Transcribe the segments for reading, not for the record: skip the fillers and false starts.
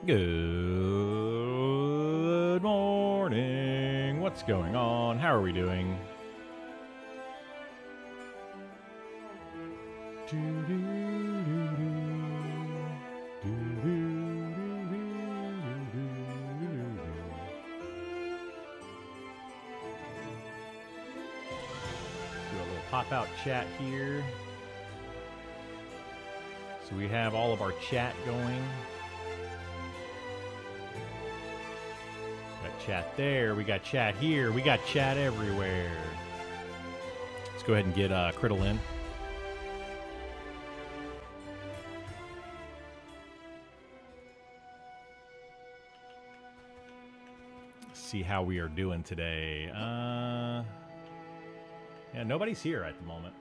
Good morning. What's going on? How are we doing? Do a little pop-out chat here. So we have all of our chat going. Got chat there, we got chat here, we got chat everywhere. Let's go ahead and get Criddle in. See how we are doing today. Yeah, nobody's here at the moment.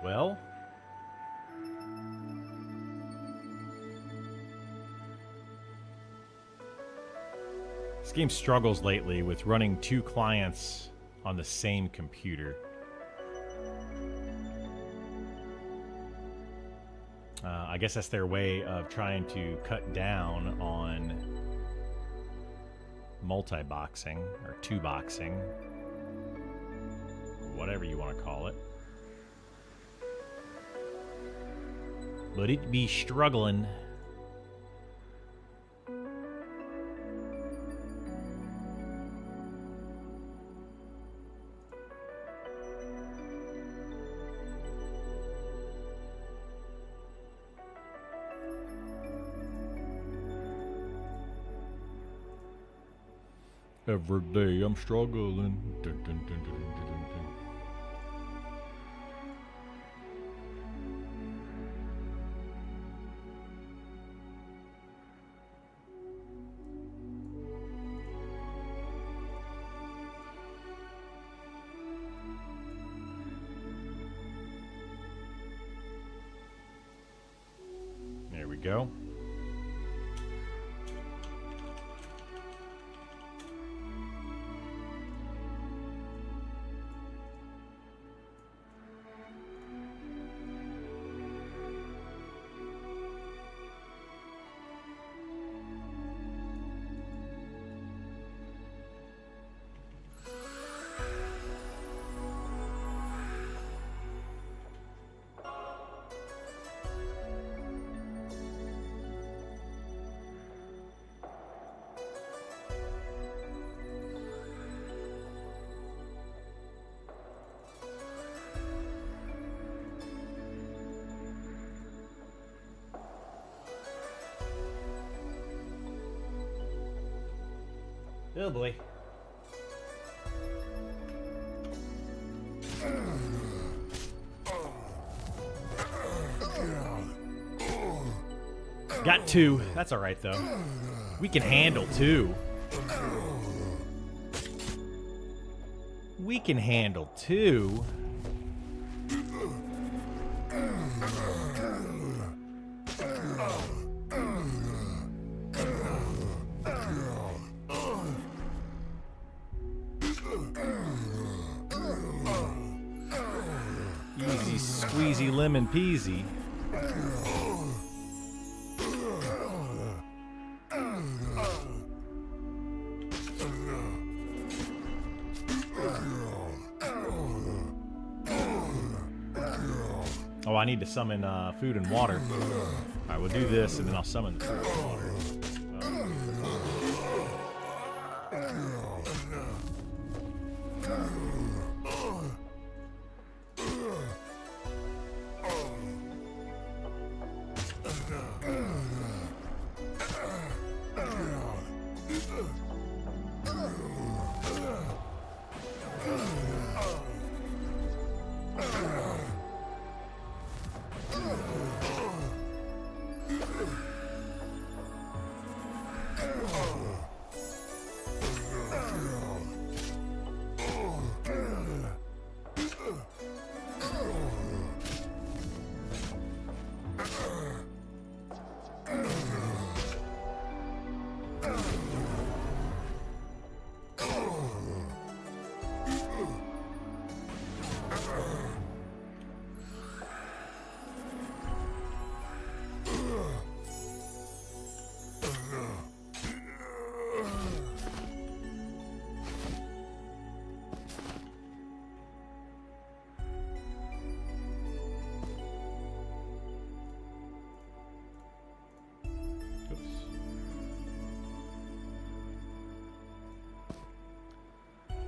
Well, this game struggles lately with running two clients on the same computer. I guess that's their way of trying to cut down on multi-boxing or two-boxing, whatever you want to call it. But it be struggling. Every day I'm struggling. Dun, dun, dun, dun, dun, dun, dun. There we go. Oh boy. Got two. That's all right though. We can handle two. We can handle two. Easy squeezy lemon peasy. Oh, I need to summon food and water. Alright, we'll do this, and then I'll summon the food and water.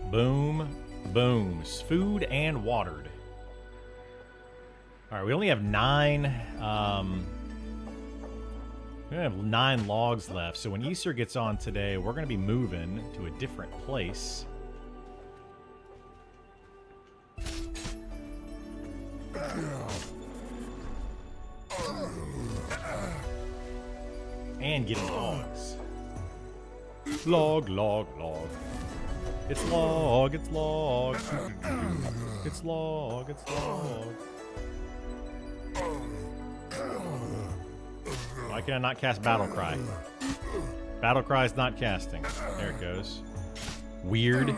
Boom, booms. Food and watered. All right, we only have 9. We only have 9 logs left. So when Easter gets on today, we're going to be moving to a different place. And getting logs. Log, log, log. It's log, it's log. It's log, it's log. Why can I not cast Battle Cry? Battle Cry's not casting. There it goes. Weird.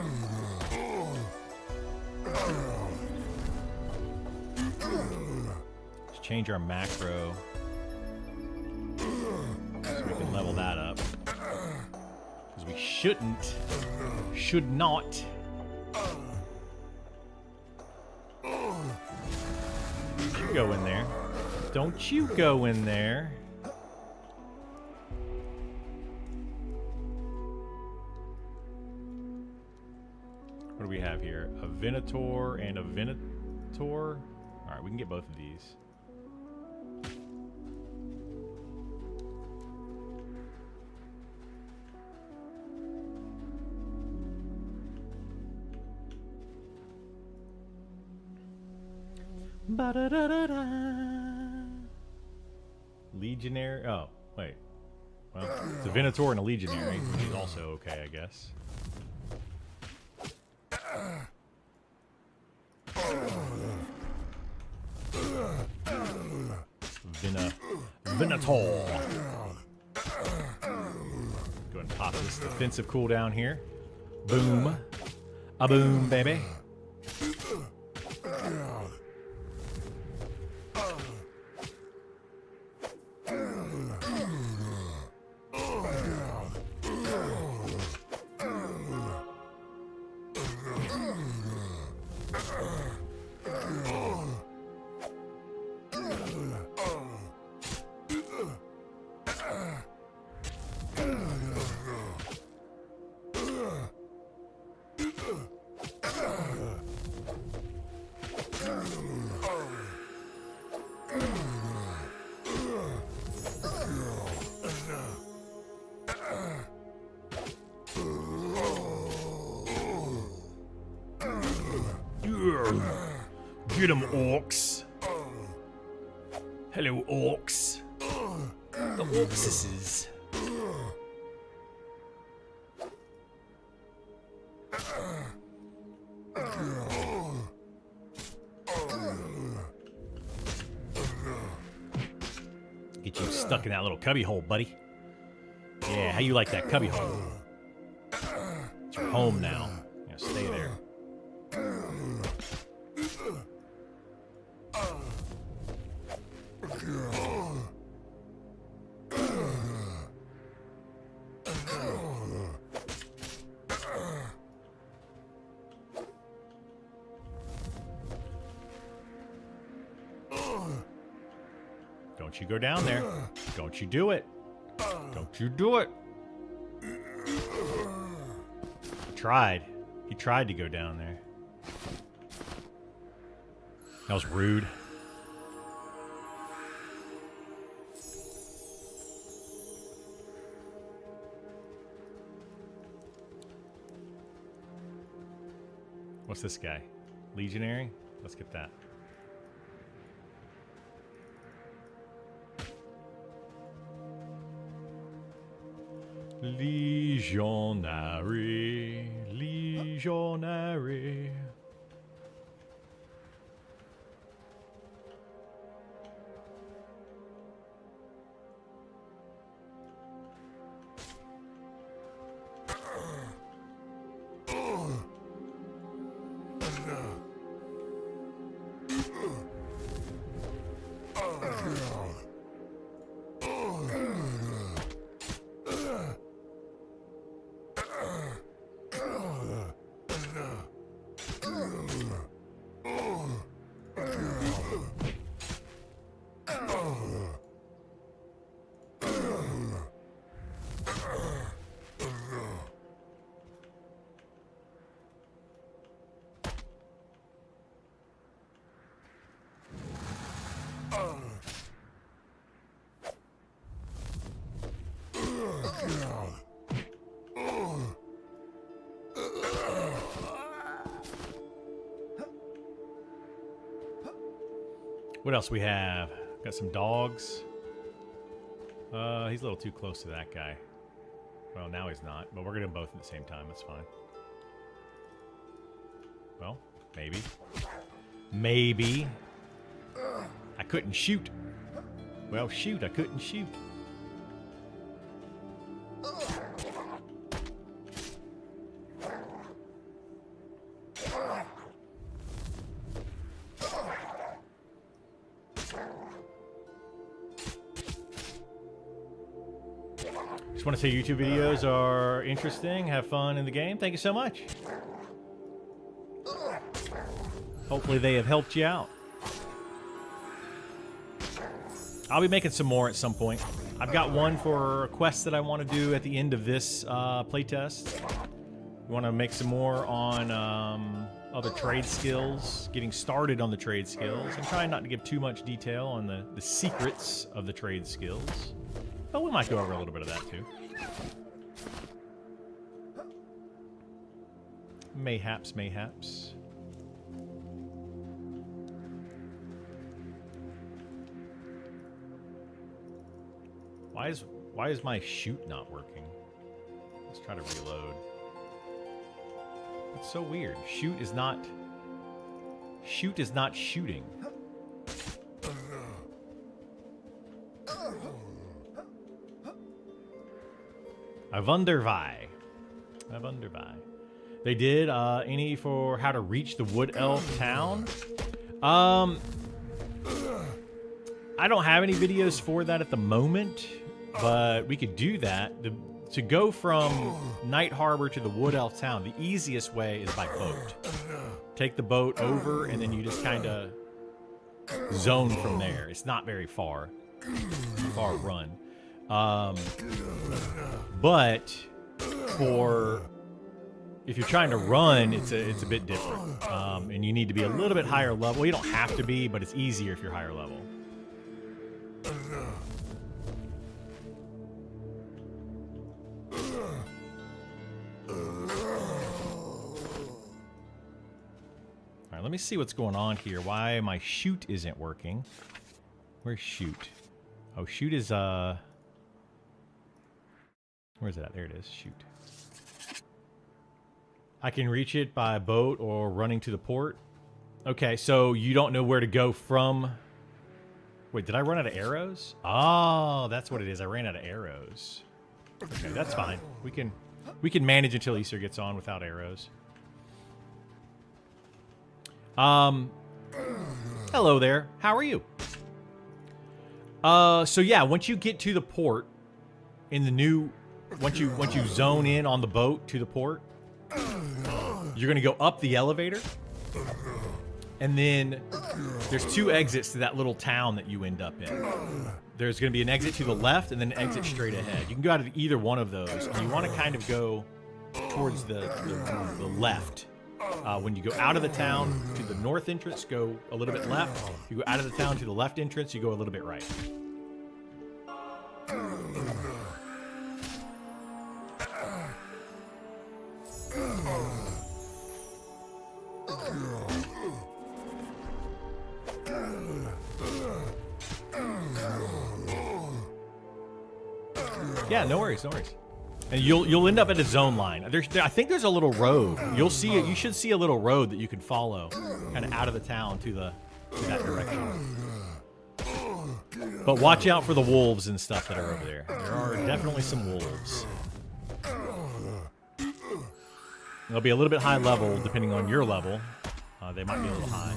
Let's change our macro so we can level that up. Because we should not. You go in there. Don't you go in there. What do we have here? A Venator and a Venator. Alright, we can get both of these. Ba-da-da-da-da. Legionary. Oh, wait. Well, it's a Venator and a Legionary, which is also okay, I guess. Venator. Go ahead and pop this defensive cooldown here. Boom. A boom, baby. Get 'em, orcs. Hello, orcs. The orcsises. Get you stuck in that little cubby hole, buddy. Yeah, how you like that cubby hole? It's your home now. Yeah, stay there. Don't you go down there. Don't you do it. Don't you do it. He tried. He tried to go down there. That was rude. What's this guy? Legionary? Let's get that. Legionary, legionary. What else we have? Got some dogs. He's a little too close to that guy. Well, now he's not, but we're gonna do them both at the same time. That's fine. Well, maybe. Maybe. I couldn't shoot. Well, shoot, I couldn't shoot. Just want to say YouTube videos are interesting. Have fun in the game. Thank you so much. Hopefully they have helped you out. I'll be making some more at some point. I've got one for a quest that I want to do at the end of this playtest. We want to make some more on other trade skills, getting started on the trade skills. I'm trying not to give too much detail on the secrets of the trade skills. But we might go over a little bit of that too. Mayhaps, mayhaps. Why is my shoot not working? Let's try to reload. It's so weird. Shoot is not shooting. I wonder why. They did any for how to reach the Wood Elf town? I don't have any videos for that at the moment, but we could do that. To go from Night Harbor to the Wood Elf town, the easiest way is by boat. Take the boat over, and then you just kind of zone from there. It's not very far. Far run. But for if you're trying to run, it's a bit different, and you need to be a little bit higher level. You don't have to be, but it's easier if you're higher level. All right, let me see what's going on here. Why my shoot isn't working? Where's shoot? Oh, shoot is where is it at? There it is. Shoot. I can reach it by boat or running to the port. Okay, so you don't know where to go from. Wait, did I run out of arrows? Oh, that's what it is. I ran out of arrows. Okay, that's fine. We can manage until Easter gets on without arrows. Hello there. How are you? So yeah, once you get to the port in the new once you zone in on the boat to the port, you're going to go up the elevator. And then there's 2 exits to that little town that you end up in. There's going to be an exit to the left and then an exit straight ahead. You can go out of either one of those. And you want to kind of go towards the left. When you go out of the town to the north entrance, go a little bit left. You go out of the town to the left entrance, you go a little bit right. Yeah, no worries, no worries. And you'll end up at a zone line. I think there's a little road. You'll see it. You should see a little road that you can follow, kind of out of the town to that direction. But watch out for the wolves and stuff that are over there. There are definitely some wolves. They'll be a little bit high level depending on your level. They might be a little high.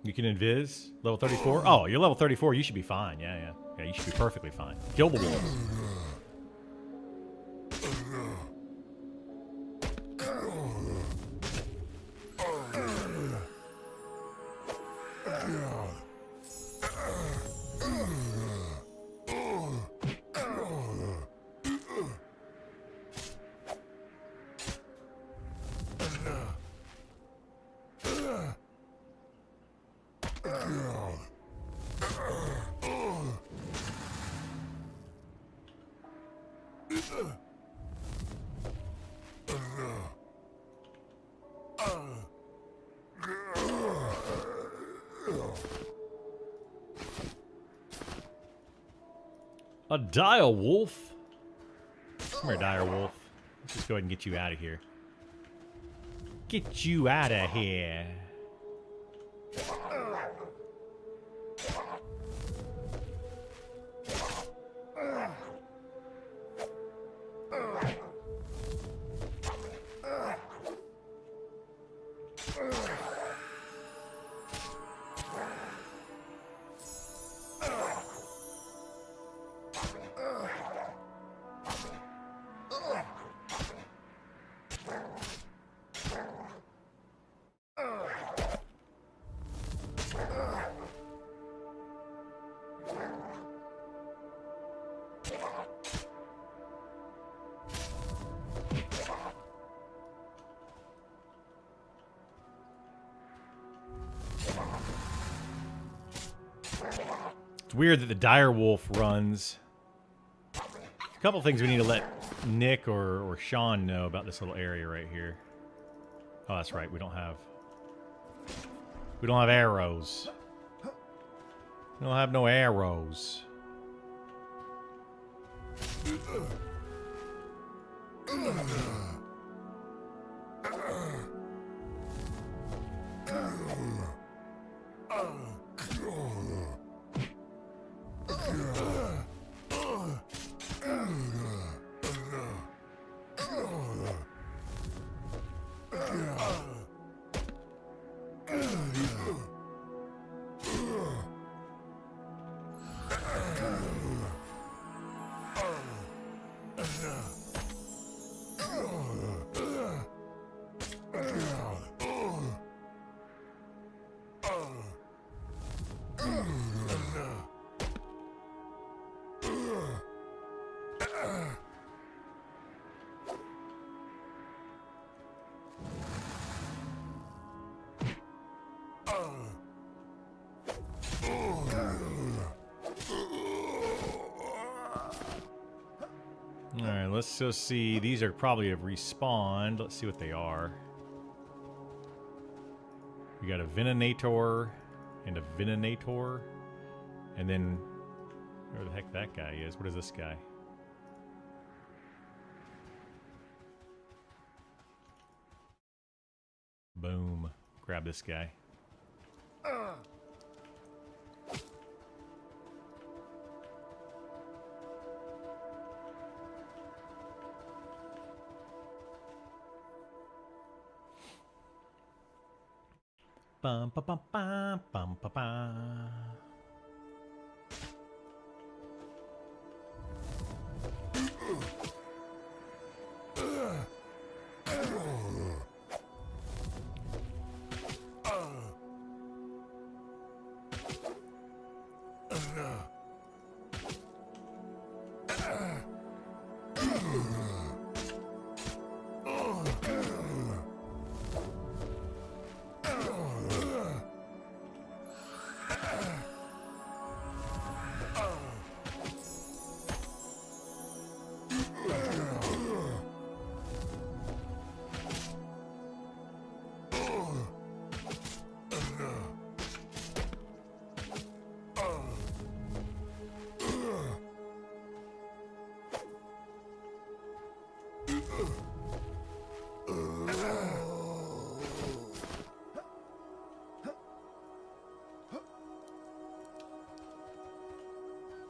You can invis level 34. Oh, you're level 34. You should be fine. Yeah. You should be perfectly fine. Kill the wolves. A dire wolf? Come here, dire wolf. Let's just go ahead and get you out of here. Get you out of here. It's weird that the dire wolf runs. A couple things we need to let Nick or Sean know about this little area right here. Oh, that's right. We don't have arrows. We don't have no arrows. Alright, let's just see. These are probably have respawned. Let's see what they are. We got a Venenator and a Venenator. And then, where the heck that guy is. What is this guy? Boom. Grab this guy. Bum ba bum ba bum ba ba.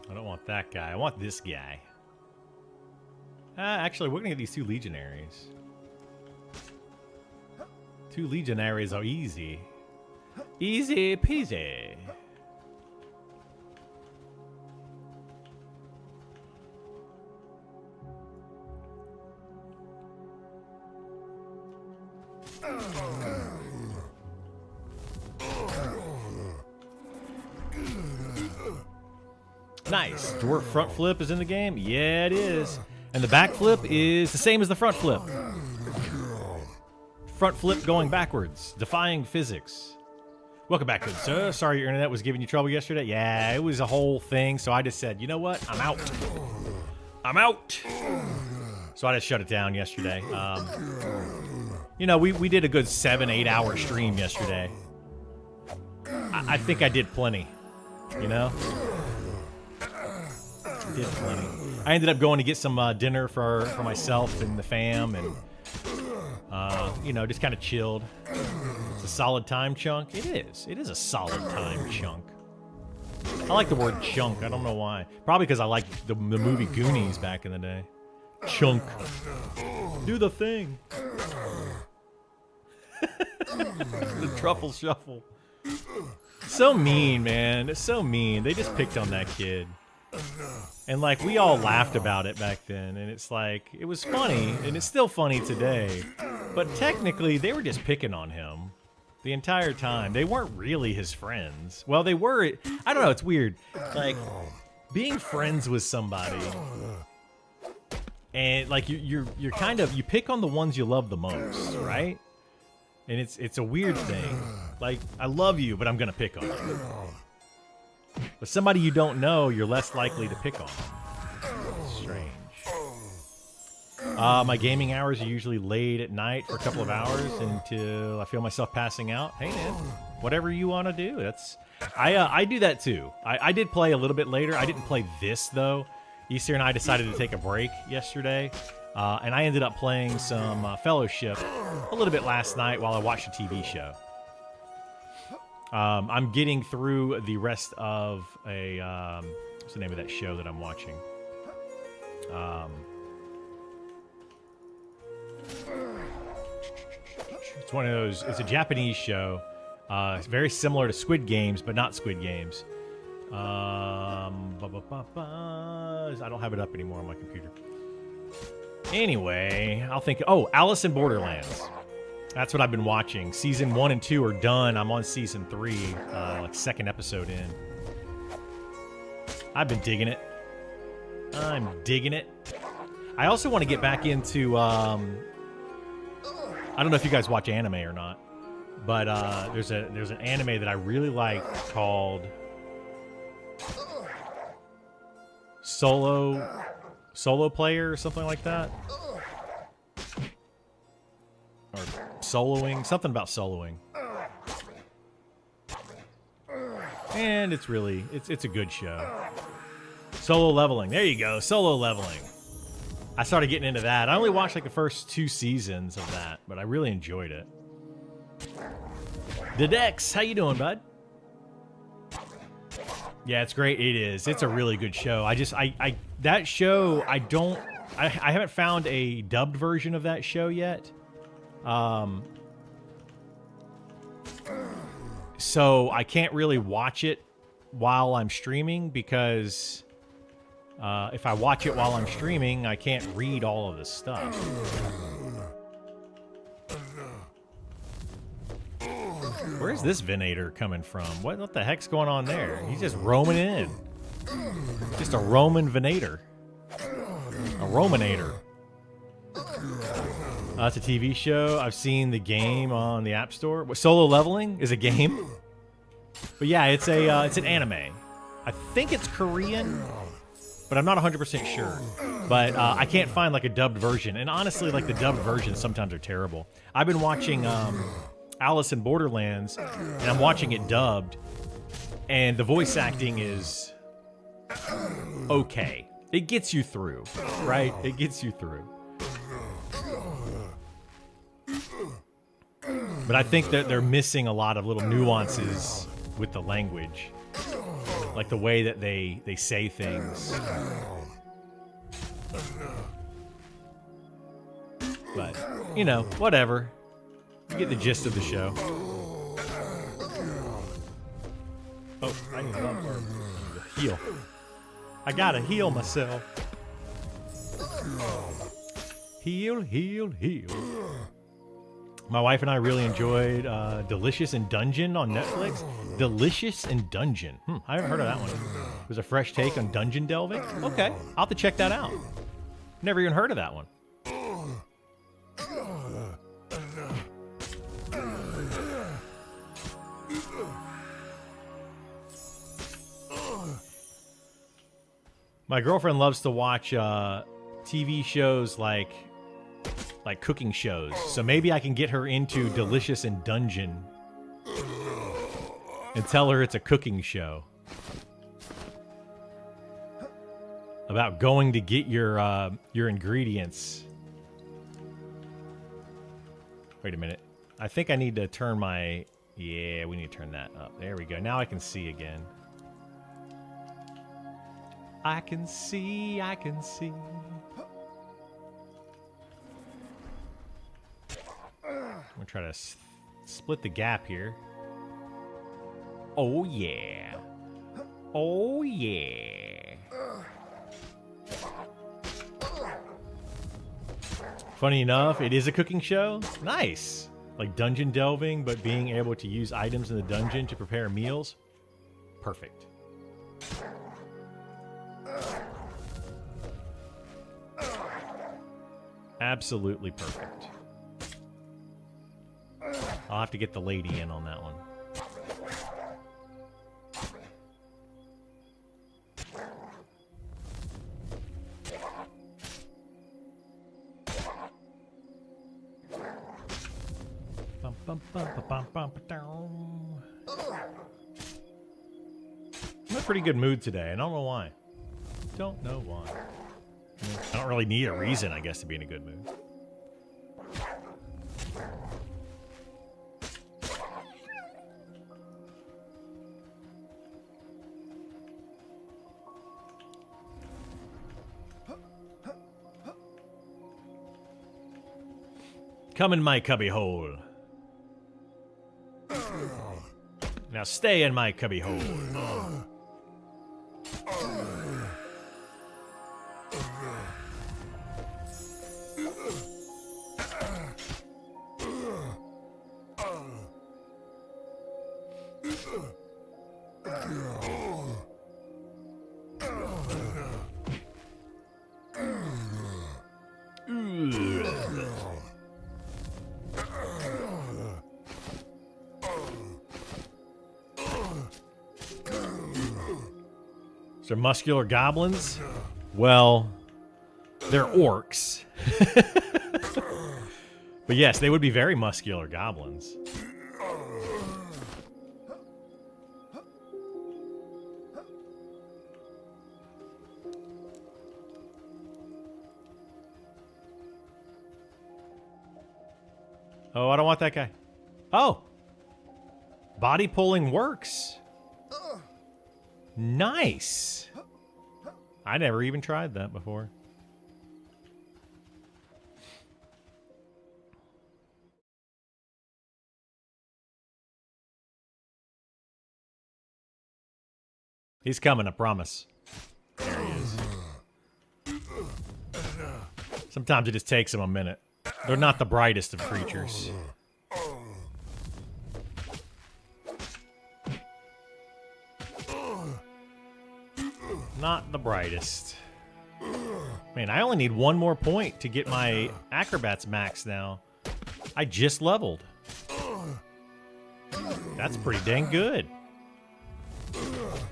I don't want that guy. I want this guy. Actually, we're gonna get these 2 legionaries. 2 legionaries are easy. Easy peasy. Nice. Dwarf front flip is in the game? Yeah, it is. And the back flip is the same as the front flip. Front flip going backwards, defying physics. Welcome back, good sir. Sorry your internet was giving you trouble yesterday. Yeah, it was a whole thing, so I just said, you know what? I'm out. I'm out. So I just shut it down yesterday. You know, we did a good 7-8 hour stream yesterday. I think I did plenty, you know? Did plenty. I ended up going to get some dinner for myself and the fam, and you know, just kind of chilled. It's a solid time chunk. It is. It is a solid time chunk. I like the word chunk. I don't know why. Probably because I liked the movie Goonies back in the day. Chunk. Do the thing. The truffle shuffle. So mean, man. It's so mean. They just picked on that kid. And like, we all laughed about it back then, and it's like, it was funny, and it's still funny today, but technically they were just picking on him the entire time. They weren't really his friends. Well, they were. I don't know, it's weird. Like, being friends with somebody, and like, you're kind of, you pick on the ones you love the most, right? And it's a weird thing. Like, I love you, but I'm gonna pick on you. But somebody you don't know, you're less likely to pick on. Strange. My gaming hours are usually late at night for a couple of hours until I feel myself passing out. Hey, man, whatever you want to do. That's I do that too. I did play a little bit later. I didn't play this though. Easter and I decided to take a break yesterday, and I ended up playing some Fellowship a little bit last night while I watched a TV show. I'm getting through the rest of a, what's the name of that show that I'm watching? It's one of those, it's a Japanese show. It's very similar to Squid Games, but not Squid Games. I don't have it up anymore on my computer. Anyway, I'll think, oh, Alice in Borderlands. That's what I've been watching. Season 1 and 2 are done. I'm on season 3, like 2nd episode in. I've been digging it. I'm digging it. I also want to get back into, I don't know if you guys watch anime or not, but there's an anime that I really like called Solo Player or something like that. Or soloing, something about soloing. And it's really, it's a good show. Solo leveling, there you go, solo leveling. I started getting into that. I only watched like the first 2 seasons of that, but I really enjoyed it. Dedex, how you doing, bud? Yeah, it's great. It is. It's a really good show. That show, I haven't found a dubbed version of that show yet. So I can't really watch it while I'm streaming because if I watch it while I'm streaming, I can't read all of this stuff. Where's this Venator coming from? What the heck's going on there? He's just roaming in. Just a Roman Venator. A Romanator. It's a TV show. I've seen the game on the App Store. What, Solo Leveling is a game? But yeah, it's an anime. I think it's Korean, but I'm not 100% sure. But I can't find like a dubbed version. And honestly, like the dubbed versions sometimes are terrible. I've been watching Alice in Borderlands, and I'm watching it dubbed, and the voice acting is okay. It gets you through, right? It gets you through. But I think that they're missing a lot of little nuances with the language. Like the way that they say things. But, you know, whatever. You get the gist of the show. Oh, I need to heal. I gotta heal myself. Heal, heal, heal. My wife and I really enjoyed Delicious in Dungeon on Netflix. Delicious in Dungeon. I haven't heard of that one. It was a fresh take on dungeon delving. Okay, I'll have to check that out. Never even heard of that one. My girlfriend loves to watch TV shows like cooking shows. So maybe I can get her into Delicious in Dungeon and tell her it's a cooking show about going to get your ingredients. Wait a minute. I think I need to turn my... Yeah, we need to turn that up. There we go. Now I can see again. I can see, I can see. I'm gonna try to split the gap here. Oh yeah. Oh yeah. Funny enough, it is a cooking show. Nice. Like dungeon delving, but being able to use items in the dungeon to prepare meals. Perfect. Absolutely perfect. I'll have to get the lady in on that one. I'm in a pretty good mood today. I don't know why. Don't know why. I don't really need a reason, I guess, to be in a good mood. Come in my cubby hole. Now stay in my cubby hole. They're muscular goblins? Well, they're orcs. But yes, they would be very muscular goblins. Oh, I don't want that guy. Oh! Body pulling works. Nice. I never even tried that before. He's coming, I promise. There he is. Sometimes it just takes him a minute. They're not the brightest of creatures. Not the brightest. Man, I only need one more point to get my acrobats max now. I just leveled. That's pretty dang good.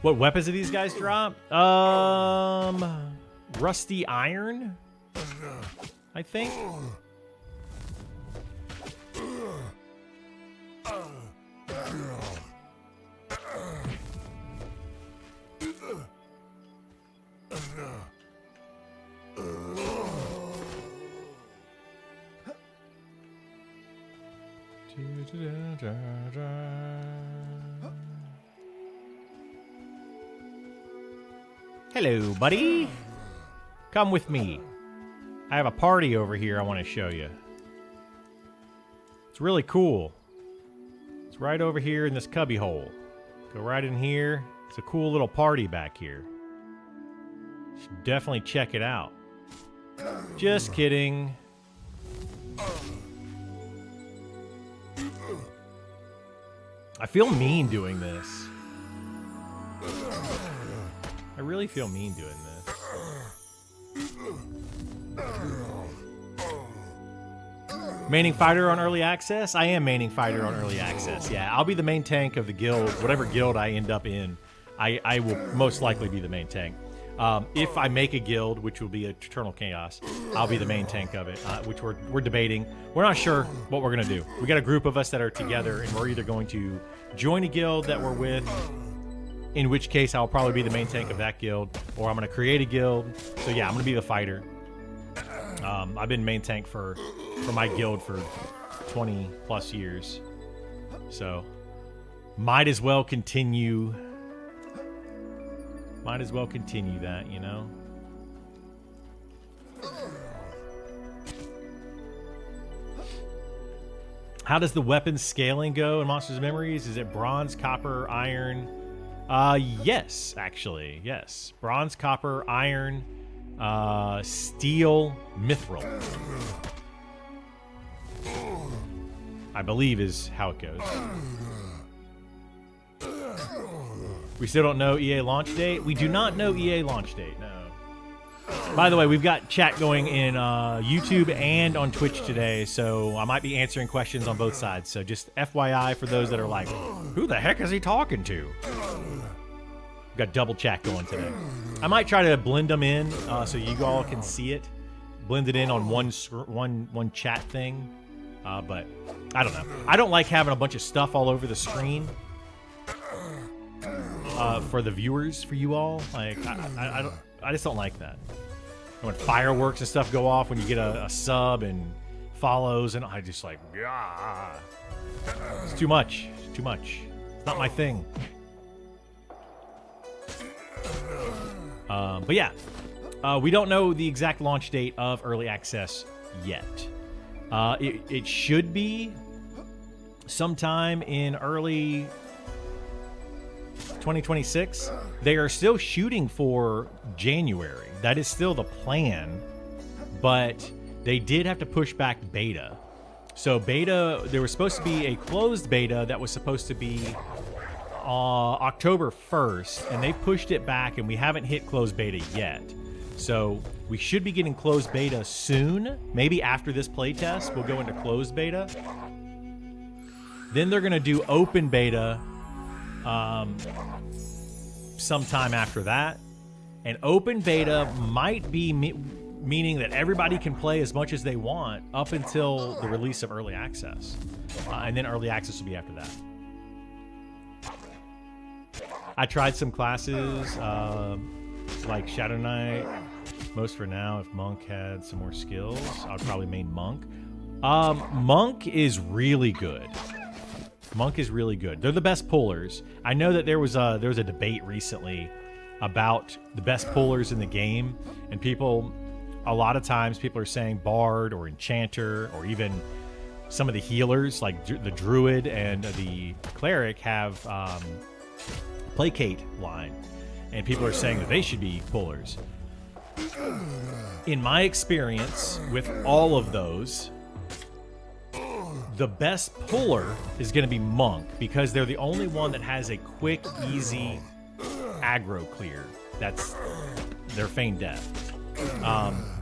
What weapons do these guys drop? Rusty iron, I think. Hello, buddy. Come with me. I have a party over here I want to show you. It's really cool. It's right over here in this cubby hole. Go right in here. It's a cool little party back here. You should definitely check it out. Just kidding. I feel mean doing this. I really feel mean doing this. Maining fighter on early access? I am maining fighter on early access. Yeah, I'll be the main tank of the guild. Whatever guild I end up in, I will most likely be the main tank. If I make a guild, which will be Eternal Chaos, I'll be the main tank of it, which we're debating. We're not sure what we're going to do. We got a group of us that are together, and we're either going to join a guild that we're with, in which case I'll probably be the main tank of that guild, or I'm going to create a guild. So yeah, I'm going to be the fighter. I've been main tank for my guild for 20 plus years. So might as well continue. Might as well continue that, you know? How does the weapon scaling go in Monsters Memories? Is it bronze, copper, iron? Yes, actually. Yes. Bronze, copper, iron, steel, mithril. I believe is how it goes. We still don't know EA launch date. We do not know EA launch date, no. By the way, we've got chat going in YouTube and on Twitch today, so I might be answering questions on both sides. So just FYI for those that are like, who the heck is he talking to? We've got double chat going today. I might try to blend them in so you all can see it. Blend it in on one chat thing. But I don't know. I don't like having a bunch of stuff all over the screen. For the viewers, for you all, like I just don't like that. When fireworks and stuff go off, when you get a sub and follows, and I just like, yeah, it's too much. It's too much. It's not my thing. But yeah, we don't know the exact launch date of early access yet. It should be sometime in early 2026. They are still shooting for January. That is still the plan, but they did have to push back beta. So beta, there was supposed to be a closed beta that was supposed to be October 1st, and they pushed it back, and we haven't hit closed beta yet. So we should be getting closed beta soon. Maybe after this playtest, we'll go into closed beta. Then they're going to do open beta sometime after that. And open beta might be meaning that everybody can play as much as they want up until the release of early access. And then early access will be after that. I tried some classes like Shadow Knight. Most for now. If Monk had some more skills, I'd probably main Monk. Monk is really good. Monk is really good. They're the best pullers. I know that there was a debate recently about the best pullers in the game, and a lot of times people are saying Bard or Enchanter or even some of the healers like the Druid and the Cleric have Placate line, and people are saying that they should be pullers. In my experience with all of those, the best puller is going to be Monk because they're the only one that has a quick, easy aggro clear. they're feigned death.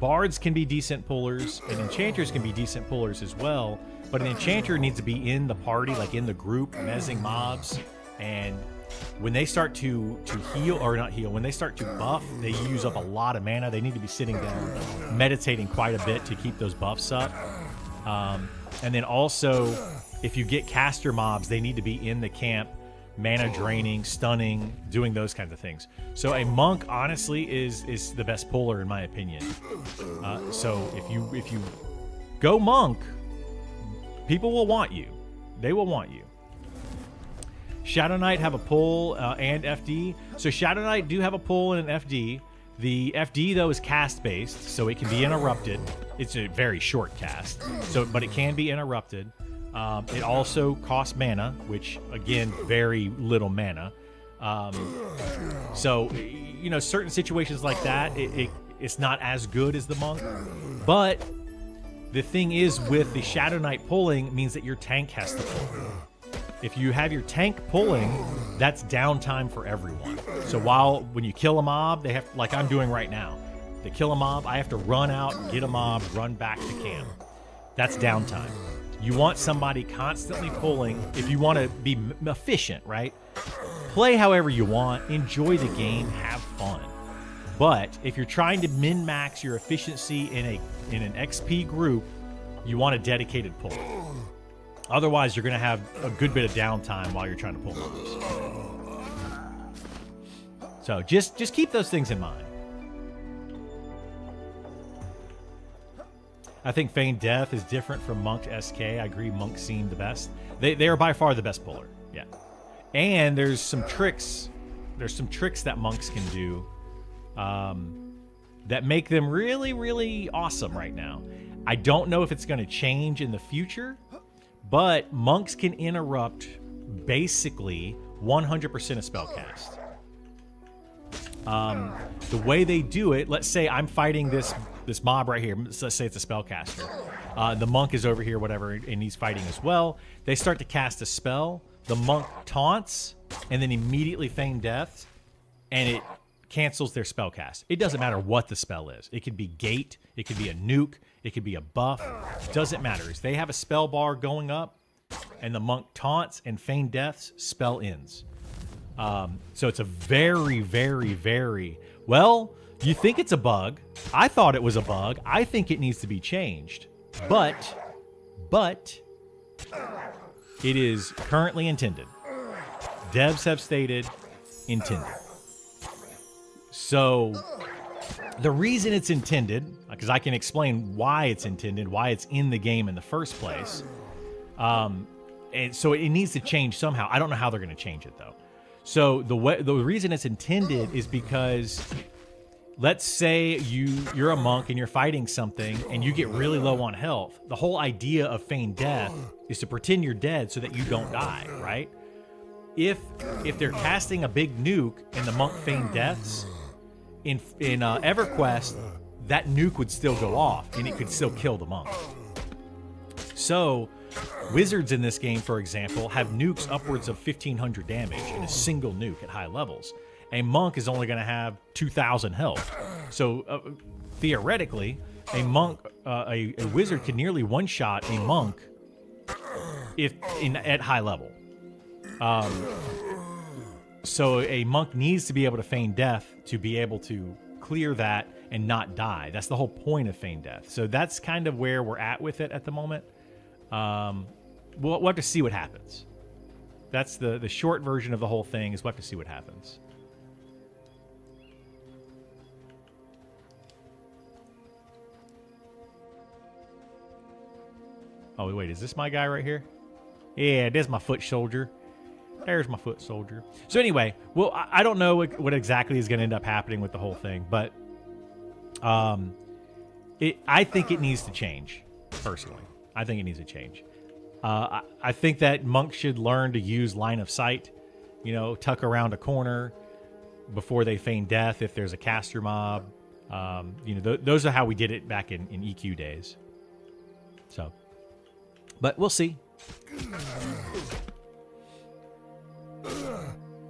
Bards can be decent pullers, and enchanters can be decent pullers as well. But an enchanter needs to be in the party, like in the group, mezzing mobs, and when they start to heal, or not heal, when they start to buff, they use up a lot of mana. They need to be sitting down, meditating quite a bit to keep those buffs up. And then also, if you get caster mobs, they need to be in the camp, mana draining, stunning, doing those kinds of things. So a monk, honestly, is the best puller in my opinion. So if you go monk, people will want you. They will want you. Shadow Knight have a pull and FD. So Shadow Knight do have a pull and an FD. The FD though is cast based, so it can be interrupted. It's a very short cast, but it can be interrupted. It also costs mana, which again, very little mana. So you know, certain situations like that, it's not as good as the monk. But the thing is, with the Shadow Knight pulling, means that your tank has to pull. If you have your tank pulling, that's downtime for everyone. So when you kill a mob, they have, like I'm doing right now, they kill a mob, I have to run out, get a mob, run back to camp. That's downtime. You want somebody constantly pulling if you want to be efficient, right? Play however you want, enjoy the game, have fun. But if you're trying to min-max your efficiency in an XP group, you want a dedicated puller. Otherwise, you're going to have a good bit of downtime while you're trying to pull mobs. So just keep those things in mind. I think Feigned Death is different from Monk SK. I agree, Monks seem the best. They are by far the best puller. Yeah. And there's some tricks. There's some tricks that monks can do that make them really, really awesome right now. I don't know if it's going to change in the future, but monks can interrupt basically 100% of spellcast. The way they do it, let's say I'm fighting this mob right here. Let's say it's a spellcaster. The monk is over here, whatever, and he's fighting as well. They start to cast a spell. The monk taunts and then immediately feign death, and it cancels their spellcast. It doesn't matter what the spell is. It could be gate, it could be a nuke, it could be a buff. It doesn't matter. If they have a spell bar going up and the monk taunts and feign deaths, spell ends. So it's a very, very, very... Well, you think it's a bug. I thought it was a bug. I think it needs to be changed. But it is currently intended. Devs have stated intended. So the reason it's intended, because I can explain why it's intended, why it's in the game in the first place. And so it needs to change somehow. I don't know how they're going to change it though. So the reason it's intended is because, let's say you're a monk and you're fighting something and you get really low on health. The whole idea of feigned death is to pretend you're dead so that you don't die, right? If they're casting a big nuke and the monk feigned deaths, in EverQuest, that nuke would still go off and it could still kill the monk. So wizards in this game, for example, have nukes upwards of 1,500 damage in a single nuke at high levels. A monk is only going to have 2,000 health. So theoretically, a wizard can nearly one-shot a monk at high level. So a monk needs to be able to feign death to be able to clear that and not die. That's the whole point of feign death. So that's kind of where we're at with it at the moment. We'll have to see what happens. That's the short version of the whole thing, is we'll have to see what happens. Oh, wait, is this my guy right here? Yeah, there's my foot soldier. There's my foot soldier. So anyway, well, I don't know what exactly is going to end up happening with the whole thing, but I think it needs to change, personally. I think it needs to change. I think that monks should learn to use line of sight, you know, tuck around a corner before they feign death if there's a caster mob. You know, those are how we did it back in EQ days. So, but we'll see.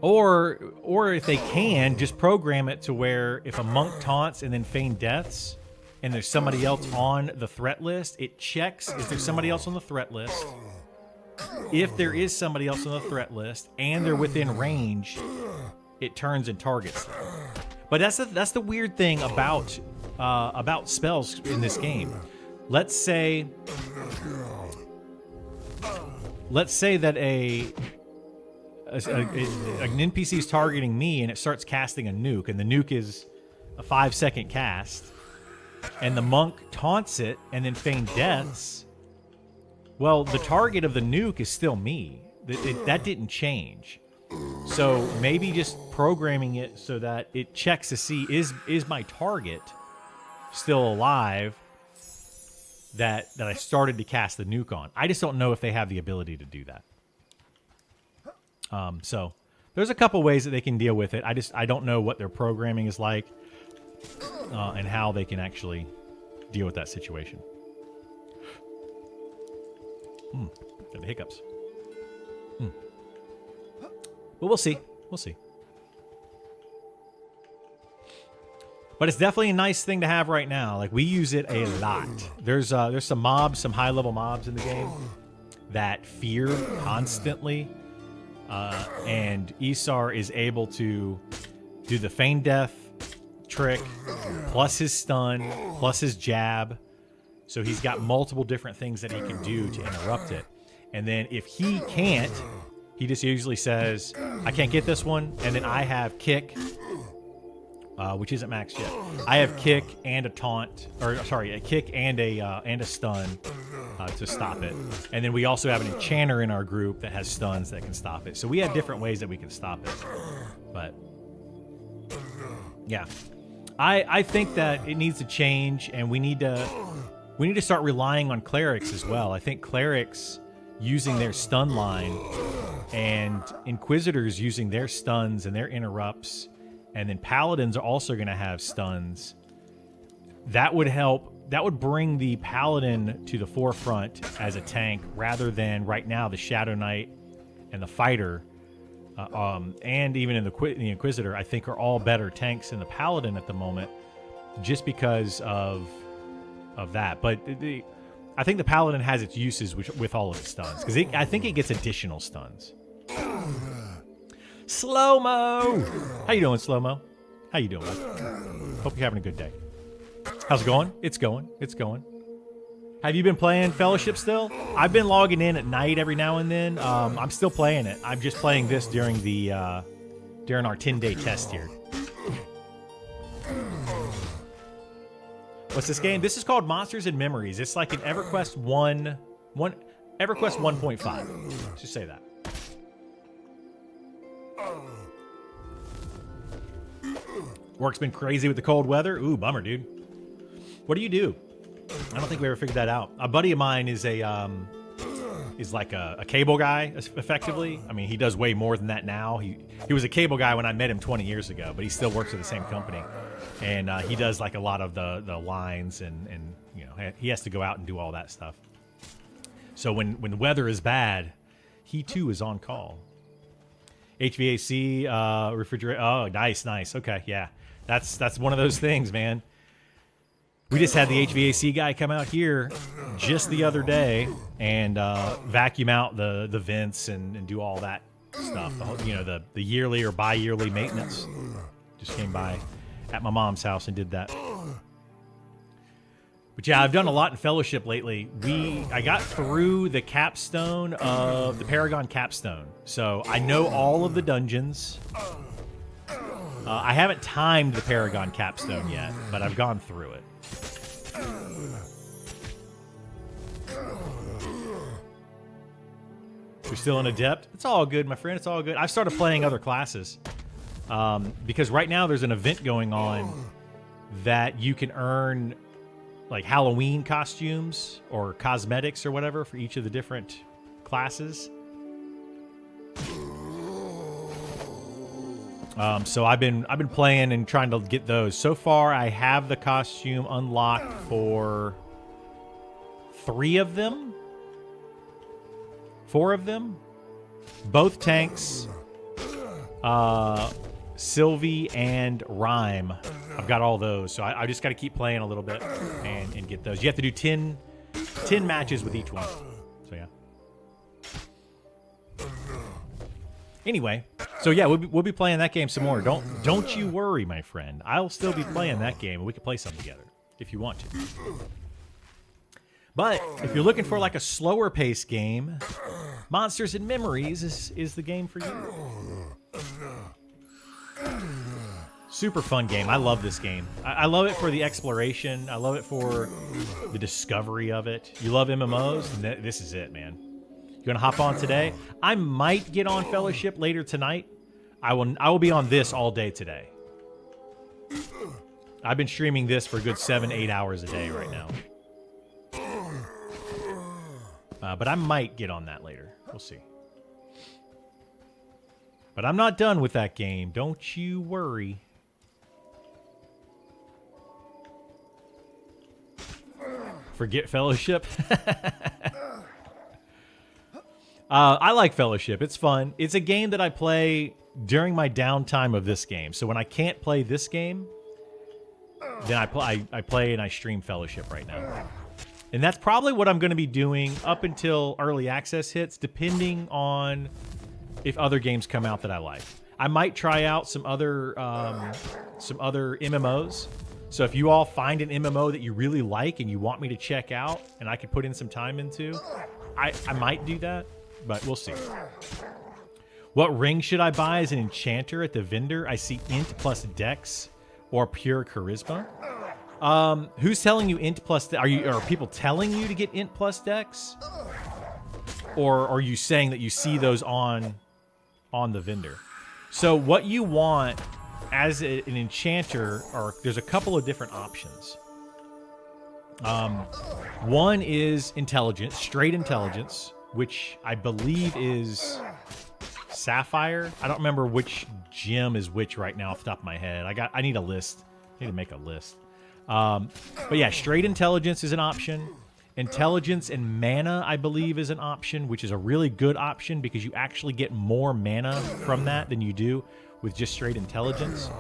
Or if they can, just program it to where if a monk taunts and then feign deaths, and there's somebody else on the threat list, it checks is there somebody else on the threat list. If there is somebody else on the threat list and they're within range, it turns and targets them. But that's the weird thing about spells in this game. Let's say that an NPC is targeting me and it starts casting a nuke, and the nuke is a 5-second cast, and the monk taunts it and then feign deaths. Well, the target of the nuke is still me. That didn't change. So maybe just programming it so that it checks to see is my target still alive that I started to cast the nuke on. I just don't know if they have the ability to do that. So there's a couple ways that they can deal with it. I don't know what their programming is like and how they can actually deal with that situation. Got the hiccups. But we'll see. We'll see. But it's definitely a nice thing to have right now. Like, we use it a lot. There's some mobs, some high-level mobs in the game that fear constantly. And Isar is able to do the feign death trick, plus his stun, plus his jab. So he's got multiple different things that he can do to interrupt it. And then if he can't, he just usually says, I can't get this one. And then I have kick, which isn't maxed yet. I have kick and a taunt, or sorry, a kick and a stun to stop it. And then we also have an enchanter in our group that has stuns that can stop it. So we have different ways that we can stop it. But yeah, I think that it needs to change, and we need to start relying on clerics as well. I think clerics using their stun line and inquisitors using their stuns and their interrupts, and then paladins are also going to have stuns. That would help. That would bring the paladin to the forefront as a tank, rather than right now the Shadow Knight and the fighter, and even in the inquisitor, I think are all better tanks than the paladin at the moment, just because of that. But I think the paladin has its uses with all of its stuns, because I think it gets additional stuns. Slow-mo! How you doing, Slow-mo? How you doing, bud? Hope you're having a good day. How's it going? It's going. It's going. Have you been playing Fellowship still? I've been logging in at night every now and then. I'm still playing it. I'm just playing this during our 10-day test here. What's this game? This is called Monsters and Memories. It's like an EverQuest 1.5. Let's just say that. Work's been crazy with the cold weather. Ooh, bummer, dude. What do you do? I don't think we ever figured that out. A buddy of mine is like a cable guy, effectively. I mean, he does way more than that now. He was a cable guy when I met him 20 years ago, but he still works at the same company. And he does like a lot of the lines, and you know, he has to go out and do all that stuff. So when the weather is bad, he too is on call. HVAC, refrigerator. Oh, nice. Okay, yeah. That's one of those things, man. We just had the HVAC guy come out here just the other day and vacuum out the vents and do all that stuff. The yearly or bi-yearly maintenance. Just came by at my mom's house and did that. But yeah, I've done a lot in Fellowship lately. I got through the capstone of the Paragon capstone, so I know all of the dungeons. I haven't timed the Paragon capstone yet, but I've gone through it. You're still an adept? It's all good, my friend. It's all good. I've started playing other classes because right now there's an event going on that you can earn like Halloween costumes or cosmetics or whatever for each of the different classes. So I've been playing and trying to get those. So far, I have the costume unlocked for 3 of them. 4 of them. Both tanks. Sylvie, and Rhyme. I've got all those, so I just got to keep playing a little bit and get those. You have to do 10 matches with each one. So yeah. Anyway, so yeah, we'll be playing that game some more. Don't you worry, my friend. I'll still be playing that game, and we can play some together if you want to. But if you're looking for like a slower paced game, Monsters and Memories is the game for you. Super fun game. I love this game. I love it for the exploration. I love it for the discovery of it. You love MMOs? This is it, man. You gonna hop on today? I might get on Fellowship later tonight. I will be on this all day today. I've been streaming this for a good 7-8 hours a day right now. But I might get on that later. We'll see. But I'm not done with that game. Don't you worry. Forget Fellowship. I like Fellowship. It's fun. It's a game that I play during my downtime of this game. So when I can't play this game, then I play and I stream Fellowship right now. And that's probably what I'm going to be doing up until early access hits, depending on if other games come out that I like. I might try out some other MMOs. So if you all find an MMO that you really like and you want me to check out and I could put in some time into, I might do that, but we'll see. What ring should I buy as an enchanter at the vendor? I see int plus dex or pure charisma. Who's telling you int plus are people telling you to get int plus dex? Or are you saying that you see those on the vendor? So what you want as an enchanter, there's a couple of different options. One is intelligence, straight intelligence, which I believe is Sapphire. I don't remember which gem is which right now off the top of my head. I need a list. I need to make a list. But yeah, straight intelligence is an option. Intelligence and mana, I believe, is an option, which is a really good option because you actually get more mana from that than you do with just straight intelligence.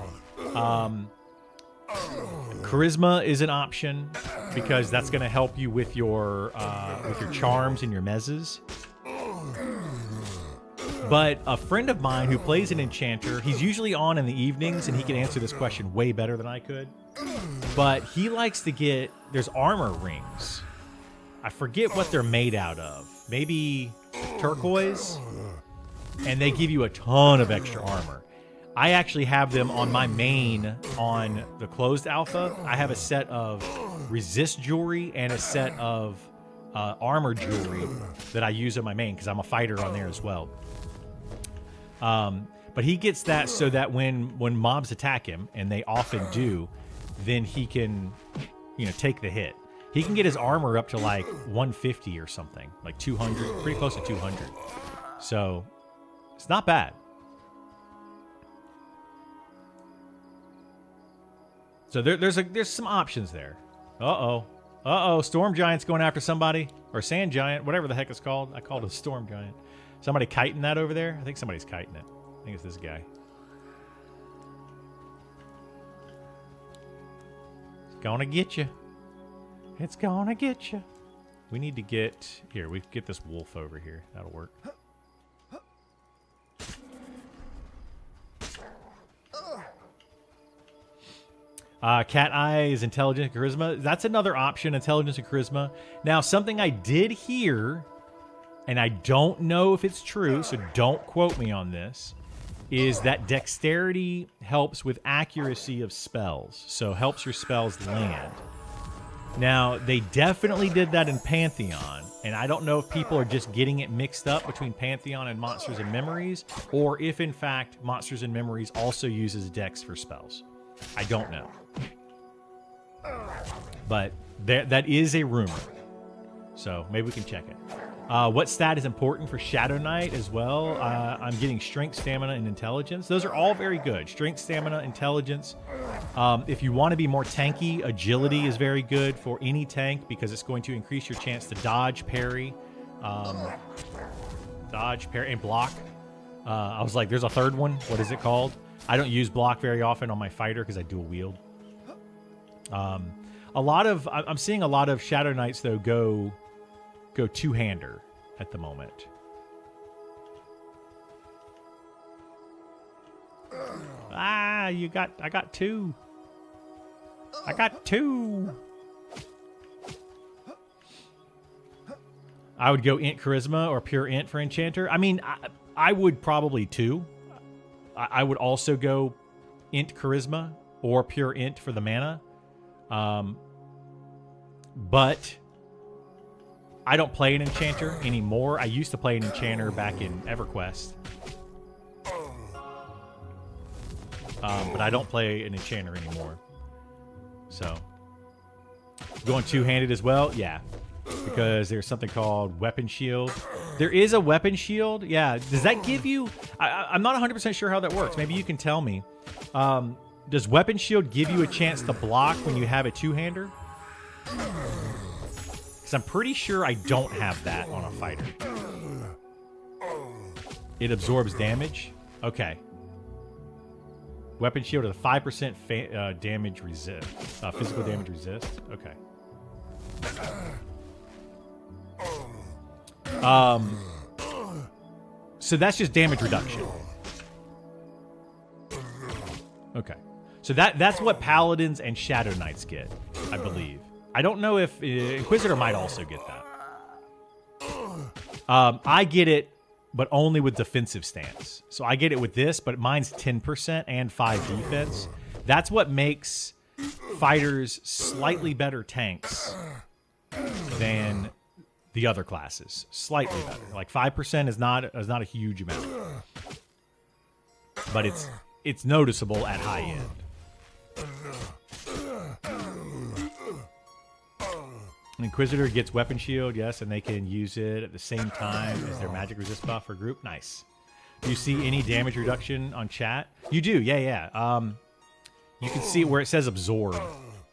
Charisma is an option because that's going to help you with your charms and your mezzes. But a friend of mine who plays an enchanter, he's usually on in the evenings, and he can answer this question way better than I could. But he likes to get, there's armor rings. I forget what they're made out of. Maybe turquoise? And they give you a ton of extra armor. I actually have them on my main on the closed alpha. I have a set of resist jewelry and a set of armor jewelry that I use on my main because I'm a fighter on there as well. But he gets that so that when mobs attack him, and they often do, then he can, take the hit. He can get his armor up to like 150 or something, like 200, pretty close to 200. So it's not bad. So there's some options there. Uh-oh, Storm Giant's going after somebody, or Sand Giant, whatever the heck it's called. I called it a Storm Giant. Somebody kiting that over there? I think somebody's kiting it. I think it's this guy. It's gonna get you. It's gonna get you. We need to get... Here, we get this wolf over here. That'll work. Cat Eye is intelligence and charisma. That's another option, intelligence and charisma. Now, something I did hear, and I don't know if it's true, so don't quote me on this, is that dexterity helps with accuracy of spells. So helps your spells land. Now, they definitely did that in Pantheon, and I don't know if people are just getting it mixed up between Pantheon and Monsters and Memories, or if, in fact, Monsters and Memories also uses dex for spells. I don't know. But that is a rumor. So maybe we can check it. What stat is important for Shadow Knight as well? I'm getting strength, stamina, and intelligence. Those are all very good. Strength, stamina, intelligence. If you want to be more tanky, agility is very good for any tank because it's going to increase your chance to dodge, parry, and block. I was like, there's a third one. What is it called? I don't use block very often on my fighter because I dual wield. I'm seeing a lot of Shadow Knights though go two-hander at the moment. Ah, I got two. I got two. I would go int charisma or pure int for enchanter. I mean, I would probably too. I would also go int charisma or pure int for the mana. But I don't play an enchanter anymore. I used to play an enchanter back in EverQuest. But I don't play an enchanter anymore. So, going two-handed as well? Yeah. Because there's something called weapon shield. There is a weapon shield. Yeah. Does that give you... I'm not 100% sure how that works. Maybe you can tell me. Does weapon shield give you a chance to block when you have a two-hander? Because I'm pretty sure I don't have that on a fighter. It absorbs damage? Okay. Weapon shield at a 5% damage resist. Physical damage resist? Okay. So that's just damage reduction. Okay. So that's what Paladins and Shadow Knights get, I believe. I don't know if Inquisitor might also get that. I get it, but only with defensive stance. So I get it with this, but mine's 10% and 5 defense. That's what makes fighters slightly better tanks than the other classes. Slightly better. Like 5% is not a huge amount. But it's noticeable at high end. Inquisitor gets weapon shield, yes, and they can use it at the same time as their magic resist buff for group. Nice. Do you see any damage reduction on chat? You do, yeah. You can see where it says absorb.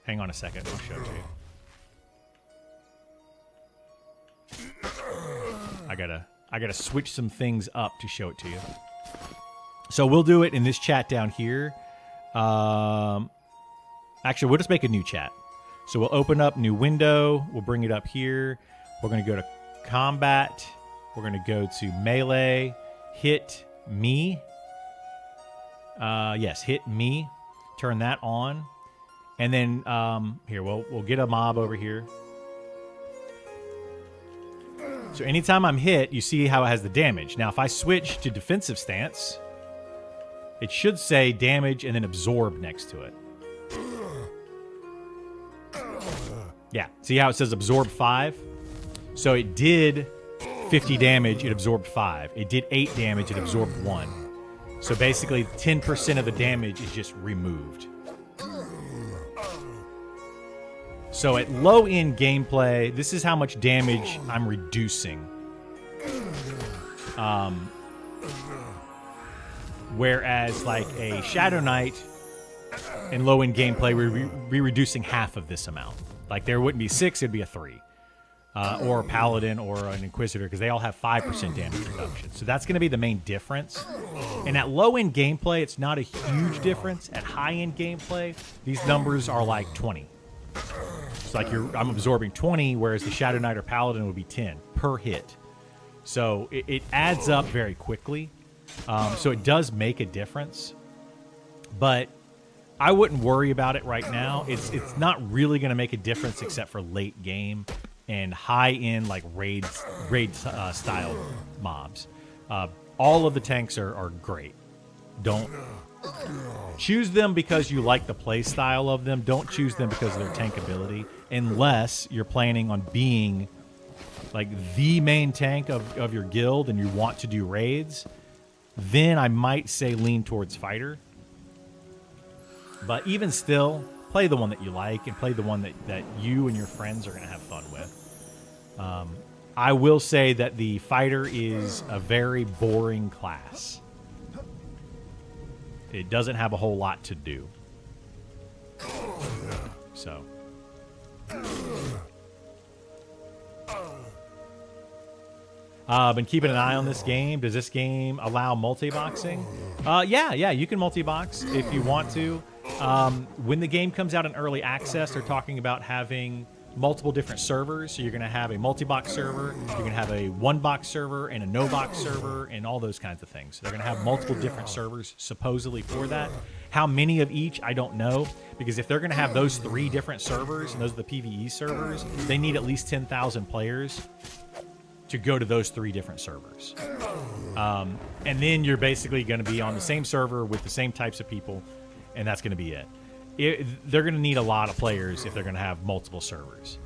Hang on a second, I'll show it to you. I gotta switch some things up to show it to you. So we'll do it in this chat down here. Actually, we'll just make a new chat. So we'll open up new window. We'll bring it up here. We're going to go to combat. We're going to go to melee. Hit me. Yes, hit me. Turn that on. And then here, we'll get a mob over here. So anytime I'm hit, you see how it has the damage. Now, if I switch to defensive stance, it should say damage and then absorb next to it. Yeah, see how it says absorb 5? So it did 50 damage, it absorbed 5. It did 8 damage, it absorbed 1. So basically 10% of the damage is just removed. So at low end gameplay, this is how much damage I'm reducing. Whereas like a Shadow Knight in low end gameplay, we'd be reducing half of this amount. Like there wouldn't be 6, it'd be a 3. Or a Paladin or an Inquisitor, because they all have 5% damage reduction. So that's going to be the main difference. And at low-end gameplay, it's not a huge difference. At high-end gameplay, these numbers are like 20. So like I'm absorbing 20, whereas the Shadow Knight or Paladin would be 10 per hit. So it adds up very quickly. So it does make a difference. But I wouldn't worry about it right now. It's not really going to make a difference except for late game and high-end like raid style mobs. All of the tanks are great. Don't choose them because you like the play style of them. Don't choose them because of their tank ability, unless you're planning on being like the main tank of your guild and you want to do raids. Then I might say lean towards fighter. But even still, play the one that you like and play the one that you and your friends are going to have fun with. I will say that the fighter is a very boring class. It doesn't have a whole lot to do. So. Been keeping an eye on this game. Does this game allow multi-boxing? Yeah, you can multi-box if you want to. When the game comes out in early access, they're talking about having multiple different servers. So you're going to have a multi-box server, you're going to have a one-box server, and a no-box server, and all those kinds of things. They're going to have multiple different servers supposedly for that. How many of each, I don't know, because if they're going to have those 3 different servers, and those are the PvE servers, they need at least 10,000 players to go to those 3 different servers. And then you're basically going to be on the same server with the same types of people, and that's going to be it. They're going to need a lot of players if they're going to have multiple servers.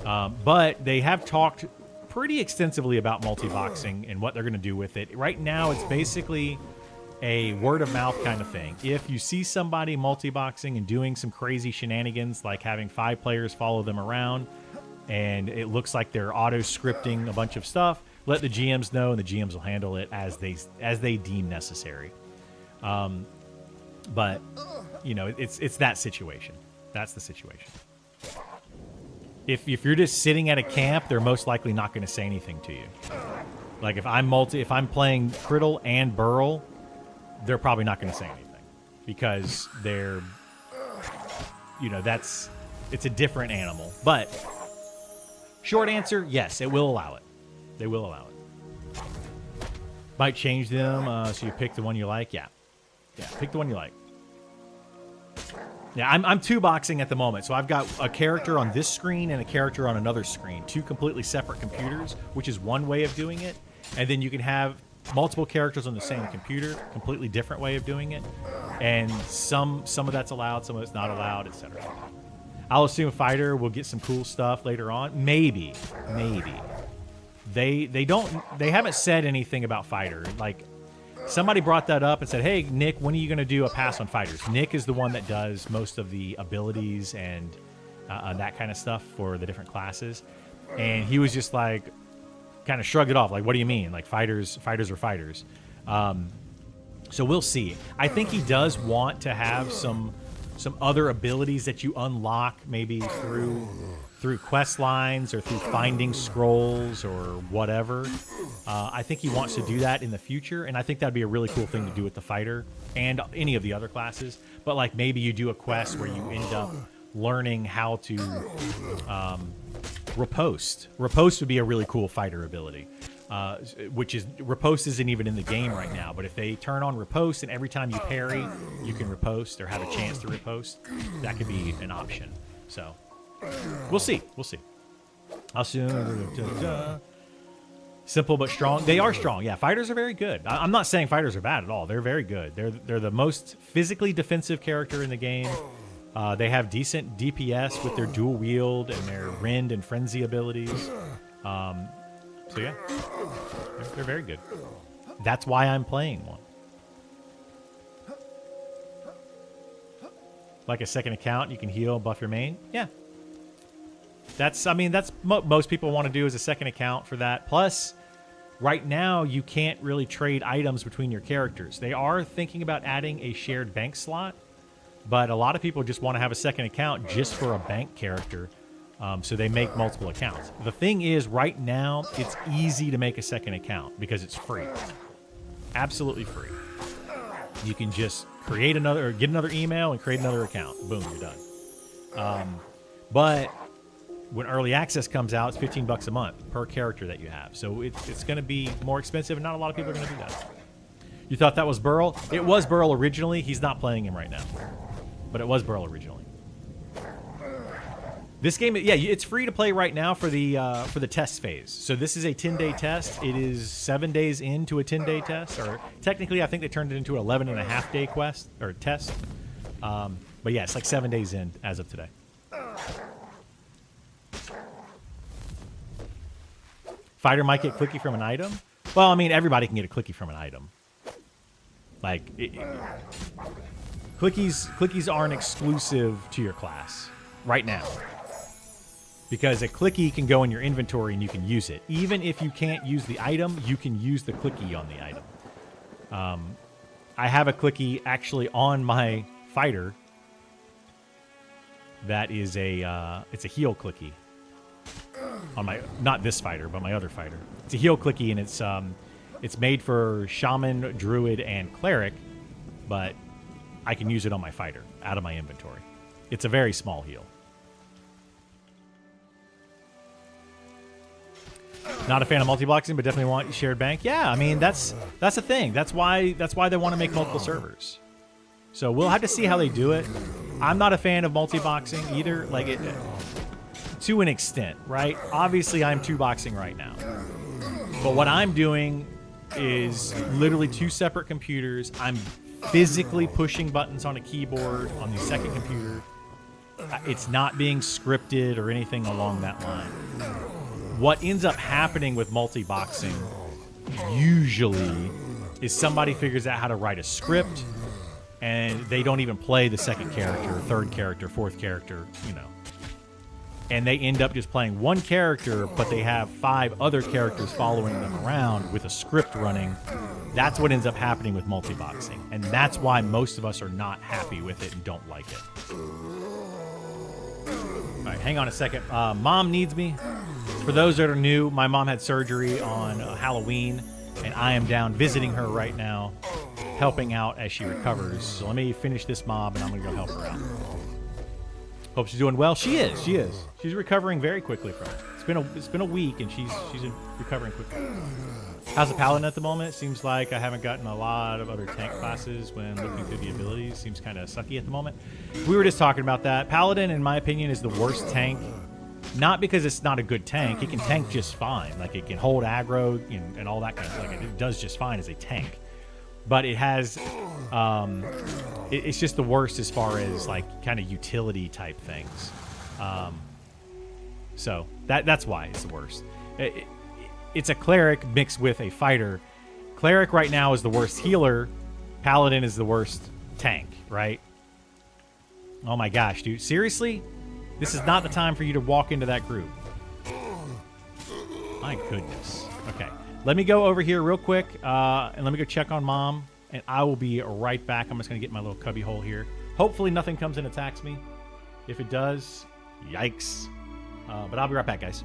But they have talked pretty extensively about multi-boxing and what they're going to do with it. Right now, it's basically a word-of-mouth kind of thing. If you see somebody multi-boxing and doing some crazy shenanigans, like having 5 players follow them around, and it looks like they're auto-scripting a bunch of stuff, let the GMs know, and the GMs will handle it as they deem necessary. But you know, it's that situation. That's the situation. If you're just sitting at a camp, they're most likely not going to say anything to you. Like if I'm playing Criddle and Burl, they're probably not going to say anything because they're, you know, it's a different animal. But short answer, yes, it will allow it. They will allow it. Might change them, so you pick the one you like. Yeah, pick the one you like. Yeah, I'm 2-boxing at the moment, so I've got a character on this screen and a character on another screen, 2 completely separate computers, which is one way of doing it. And then you can have multiple characters on the same computer, completely different way of doing it. And some of that's allowed, some of it's not allowed, etc. I'll assume Fighter will get some cool stuff later on. Maybe. They haven't said anything about Fighter. Like, somebody brought that up and said, hey, Nick, when are you going to do a pass on fighters? Nick is the one that does most of the abilities and that kind of stuff for the different classes. And he was just like, kind of shrugged it off. Like, what do you mean? Like, fighters are fighters. So we'll see. I think he does want to have some other abilities that you unlock maybe through quest lines or through finding scrolls or whatever. I think he wants to do that in the future, and I think that'd be a really cool thing to do with the fighter and any of the other classes. But like maybe you do a quest where you end up learning how to riposte. Riposte would be a really cool fighter ability, which is riposte isn't even in the game right now. But if they turn on riposte and every time you parry, you can riposte or have a chance to riposte, that could be an option. So we'll see. I'll soon. Simple but strong. They are strong. Yeah, fighters are very good. I'm not saying fighters are bad at all. They're very good. They're the most physically defensive character in the game. They have decent DPS with their dual wield and their rend and frenzy abilities. So yeah, they're very good. That's why I'm playing one. Like a second account, you can heal, buff your main. Yeah. That's what most people want to do is a second account for that. Plus, right now, you can't really trade items between your characters. They are thinking about adding a shared bank slot, but a lot of people just want to have a second account just for a bank character, so they make multiple accounts. The thing is, right now, it's easy to make a second account because it's free. Absolutely free. You can just create another, or get another email and create another account. Boom, you're done. But when early access comes out, it's $15 a month per character that you have. So it's going to be more expensive, and not a lot of people are going to do that. You thought that was Burl? It was Burl originally. He's not playing him right now. But it was Burl originally. This game, yeah, it's free to play right now for the test phase. So this is a 10-day test. It is 7 days into a 10-day test. Or technically, I think they turned it into an 11.5-day quest, or test. But yeah, it's like 7 days in as of today. Fighter might get clicky from an item. Well, I mean, everybody can get a clicky from an item. Like, clickies aren't exclusive to your class right now. Because a clicky can go in your inventory and you can use it. Even if you can't use the item, you can use the clicky on the item. I have a clicky actually on my fighter. That is it's a heal clicky. on my, not this fighter, but my other fighter. It's a heal clicky, and it's made for shaman, druid, and cleric, but I can use it on my fighter out of my inventory. It's a very small heal. Not a fan of multi-boxing, but definitely want shared bank. Yeah, I mean that's the thing. That's why they want to make multiple servers. So we'll have to see how they do it. I'm not a fan of multi-boxing either, like it to an extent, right? Obviously, I'm 2-boxing right now, but what I'm doing is literally 2 separate computers. I'm physically pushing buttons on a keyboard on the second computer. It's not being scripted or anything along that line. What ends up happening with multi-boxing usually is somebody figures out how to write a script, and they don't even play the second character, third character, fourth character, you know. And they end up just playing one character, but they have 5 other characters following them around with a script running. That's what ends up happening with multi-boxing. And that's why most of us are not happy with it and don't like it. All right, hang on a second. Mom needs me. For those that are new, my mom had surgery on Halloween, and I am down visiting her right now, helping out as she recovers. So let me finish this mob, and I'm going to go help her out. Hope she's doing well. She is. She's recovering very quickly from it. It's been a week, and she's recovering quickly. How's the Paladin at the moment? It seems like I haven't gotten a lot of other tank classes when looking through the abilities. Seems kind of sucky at the moment. We were just talking about that. Paladin, in my opinion, is the worst tank. Not because it's not a good tank. It can tank just fine. Like, it can hold aggro and all that kind of stuff. Like, it does just fine as a tank. But it has... it's just the worst as far as, like, kind of utility type things. So, that's why it's the worst. It's a cleric mixed with a fighter. Cleric right now is the worst healer. Paladin is the worst tank, right? Oh my gosh, dude. Seriously? This is not the time for you to walk into that group. My goodness. Okay. Let me go over here real quick, and let me go check on Mom, and I will be right back. I'm just going to get my little cubby hole here. Hopefully nothing comes and attacks me. If it does, yikes. But I'll be right back, guys.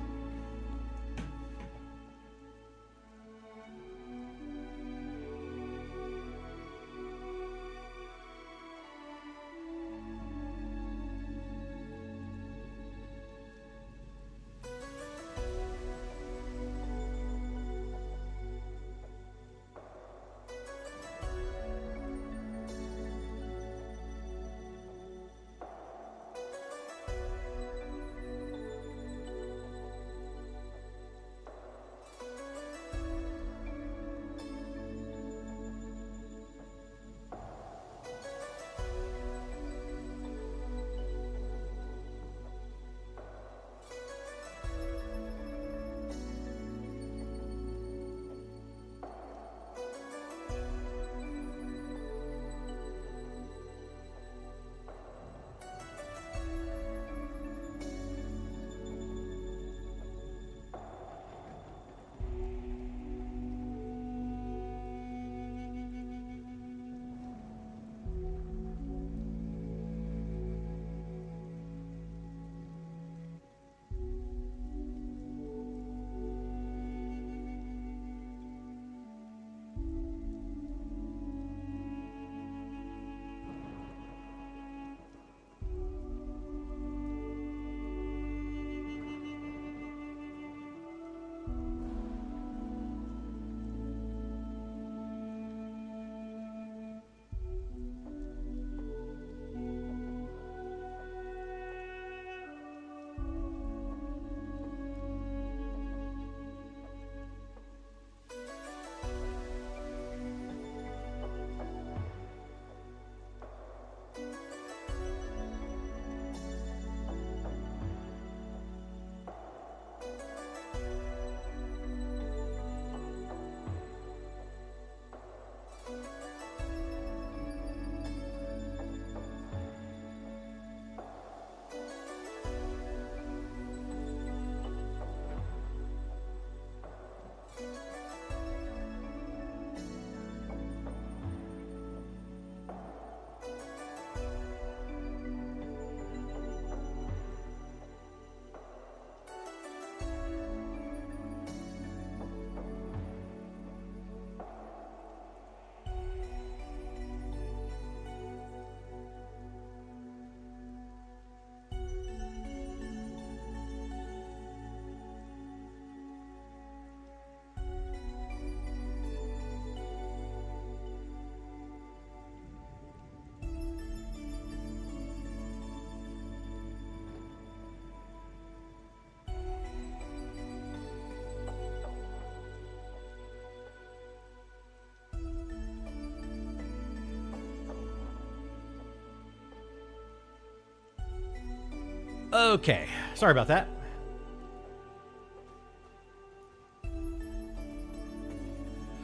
Okay, sorry about that.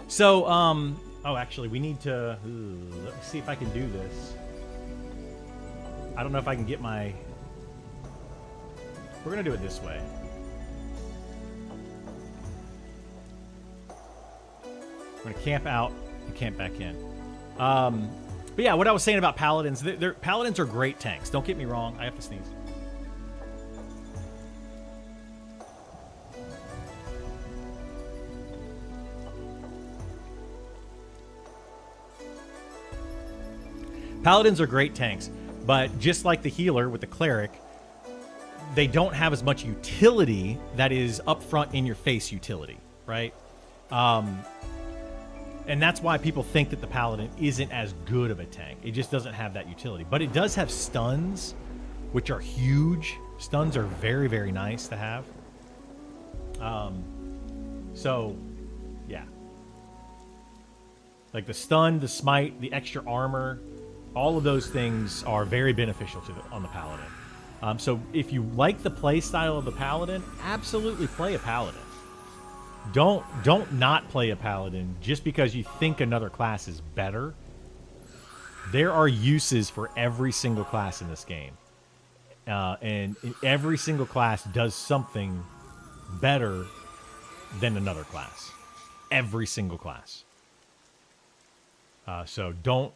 So, oh, actually, we need to, let me see if I can do this. I don't know if I can get my, we're going to do it this way. We're going to camp out and camp back in. But yeah, what I was saying about paladins, paladins are great tanks. Don't get me wrong. I have to sneeze. Paladins are great tanks, but just like the healer with the cleric, they don't have as much utility that is upfront in your face utility, right? And that's why people think that the paladin isn't as good of a tank. It just doesn't have that utility. But it does have stuns, which are huge. Stuns are very, very nice to have. So, yeah. Like the stun, the smite, the extra armor, all of those things are very beneficial to on the paladin. So if you like the play style of the paladin, absolutely play a paladin. Don't not play a paladin just because you think another class is better. There are uses for every single class in this game. And every single class does something better than another class. Every single class. So don't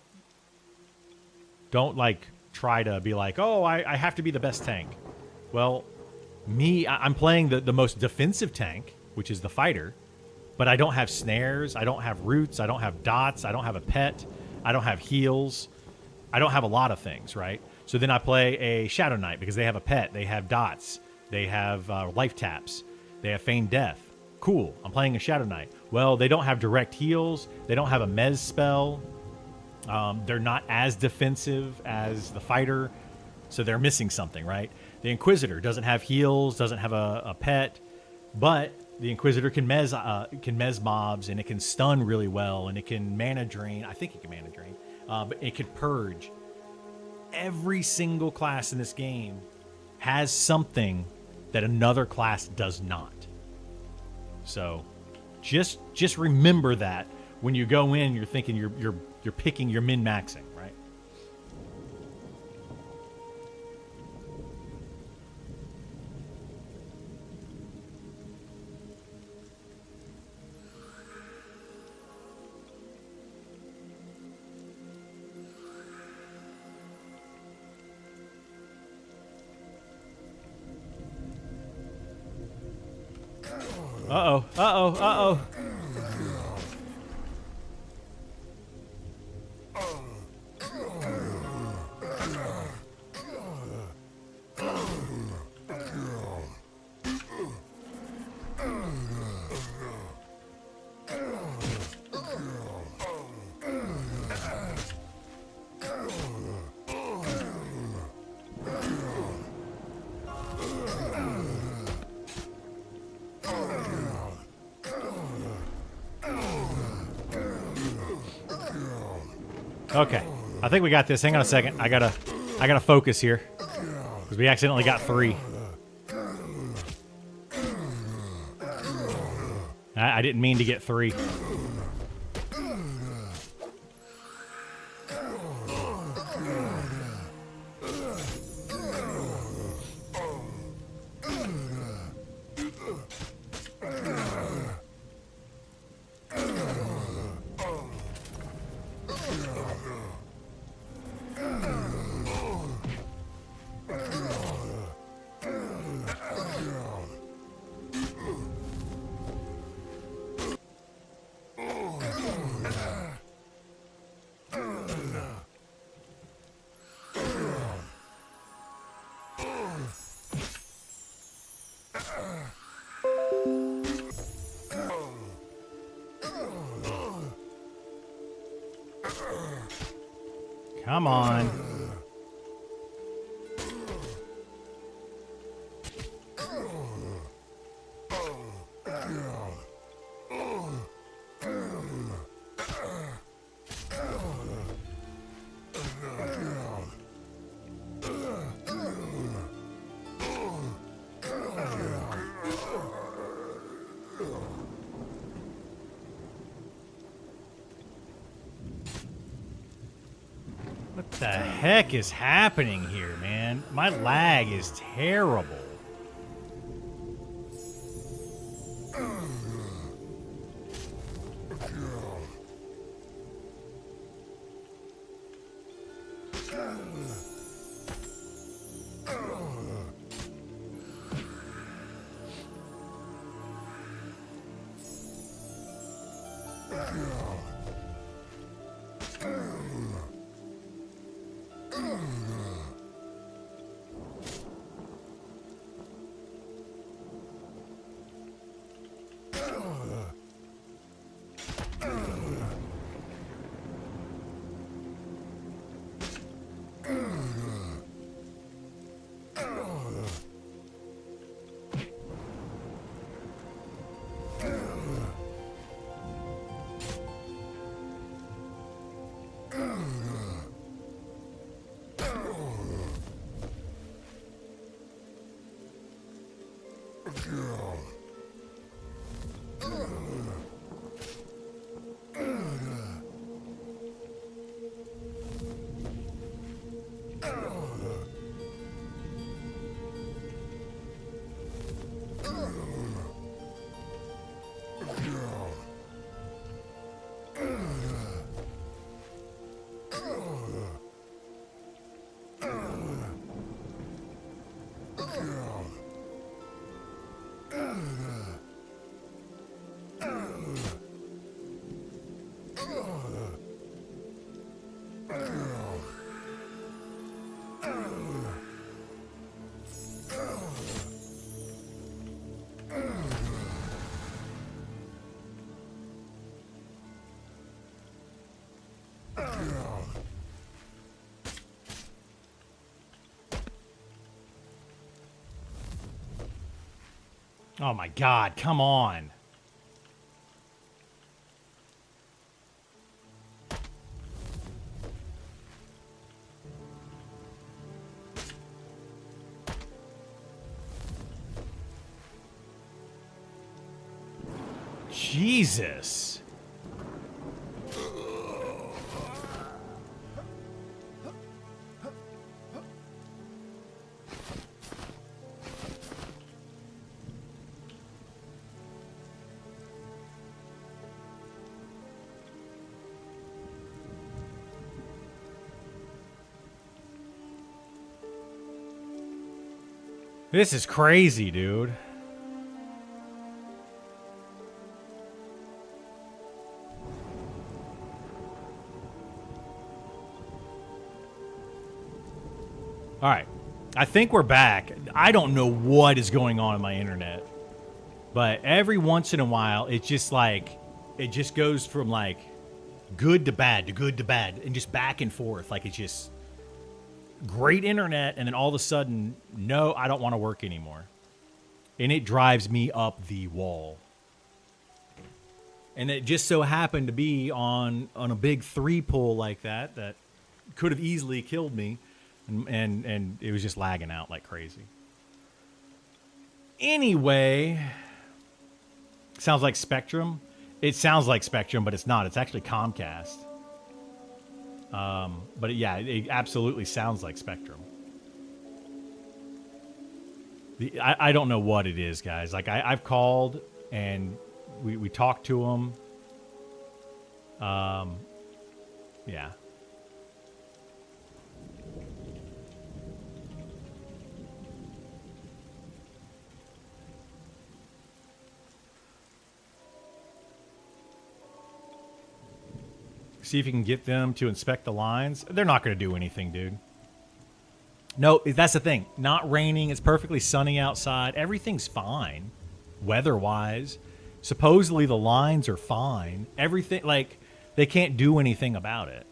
like try to be like, oh, I have to be the best tank. Well, I'm playing the most defensive tank, which is the fighter, but I don't have snares, I don't have roots, I don't have dots, I don't have a pet, I don't have heals, I don't have a lot of things, right? So then I play a Shadow Knight because they have a pet, they have dots, they have life taps, they have feigned death. Cool, I'm playing a Shadow Knight. Well, they don't have direct heals, they don't have a mez spell, they're not as defensive as the fighter, so they're missing something, right? The Inquisitor doesn't have heals, doesn't have a pet, but the Inquisitor can mez mobs, and it can stun really well, and it can mana drain. I think it can mana drain, but it could purge. Every single class in this game has something that another class does not. So just remember that when you go in, you're thinking you're picking, you're min-maxing, right? Uh-oh, uh-oh, uh-oh. Okay, I think we got this. Hang on a second. I gotta focus here because we accidentally got 3. I didn't mean to get 3. Come on. What the heck is happening here, man? My lag is terrible. Oh my God, come on. Jesus. This is crazy, dude. All right. I think we're back. I don't know what is going on in my internet. But every once in a while, it's just like, it just goes from like good to bad to good to bad and just back and forth. Like it's just great internet, and then all of a sudden, no, I don't want to work anymore. And it drives me up the wall. And it just so happened to be on a big 3-pull like that could have easily killed me. And it was just lagging out like crazy. Anyway, sounds like Spectrum. It sounds like Spectrum, but it's not. It's actually Comcast. But yeah, it absolutely sounds like Spectrum. I don't know what it is, guys. Like I've called and we talked to them. Yeah. See if you can get them to inspect the lines. They're not going to do anything, dude. No, that's the thing. Not raining. It's perfectly sunny outside. Everything's fine, weather-wise. Supposedly the lines are fine. Everything, like, they can't do anything about it.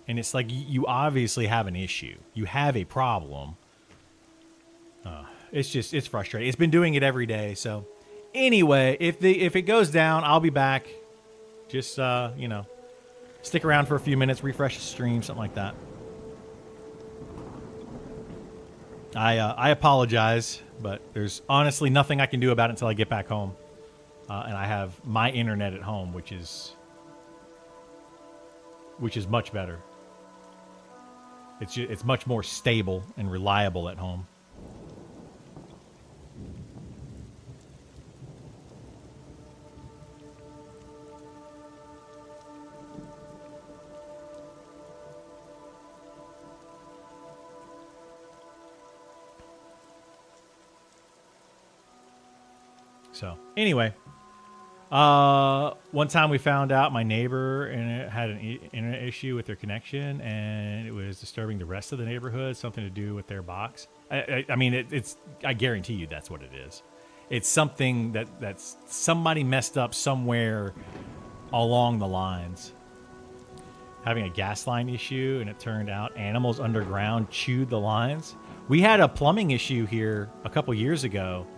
And it's like, you obviously have an issue. You have a problem. It's frustrating. It's been doing it every day. So, anyway, if it goes down, I'll be back. Just, you know. Stick around for a few minutes, refresh the stream, something like that. I apologize, but there's honestly nothing I can do about it until I get back home. And I have my internet at home, which is much better. It's much more stable and reliable at home. So anyway, one time we found out my neighbor and it had an internet issue with their connection, and it was disturbing the rest of the neighborhood. Something to do with their box. I mean, it's. I guarantee you that's what it is. It's something that's somebody messed up somewhere along the lines. Having a gas line issue, and it turned out animals underground chewed the lines. We had a plumbing issue here a couple years ago.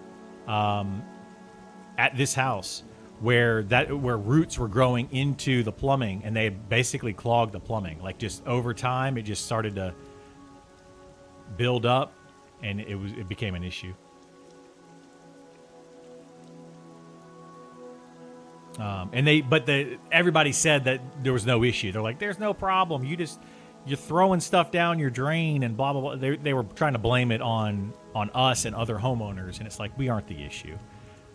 At this house where roots were growing into the plumbing, and they basically clogged the plumbing. Like, just over time, it just started to build up, and it became an issue. Everybody said that there was no issue. They're like, there's no problem. You're throwing stuff down your drain and blah blah blah. They were trying to blame it on us and other homeowners, and it's like, we aren't the issue.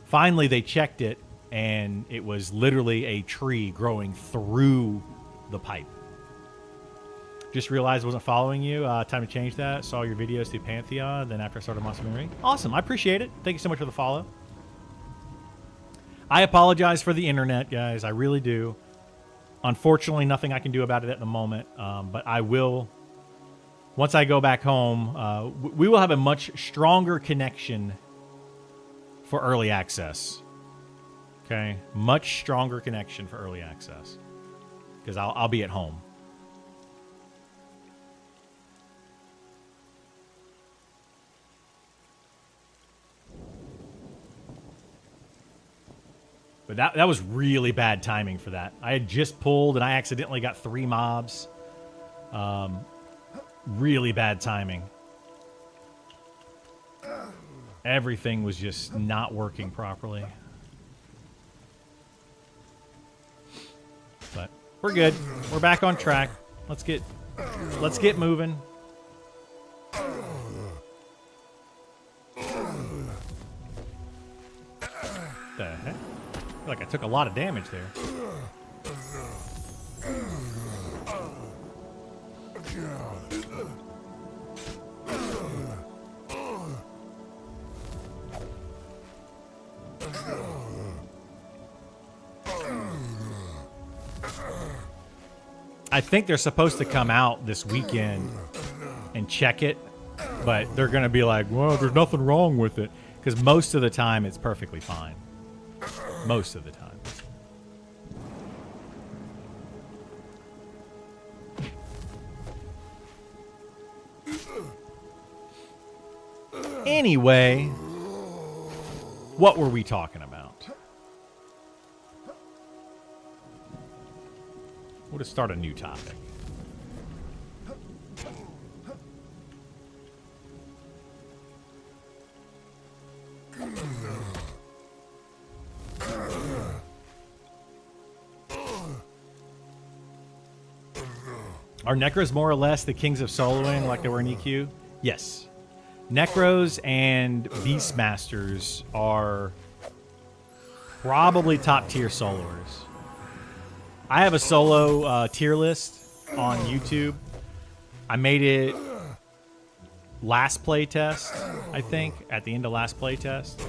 Finally, they checked it, and it was literally a tree growing through the pipe. Just realized I wasn't following you. Time to change that. Saw your videos through Pantheon. Then after I started Monster Memory. Awesome. I appreciate it. Thank you so much for the follow. I apologize for the internet, guys. I really do. Unfortunately, nothing I can do about it at the moment. But I will. Once I go back home, we will have a much stronger connection for early access. Okay, much stronger connection for early access because I'll be at home. But that was really bad timing for that. I had just pulled and I accidentally got 3 mobs. Really bad timing. Everything was just not working properly. But we're good. We're back on track. Let's get moving. The heck? I feel like I took a lot of damage there. I think they're supposed to come out this weekend and check it, but they're going to be like, well, there's nothing wrong with it. Because most of the time, it's perfectly fine. Most of the time. Anyway, what were we talking about? We'll just start a new topic. Are Necros more or less the kings of soloing like they were in EQ? Yes. Necros and Beastmasters are probably top tier soloers. I have a solo tier list on YouTube. I made it last playtest, I think, at the end of last playtest.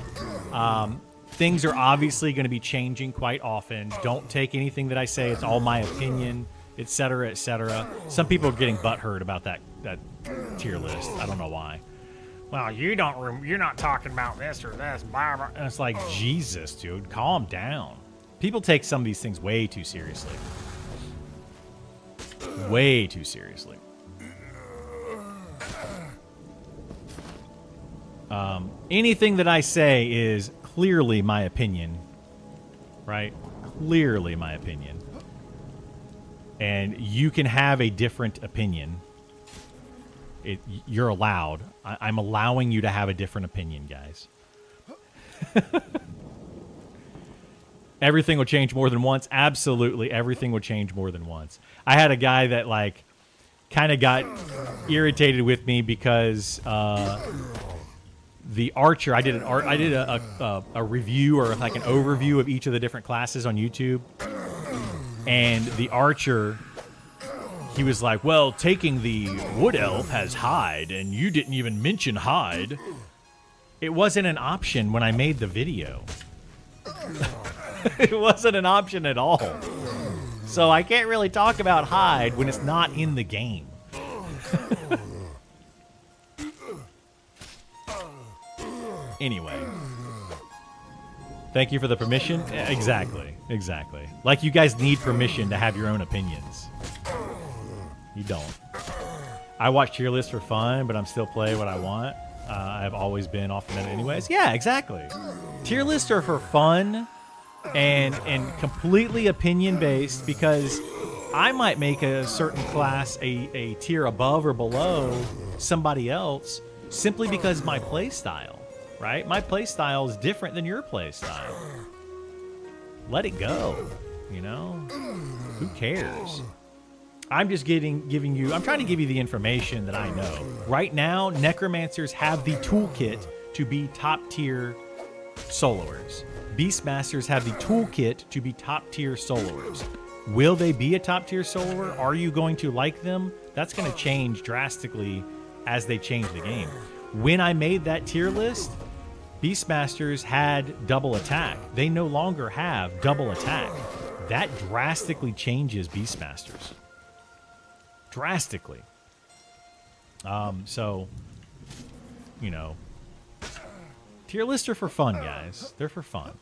Things are obviously going to be changing quite often. Don't take anything that I say. It's all my opinion, etc., etc. Some people are getting butthurt about that tier list. I don't know why. Well, you're not talking about this or this. Blah, blah. And it's like, Jesus, dude, calm down. People take some of these things way too seriously. Way too seriously. Anything that I say is clearly my opinion, right? Clearly my opinion. And you can have a different opinion. You're allowed. I'm allowing you to have a different opinion, guys. Everything will change more than once. Absolutely, everything will change more than once. I had a guy that, like, kind of got irritated with me because the archer, I did a review or like an overview of each of the different classes on YouTube, and the archer, he was like, well, taking the wood elf has hide, and you didn't even mention hide. It wasn't an option when I made the video. It wasn't an option at all. So I can't really talk about hide when it's not in the game. Anyway. Thank you for the permission. Exactly. Like you guys need permission to have your own opinions. You don't. I watch tier lists for fun, but I'm still playing what I want. I've always been off the meta anyways. Yeah, exactly. Tier lists are for fun and completely opinion based, because I might make a certain class a tier above or below somebody else simply because my play style, right? My play style is different than your play style. Let it go, you know? Who cares? I'm just I'm trying to give you the information that I know. Right now, Necromancers have the toolkit to be top tier soloers. Beastmasters have the toolkit to be top tier soloers. Will they be a top tier soloer? Are you going to like them? That's going to change drastically as they change the game. When I made that tier list, Beastmasters had double attack. They no longer have double attack. That drastically changes Beastmasters. Drastically. So, you know, tier lists are for fun, guys. They're for fun.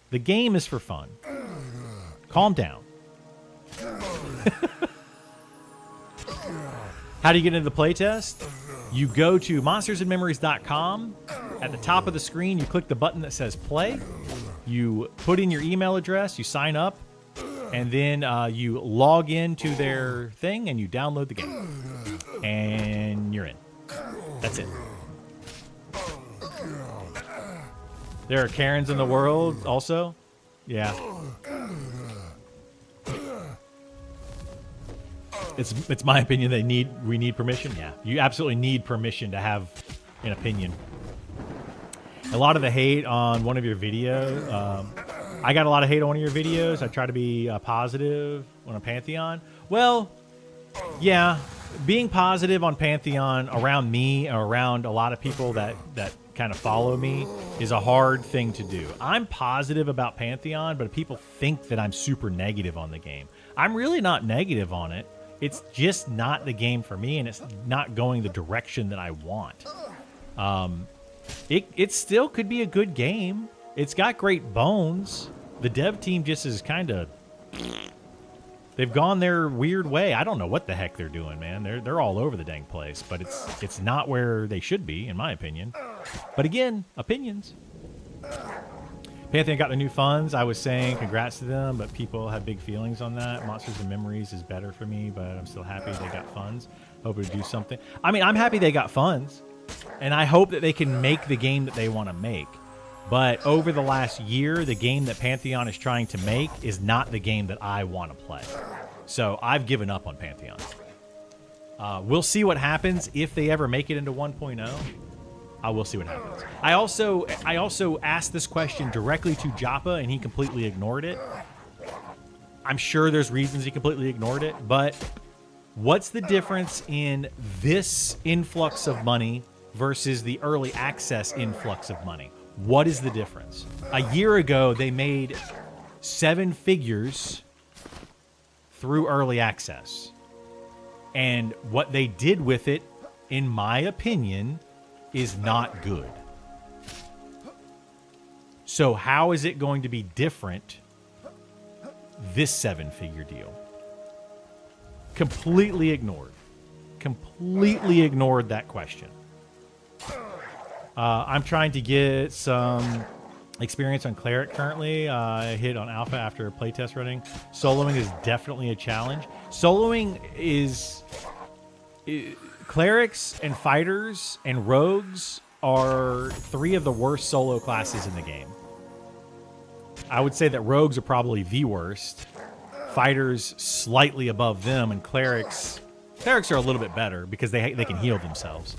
The game is for fun. Calm down. How do you get into the playtest? You go to monstersandmemories.com. At the top of the screen, you click the button that says play. You put in your email address, you sign up, and then you log into their thing and you download the game. And you're in. That's it. There are Karens in the world also. Yeah. It's my opinion we need permission. Yeah. You absolutely need permission to have an opinion. A lot of the hate on one of your videos, I got a lot of hate on one of your videos. I try to be positive on a Pantheon. Well, yeah, being positive on Pantheon around me or around a lot of people that kind of follow me is a hard thing to do. I'm positive about Pantheon, but people think that I'm super negative on the game. I'm really not negative on it. It's just not the game for me, and it's not going the direction that I want. It still could be a good game. It's got great bones. The dev team just is kind of... They've gone their weird way. I don't know what the heck they're doing, man. They're all over the dang place, but it's not where they should be, in my opinion. But again, opinions. Pantheon got the new funds. I was saying congrats to them, but people have big feelings on that. Monsters and Memories is better for me, but I'm still happy they got funds. Hope to do something. I mean, I'm happy they got funds, and I hope that they can make the game that they want to make. But over the last year, the game that Pantheon is trying to make is not the game that I want to play. So I've given up on Pantheon. We'll see what happens if they ever make it into 1.0. We'll see what happens. I also asked this question directly to Joppa, and he completely ignored it. I'm sure there's reasons he completely ignored it, but what's the difference in this influx of money versus the early access influx of money? What is the difference? A year ago, they made 7 figures through early access. And what they did with it, in my opinion, is not good. So how is it going to be different this 7-figure deal? Completely ignored. Completely ignored that question. I'm trying to get some experience on Cleric currently. I hit on Alpha after a playtest running. Soloing is definitely a challenge. Soloing is... Clerics and Fighters and Rogues are 3 of the worst solo classes in the game. I would say that Rogues are probably the worst. fighters slightly above them, and clerics are a little bit better because they can heal themselves.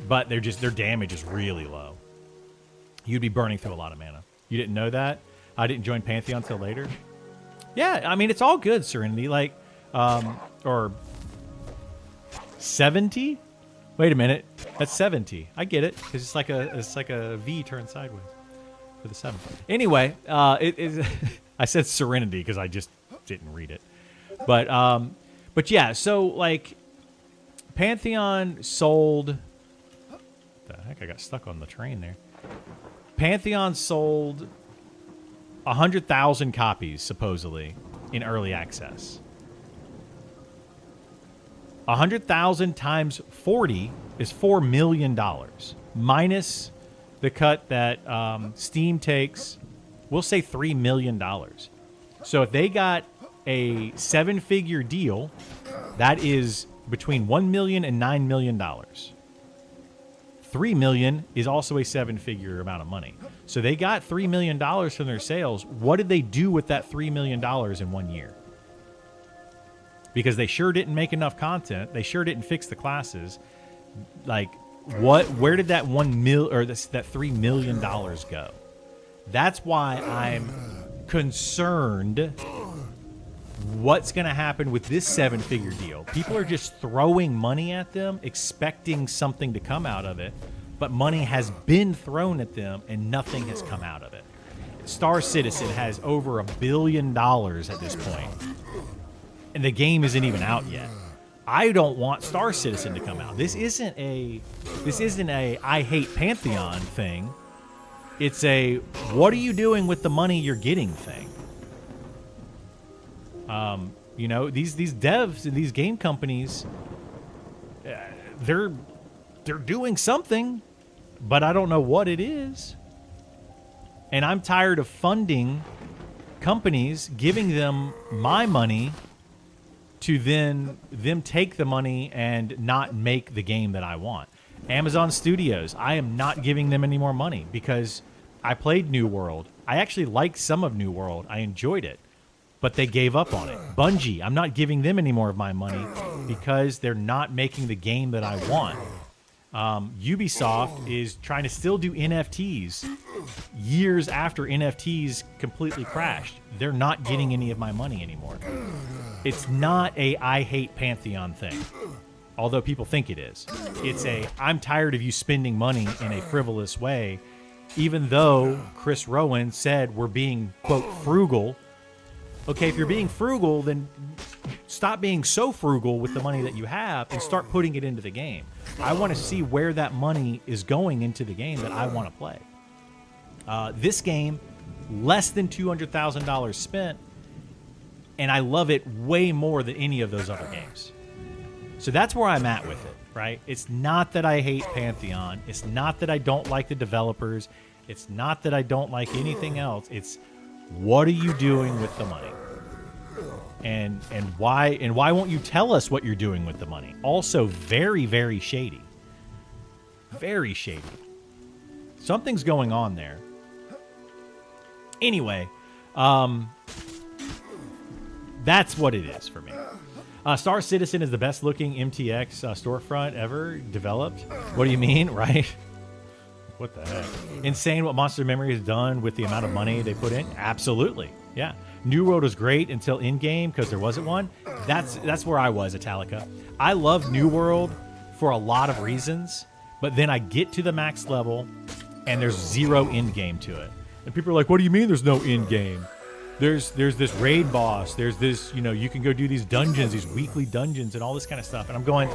But their damage is really low. You'd be burning through a lot of mana. You didn't know that? I didn't join Pantheon till later. Yeah, I mean, it's all good, Serenity. Like, or 70? Wait a minute. That's 70. I get it. Because it's like a V turned sideways for the 7. Anyway, I said Serenity because I just didn't read it. But yeah, so like Pantheon sold. What the heck? I got stuck on the train there. Pantheon sold 100,000 copies supposedly in early access. 100,000 times 40 is $4 million, minus the cut that Steam takes. We'll say $3 million. So if they got a 7-figure deal, that is between $1 million and $9 million. $3 million is also a 7-figure amount of money. So they got $3 million from their sales. What did they do with that $3 million in 1 year? Because they sure didn't make enough content. They sure didn't fix the classes. Like, where did that that $3 million go? That's why I'm concerned what's going to happen with this 7-figure deal. People are just throwing money at them, expecting something to come out of it, but money has been thrown at them and nothing has come out of it. Star Citizen has over $1 billion at this point, and the game isn't even out yet. I don't want Star Citizen to come out. This isn't a I hate Pantheon thing. It's a what are you doing with the money you're getting thing. You know, these devs and these game companies, they're doing something, but I don't know what it is. And I'm tired of funding companies, giving them my money to then them take the money and not make the game that I want. Amazon Studios, I am not giving them any more money because I played New World. I actually liked some of New World. I enjoyed it. But they gave up on it. Bungie, I'm not giving them any more of my money because they're not making the game that I want. Ubisoft is trying to still do NFTs years after NFTs completely crashed. They're not getting any of my money anymore. It's not a I hate Pantheon thing, although people think it is. It's a I'm tired of you spending money in a frivolous way, even though Chris Rowan said we're being, quote, frugal. Okay, if you're being frugal, then stop being so frugal with the money that you have and start putting it into the game. I want to see where that money is going into the game that I want to play. This game, less than $200,000 spent, and I love it way more than any of those other games. So that's where I'm at with it, right? It's not that I hate Pantheon. It's not that I don't like the developers. It's not that I don't like anything else. It's what are you doing with the money? And why won't you tell us what you're doing with the money? Also very, very shady. Very shady. Something's going on there. Anyway, that's what it is for me. Star Citizen is the best looking MTX storefront ever developed. What do you mean, right? What the heck? Insane what Monster Memory has done with the amount of money they put in. Absolutely. Yeah. New World was great until in-game because there wasn't one. That's where I was, Italica. I love New World for a lot of reasons, but then I get to the max level and there's zero in-game to it. And people are like, what do you mean there's no in-game? There's this raid boss. There's this, you know, you can go do these dungeons, these weekly dungeons and all this kind of stuff. And I'm going,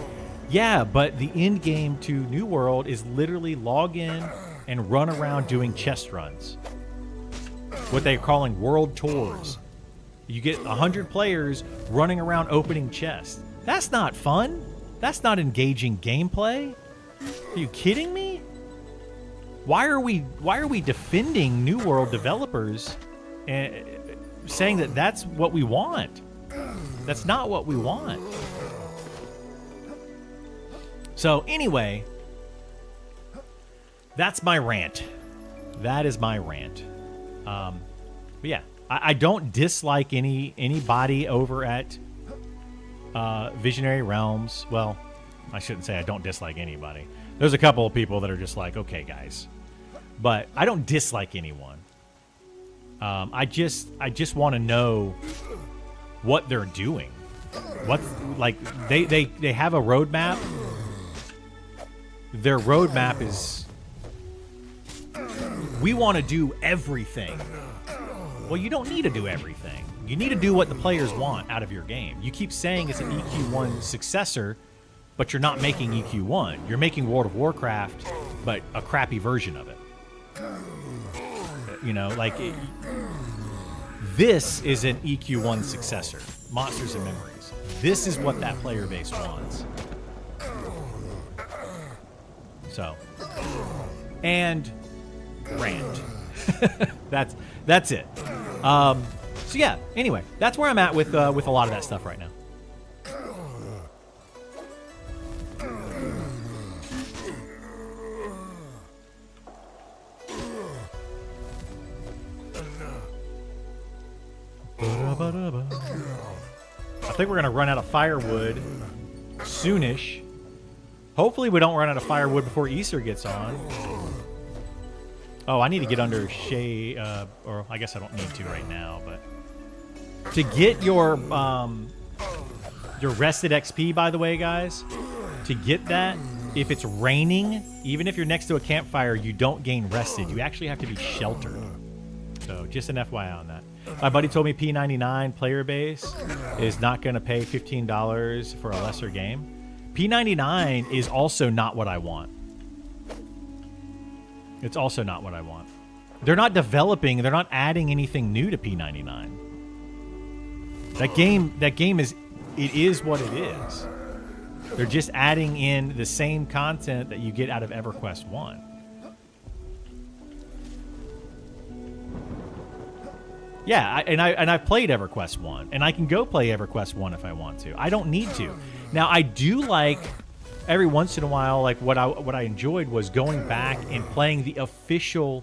yeah, but the end game to New World is literally log in and run around doing chest runs. What they're calling world tours. You get 100 players running around opening chests. That's not fun. That's not engaging gameplay. Are you kidding me? Why are we defending New World developers and saying that that's what we want? That's not what we want. So anyway, that's my rant. That is my rant. But yeah, I don't dislike anybody over at Visionary Realms. Well, I shouldn't say I don't dislike anybody. There's a couple of people that are just like, okay, guys. But I don't dislike anyone. I just want to know what they're doing. What, like, they have a roadmap. Their roadmap is, we want to do everything. Well, you don't need to do everything. You need to do what the players want out of your game. You keep saying it's an EQ1 successor, but you're not making EQ1. You're making World of Warcraft, but a crappy version of it. You know, like, this is an EQ1 successor. Monsters and Memories. This is what that player base wants. So, and rant. That's it. So yeah. Anyway, that's where I'm at with a lot of that stuff right now. I think we're gonna run out of firewood soonish. Hopefully we don't run out of firewood before Easter gets on. Oh, I need to get under shade, or I guess I don't need to right now, but to get your rested XP, by the way, guys, to get that, if it's raining, even if you're next to a campfire, you don't gain rested. You actually have to be sheltered. So just an FYI on that. My buddy told me P99 player base is not going to pay $15 for a lesser game. P99 is also not what I want. It's also not what I want. They're not developing, they're not adding anything new to P99. That game is, it is what it is. They're just adding in the same content that you get out of EverQuest 1. Yeah, I've played EverQuest 1, and I can go play EverQuest 1 if I want to. I don't need to. Now, I do like, every once in a while, like what I enjoyed was going back and playing the official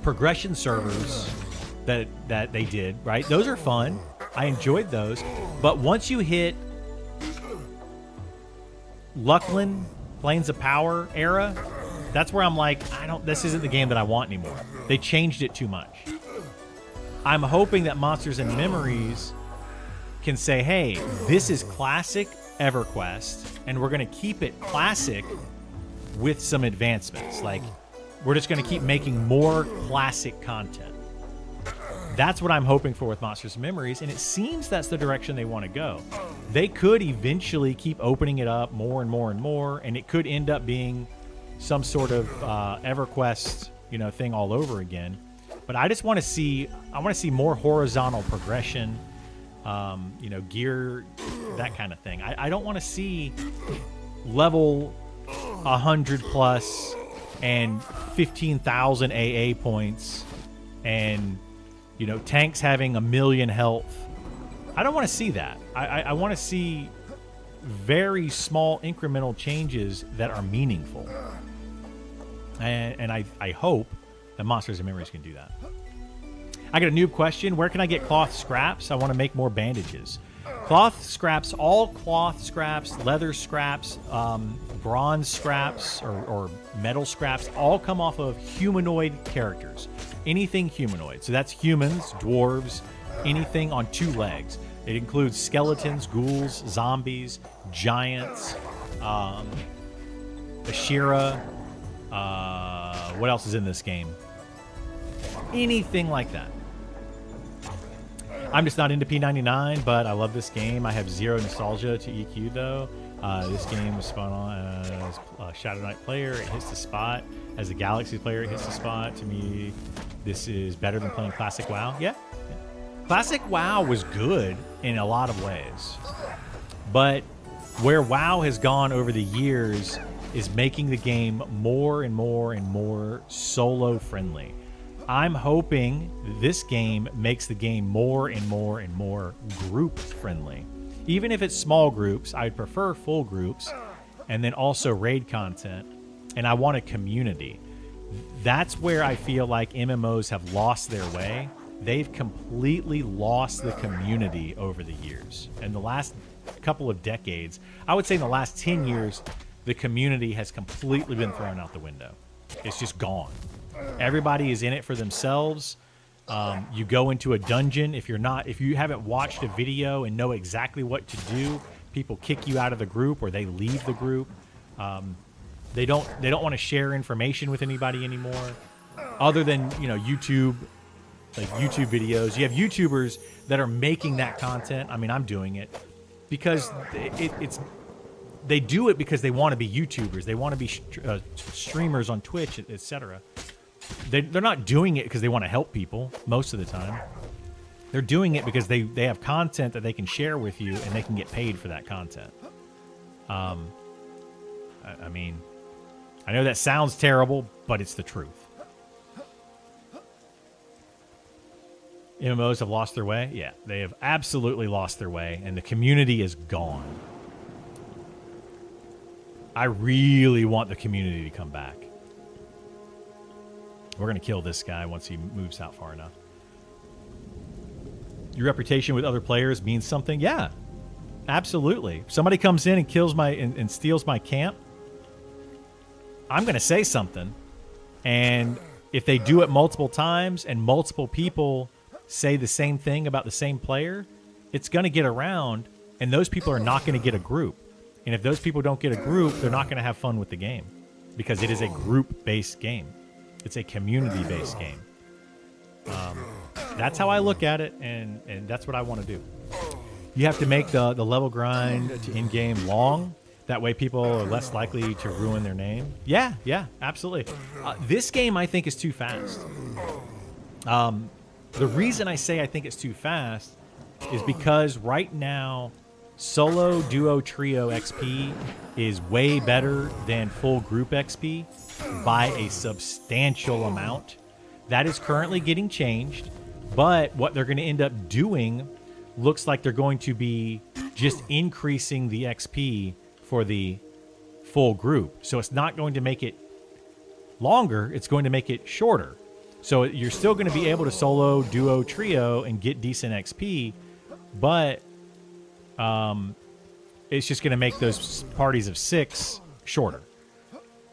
progression servers that they did, right? Those are fun. I enjoyed those. But once you hit Luckland, Plains of Power era, that's where I'm like, this isn't the game that I want anymore. They changed it too much. I'm hoping that Monsters and Memories can say, hey, this is classic EverQuest, and we're going to keep it classic with some advancements. Like, we're just going to keep making more classic content. That's what I'm hoping for with Monsters and Memories, and it seems that's the direction they want to go. They could eventually keep opening it up more and more and more, and it could end up being some sort of EverQuest, thing all over again. But I just want to see, more horizontal progression, gear, that kind of thing. I don't want to see level 100 plus and 15,000 AA points and, tanks having 1 million health. I don't want to see that. I want to see very small incremental changes that are meaningful. And I hope that Monsters and Memories can do that. I got a noob question. Where can I get cloth scraps? I want to make more bandages. Cloth scraps, all cloth scraps, leather scraps, bronze scraps, or metal scraps, all come off of humanoid characters. Anything humanoid. So that's humans, dwarves, anything on 2 legs. It includes skeletons, ghouls, zombies, giants, Ashira. What else is in this game? Anything like that. I'm just not into P99, but I love this game. I have zero nostalgia to EQ, though. This game was spun on as a Shadow Knight player. It hits the spot. As a Galaxy player, it hits the spot. To me, this is better than playing Classic WoW. Yeah. Classic WoW was good in a lot of ways. But where WoW has gone over the years is making the game more and more and more solo friendly. I'm hoping this game makes the game more and more and more group friendly. Even if it's small groups, I'd prefer full groups, and then also raid content. And I want a community. That's where I feel like MMOs have lost their way. They've completely lost the community over the years. In the last couple of decades, I would say in the last 10 years, the community has completely been thrown out the window. It's just gone. Everybody is in it for themselves. You go into a dungeon. If you haven't watched a video and know exactly what to do, people kick you out of the group or they leave the group. They don't want to share information with anybody anymore, other than YouTube, like YouTube videos. You have YouTubers that are making that content. I mean, I'm doing it because they do it because they want to be YouTubers. They want to be streamers on Twitch, etc. They're not doing it because they want to help people most of the time. They're doing it because they have content that they can share with you and they can get paid for that content. I mean, I know that sounds terrible, but it's the truth. MMOs have lost their way? Yeah, they have absolutely lost their way, and the community is gone. I really want the community to come back. We're going to kill this guy once he moves out far enough. Your reputation with other players means something? Yeah, absolutely. If somebody comes in and kills and steals my camp, I'm going to say something. And if they do it multiple times and multiple people say the same thing about the same player, it's going to get around, and those people are not going to get a group. And if those people don't get a group, they're not going to have fun with the game because it is a group-based game. It's a community-based game. That's how I look at it, and that's what I want to do. You have to make the level grind to in-game long. That way people are less likely to ruin their name. Yeah, absolutely. This game, I think, is too fast. The reason I say I think it's too fast is because right now, solo, duo, trio XP is way better than full group XP by a substantial amount. That is currently getting changed, but what they're going to end up doing looks like they're going to be just increasing the XP for the full group. So it's not going to make it longer, it's going to make it shorter. So you're still going to be able to solo, duo, trio, and get decent XP, but it's just going to make those parties of 6 shorter.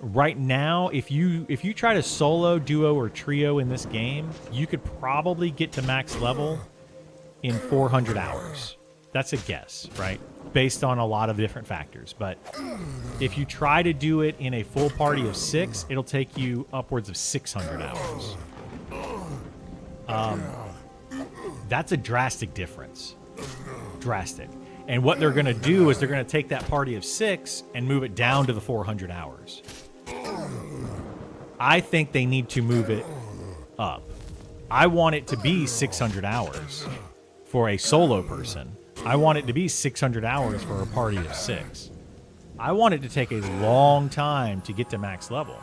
Right now, if you try to solo, duo, or trio in this game, you could probably get to max level in 400 hours. That's a guess, right? Based on a lot of different factors. But if you try to do it in a full party of 6, it'll take you upwards of 600 hours. That's a drastic difference. Drastic. And what they're going to do is they're going to take that party of 6 and move it down to the 400 hours. I think they need to move it up. I want it to be 600 hours for a solo person. I want it to be 600 hours for a party of 6. I want it to take a long time to get to max level.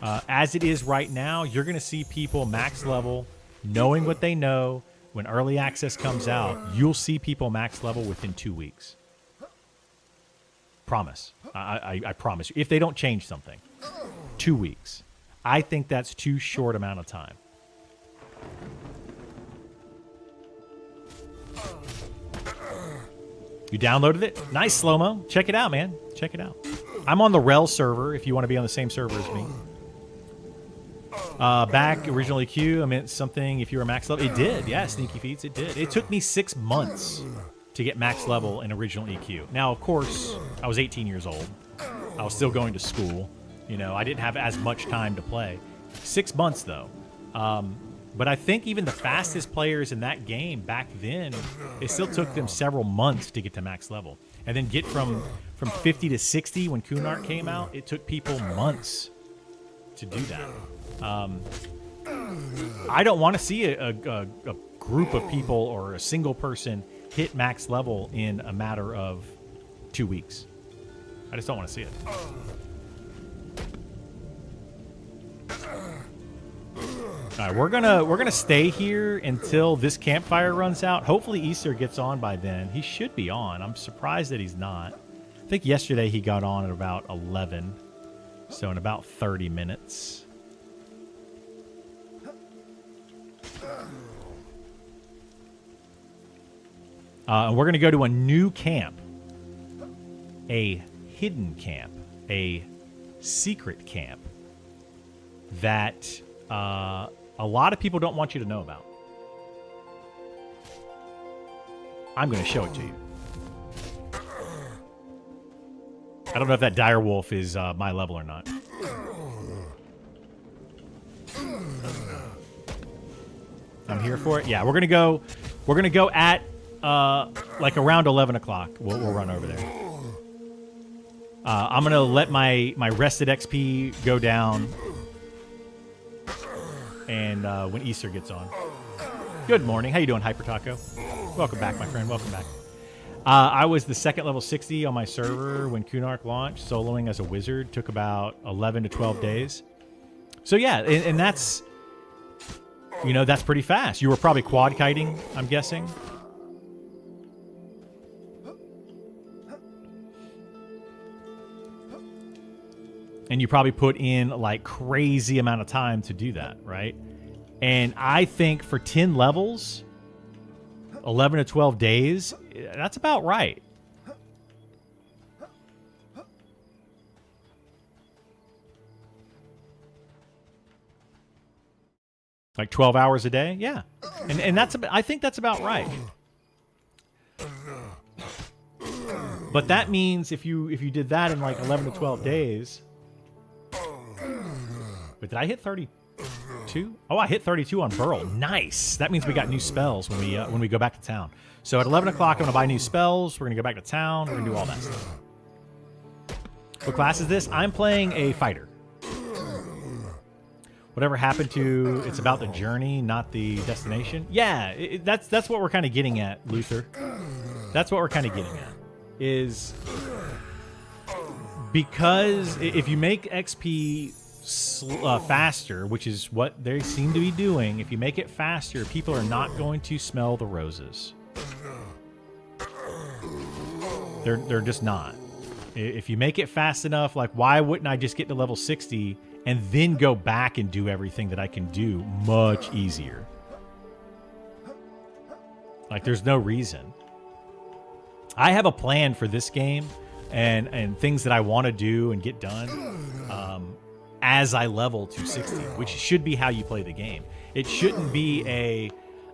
As it is right now, you're going to see people max level, knowing what they know. When early access comes out, you'll see people max level within 2 weeks. Promise. I promise you. If they don't change something. 2 weeks. I think that's too short amount of time. You downloaded it? Nice, slow-mo. Check it out, man. Check it out. I'm on the Rel server if you want to be on the same server as me. Back original EQ, I meant something if you were max level. It did, yeah, Sneaky Feats, it did. It took me 6 months to get max level in original EQ. Now, of course, I was 18 years old. I was still going to school. You know, I didn't have as much time to play. 6 months, though. But I think even the fastest players in that game back then, it still took them several months to get to max level. And then get from 50 to 60 when Kunart came out, it took people months to do that. I don't want to see a group of people or a single person hit max level in a matter of 2 weeks. I just don't want to see it. All right, we're gonna stay here until this campfire runs out. Hopefully Easter gets on by then. He should be on. I'm surprised that he's not. I think yesterday he got on at about 11, so in about 30 minutes. And we're going to go to a new camp. A hidden camp. A secret camp. That a lot of people don't want you to know about. I'm going to show it to you. I don't know if that dire wolf is my level or not. I'm here for it. Yeah, we're gonna go. We're gonna go at like around 11 o'clock. We'll run over there. I'm gonna let my rested XP go down, and when Easter gets on. Good morning. How you doing, Hyper Taco? Welcome back, my friend. Welcome back. I was the second level 60 on my server when Kunark launched. Soloing as a wizard took about 11 to 12 days. So yeah, and that's, you know, that's pretty fast. You were probably quad kiting, I'm guessing. And you probably put in like crazy amount of time to do that, right? And I think for 10 levels, 11 to 12 days, that's about right. Like 12 hours a day? Yeah. And that's, I think that's about right. But that means if you did that in like 11 to 12 days. But did I hit 32? Oh, I hit 32 on Burl. Nice. That means we got new spells when we go back to town. So at 11 o'clock, I'm going to buy new spells. We're going to go back to town. We're going to do all that stuff. What class is this? I'm playing a fighter. Whatever happened to, it's about the journey, not the destination. Yeah, that's what we're kind of getting at, Luther. That's what we're kind of getting at. Is because if you make XP faster, which is what they seem to be doing, if you make it faster, people are not going to smell the roses. They're just not. If you make it fast enough, like why wouldn't I just get to level 60 and then go back and do everything that I can do much easier? Like there's no reason. I have a plan for this game and things that I want to do and get done as I level to 60, which should be how you play the game. It shouldn't be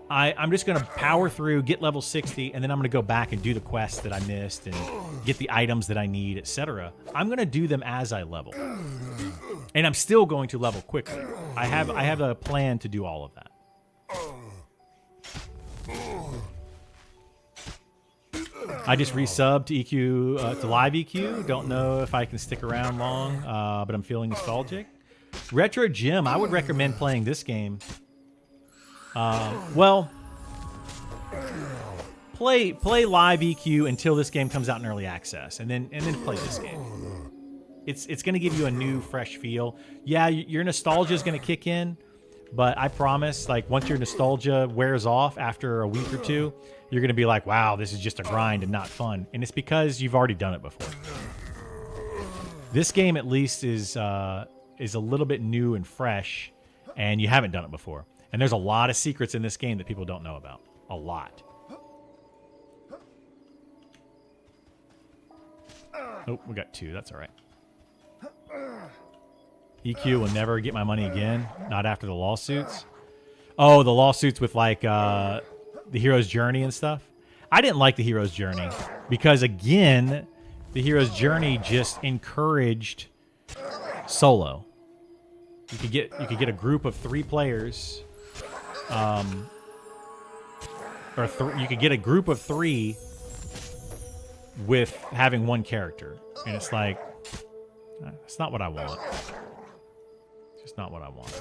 I'm just going to power through, get level 60, and then I'm going to go back and do the quests that I missed and get the items that I need, etc. I'm going to do them as I level. And I'm still going to level quickly. I have a plan to do all of that. I just resubbed to EQ to live EQ. Don't know if I can stick around long, but I'm feeling nostalgic. Retro Gym, I would recommend playing this game. Well, play live EQ until this game comes out in early access, and then play this game. It's going to give you a new, fresh feel. Yeah, your nostalgia is going to kick in, but I promise, like once your nostalgia wears off after a week or two, you're going to be like, wow, this is just a grind and not fun. And it's because you've already done it before. This game, at least, is a little bit new and fresh, and you haven't done it before. And there's a lot of secrets in this game that people don't know about. A lot. Oh, we got 2. That's all right. EQ will never get my money again. Not after the lawsuits. Oh, the lawsuits with like the hero's journey and stuff. I didn't like the hero's journey because, again, the hero's journey just encouraged solo. You could get a group of 3 players. You could get a group of 3 with having 1 character, and it's like, it's not what I want. It's just not what I want.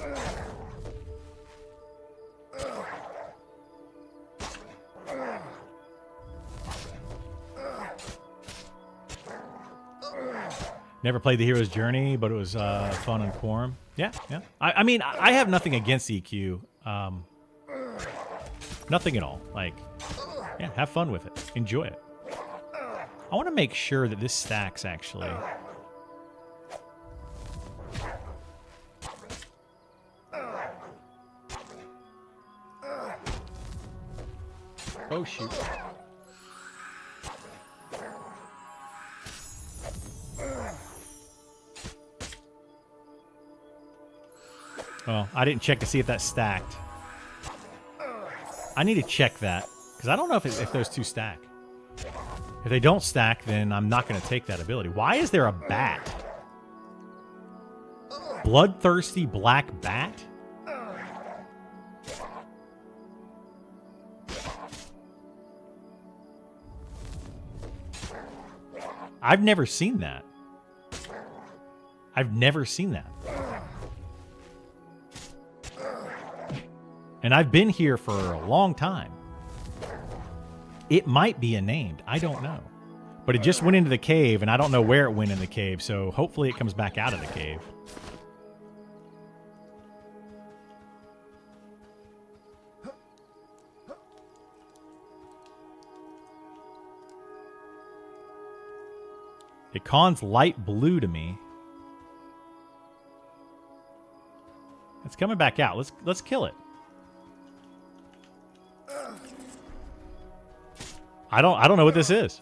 Never played the hero's journey, but it was fun on Quorum. Yeah. I mean, I have nothing against EQ. Nothing at all. Like, yeah, have fun with it. Enjoy it. I want to make sure that this stacks, actually. Oh, shoot. Well, I didn't check to see if that stacked. I need to check that, because I don't know if those two stack. If they don't stack, then I'm not going to take that ability. Why is there a bat? Bloodthirsty black bat? I've never seen that. I've never seen that. And I've been here for a long time. It might be a named. I don't know. But it just went into the cave, and I don't know where it went in the cave, so hopefully it comes back out of the cave. It cons light blue to me. It's coming back out. Let's kill it. I don't know what this is.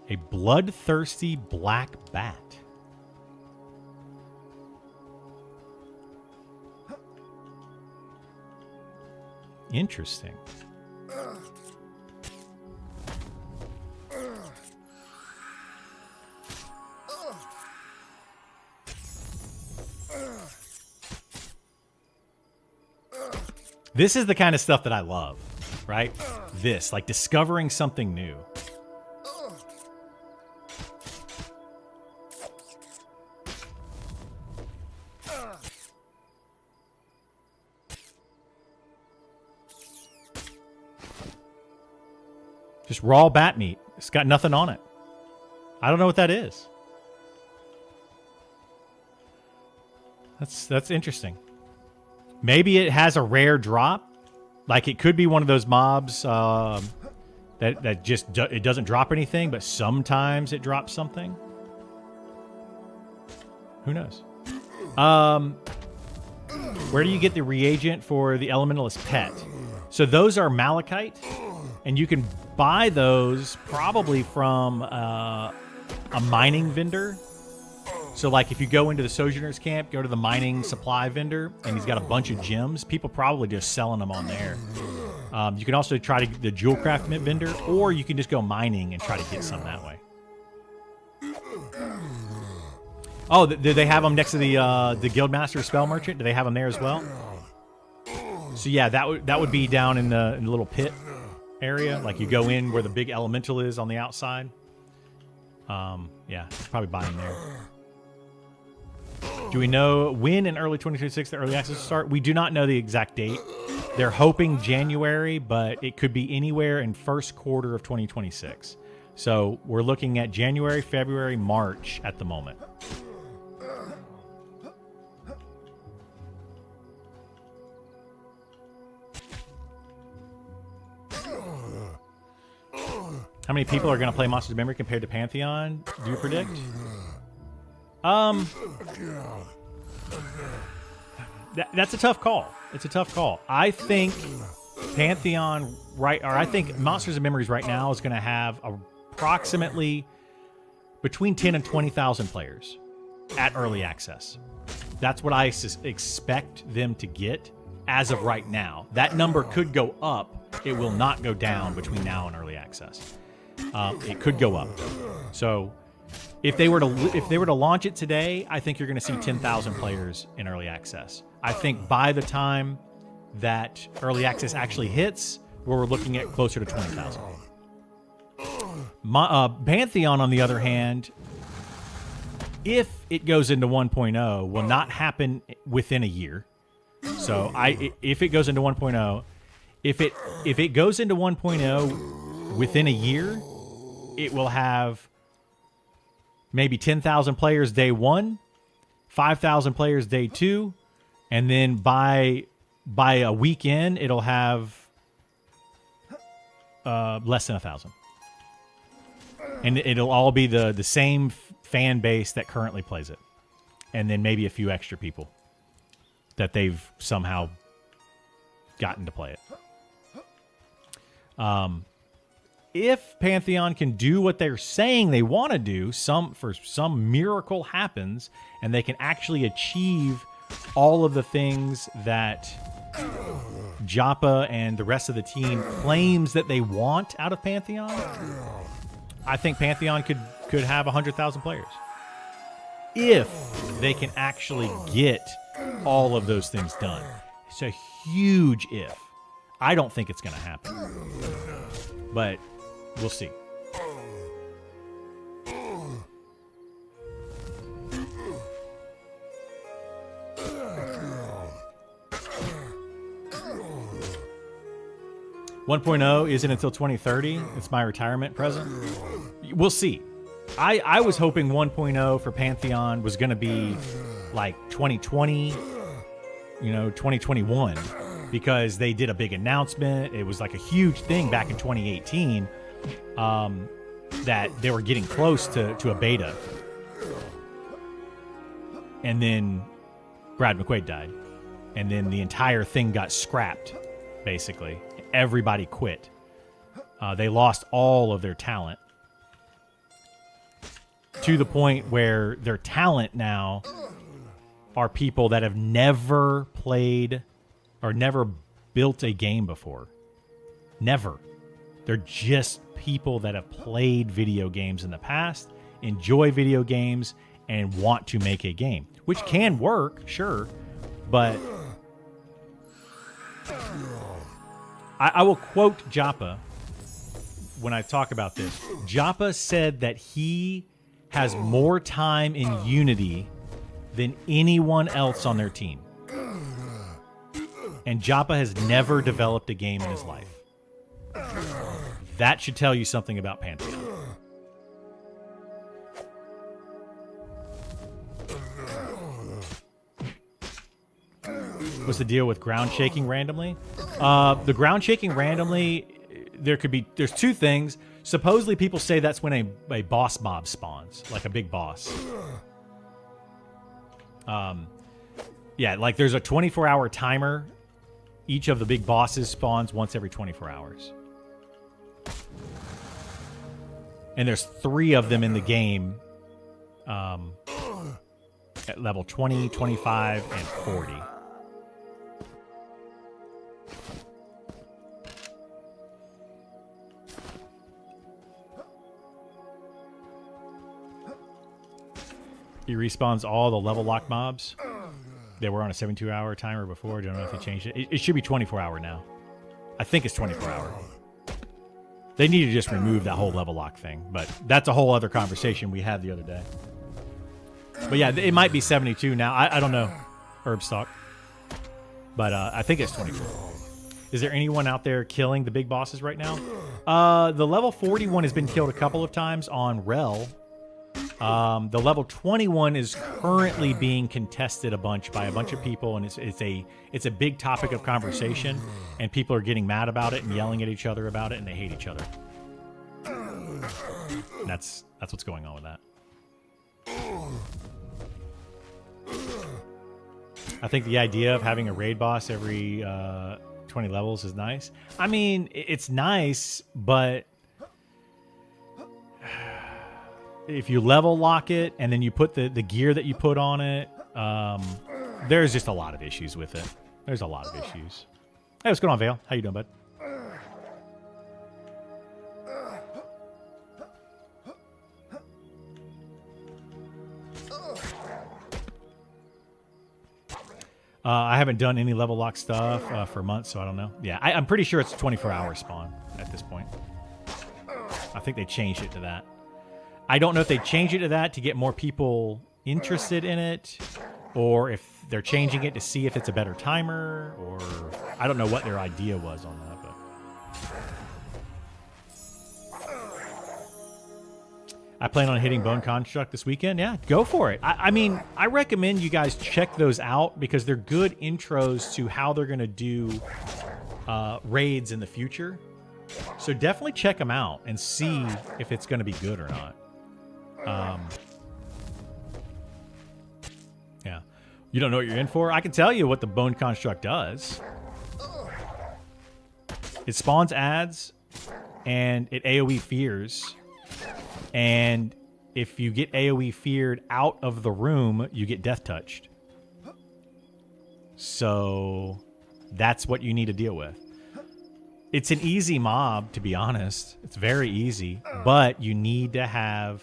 A bloodthirsty black bat. Interesting. This is the kind of stuff that I love, right? This, like discovering something new. Just raw bat meat. It's got nothing on it. I don't know what that is. That's interesting. Maybe it has a rare drop. Like it could be one of those mobs that just it doesn't drop anything, but sometimes it drops something. Who knows? Where do you get the reagent for the Elementalist pet? So those are malachite, and you can buy those probably from a mining vendor. So, like, if you go into the Sojourner's Camp, go to the mining supply vendor, and he's got a bunch of gems, people probably just selling them on there. You can also try to the jewel craftment vendor, or you can just go mining and try to get some that way. Oh, do they have them next to the Guildmaster Spell Merchant? Do they have them there as well? So yeah, that would be down in the little pit area. Like you go in where the big elemental is on the outside. Yeah, probably buy them there. Do we know when in early 2026 the early access will start? We do not know the exact date. They're hoping January, but it could be anywhere in first quarter of 2026. So we're looking at January, February, March at the moment. How many people are going to play Monsters of Memory compared to Pantheon? Do you predict? That's a tough call. It's a tough call. I think Pantheon I think Monsters of Memories right now is going to have approximately between 10 and 20,000 players at early access. That's what I expect them to get as of right now. That number could go up. It will not go down between now and early access. It could go up. So if they were to launch it today, I think you're going to see 10,000 players in early access. I think by the time that early access actually hits, we're looking at closer to 20,000. Pantheon, on the other hand, if it goes into 1.0, will not happen within a year. So if it goes into 1.0, if it goes into 1.0 within a year, it will have maybe 10,000 players day one, 5,000 players day two, and then by a weekend, it'll have less than 1,000. And it'll all be the same fan base that currently plays it. And then maybe a few extra people that they've somehow gotten to play it. If Pantheon can do what they're saying they want to do, some miracle happens, and they can actually achieve all of the things that Joppa and the rest of the team claims that they want out of Pantheon, I think Pantheon could have 100,000 players. If they can actually get all of those things done. It's a huge if. I don't think it's going to happen. But we'll see. One 1.0 isn't until 2030. It's my retirement present. We'll see. I was hoping 1.0 for Pantheon was going to be like 2020, 2021, because they did a big announcement. It was like a huge thing back in 2018 that they were getting close to a beta. And then Brad McQuaid died. And then the entire thing got scrapped, basically. Everybody quit. They lost all of their talent. To the point where their talent now are people that have never played or never built a game before. Never. They're just people that have played video games in the past, enjoy video games, and want to make a game. Which can work, sure, but I will quote Joppa when I talk about this. Joppa said that he has more time in Unity than anyone else on their team. And Joppa has never developed a game in his life. That should tell you something about Pantheon. What's the deal with ground shaking randomly? The ground shaking randomly, there's two things. Supposedly people say that's when a boss mob spawns, like a big boss. Yeah, like there's a 24-hour timer. Each of the big bosses spawns once every 24 hours. And there's 3 of them in the game at level 20, 25, and 40. He respawns all the level lock mobs. They were on a 72-hour timer before. Don't know if they changed it. It should be 24-hour now. I think it's 24-hour. They need to just remove that whole level lock thing, but that's a whole other conversation we had the other day. But yeah, it might be 72 now. I don't know, Herbstock. But I think it's 24. Is there anyone out there killing the big bosses right now? The level 41 has been killed a couple of times on Rel. The level 21 is currently being contested a bunch by a bunch of people, and it's a big topic of conversation, and people are getting mad about it and yelling at each other about it, and they hate each other. And that's what's going on with that. I think the idea of having a raid boss every 20 levels is nice. I mean, it's nice, but if you level lock it and then you put the gear that you put on it, there's just a lot of issues with it. There's a lot of issues. Hey, what's going on, Vale? How you doing, bud? I haven't done any level lock stuff for months, so I don't know. Yeah, I'm pretty sure it's a 24-hour spawn at this point. I think they changed it to that. I don't know if they changed it to that to get more people interested in it, or if they're changing it to see if it's a better timer, or I don't know what their idea was on that. But I plan on hitting Bone Construct this weekend. Yeah, go for it. I mean, I recommend you guys check those out because they're good intros to how they're going to do raids in the future. So definitely check them out and see if it's going to be good or not. Yeah. You don't know what you're in for? I can tell you what the Bone Construct does. It spawns ads, and it AoE fears. And if you get AoE feared out of the room, you get death touched. So that's what you need to deal with. It's an easy mob, to be honest. It's very easy, but you need to have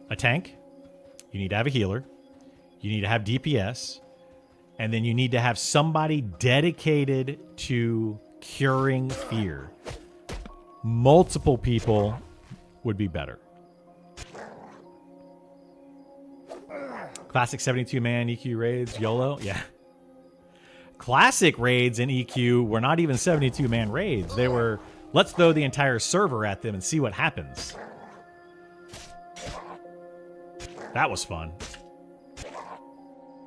a tank. You need to have a healer. You need to have DPS. And then you need to have somebody dedicated to curing fear. Multiple people would be better. Classic 72-man EQ raids, YOLO? Yeah. Classic raids in EQ were not even 72-man raids. They were, let's throw the entire server at them and see what happens. That was fun.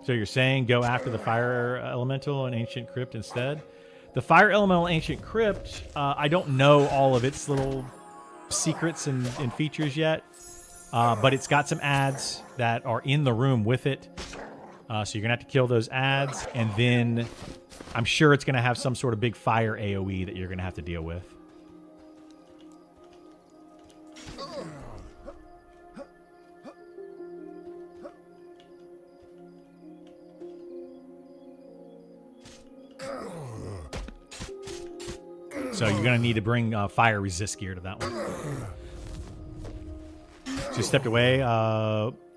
So you're saying go after the fire elemental and ancient crypt instead? The fire elemental ancient crypt, I don't know all of its little secrets and features yet, but it's got some ads that are in the room with it. So you're going to have to kill those ads, and then I'm sure it's going to have some sort of big fire AoE that you're going to have to deal with. So you're going to need to bring fire resist gear to that one. So you stepped away.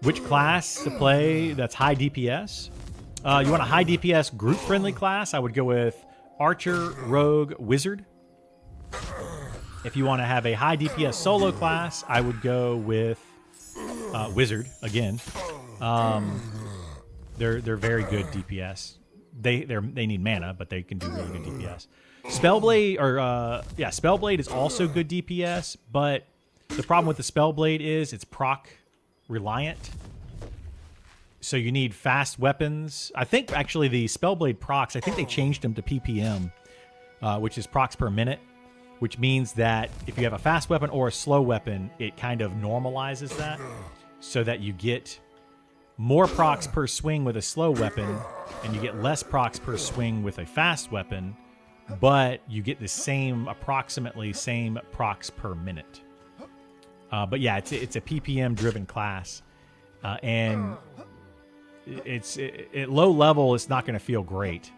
Which class to play that's high DPS? You want a high DPS group-friendly class? I would go with Archer, Rogue, Wizard. If you want to have a high DPS solo class, I would go with Wizard again. They're very good DPS. They need mana, but they can do really good DPS. Spellblade Spellblade is also good DPS, but the problem with the Spellblade is it's proc reliant. So you need fast weapons. I think actually the Spellblade procs, I think they changed them to PPM, which is procs per minute, which means that if you have a fast weapon or a slow weapon, it kind of normalizes that so that you get more procs per swing with a slow weapon and you get less procs per swing with a fast weapon, but you get the approximately same procs per minute. But yeah, it's a PPM driven class, and at low level it's not going to feel great,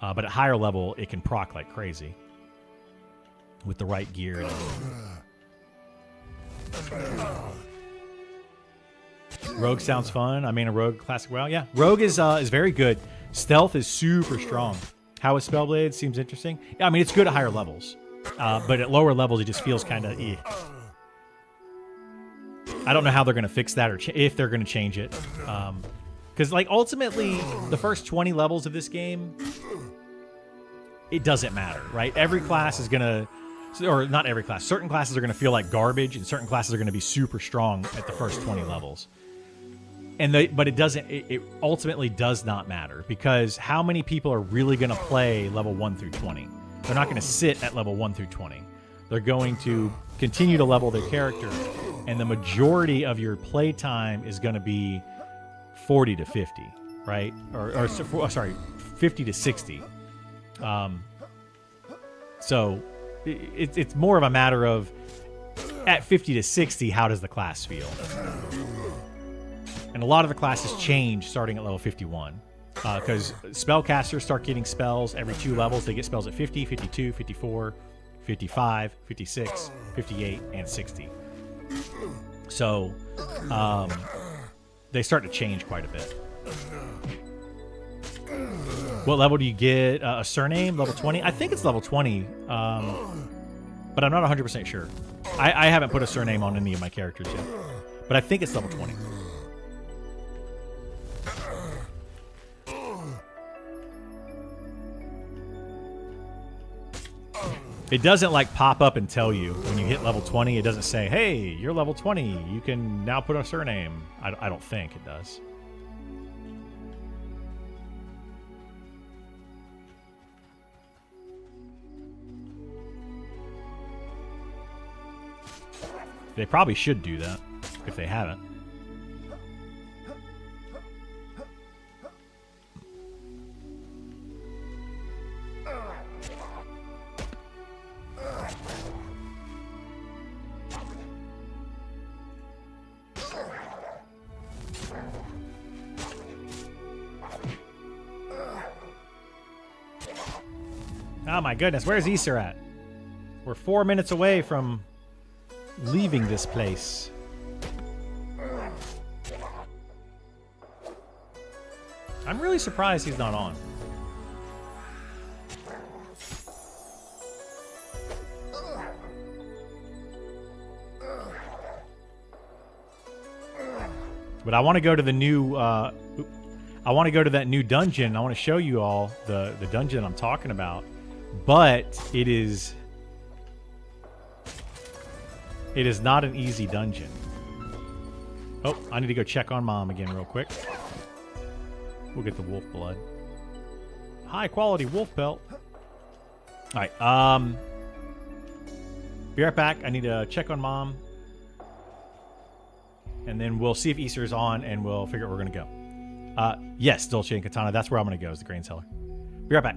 but at higher level it can proc like crazy with the right gear. Rogue sounds fun. I mean, a Rogue classic WoW. Yeah, Rogue is very good. Stealth is super strong. How is Spellblade? Seems interesting. Yeah, I mean, it's good at higher levels, but at lower levels it just feels kind of eh. I don't know how they're going to fix that or if they're going to change it. Because, like, ultimately, the first 20 levels of this game, it doesn't matter, right? Every class is going to, or not every class, certain classes are going to feel like garbage, and certain classes are going to be super strong at the first 20 levels. But it ultimately does not matter, because how many people are really going to play level 1 through 20? They're not going to sit at level 1 through 20. They're going to continue to level their character, and the majority of your play time is going to be 40 to 50, right? Or sorry, 50 to 60. So it's more of a matter of, at 50 to 60, how does the class feel? And a lot of the classes change starting at level 51. Because spellcasters start getting spells every 2 levels. They get spells at 50, 52, 54, 55, 56, 58, and 60. So they start to change quite a bit. What level do you get a surname? Level 20? I think it's level 20, but I'm not 100% sure. I haven't put a surname on any of my characters yet, but I think it's level 20. It doesn't like pop up and tell you when you hit level 20. It doesn't say, hey, you're level 20. You can now put a surname. I don't think it does. They probably should do that if they haven't. Oh my goodness, where's Easter at? We're 4 minutes away from leaving this place. I'm really surprised he's not on. But I want to go to the new, I want to go to that new dungeon. I want to show you all the dungeon I'm talking about. But it is not an easy dungeon. Oh, I need to go check on Mom again real quick. We'll get the wolf blood. High quality wolf pelt. All right. Be right back. I need to check on Mom. And then we'll see if Easter's on and we'll figure out where we're going to go. Yes, Dolce and Katana. That's where I'm going to go, is the grain cellar. Be right back.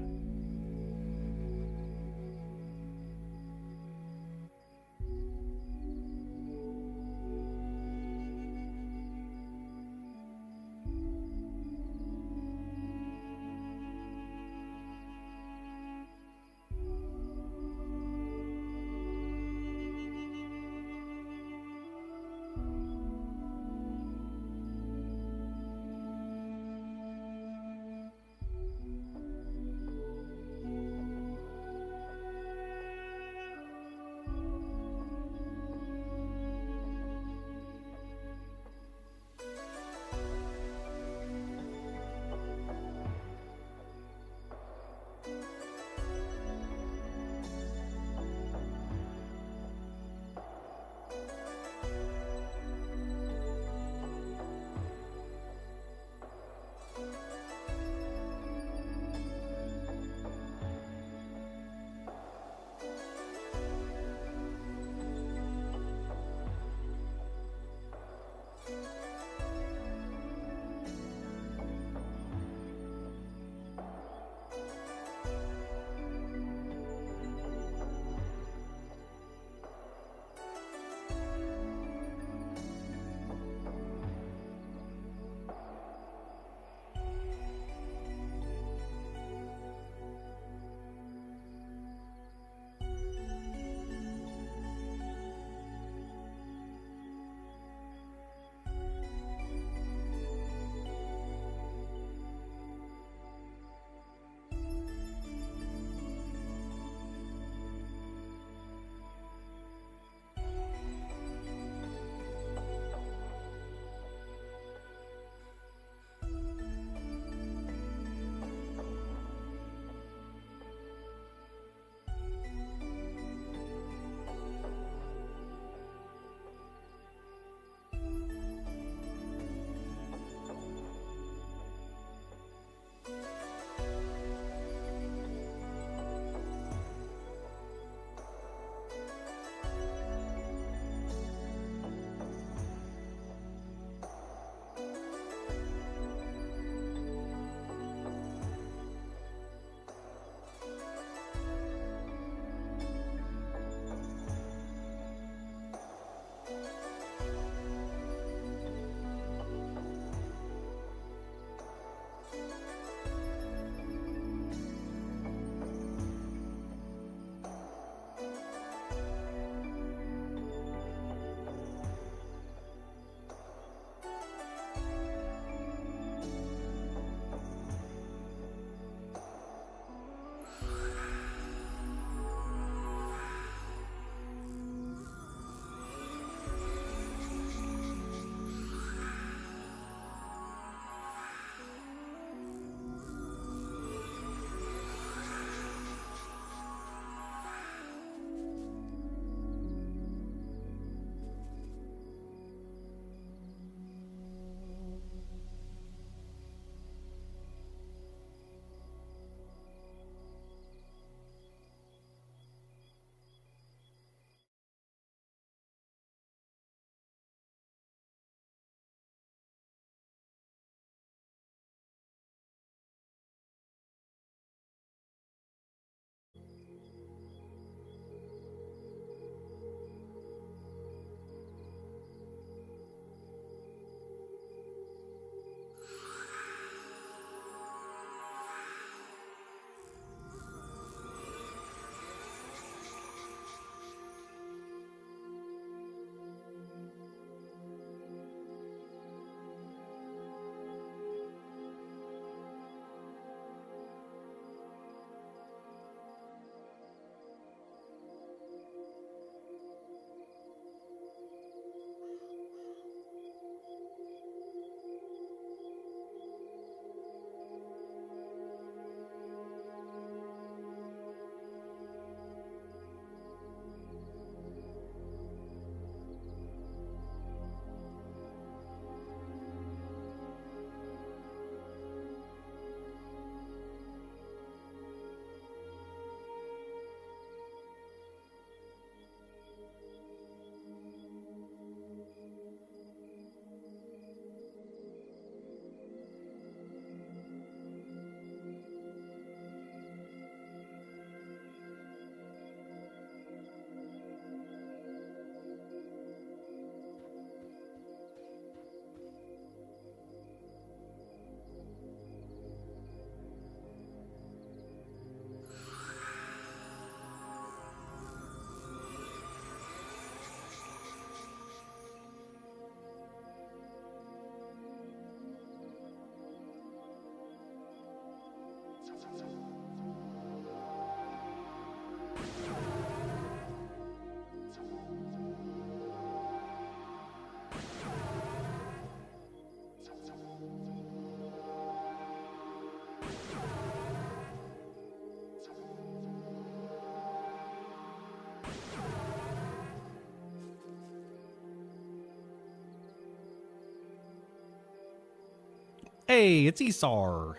Hey, it's Esar.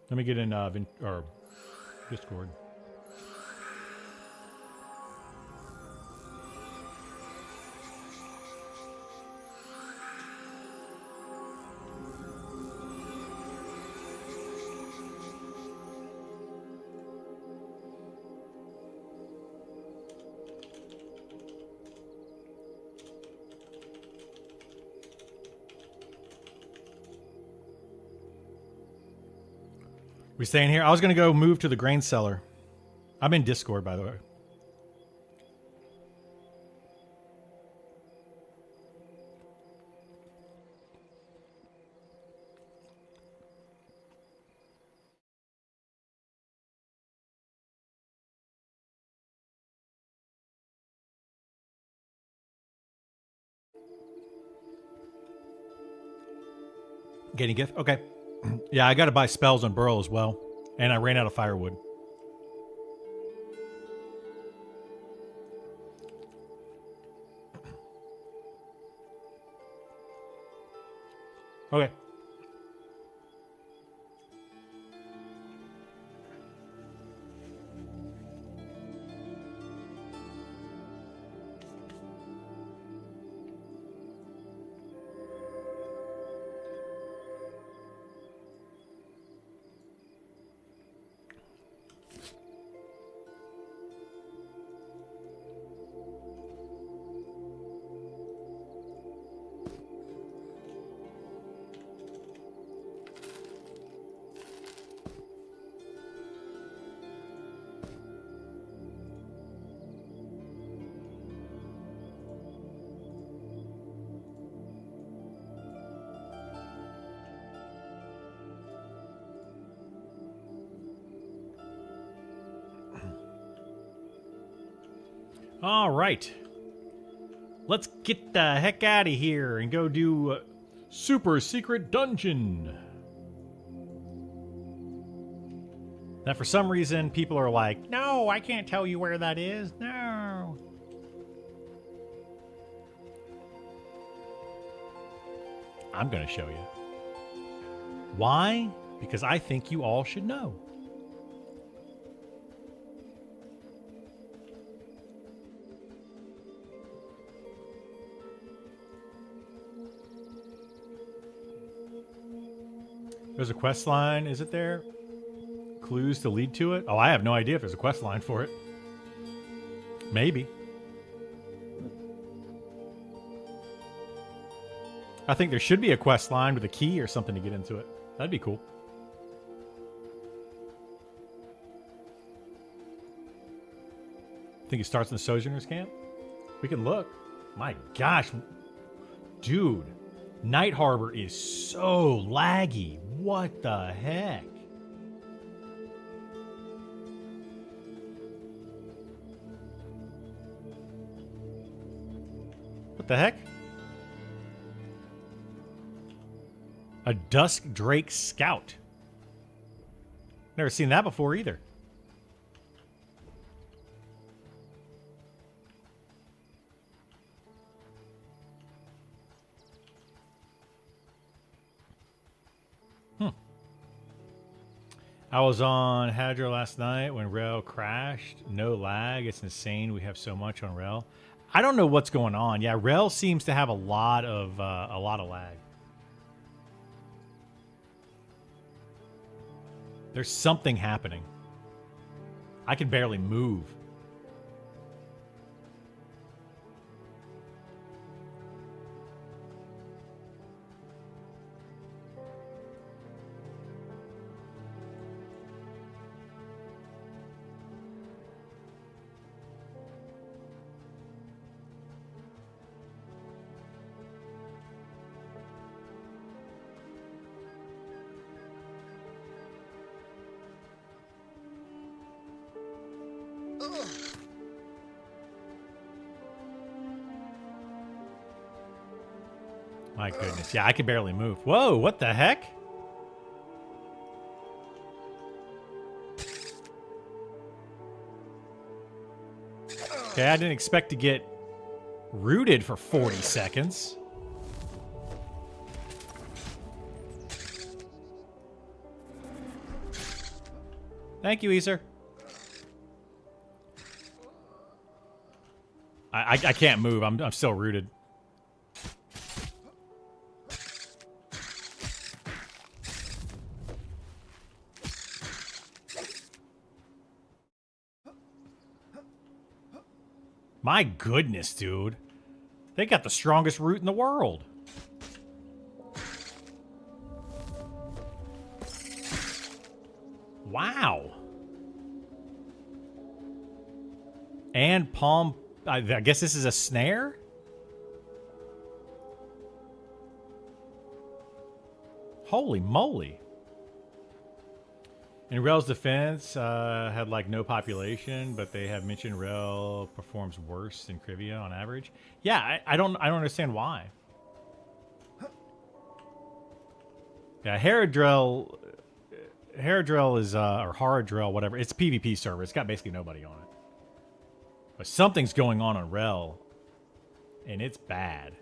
Let me get in or Discord. We staying here? I was going to go move to the grain cellar. I'm in Discord, by the way. Getting gift? Okay. Yeah, I got to buy spells on Burl as well. And I ran out of firewood. Okay. All right. Let's get the heck out of here and go do a super secret dungeon. That for some reason people are like, no, I can't tell you where that is. No. I'm going to show you. Why? Because I think you all should know. There's a quest line, is it there? Clues to lead to it? Oh, I have no idea if there's a quest line for it. Maybe. I think there should be a quest line with a key or something to get into it. That'd be cool. Think it starts in the Sojourner's camp? We can look. My gosh. Dude. Night Harbor is so laggy. What the heck? What the heck? A Dusk Drake Scout. Never seen that before either. I was on Hadro last night when Rail crashed. No lag. It's insane. We have so much on Rail. I don't know what's going on. Yeah, Rail seems to have a lot of lag. There's something happening. I can barely move. My goodness. Yeah, I can barely move. Whoa, what the heck? Okay, I didn't expect to get rooted for 40 seconds. Thank you, Easer. I can't move. I'm still rooted. My goodness, dude. They got the strongest root in the world. Wow. And palm... I guess this is a snare? Holy moly. In Rel's defense, had like no population, but they have mentioned Rel performs worse than Krivia on average. Yeah, I don't understand why. Yeah, Haradrel is or Haradrel, whatever. It's a PvP server. It's got basically nobody on it. But something's going on Rel, and it's bad.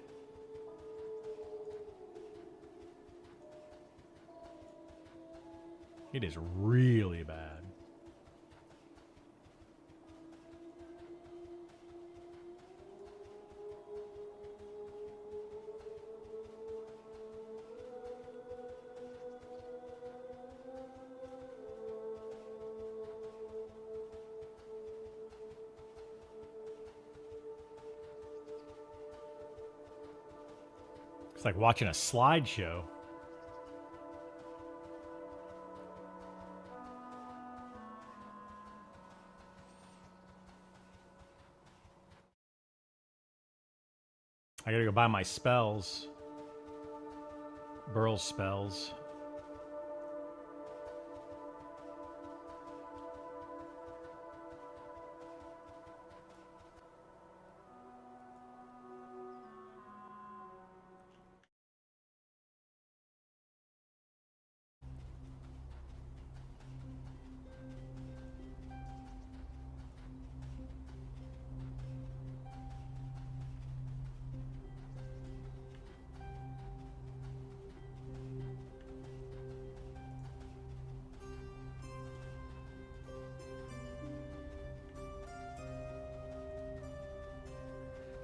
It is really bad. It's like watching a slideshow. I gotta go buy my spells. Burl's spells.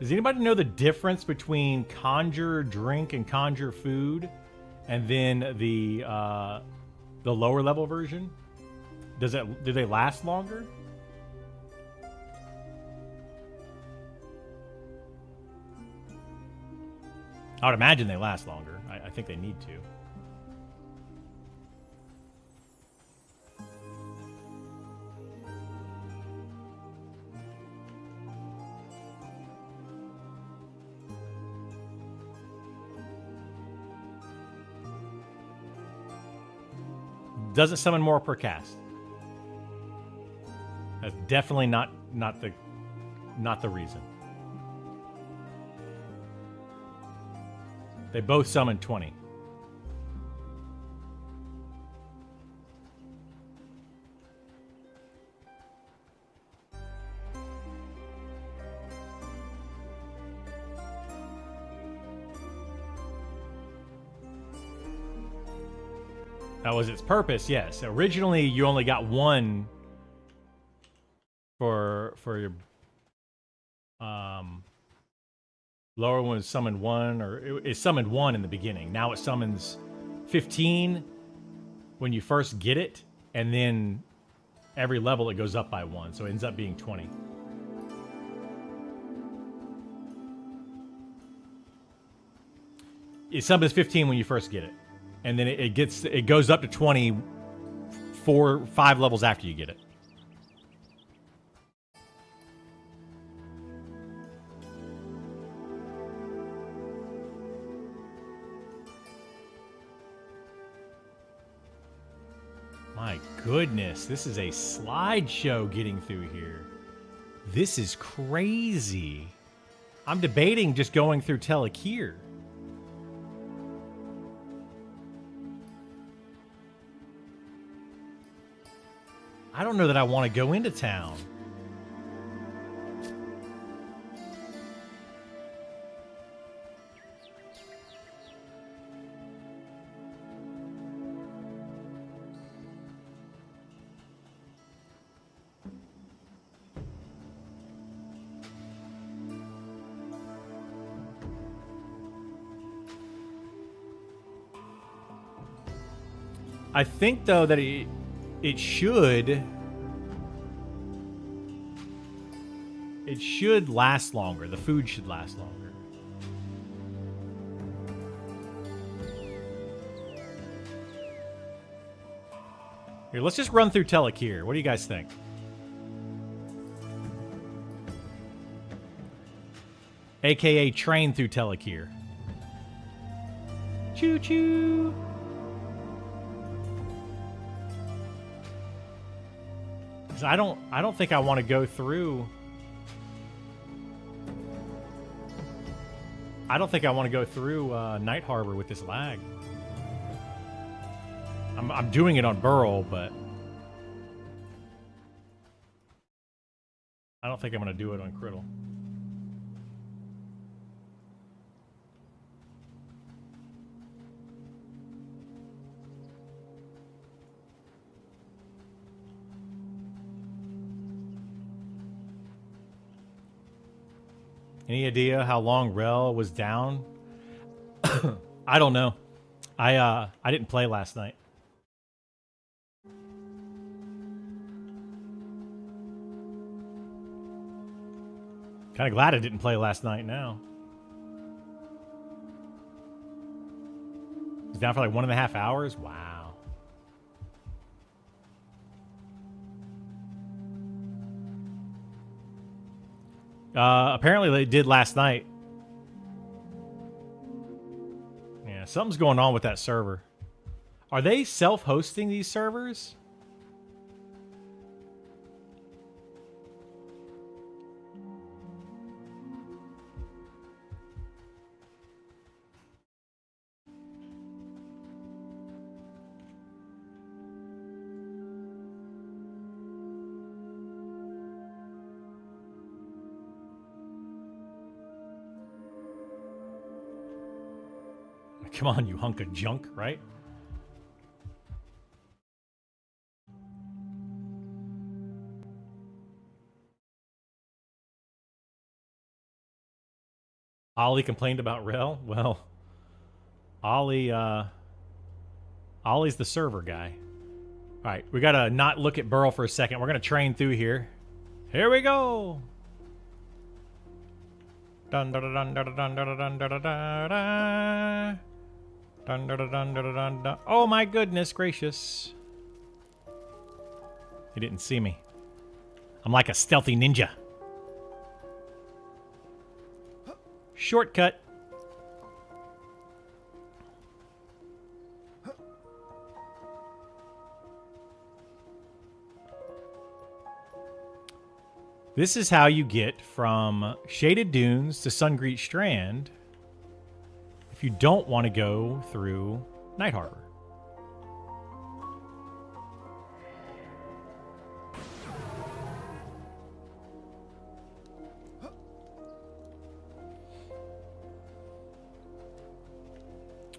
Does anybody know the difference between conjure drink and conjure food, and then the lower level version? Do they last longer? I would imagine they last longer. I think they need to. Doesn't summon more per cast. That's definitely not the reason. They both summon 20. That was its purpose, yes. Originally, you only got one for your lower one was summoned one, or it summoned one in the beginning. Now it summons 15 when you first get it, and then every level it goes up by one, so it ends up being 20. It summons 15 when you first get it. And then it goes up to 20 5 levels after you get it. My goodness, this is a slideshow getting through here. This is crazy. I'm debating just going through Telekir. I don't know that I want to go into town. I think though that it should last longer. The food should last longer. Here, let's just run through Telekir. What do you guys think? AKA train through Telekir. Choo choo. I don't think I want to go through. I don't think I want to go through Night Harbor with this lag. I'm doing it on Burl, but I don't think I'm going to do it on Criddle. Any idea how long Rel was down? I don't know. I didn't play last night. Kind of glad I didn't play last night now. He's down for like 1.5 hours? Wow. Apparently they did last night. Yeah, something's going on with that server. Are they self-hosting these servers? Come on, you hunk of junk, right? Ollie complained about Rel. Well, Ollie's the server guy. All right, we gotta not look at Burl for a second. We're gonna train through here. Here we go. Dun dun dun dun dun dun dun dun dun dun. Dun, dun, dun, dun, dun, dun, dun. Oh my goodness gracious. He didn't see me. I'm like a stealthy ninja. Shortcut. This is how you get from Shaded Dunes to Sungreet Strand if you don't want to go through Night Harbor.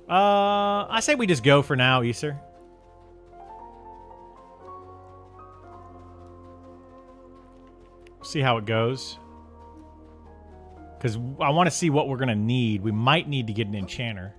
I say we just go for now, Easter. See how it goes. Because I want to see what we're going to need. We might need to get an enchanter.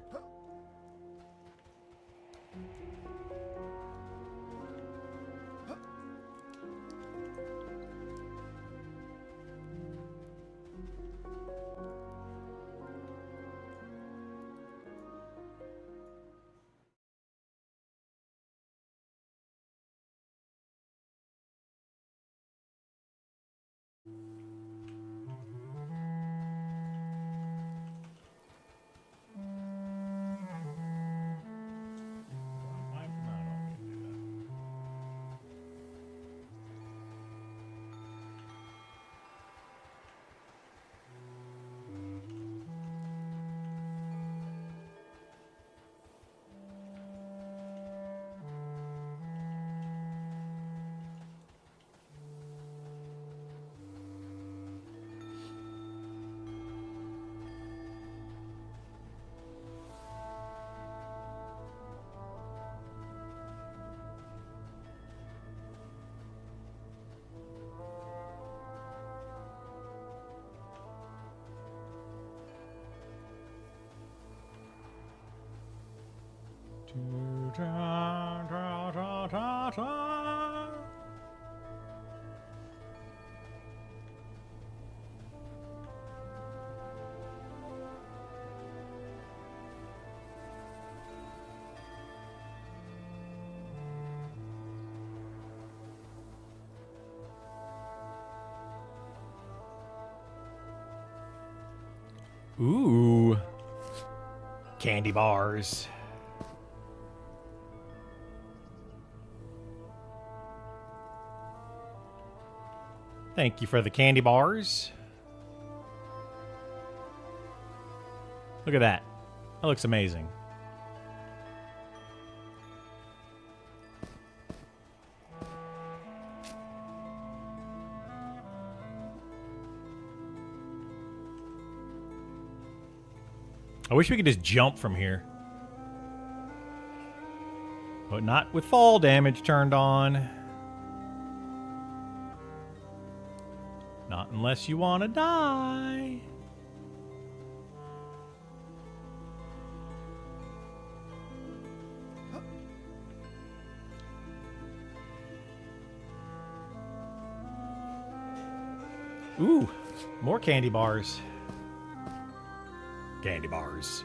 Ooh. Candy bars. Thank you for the candy bars. Look at that. That looks amazing. I wish we could just jump from here. But not with fall damage turned on. Not unless you want to die. Ooh, more candy bars. Candy bars.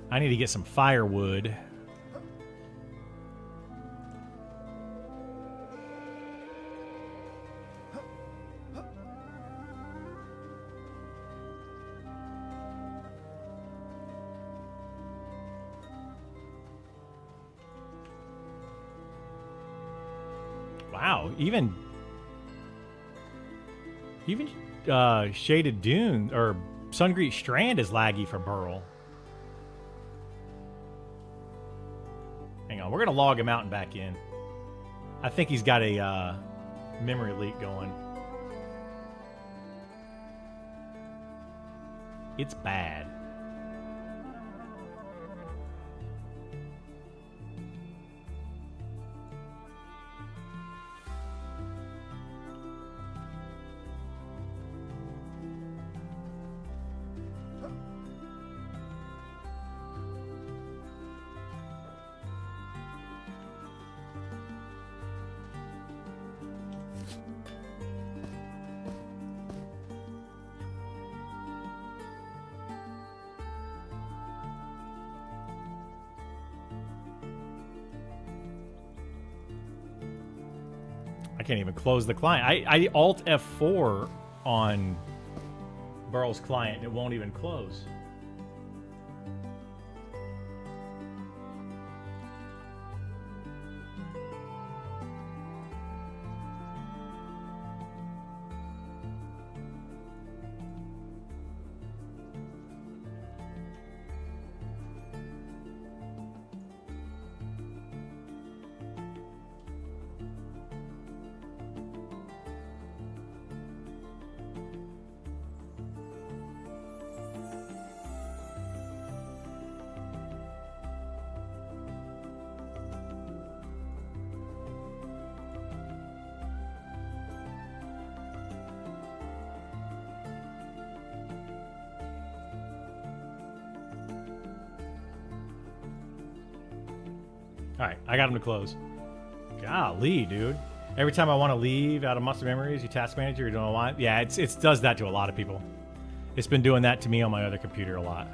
I need to get some firewood. Wow, even Shaded Dune or Sungreet Strand is laggy for Burl. Hang on, we're gonna log him out and back in. I think he's got a memory leak going. It's bad. I can't even close the client. I Alt F4 on Burl's client and it won't even close. Alright, I got him to close. Golly, dude. Every time I want to leave out of Monster Memories, you task manager, you don't know why. Yeah, it does that to a lot of people. It's been doing that to me on my other computer a lot.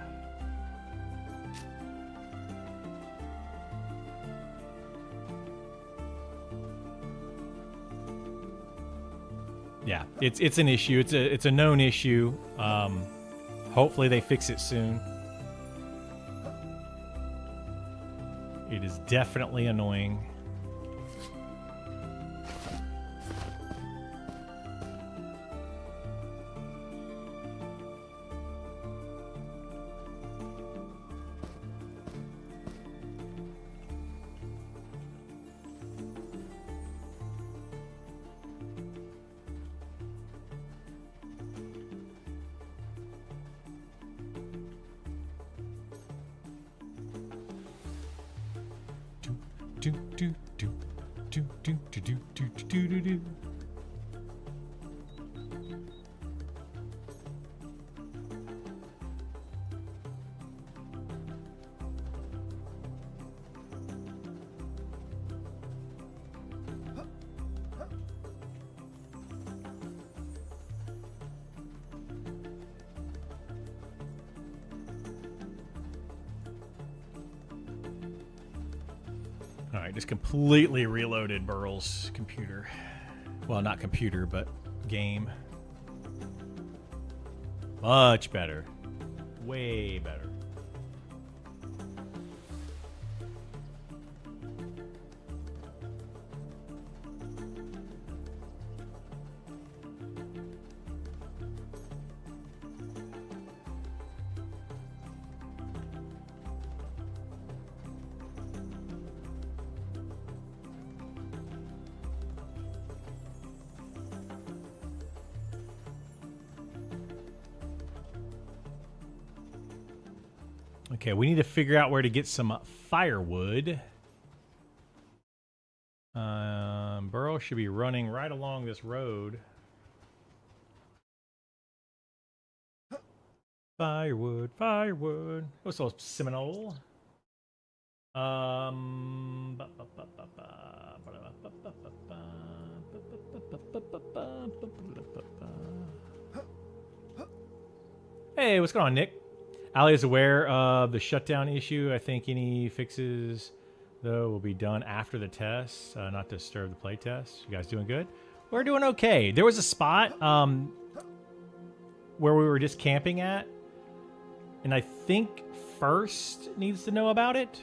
Yeah, it's an issue. It's a known issue. Hopefully they fix it soon. It is definitely annoying. All right, just completely reloaded Burl's computer. Well, not computer, but game. Much better. Way better. Okay, we need to figure out where to get some firewood. Burrow should be running right along this road. Firewood, firewood. Oh, so Seminole. Hey, what's going on, Nick? Ali is aware of the shutdown issue. I think any fixes, though, will be done after the test, not to disturb the play test. You guys doing good? We're doing okay. There was a spot where we were just camping at, and I think First needs to know about it.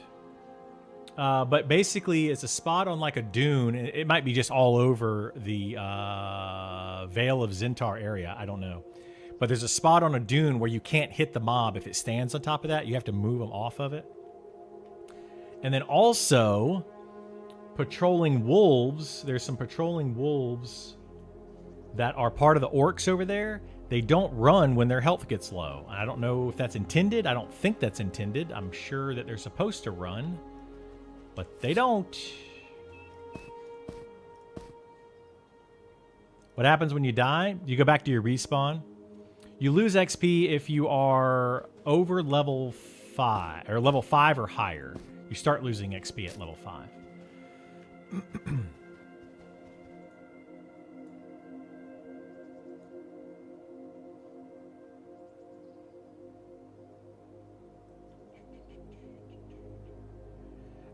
But basically, it's a spot on like a dune. It might be just all over the Vale of Zintar area. I don't know. But there's a spot on a dune where you can't hit the mob if it stands on top of that. You have to move them off of it. And then also, patrolling wolves. There's some patrolling wolves that are part of the orcs over there. They don't run when their health gets low. I don't know if that's intended. I don't think that's intended. I'm sure that they're supposed to run, but they don't. What happens when you die? You go back to your respawn. You lose XP if you are over level 5, or level 5 or higher. You start losing XP at level 5.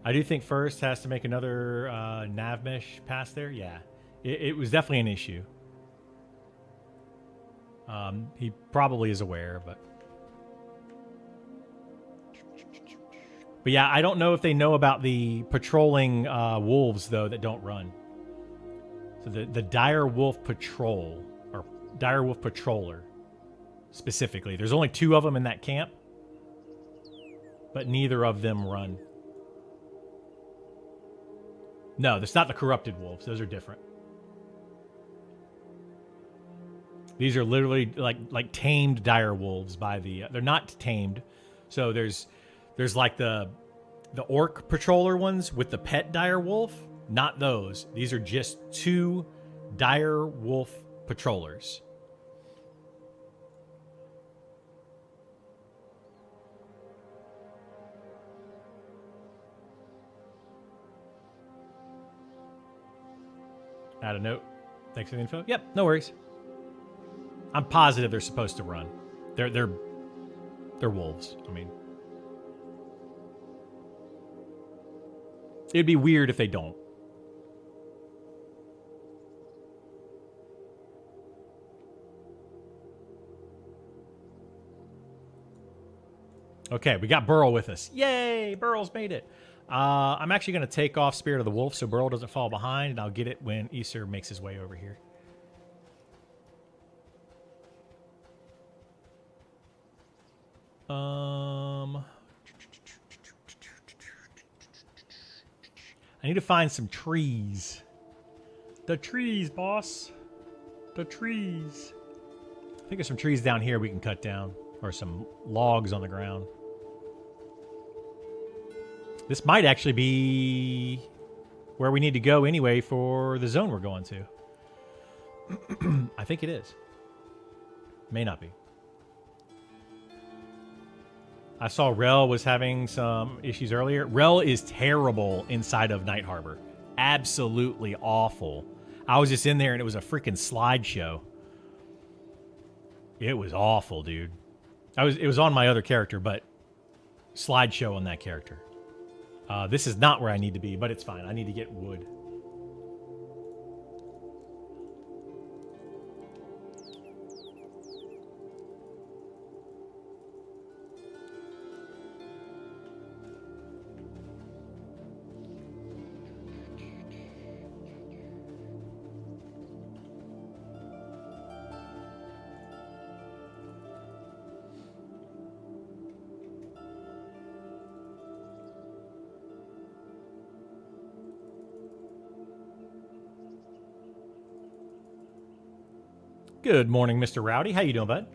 I do think First has to make another nav mesh pass there. Yeah, it was definitely an issue. He probably is aware, but yeah, I don't know if they know about the patrolling wolves though that don't run. So the dire wolf patrol, or dire wolf patroller specifically. There's only 2 of them in that camp, but neither of them run. No, that's not the corrupted wolves. Those are different. These are literally like tamed dire wolves by the. They're not tamed, so there's like the orc patroller ones with the pet dire wolf. Not those. These are just 2 dire wolf patrollers. Add a note. Thanks for the info. Yep, no worries. I'm positive they're supposed to run. They're wolves. I mean, it'd be weird if they don't. Okay, we got Burl with us. Yay! Burl's made it. I'm actually going to take off Spirit of the Wolf so Burl doesn't fall behind, and I'll get it when Aesir makes his way over here. I need to find some trees. The trees, boss. The trees. I think there's some trees down here we can cut down, or some logs on the ground. This might actually be where we need to go anyway for the zone we're going to. I think it is. May not be. I saw Rel was having some issues earlier. Rel is terrible inside of Night Harbor. Absolutely awful. I was just in there and it was a freaking slideshow. It was awful, dude. It was on my other character, but slideshow on that character. This is not where I need to be, but it's fine. I need to get wood. Good morning, Mr. Rowdy. How you doing, bud?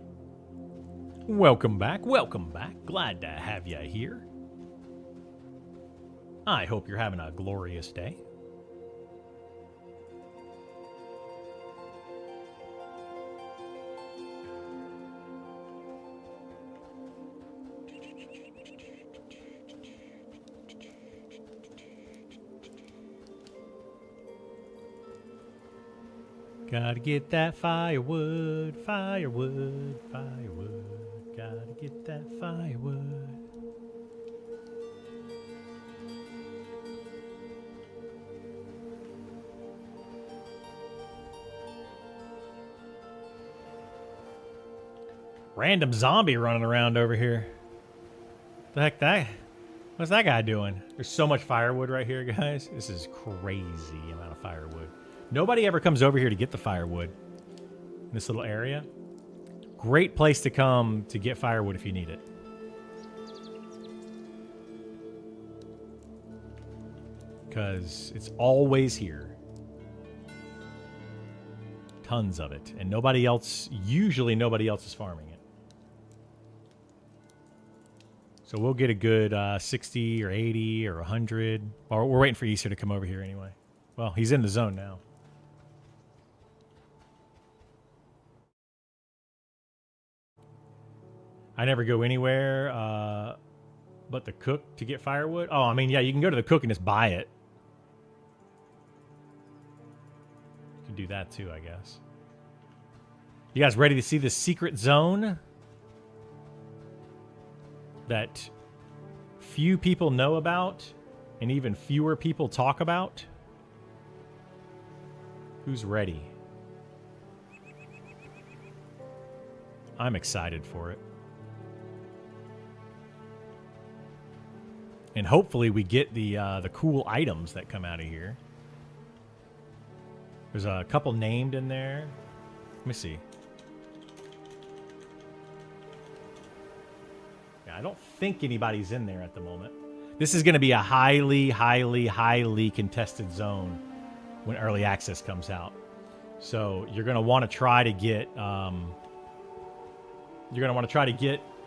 Welcome back. Welcome back. Glad to have you here. I hope you're having a glorious day. Gotta get that firewood, firewood, firewood. Gotta get that firewood. Random zombie running around over here. The heck that? What's that guy doing? There's so much firewood right here, guys. This is crazy amount of firewood. Nobody ever comes over here to get the firewood in this little area. Great place to come to get firewood if you need it. Because it's always here. Tons of it. And nobody else, usually nobody else is farming it. So we'll get a good 60 or 80 or 100. Or we're waiting for Easter to come over here anyway. Well, he's in the zone now. I never go anywhere but the cook to get firewood. Oh, I mean, yeah, you can go to the cook and just buy it. You can do that too, I guess. You guys ready to see the secret zone that few people know about and even fewer people talk about? Who's ready? I'm excited for it. And hopefully we get the cool items that come out of here. There's a couple named in there. Let me see. Yeah, I don't think anybody's in there at the moment. This is going to be a highly, highly, highly contested zone when early access comes out. So you're going to want to try to get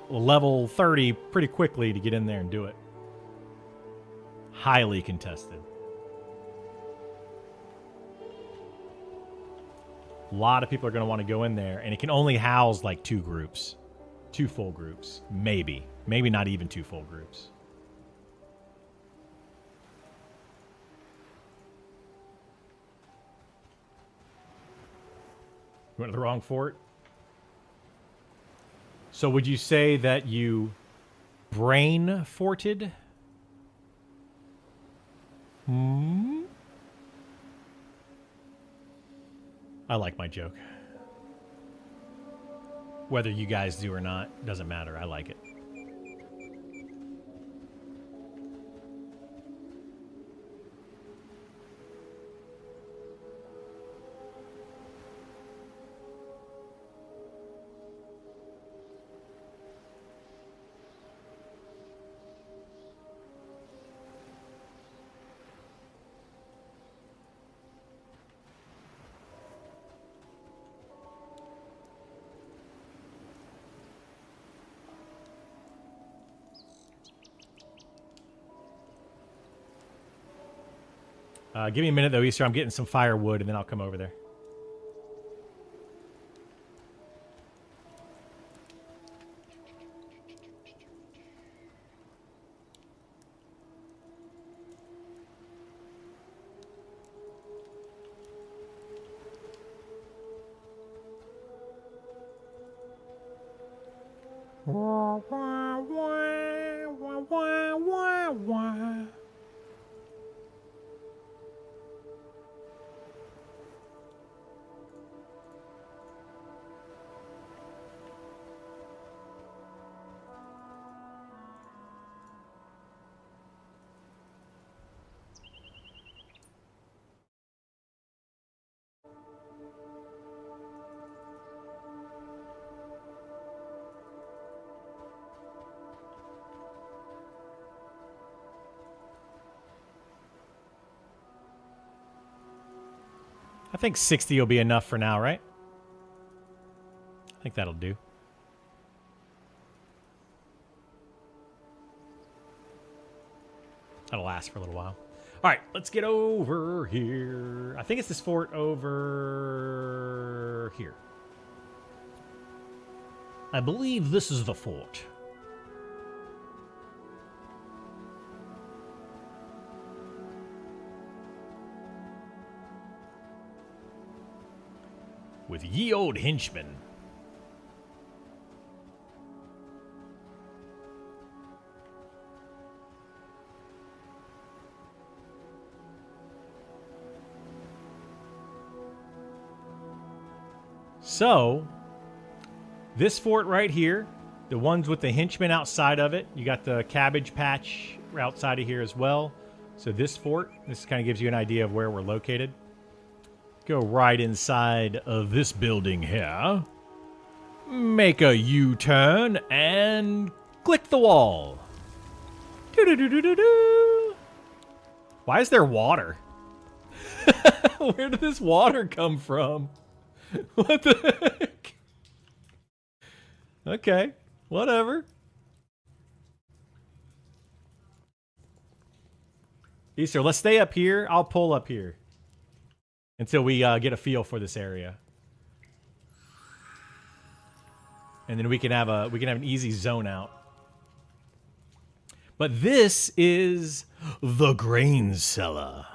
level 30 pretty quickly to get in there and do it. Highly contested. A lot of people are going to want to go in there, and it can only house like 2 groups. 2 full groups. Maybe. Maybe not even 2 full groups. You went to the wrong fort? So would you say that you brain forted? I like my joke. Whether you guys do or not, doesn't matter. I like it. Give me a minute, though, Easter. I'm getting some firewood, and then I'll come over there. I think 60 will be enough for now, right? I think that'll do. That'll last for a little while. All right, let's get over here. I think it's this fort over here. I believe this is the fort. With ye old henchmen. So, this fort right here, the ones with the henchmen outside of it, you got the cabbage patch outside of here as well. So this fort, this kind of gives you an idea of where we're located. Go right inside of this building here. Make a U-turn and click the wall. Doo-doo-doo-doo-doo. Why is there water? Where did this water come from? What the heck? Okay, whatever. Easter, let's stay up here. I'll pull up here until we get a feel for this area, and then we can have an easy zone out. But this is the grain cellar.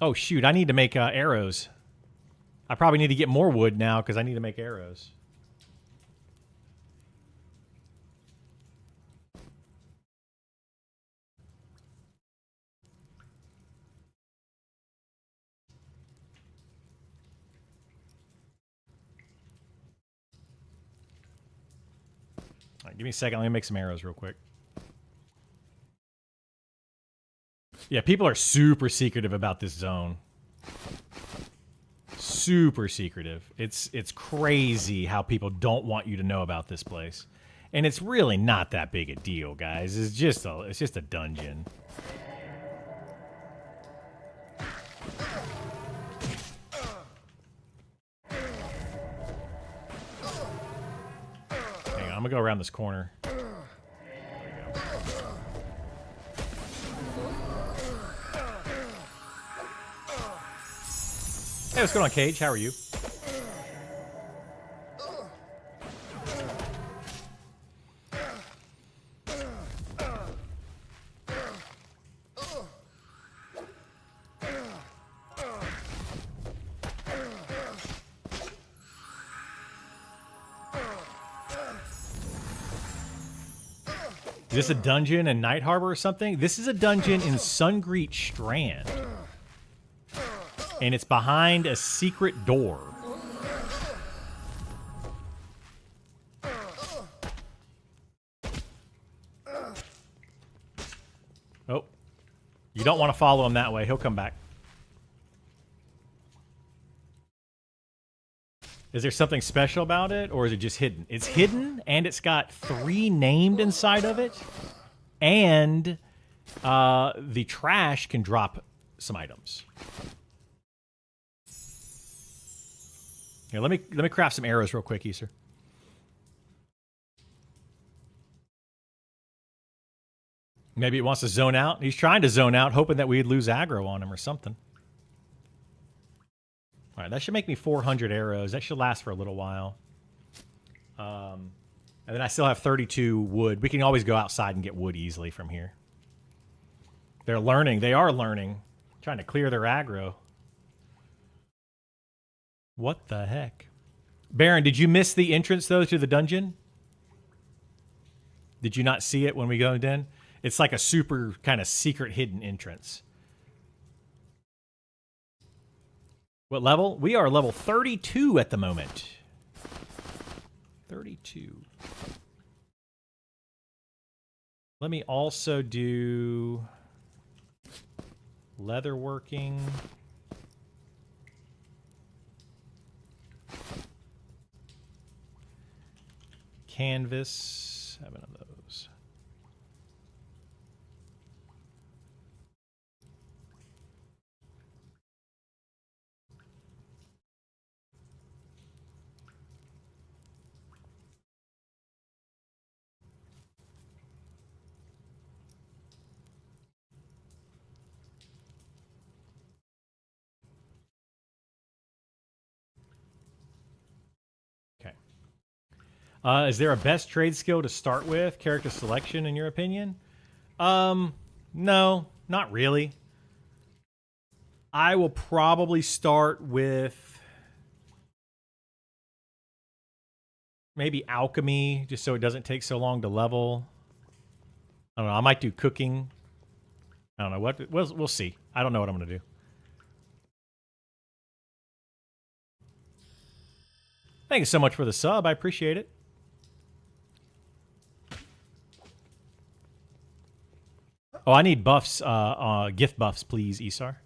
Oh shoot! I need to make arrows. I probably need to get more wood now because I need to make arrows. All right, give me a second. Let me make some arrows real quick. Yeah, people are super secretive about this zone. Super secretive. It's crazy how people don't want you to know about this place. And it's really not that big a deal, guys. It's just a dungeon. Hang on, I'm gonna go around this corner. Hey, what's going on, Cage? How are you? Is this a dungeon in Night Harbor or something? This is a dungeon in Sungreet Strand. And it's behind a secret door. Oh. You don't want to follow him that way. He'll come back. Is there something special about it, or is it just hidden? It's hidden, and it's got 3 named inside of it. And the trash can drop some items. Here, let me craft some arrows real quick, Easter. Maybe it wants to zone out. He's trying to zone out, hoping that we'd lose aggro on him or something. All right, that should make me 400 arrows. That should last for a little while. And then I still have 32 wood. We can always go outside and get wood easily from here. They're learning. They are learning. Trying to clear their aggro. What the heck? Baron, did you miss the entrance, though, to the dungeon? Did you not see it when we go in? It's like a super kind of secret hidden entrance. What level? We are level 32 at the moment. 32. Let me also do leatherworking. Canvas. 7 of those. Is there a best trade skill to start with? Character selection, in your opinion? No, not really. I will probably start with maybe alchemy, just so it doesn't take so long to level. I don't know. I might do cooking. I don't know what. We'll see. I don't know what I'm gonna do. Thank you so much for the sub. I appreciate it. Oh, I need buffs, gift buffs, please, Isar.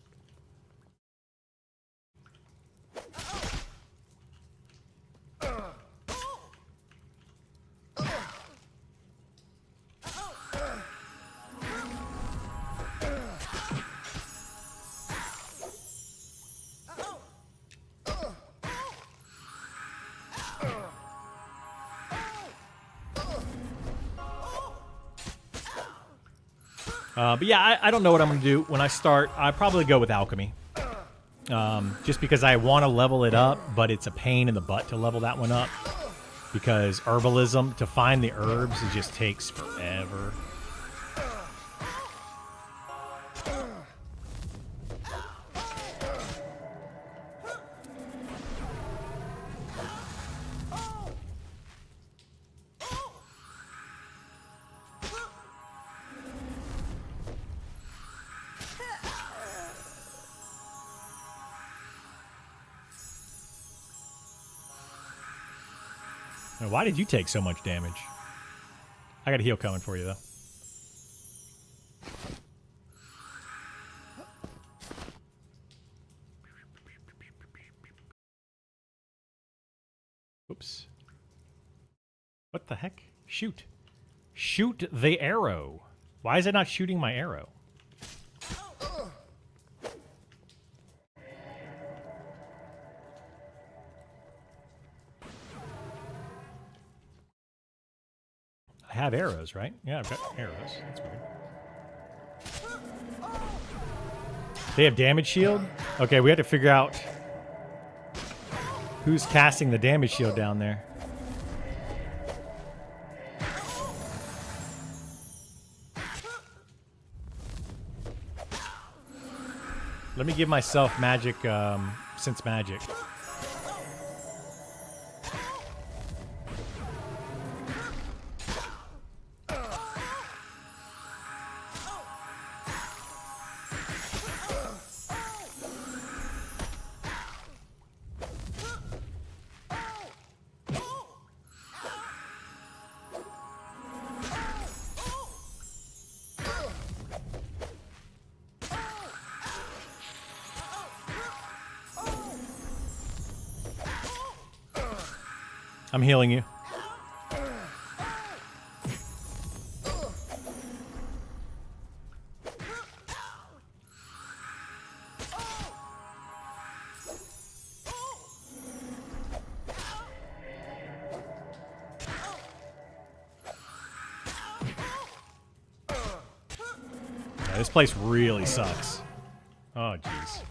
But yeah, I don't know what I'm going to do when I start. I probably go with alchemy. Just because I want to level it up, but it's a pain in the butt to level that one up. Because herbalism, to find the herbs, it just takes forever. Why did you take so much damage? I got a heal coming for you, though. Oops. What the heck? Shoot. Shoot the arrow. Why is it not shooting my arrow? I have arrows, right? Yeah, I've got arrows. That's weird. They have damage shield? Okay, we have to figure out who's casting the damage shield down there. Let me give myself magic, sense magic. I'm healing you. this place really sucks. Oh, jeez.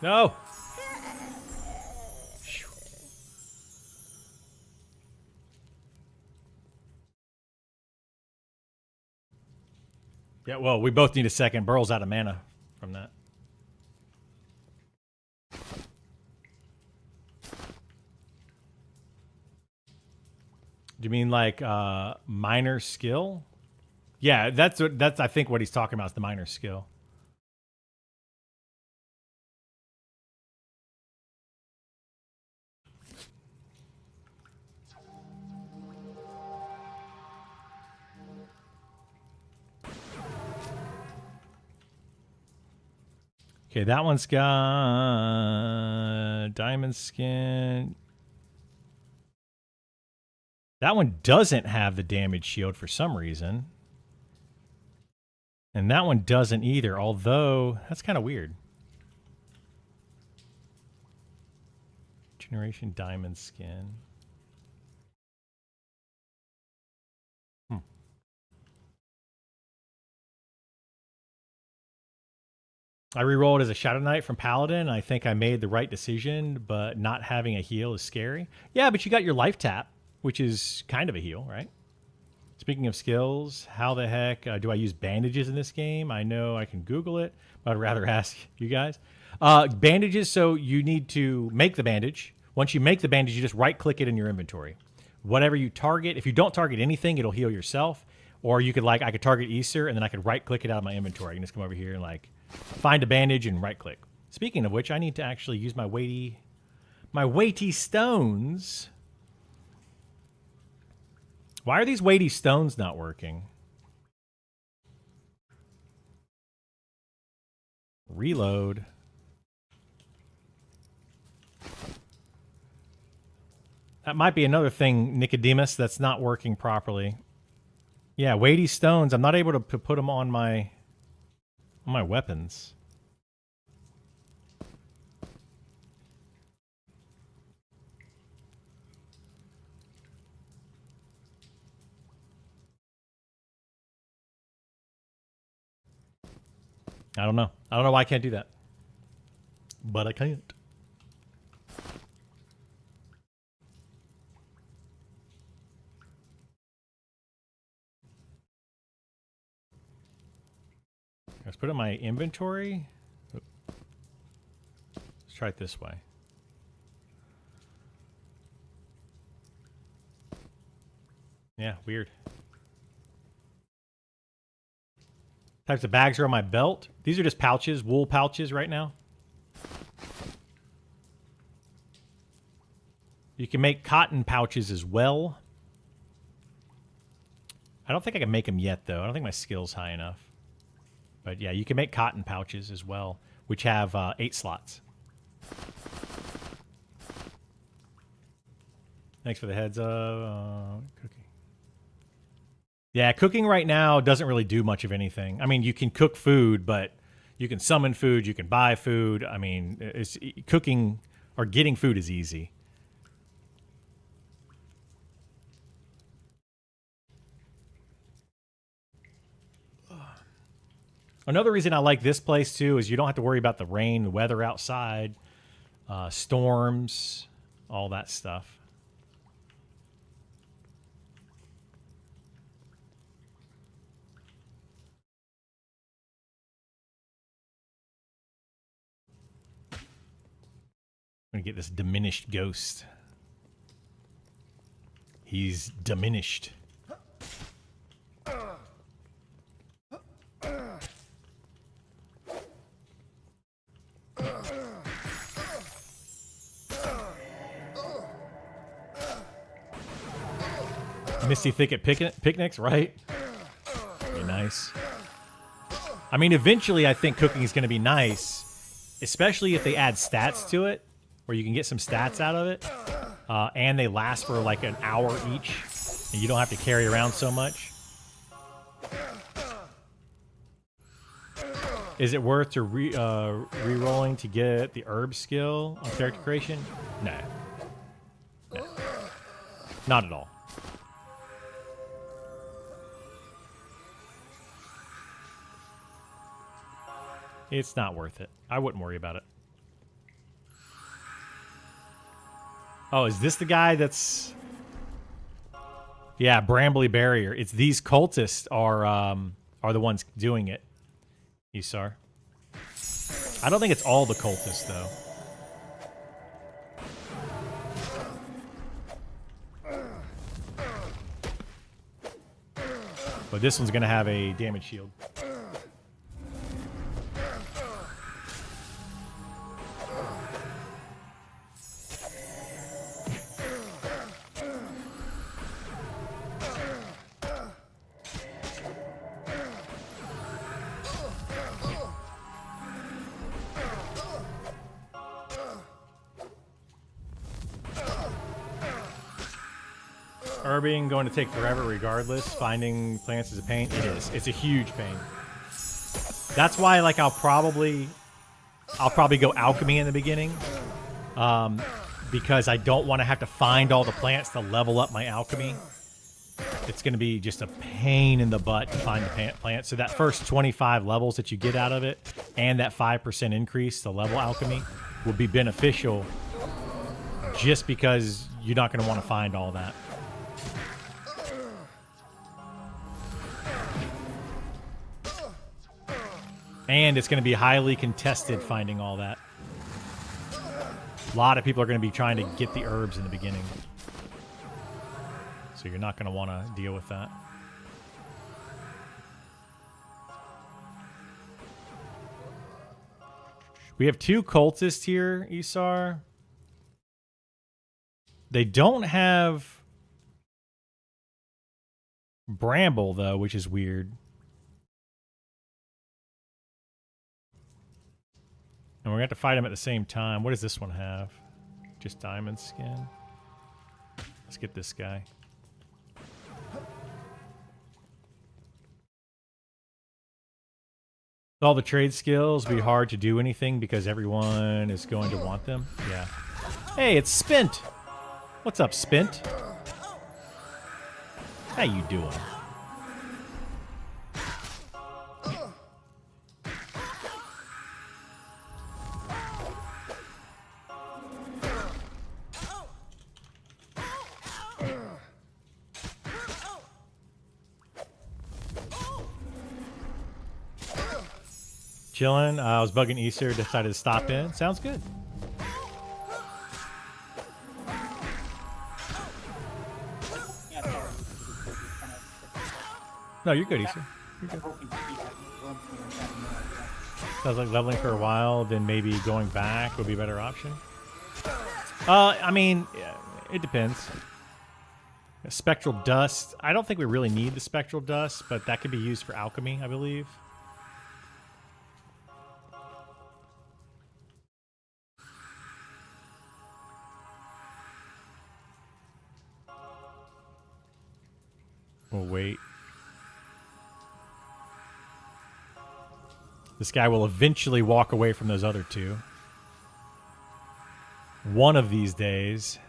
No! Yeah, well, we both need a second. Burl's out of mana from that. Do you mean like minor skill? Yeah, that's I think what he's talking about is the minor skill. Okay, that one's got diamond skin. That one doesn't have the damage shield for some reason. And that one doesn't either, although that's kind of weird. Generation diamond skin. I rerolled as a Shadow Knight from Paladin. I think I made the right decision, but not having a heal is scary. Yeah, but you got your life tap, which is kind of a heal, right? Speaking of skills, how the heck do I use bandages in this game? I know I can Google it, but I'd rather ask you guys. Bandages, so you need to make the bandage. Once you make the bandage, you just right-click it in your inventory. Whatever you target, if you don't target anything, it'll heal yourself. Or you could, like, I could target Easter, and then I could right-click it out of my inventory. I can just come over here and, like, find a bandage and right-click. Speaking of which, I need to actually use my weighty stones. Why are these weighty stones not working? Reload. That might be another thing, Nicodemus, that's not working properly. Yeah, weighty stones. I'm not able to put them on my weapons. I don't know. I don't know why I can't do that. But I can't. Let's put it in my inventory. Let's try it this way. Yeah, weird. Types of bags are on my belt. These are just pouches, wool pouches right now. You can make cotton pouches as well. I don't think I can make them yet, though. I don't think my skill's high enough. But yeah, you can make cotton pouches as well, which have 8 slots. Thanks for the heads up. Cooking. Yeah, cooking right now doesn't really do much of anything. I mean, you can cook food, but you can summon food, you can buy food. I mean, cooking or getting food is easy. Another reason I like this place, too, is you don't have to worry about the rain, the weather outside, storms, all that stuff. I'm going to get this diminished ghost. He's diminished. Misty Thicket picnics, right? Be nice. I mean, eventually I think cooking is going to be nice, especially if they add stats to it, where you can get some stats out of it, and they last for like an hour each, and you don't have to carry around so much. Is it worth to re-rolling to get the herb skill on character creation? Nah. Nah. Not at all. It's not worth it. I wouldn't worry about it. Oh, is this the guy that's... Yeah, Brambly Barrier. It's these cultists are the ones doing it. Isar. I don't think it's all the cultists, though. But this one's going to have a damage shield. Herbing going to take forever regardless. Finding plants is a pain. It is. It's a huge pain. That's why, like, I'll probably go alchemy in the beginning, because I don't want to have to find all the plants to level up my alchemy. It's going to be just a pain in the butt to find the plant. So that first 25 levels that you get out of it, and that 5% increase to level alchemy, will be beneficial. Just because you're not going to want to find all that. And it's going to be highly contested finding all that. A lot of people are going to be trying to get the herbs in the beginning. So you're not going to want to deal with that. We have 2 cultists here, Isar. They don't have Bramble, though, which is weird. And we're going to have to fight him at the same time. What does this one have? Just diamond skin? Let's get this guy. All the trade skills be hard to do anything because everyone is going to want them. Yeah. Hey, it's Spent. What's up, Spent? How you doing? Chilling. I was bugging Easter, decided to stop in. Sounds good. No, you're good, Easter. You're good. Sounds like leveling for a while, then maybe going back would be a better option. I mean, it depends. Spectral dust. I don't think we really need the spectral dust, but that could be used for alchemy, I believe. We'll wait. This guy will eventually walk away from those other 2. One of these days.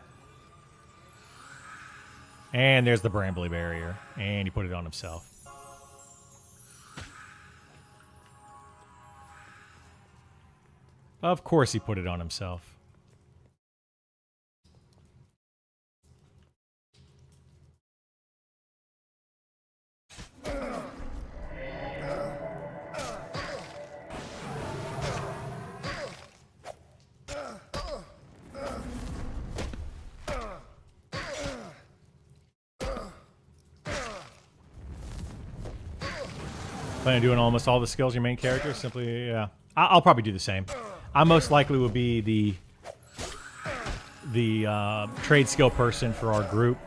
And there's the Brambly Barrier. And he put it on himself. Of course he put it on himself. Plan on doing almost all the skills your main character. Simply, yeah. I'll probably do the same. I most likely will be the trade skill person for our group.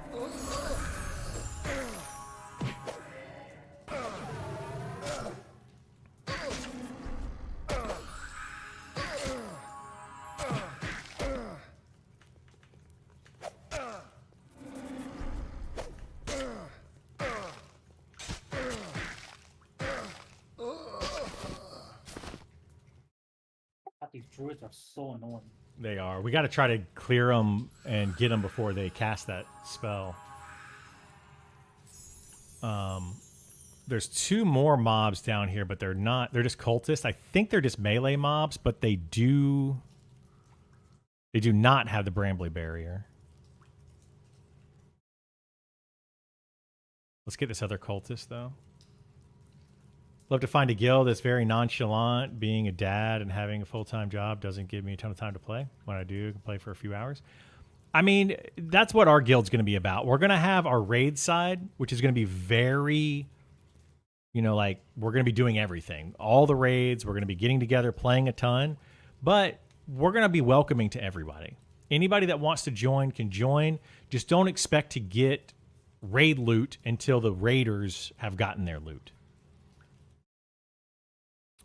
these druids are so annoying. They are. We got to try to clear them and get them before they cast that spell. There's 2 more mobs down here, but they're not. They're just cultists. I think they're just melee mobs, but they do not have the Brambly barrier. Let's get this other cultist, though. Love to find a guild that's very nonchalant. Being a dad and having a full-time job doesn't give me a ton of time to play. When I do, I can play for a few hours. I mean, that's what our guild's going to be about. We're going to have our raid side, which is going to be very, you know, like, we're going to be doing everything. All the raids, we're going to be getting together, playing a ton. But we're going to be welcoming to everybody. Anybody that wants to join can join. Just don't expect to get raid loot until the raiders have gotten their loot.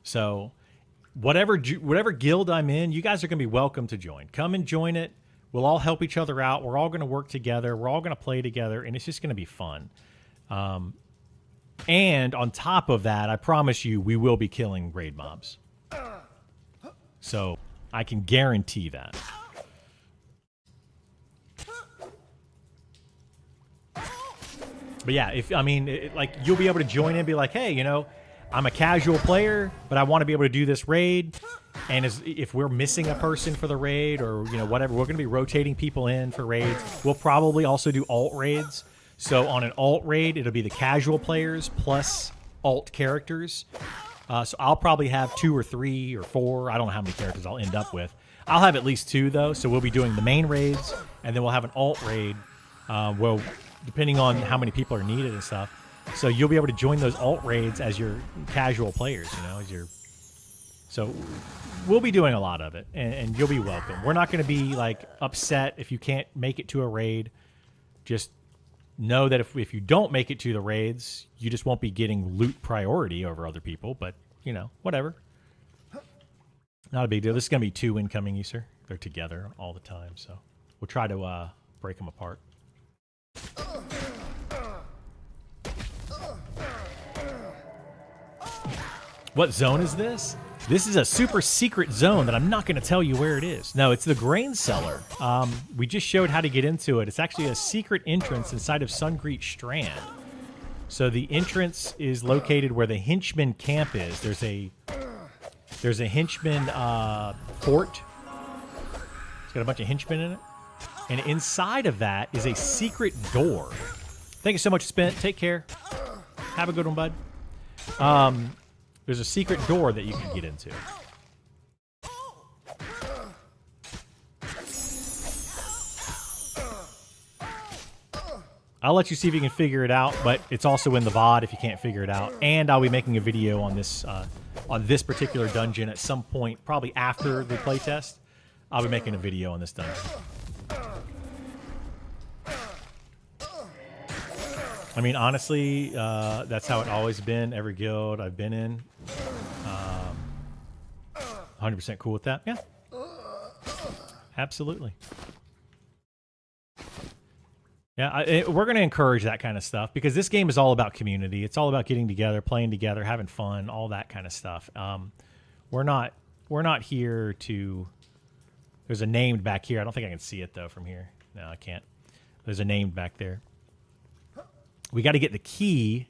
So whatever guild I'm in, you guys are going to be welcome to join. Come and join it. We'll all help each other out. We're all going to work together. We're all going to play together, and it's just going to be fun. And on top of that, I promise you, we will be killing raid mobs. So I can guarantee that. But yeah, like, you'll be able to join in and be like, hey, you know, I'm a casual player, but I want to be able to do this raid. And if we're missing a person for the raid or, you know, whatever, we're going to be rotating people in for raids. We'll probably also do alt raids. So on an alt raid, it'll be the casual players plus alt characters. So I'll probably have 2 or 3 or 4. I don't know how many characters I'll end up with. I'll have at least 2, though. So we'll be doing the main raids, and then we'll have an alt raid. Well, depending on how many people are needed and stuff. So you'll be able to join those alt raids as your casual players, you know, so we'll be doing a lot of it, and you'll be welcome. We're not going to be, like, upset if you can't make it to a raid. Just know that if you don't make it to the raids, you just won't be getting loot priority over other people, but, you know, whatever. Not a big deal. This is going to be 2 incoming Easter. They're together all the time, so we'll try to break them apart. What zone is this? This is a super secret zone that I'm not going to tell you where it is. No, it's the grain cellar. We just showed how to get into it. It's actually a secret entrance inside of Sungreet Strand. So the entrance is located where the henchman camp is. There's a henchman fort. It's got a bunch of henchmen in it. And inside of that is a secret door. Thank you so much, Spent. Take care. Have a good one, bud. There's a secret door that you can get into. I'll let you see if you can figure it out, but it's also in the VOD if you can't figure it out. And I'll be making a video on this particular dungeon at some point, probably after the playtest. I'll be making a video on this dungeon. I mean, honestly, that's how it's always been. Every guild I've been in, 100% cool with that. Yeah, absolutely. Yeah, we're going to encourage that kind of stuff because this game is all about community. It's all about getting together, playing together, having fun, all that kind of stuff. We're not here to. There's a named back here. I don't think I can see it though from here. No, I can't. There's a named back there. We got to get the key,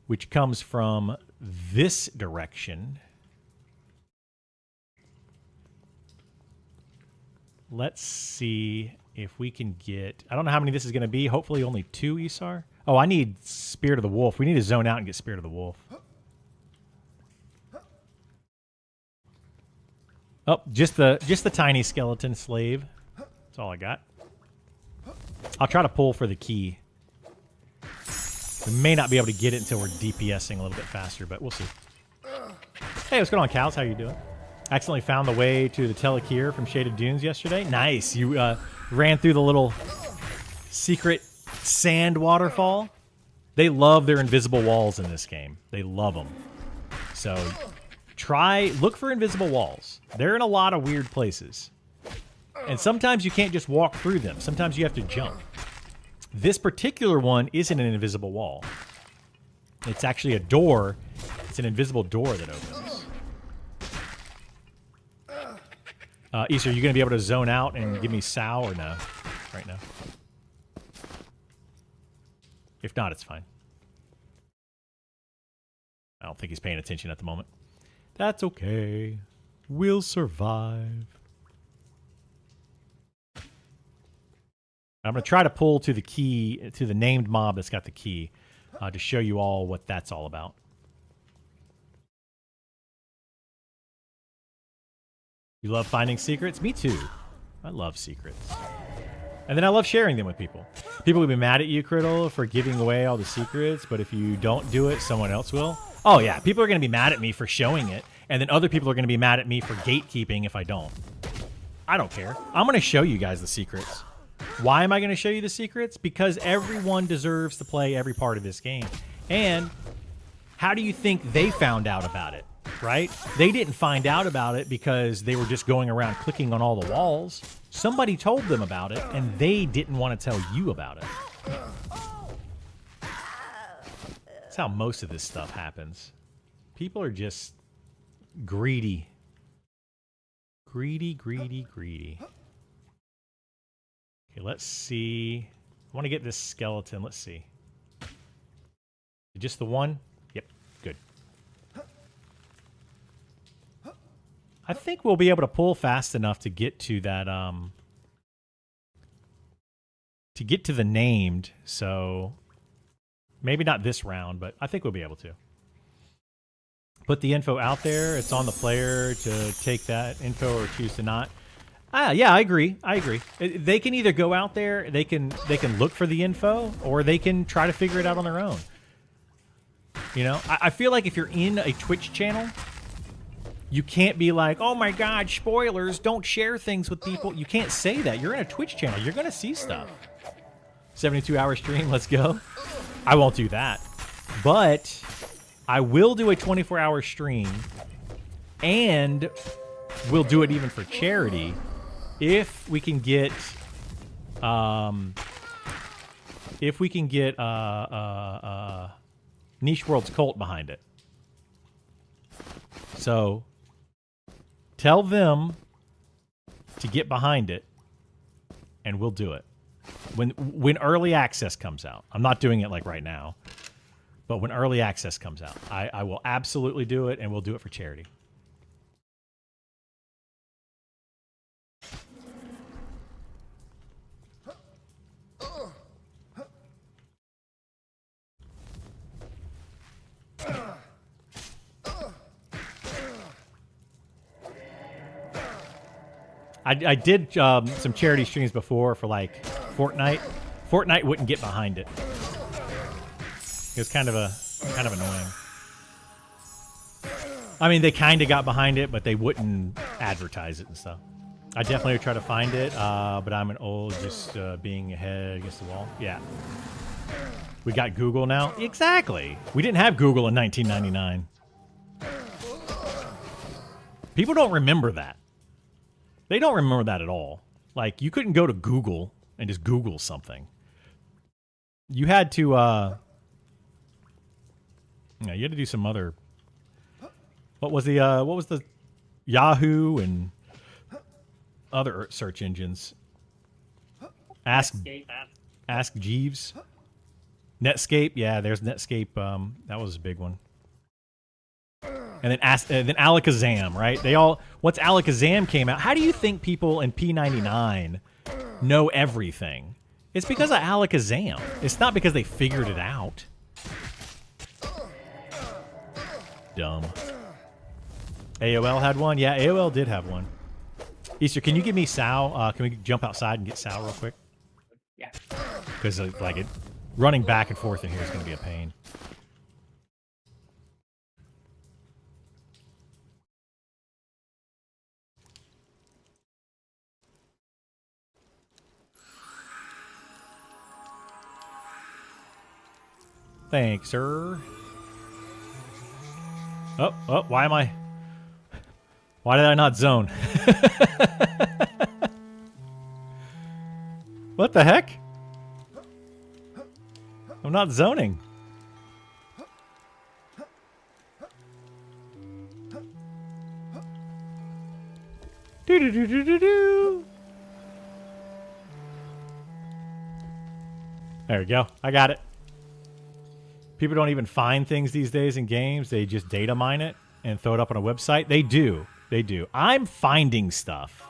which comes from this direction. Let's see if we can get... I don't know how many this is going to be. Hopefully only 2, Isar. Oh, I need Spirit of the Wolf. We need to zone out and get Spirit of the Wolf. Oh, just the tiny skeleton slave. That's all I got. I'll try to pull for the key. We may not be able to get it until we're DPSing a little bit faster, but we'll see. Hey, what's going on, Cows? How you doing? Accidentally found the way to the Telekir from Shaded Dunes yesterday. Nice. You ran through the little secret sand waterfall. They love their invisible walls in this game. They love them. So look for invisible walls. They're in a lot of weird places. And sometimes you can't just walk through them. Sometimes you have to jump. This particular one isn't an invisible wall. It's actually a door. It's an invisible door that opens. Issa, are you going to be able to zone out and give me Sao or no? Right now. If not, it's fine. I don't think he's paying attention at the moment. That's okay. We'll survive. I'm going to try to pull to the key, to the named mob that's got the key, to show you all what that's all about. You love finding secrets? Me too. I love secrets. And then I love sharing them with people. People will be mad at you, Criddle, for giving away all the secrets, but if you don't do it, someone else will. Oh yeah, people are going to be mad at me for showing it, and then other people are going to be mad at me for gatekeeping if I don't. I don't care. I'm going to show you guys the secrets. Why am I going to show you the secrets? Because everyone deserves to play every part of this game. And how do you think they found out about it, right? They didn't find out about it because they were just going around clicking on all the walls. Somebody told them about it, and they didn't want to tell you about it. That's how most of this stuff happens. People are just greedy. Greedy, greedy, greedy. Okay, let's see. I want to get this skeleton. Let's see. Just the one? Yep, good. I think we'll be able to pull fast enough to get to that, to get to the named, so maybe not this round, but I think we'll be able to. Put the info out there. It's on the player to take that info or choose to not. Yeah, I agree. I agree. They can either go out there, they can look for the info, or they can try to figure it out on their own. You know, I feel like if you're in a Twitch channel, you can't be like, oh my God, spoilers, don't share things with people. You can't say that. You're in a Twitch channel. You're going to see stuff. 72-hour stream, let's go. I won't do that. But I will do a 24-hour stream, and we'll do it even for charity if we can get Niche World's Cult behind it. So tell them to get behind it, and we'll do it. When early access comes out. I'm not doing it like right now, but when early access comes out, I will absolutely do it, and we'll do it for charity. I did some charity streams before for like Fortnite. Fortnite wouldn't get behind it. It was kind of annoying. I mean, they kind of got behind it, but they wouldn't advertise it and stuff. I definitely would try to find it, but I'm an old, just being ahead against the wall. Yeah. We got Google now? Exactly. We didn't have Google in 1999. People don't remember that. They don't remember that at all. Like, you couldn't go to Google and just Google something. You had to, you had to do some other... What was the Yahoo and other search engines? Ask Jeeves. Netscape, yeah, there's Netscape. That was a big one. And then Alakazam, right? Once Alakazam came out, how do you think people in P99 know everything? It's because of Alakazam. It's not because they figured it out. Dumb. AOL had one? Yeah, AOL did have one. Easter, can you give me Sal? Can we jump outside and get Sal real quick? Yeah. Because like running back and forth in here is going to be a pain. Thanks, sir. Oh, why did I not zone? What the heck? I'm not zoning. There we go. I got it. People don't even find things these days in games. They just data mine it and throw it up on a website. They do. They do. I'm finding stuff.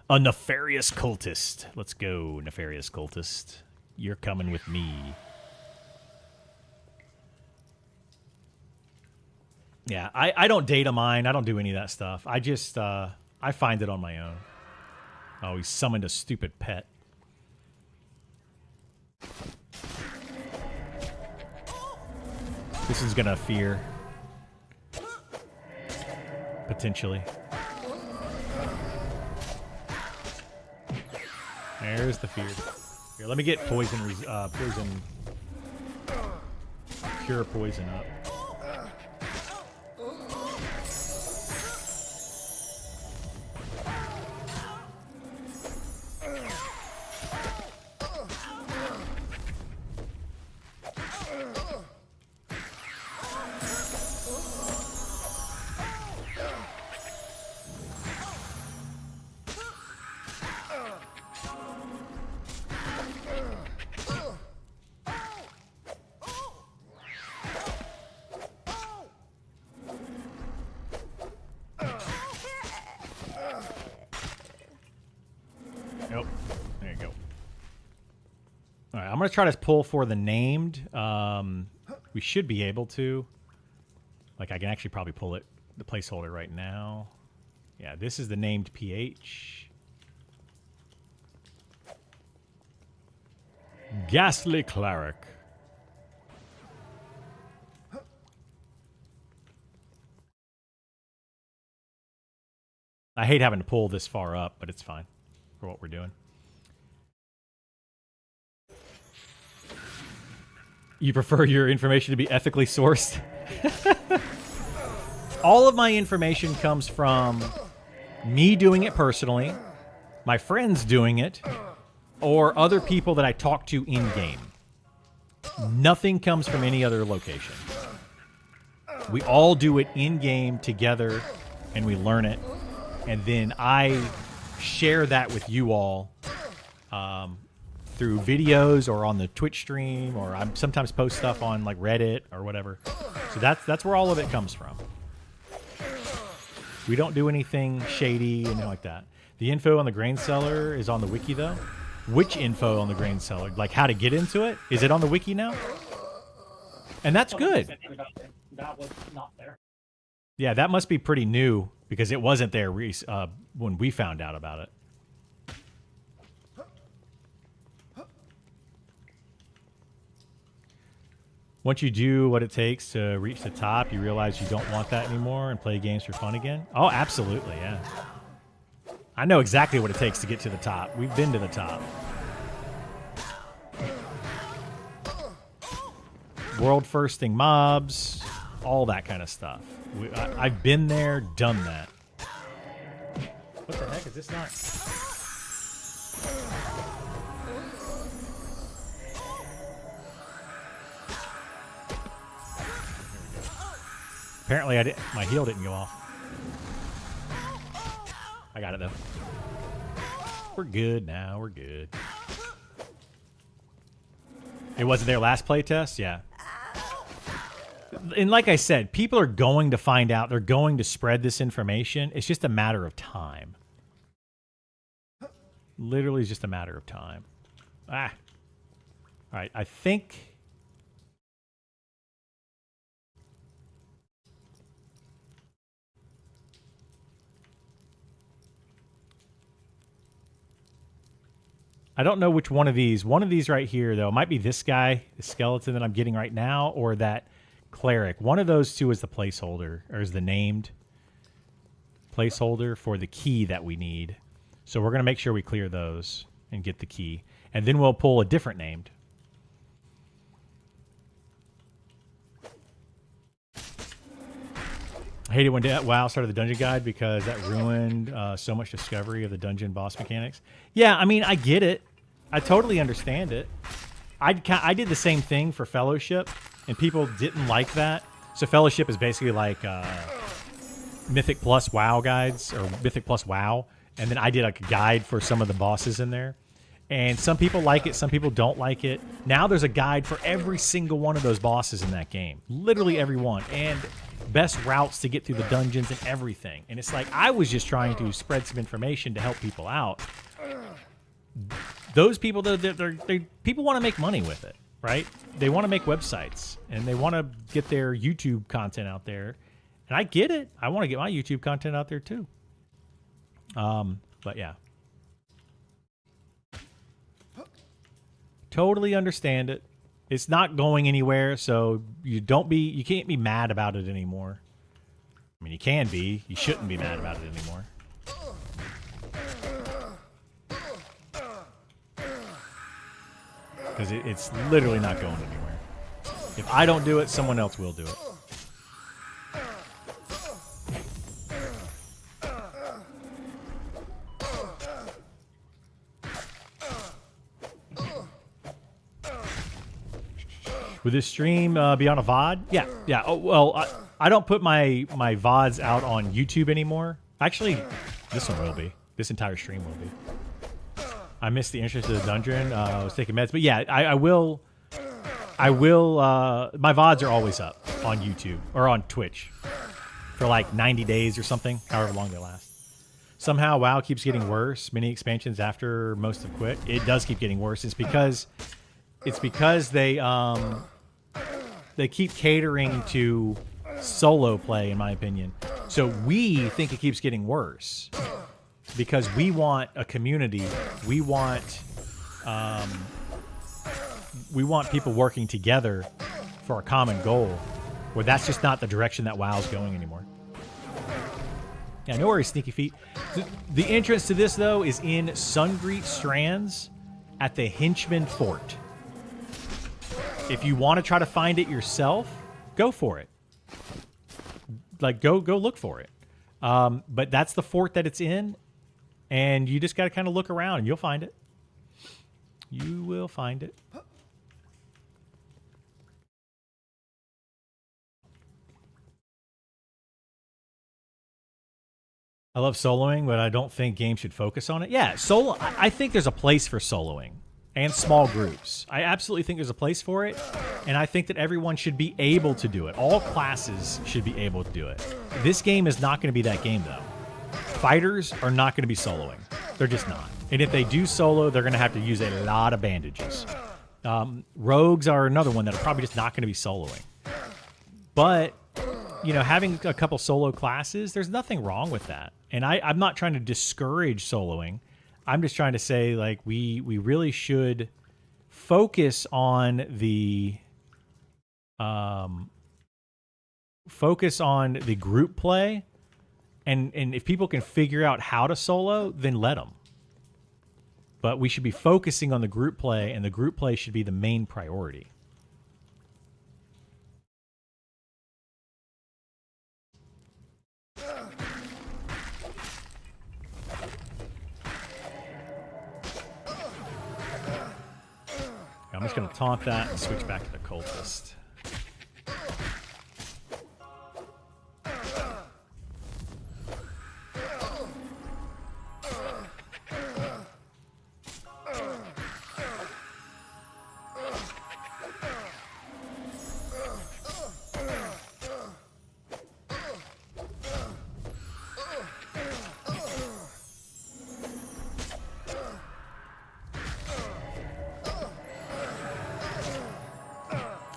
A nefarious cultist. Let's go, nefarious cultist. You're coming with me. Yeah, I don't data mine. I don't do any of that stuff. I just, I find it on my own. Oh, he summoned a stupid pet. This is gonna fear. Potentially. There's the fear. Here, let me get poison, pure poison up. Nope. There you go. All right, I'm going to try to pull for the named. We should be able to. Like, I can actually probably pull it, the placeholder right now. Yeah, this is the named PH. Ghastly Cleric. I hate having to pull this far up, but it's fine for what we're doing. You prefer your information to be ethically sourced? All of my information comes from me doing it personally, my friends doing it, or other people that I talk to in-game. Nothing comes from any other location. We all do it in-game together, and we learn it. And then I share that with you all through videos or on the Twitch stream, or I sometimes post stuff on like Reddit or whatever. So that's where all of it comes from. We don't do anything shady and anything like that. The info on the grain cellar is on the wiki though. Which info on the grain cellar? Like how to get into it? Is it on the wiki now? And that's good. That was not there. Yeah, that must be pretty new because it wasn't there when we found out about it. Once you do what it takes to reach the top, you realize you don't want that anymore and play games for fun again? Oh, absolutely, yeah. I know exactly what it takes to get to the top. We've been to the top. World firsting mobs, all that kind of stuff. I've been there, done that. What the heck is this not? Apparently, my heal didn't go off. I got it though. We're good now. We're good. It wasn't their last playtest? Yeah. And like I said, people are going to find out. They're going to spread this information. It's just a matter of time. Literally, it's just a matter of time. Ah. All right. I think... I don't know which one of these. One of these right here, though, might be this guy, the skeleton that I'm getting right now, or that cleric. One of those two is the placeholder, or is the named placeholder for the key that we need. So we're going to make sure we clear those and get the key. And then we'll pull a different named. I hate it when WoW started the dungeon guide because that ruined so much discovery of the dungeon boss mechanics. Yeah, I mean, I get it. I totally understand it. I did the same thing for Fellowship, and people didn't like that. So Fellowship is basically like Mythic Plus WoW guides, or Mythic Plus WoW, and then I did like a guide for some of the bosses in there. And some people like it, some people don't like it. Now there's a guide for every single one of those bosses in that game. Literally every one. And best routes to get through the dungeons and everything. And it's like, I was just trying to spread some information to help people out. Those people, people want to make money with it, right? They want to make websites, and they want to get their YouTube content out there. And I get it. I want to get my YouTube content out there too. But yeah. Totally understand it. It's not going anywhere, so you can't be mad about it anymore. I mean, you can be. You shouldn't be mad about it anymore. Because it's literally not going anywhere. If I don't do it, someone else will do it. Would this stream be on a VOD? Yeah, yeah. Oh, well, I don't put my VODs out on YouTube anymore. Actually, this one will be. This entire stream will be. I missed the entrance to the dungeon. I was taking meds. But yeah, I will. My VODs are always up on YouTube or on Twitch for like 90 days or something, however long they last. Somehow WoW keeps getting worse. Many expansions after most have quit. It does keep getting worse. It's because they keep catering to solo play, in my opinion. So we think it keeps getting worse because we want a community. We want people working together for a common goal, where that's just not the direction that WoW's going anymore. Yeah, no worries, Sneaky Feet. The entrance to this, though, is in Sungreet Strands at the Henchman Fort. If you want to try to find it yourself, go for it. Like, go look for it. But that's the fort that it's in, and you just got to kind of look around, and you'll find it. You will find it. I love soloing, but I don't think games should focus on it. Yeah, solo. I think there's a place for soloing and small groups. I absolutely think there's a place for it, and I think that everyone should be able to do it. All classes should be able to do it. This game is not going to be that game, though. Fighters are not going to be soloing. They're just not. And if they do solo, they're going to have to use a lot of bandages. Rogues are another one that are probably just not going to be soloing. But, you know, having a couple solo classes, there's nothing wrong with that. And I'm not trying to discourage soloing. I'm just trying to say, like, we really should focus on the group play, and if people can figure out how to solo, then let them. But we should be focusing on the group play, and the group play should be the main priority. I'm just going to taunt that and switch back to the cultist.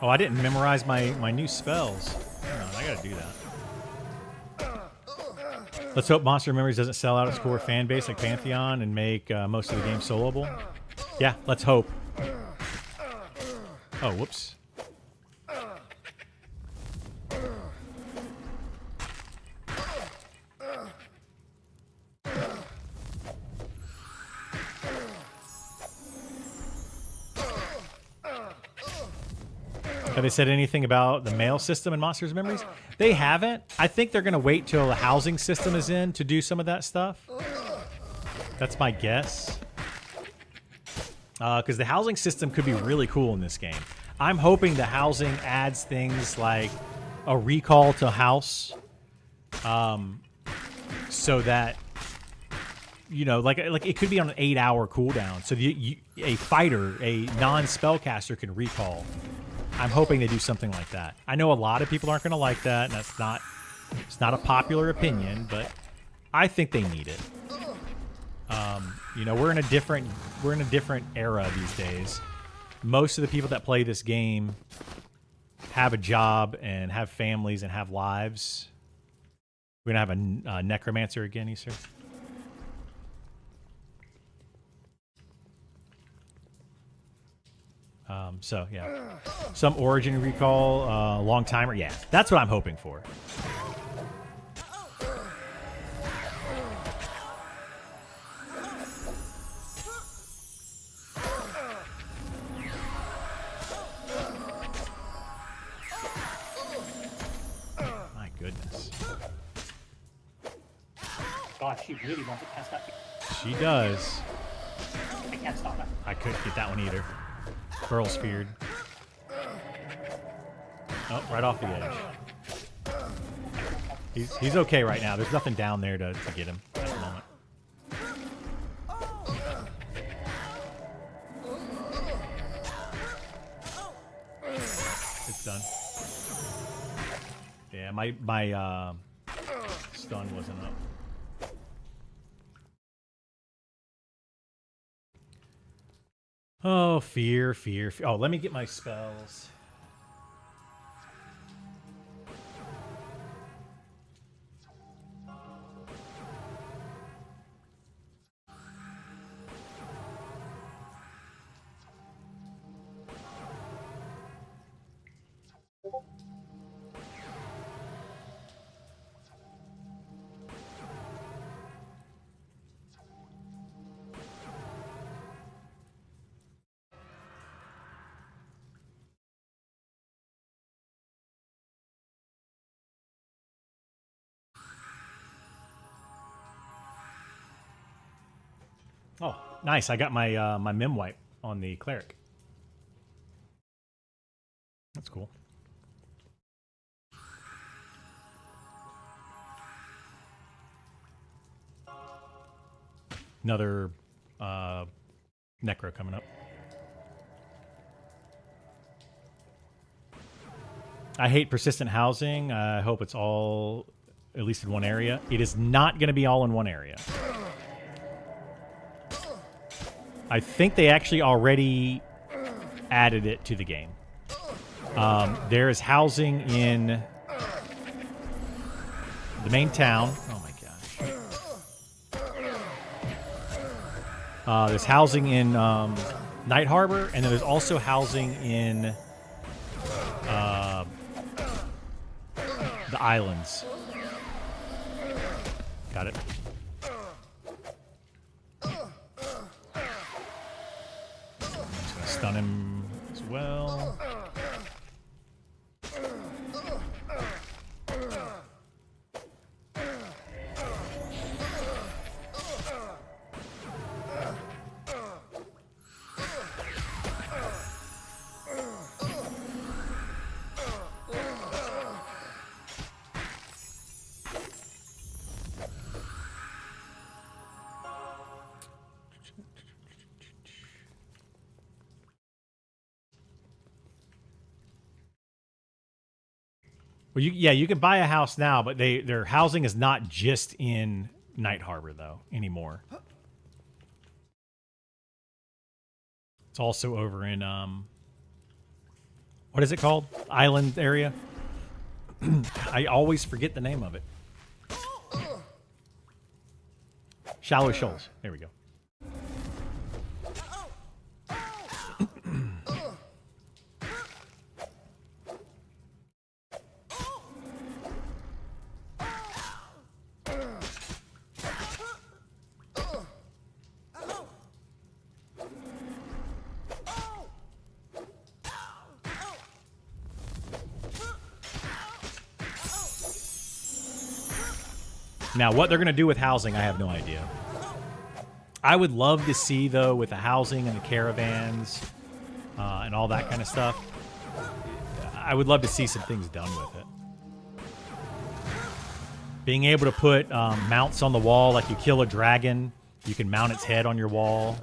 Oh, I didn't memorize my new spells. Hang on, I gotta do that. Let's hope Monster Memories doesn't sell out its core fan base like Pantheon and make most of the game soloable. Yeah, let's hope. Oh, whoops. Have they said anything about the mail system in Monsters Memories? They haven't. I think they're going to wait till the housing system is in to do some of that stuff. That's my guess. Because the housing system could be really cool in this game. I'm hoping the housing adds things like a recall to house. so that, you know, like it could be on an 8-hour cooldown. So a fighter, a non-spellcaster can recall. I'm hoping they do something like that. I know a lot of people aren't going to like that, and it's not a popular opinion, but I think they need it. You know, we're in a different era these days. Most of the people that play this game have a job and have families and have lives. We're gonna have a necromancer again, Easter. So yeah, some origin recall, long timer. Yeah, that's what I'm hoping for. My goodness. God, she really wants to cast that. She does. I can't stop that. I couldn't get that one either. Burl's feared. Oh, right off the edge. He's okay right now. There's nothing down there to get him at the moment. It's done. Yeah, my stun wasn't up. Oh, fear. Oh, let me get my spells. Oh, nice. I got my my MnM wipe on the cleric. That's cool. Another necro coming up. I hate persistent housing. I hope it's all at least in one area. It is not going to be all in one area. I think they actually already added it to the game. There is housing in the main town. Oh my gosh. There's housing in Night Harbor, and then there's also housing in the islands. Got it. Stun him as well. Well, you can buy a house now, but their housing is not just in Night Harbor though anymore. It's also over in what is it called? Island area. I always forget the name of it. Shallow Shoals. There we go. Now, what they're going to do with housing, I have no idea. I would love to see, though, with the housing and the caravans and all that kind of stuff, I would love to see some things done with it. Being able to put mounts on the wall, like you kill a dragon, you can mount its head on your wall.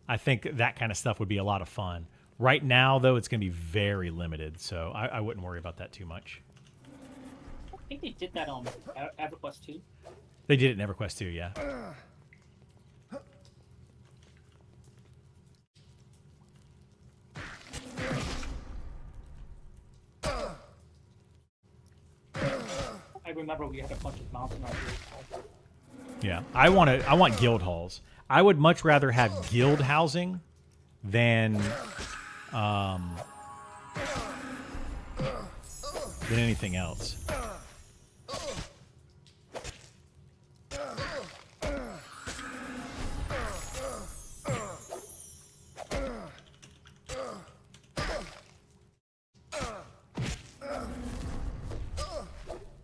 I think that kind of stuff would be a lot of fun. Right now, though, it's going to be very limited, so I wouldn't worry about that too much. I think they did that on EverQuest 2. They did it in EverQuest 2, yeah. I remember we had a bunch of mounts in our group. Yeah, I want guild halls. I would much rather have guild housing than anything else.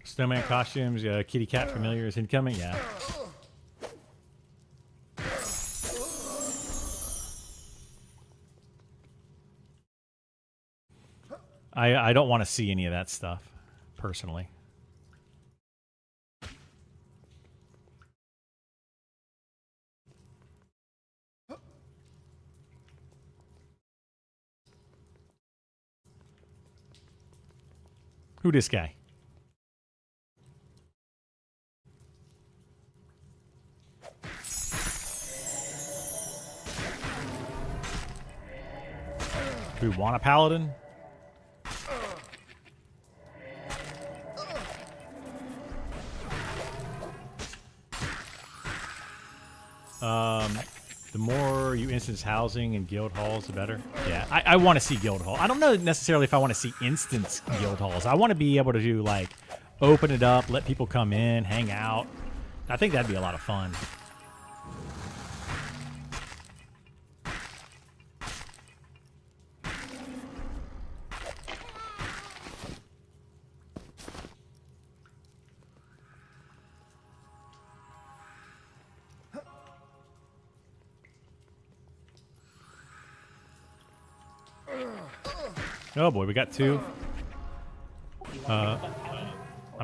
Snowman costumes, kitty cat familiars incoming, yeah. I don't want to see any of that stuff, personally. Who this guy? Do we want a paladin? The more you instance housing and guild halls, the better. Yeah, I want to see guild hall. I don't know necessarily if I want to see instance guild halls. I want to be able to do, like, open it up, let people come in, hang out. I think that'd be a lot of fun. Oh boy, we got two. I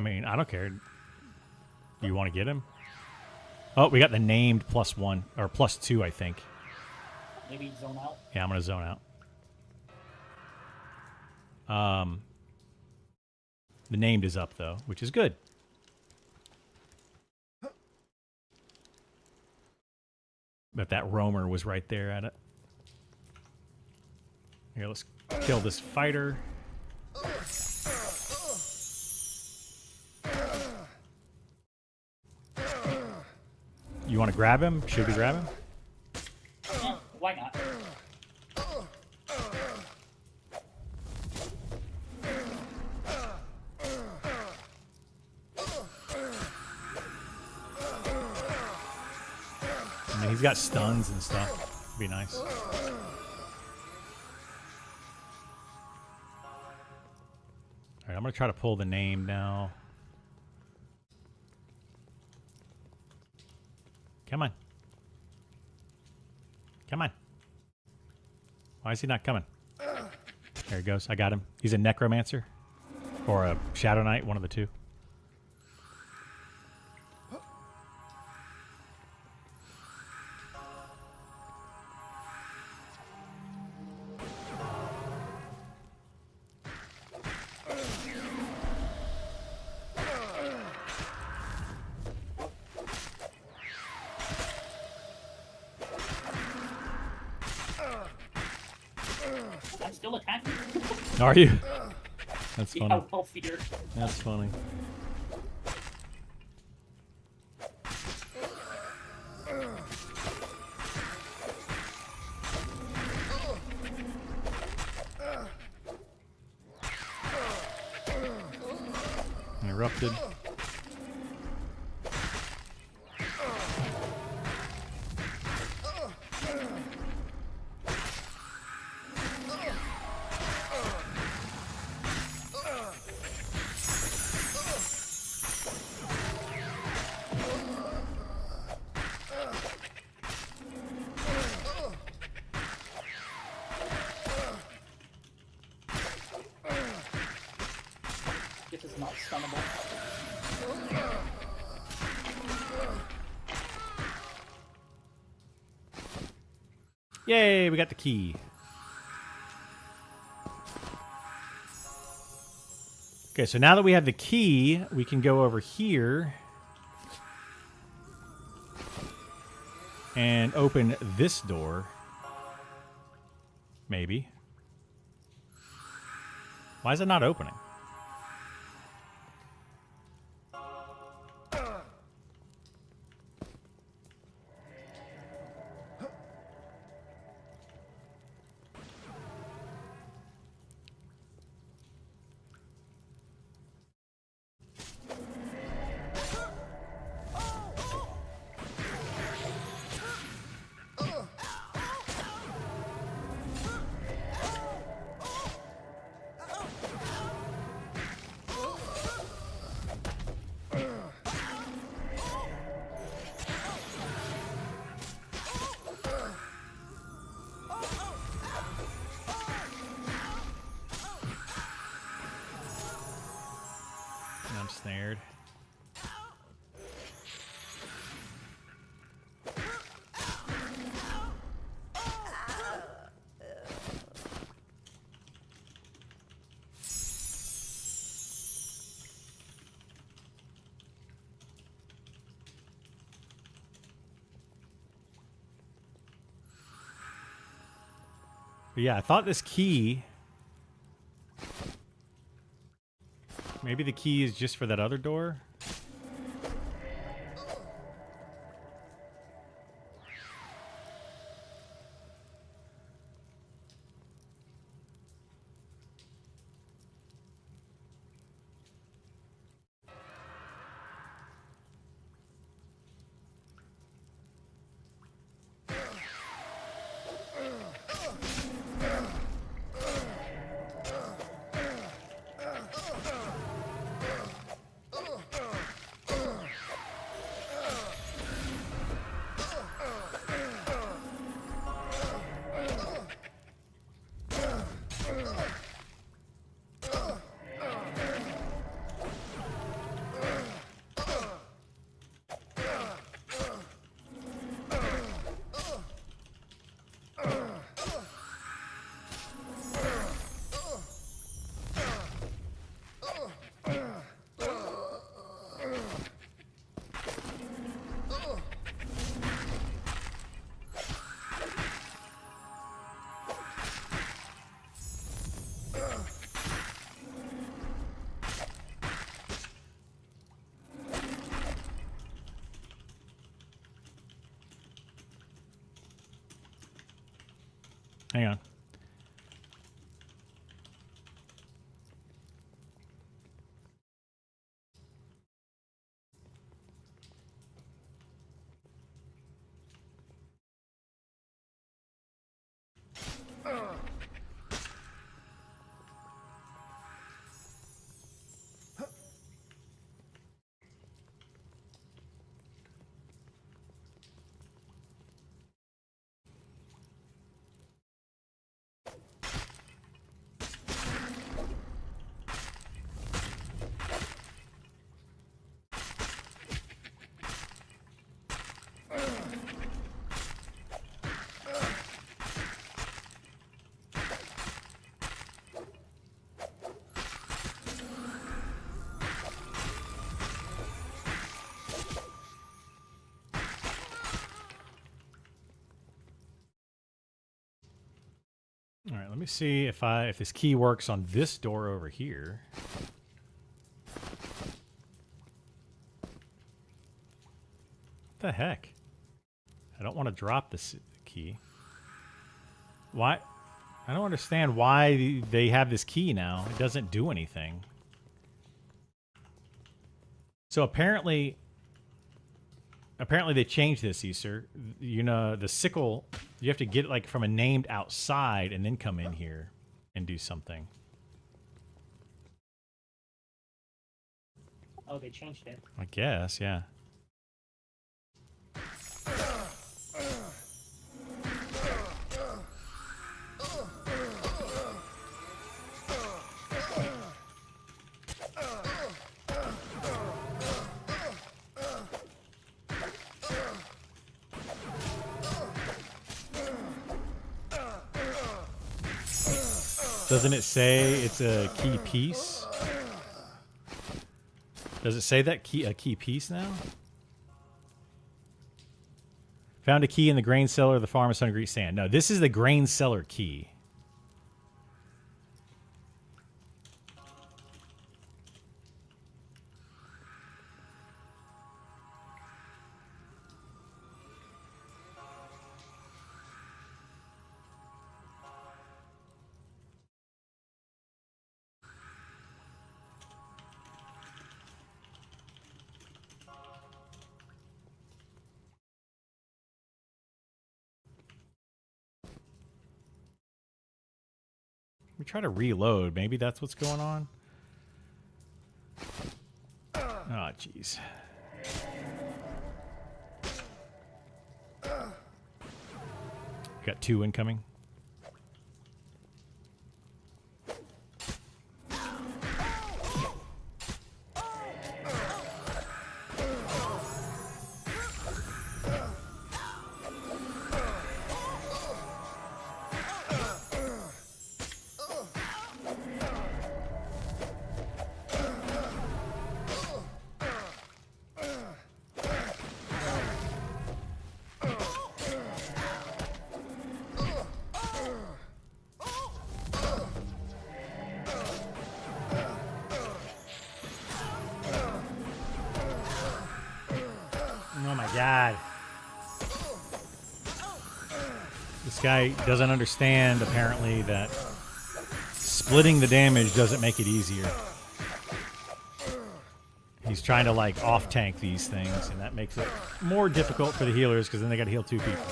mean, I don't care. Do you want to get him? Oh, we got the named +1 or +2, I think. Maybe zone out. Yeah, I'm gonna zone out. The named is up though, which is good. But that roamer was right there at it. Here, let's kill this fighter. You want to grab him? Should we grab him? Why not? I mean, he's got stuns and stuff. It'd be nice. Alright, I'm going to try to pull the name now. Come on. Come on. Why is he not coming? There he goes. I got him. He's a necromancer. Or a shadow knight, one of the two. I'm still attacking. Are you? That's See funny. how well feared. That's funny. Interrupted. This is not stunnable. Yay, we got the key. Okay, so now that we have the key, we can go over here and open this door. Maybe. Why is it not opening? I'm snared. But yeah, I thought this key... Maybe the key is just for that other door? Hang on. All right, let me see if this key works on this door over here. What the heck? I don't want to drop this key. Why? I don't understand why they have this key now. It doesn't do anything. So apparently they changed this, Easter. You know, the sickle, you have to get it like from a named outside and then come in here and do something. Oh, they changed it. I guess, yeah. Doesn't it say it's a key piece? Does it say that a key piece now? Found a key in the grain cellar of the farm of Sun Greek Sand. No, this is the grain cellar key. Let me try to reload. Maybe that's what's going on. Oh, jeez. Got 2 incoming. Oh my god. This guy doesn't understand, apparently, that splitting the damage doesn't make it easier. He's trying to, like, off-tank these things, and that makes it more difficult for the healers, because then they gotta heal 2 people.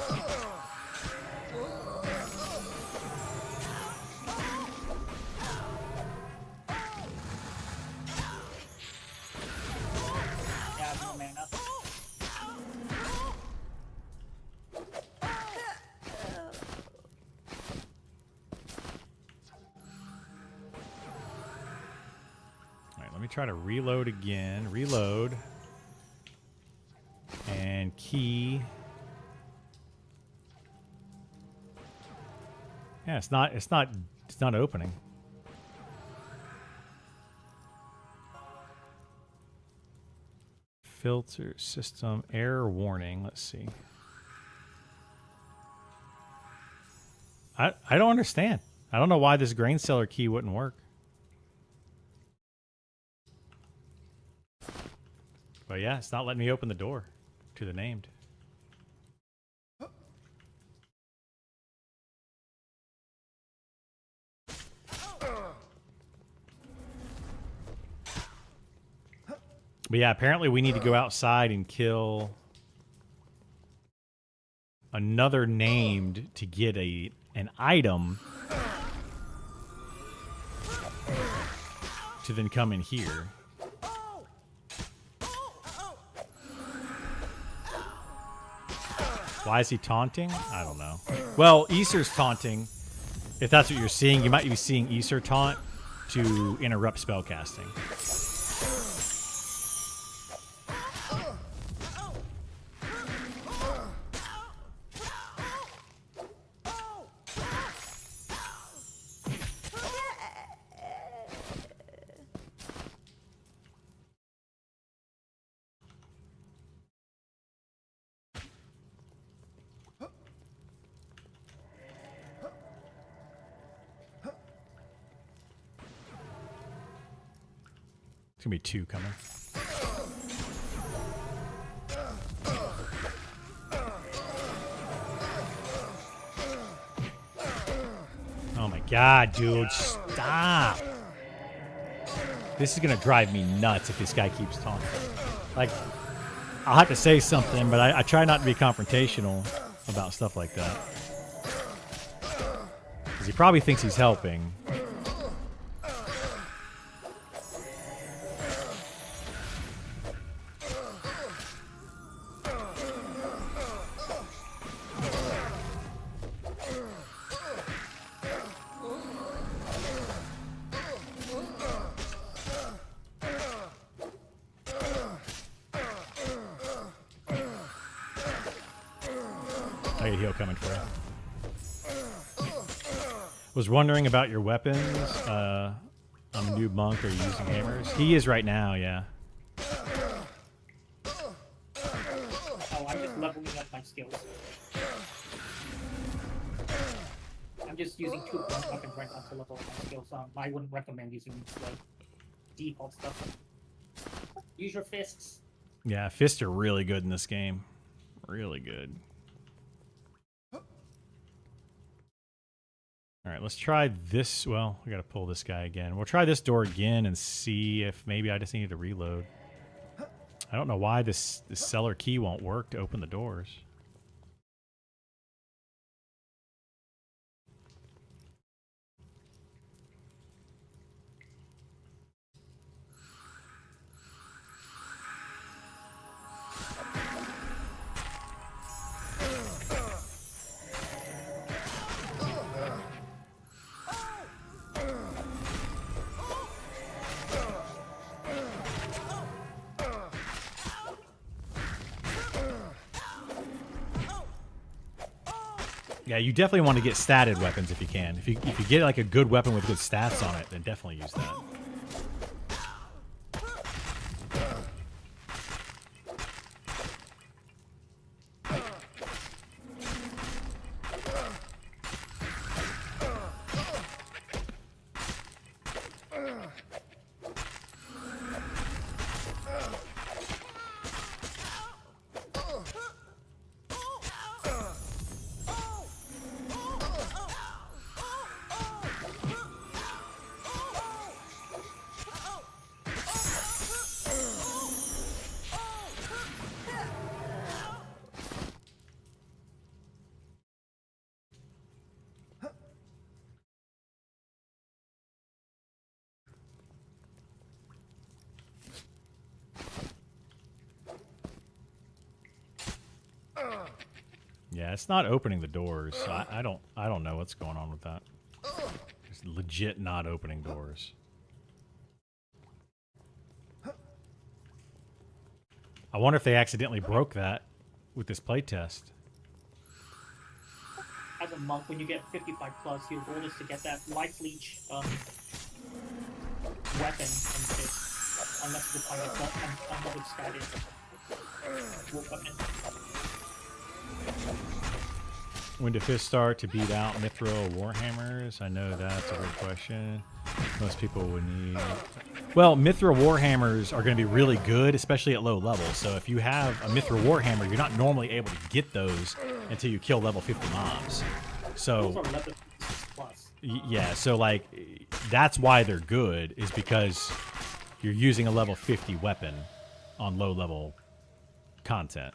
Try to reload again. Reload. And key. Yeah, it's not opening. Filter system error warning. Let's see. I don't understand. I don't know why this grain cellar key wouldn't work. But yeah, it's not letting me open the door to the named. But yeah, apparently we need to go outside and kill another named to get an item to then come in here. Why is he taunting? I don't know. Well, Aesir's taunting. If that's what you're seeing, you might be seeing Aesir taunt to interrupt spellcasting. It's gonna be 2 coming. Oh my god, dude, stop! This is gonna drive me nuts if this guy keeps taunting. Like, I'll have to say something, but I try not to be confrontational about stuff like that. Because he probably thinks he's helping. I get heal coming for you. Was wondering about your weapons. I'm a new monk. Are you using hammers? He is right now, yeah. Oh, I'm just leveling up my skills. I'm just using 2 weapons right now to level up my skills. I wouldn't recommend using like default stuff. Use your fists. Yeah, fists are really good in this game. Really good. All right, let's try this. Well, we got to pull this guy again. We'll try this door again and see if maybe I just need to reload. I don't know why this cellar key won't work to open the doors. Yeah, you definitely want to get statted weapons if you can. If you get like a good weapon with good stats on it, then definitely use that. Yeah, it's not opening the doors. I don't know what's going on with that. It's legit not opening doors. I wonder if they accidentally broke that with this playtest. As a monk, when you get 55 plus, your goal is to get that life leech weapon and fist, unless you find another status weapon. When do fists start to beat out Mithril Warhammers? I know that's a good question. Most people would need... Well, Mithril Warhammers are going to be really good, especially at low levels. So if you have a Mithril Warhammer, you're not normally able to get those until you kill level 50 mobs. So... Those are level 56 plus. Yeah, so like, that's why they're good, is because you're using a level 50 weapon on low level content.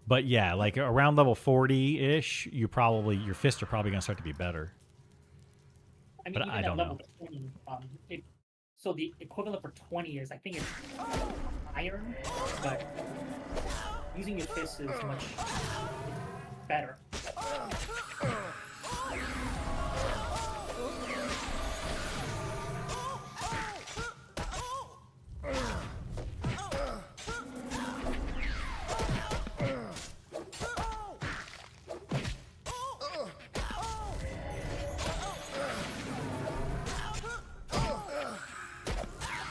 But yeah, like around level 40-ish, your fists are probably going to start to be better. I mean, but even I at don't level know. 20, so the equivalent for 20 is, I think it's iron, but using your fists is much better.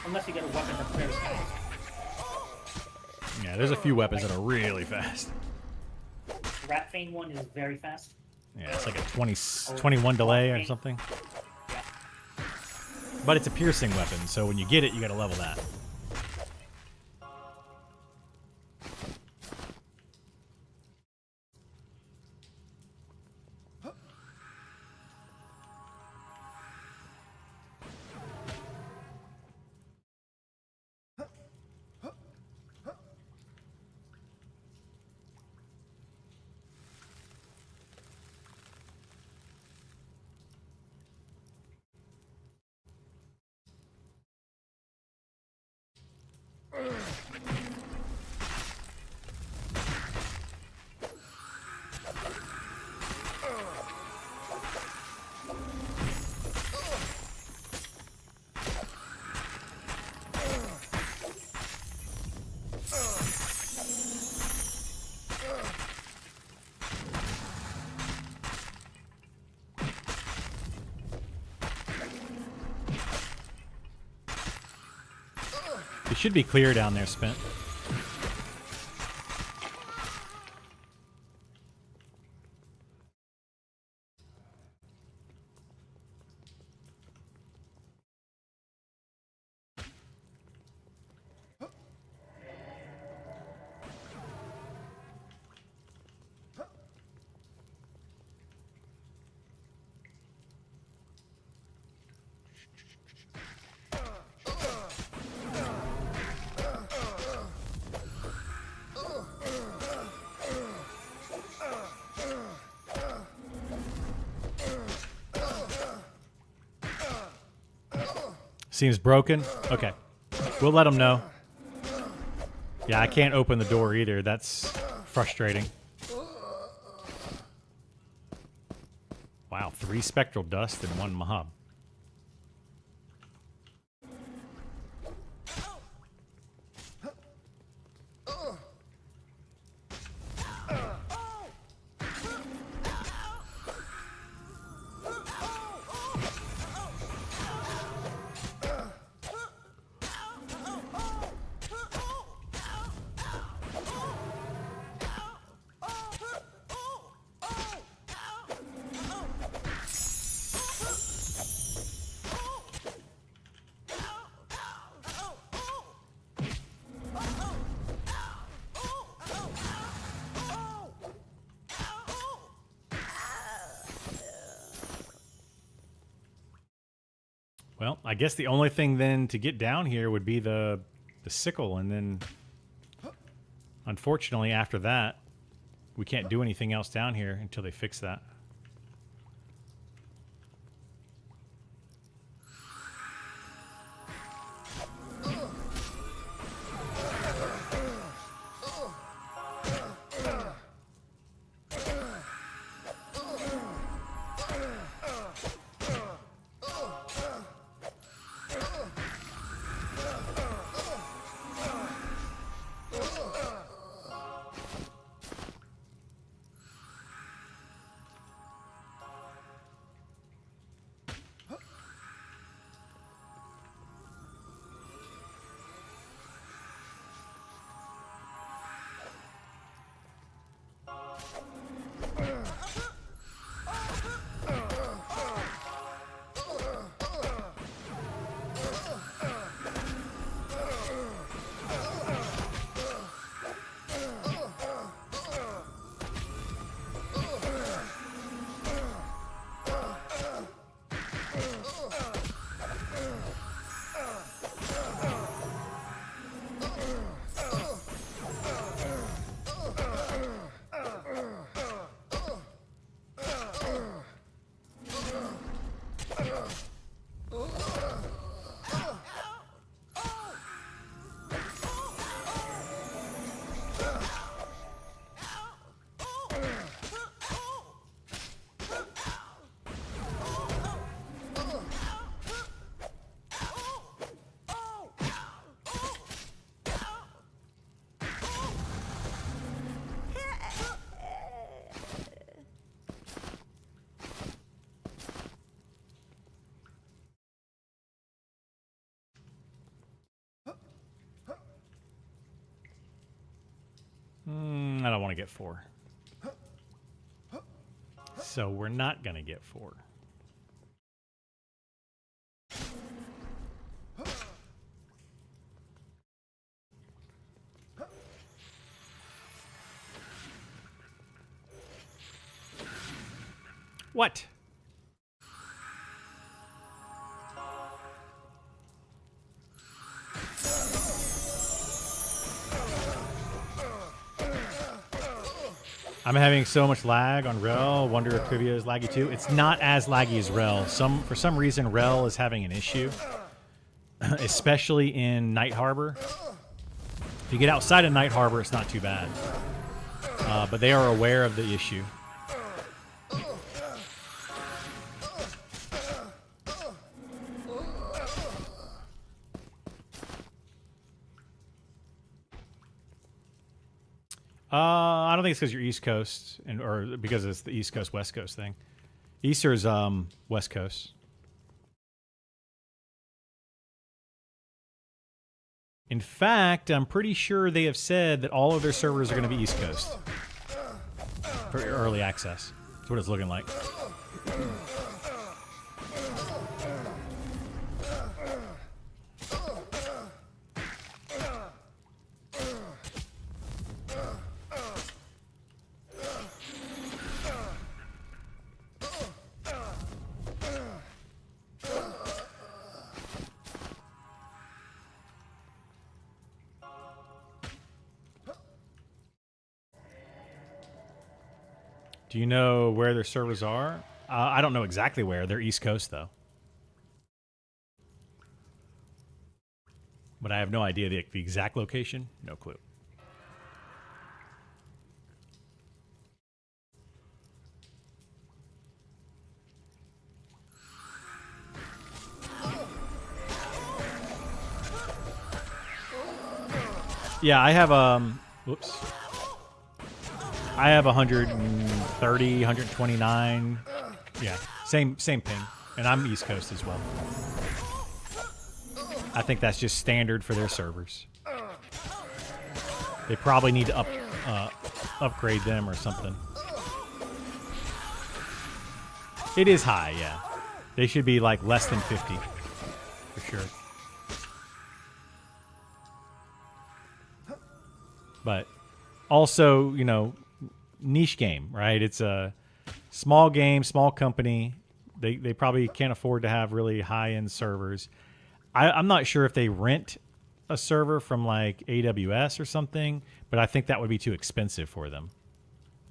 Unless you get a weapon that's very fast. Yeah, there's a few weapons that are really fast. Rat Fane one is very fast. Yeah, it's like a 21 delay or something. Yeah. But it's a piercing weapon, so when you get it, you got to level that. Should be clear down there, Spent. Seems broken. Okay. We'll let them know. Yeah, I can't open the door either. That's frustrating. Wow, 3 spectral dust and 1 mob. Well, I guess the only thing then to get down here would be the sickle, and then unfortunately after that we can't do anything else down here until they fix that. I don't want to get 4. So we're not going to get 4. What? I'm having so much lag on Rel. Wonder if Krivia is laggy too. It's not as laggy as Rel. For some reason, Rel is having an issue, especially in Night Harbor. If you get outside of Night Harbor, it's not too bad. But they are aware of the issue. I don't think it's because you're East Coast, or because it's the East Coast West Coast thing. Easter's West Coast. In fact, I'm pretty sure they have said that all of their servers are going to be East Coast for early access. That's what it's looking like. Do you know where their servers are? I don't know exactly where. They're East Coast, though. But I have no idea the exact location. No clue. Yeah, I have, whoops. I have 130, 129. Yeah, same ping. And I'm East Coast as well. I think that's just standard for their servers. They probably need to upgrade them or something. It is high, yeah. They should be like less than 50, for sure. But also, you know, niche game, right? It's a small game, small company. They probably can't afford to have really high-end servers. I'm not sure if they rent a server from like AWS or something, but I think that would be too expensive for them.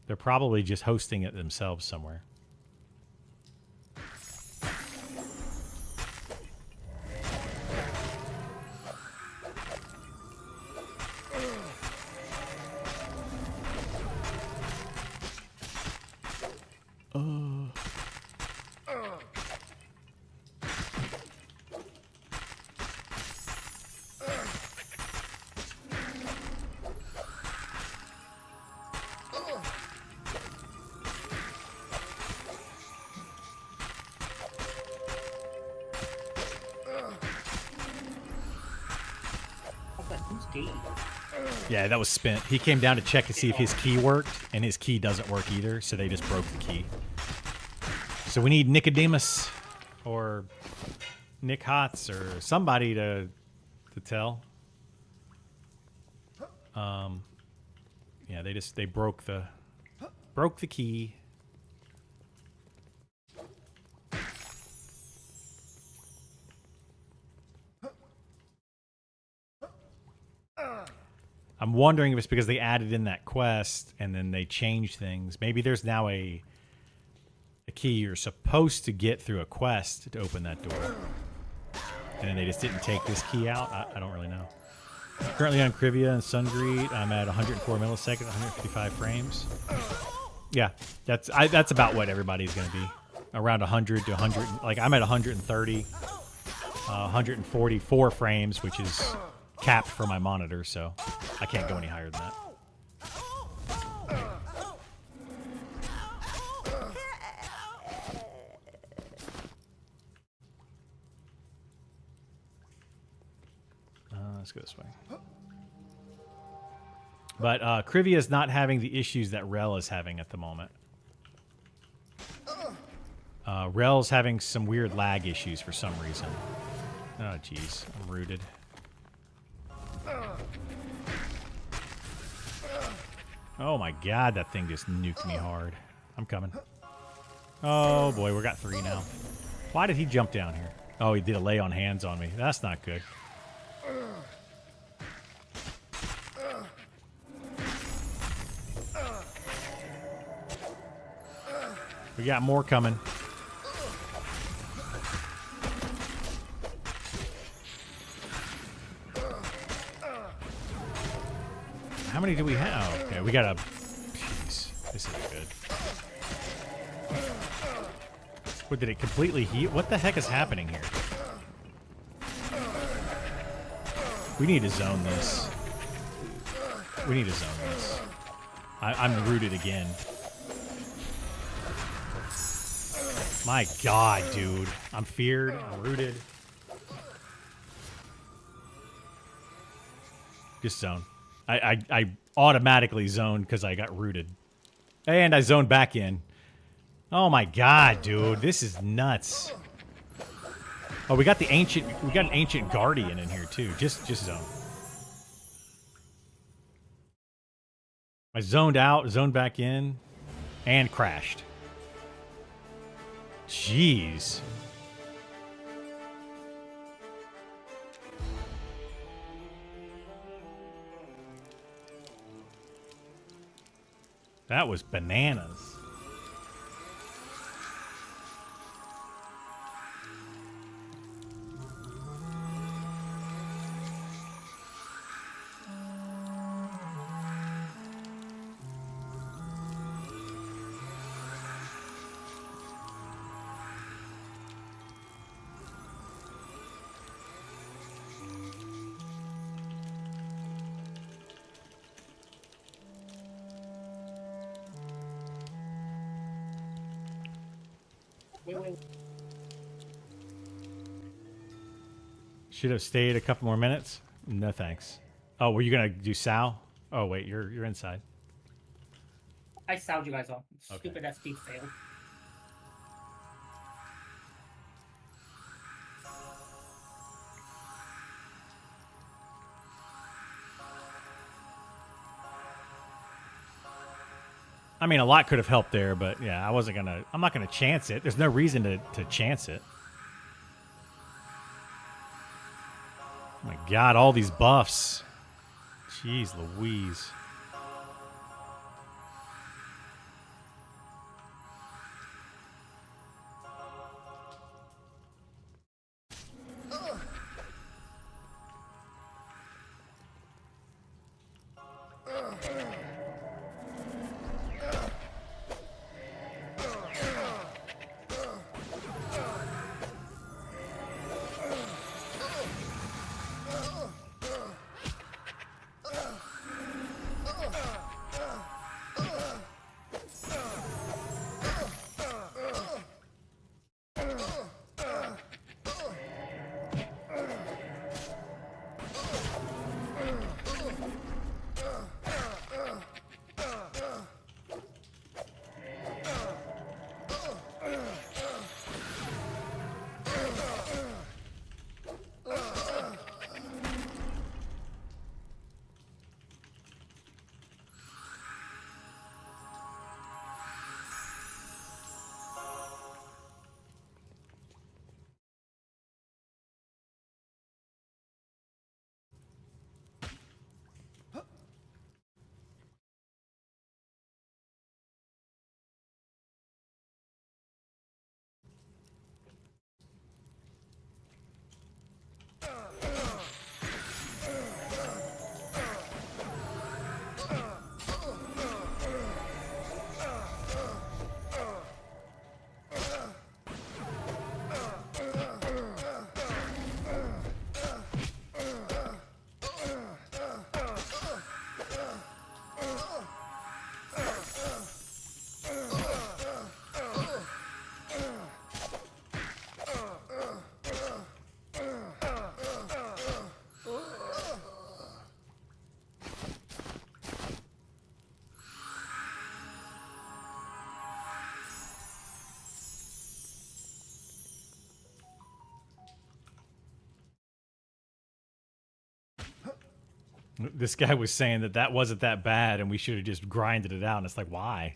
They're probably just hosting it themselves somewhere. Yeah, that was spent. He came down to check to see if his key worked, and his key doesn't work either, so they just broke the key. So we need Nicodemus or Nick Hotz or somebody to tell. Yeah, they broke the key. I'm wondering if it's because they added in that quest and then they changed things. Maybe there's now a key you're supposed to get through a quest to open that door. And then they just didn't take this key out. I don't really know. Currently on Krivia and Sungreet, I'm at 104 milliseconds, 155 frames. Yeah, that's about what everybody's going to be. Around 100 to 100. Like, I'm at 130, 144 frames, which is capped for my monitor, so I can't go any higher than that. Let's go this way. But Krivia is not having the issues that Rel is having at the moment. Rel's having some weird lag issues for some reason. Oh, jeez. I'm rooted. Oh my god, that thing just nuked me hard. I'm coming. Oh boy, we got 3 now. Why did he jump down here? Oh, he did a lay on hands on me. That's not good. We got more coming. How many do we have? Okay, we got a... Jeez, this is good. What, did it completely heal? What the heck is happening here? We need to zone this. We need to zone this. I'm rooted again. My god, dude. I'm feared. I'm rooted. Just zone. I automatically zoned because I got rooted. And I zoned back in. Oh my god, dude. This is nuts. Oh, we got the ancient... We got an ancient guardian in here, too. Just zone. I zoned out, zoned back in, and crashed. Jeez. That was bananas. Wait. Should have stayed a couple more minutes. No thanks. Oh, were you gonna do Sal? Oh wait, you're inside. I sound you guys off. Okay. Stupid SD failed. I mean, a lot could have helped there, but yeah, I'm not gonna chance it. There's no reason to chance it. Oh my god, all these buffs. Jeez Louise. This guy was saying that wasn't that bad and we should have just grinded it out. And it's like, why?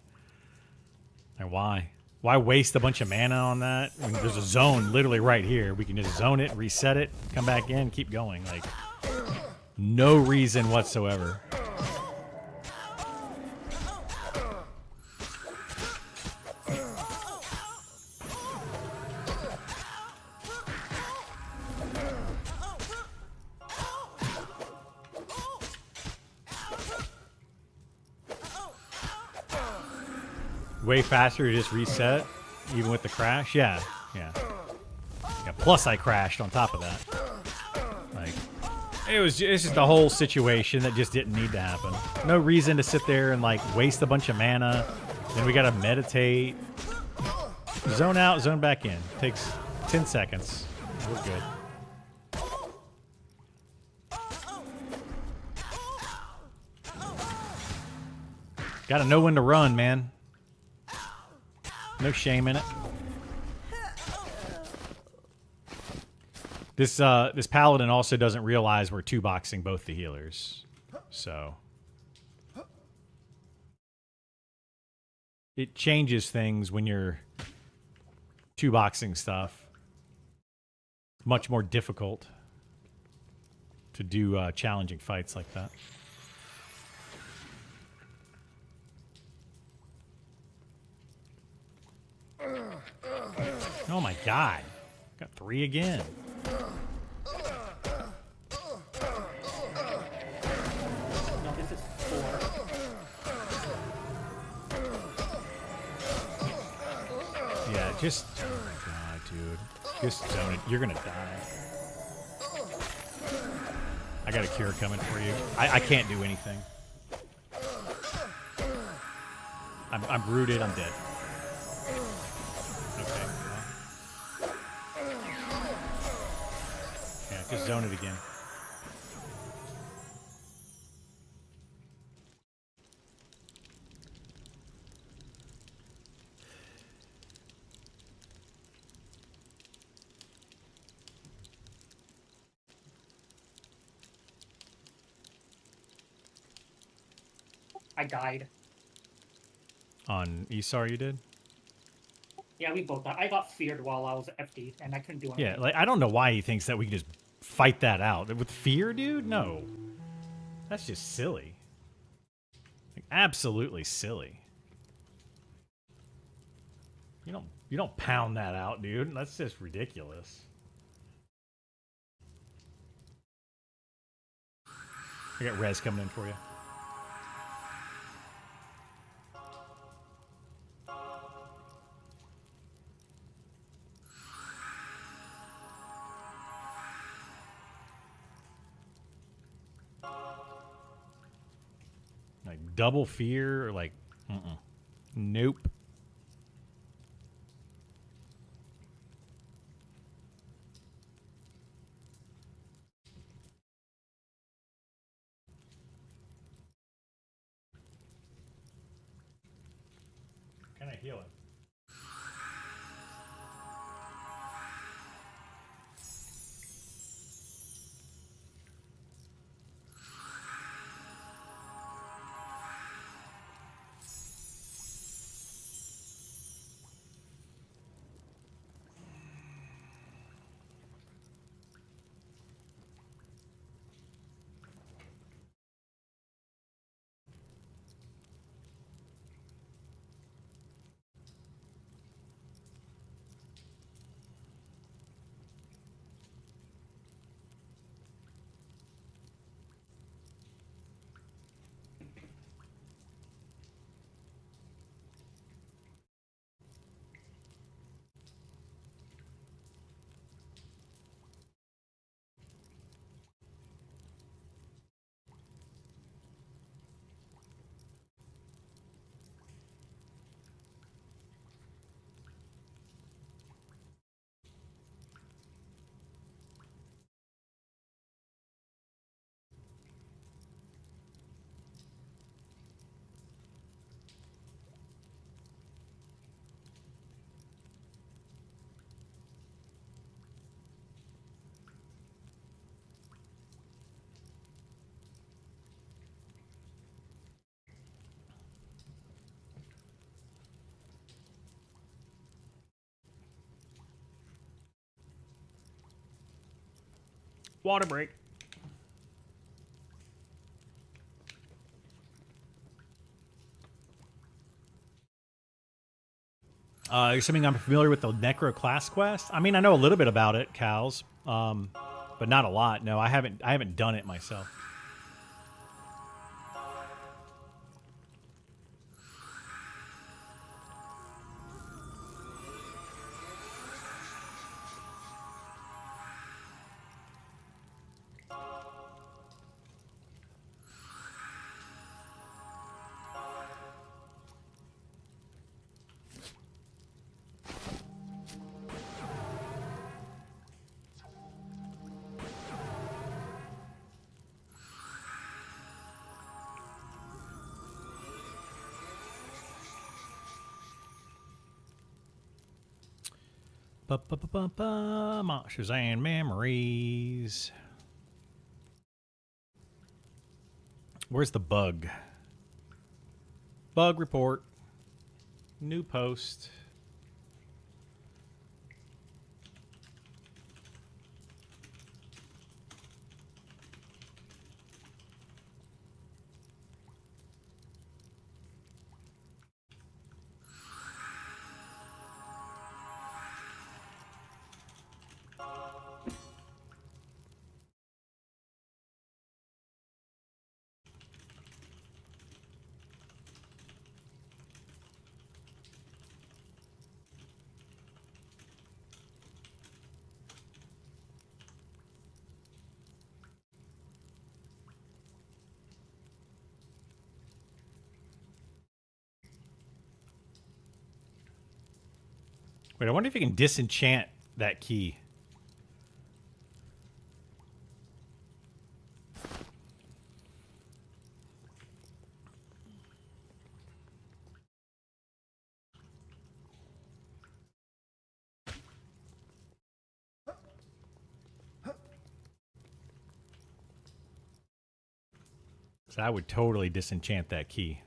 Like, why? Why waste a bunch of mana on that? I mean, there's a zone literally right here. We can just zone it, reset it, come back in, keep going. Like, no reason whatsoever. Way faster to just reset, even with the crash. Yeah. Plus, I crashed on top of that. Like, it's just the whole situation that just didn't need to happen. No reason to sit there and like waste a bunch of mana. Then we gotta meditate, zone out, zone back in. Takes 10 seconds. We're good. Gotta know when to run, man. No shame in it. This paladin also doesn't realize we're two-boxing both the healers. So it changes things when you're two-boxing stuff. Much more difficult to do challenging fights like that. Oh my god. Got 3 again. No, this is 4. Yeah, just... Oh my god, dude. Just zone it. You're gonna die. I got a cure coming for you. I can't do anything. I'm rooted. I'm dead. Okay. Well. Yeah, just zone it again. I died. On Esar, you did? Yeah, we both died. I got feared while I was FD, and I couldn't do anything. Yeah, like I don't know why he thinks that we can just fight that out with fear, dude. No, that's just silly. Like, absolutely silly. You don't pound that out, dude. That's just ridiculous. I got res coming in for you. Like double fear or like, nope. Can I heal him? Water break. Assuming I'm familiar with the Necro class quest. I mean, I know a little bit about it, cows, but not a lot. No, I haven't done it myself. Monsters and memories. Where's the bug? Bug report. New post. Wait, I wonder if you can disenchant that key. So I would totally disenchant that key.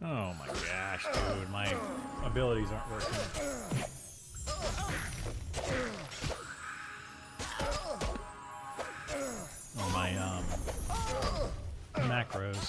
Oh my gosh, dude, my abilities aren't working. Oh, my macros.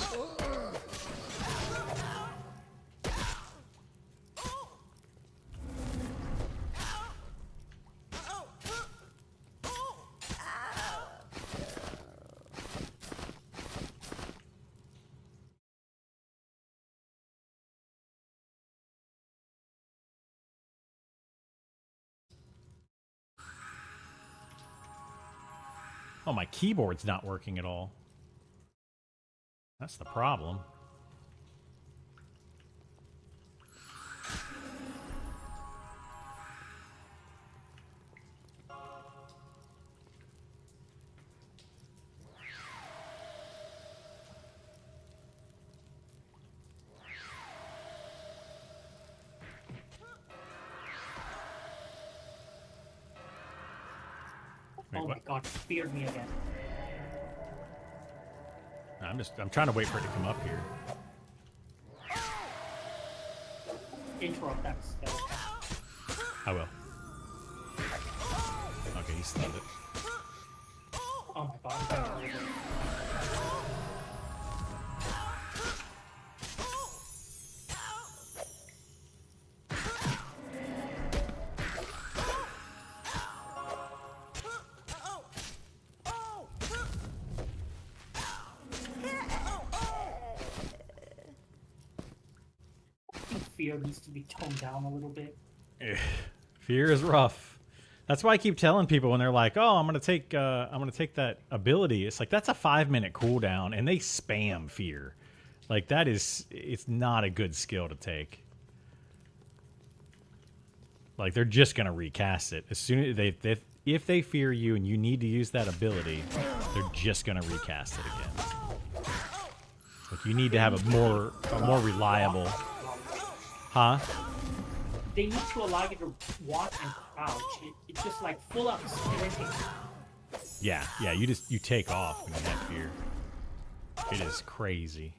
Oh, my keyboard's not working at all. That's the problem. Wait, Oh what? my god, it feared me again. I'm trying to wait for it to come up here. Interrupt that spell. I will. Okay, he stunned it. Oh my god, I'm gonna lose it. Fear needs to be toned down a little bit. Fear is rough. That's why I keep telling people when they're like, "Oh, I'm gonna take that ability." It's like that's a 5-minute cooldown, and they spam fear. Like it's not a good skill to take. Like they're just gonna recast it as soon as if they fear you and you need to use that ability, they're just gonna recast it again. Like you need to have a more reliable. Huh? They need to allow you to walk and crouch. It's just like full up sprinting. Yeah, you take off when you have fear. It is crazy.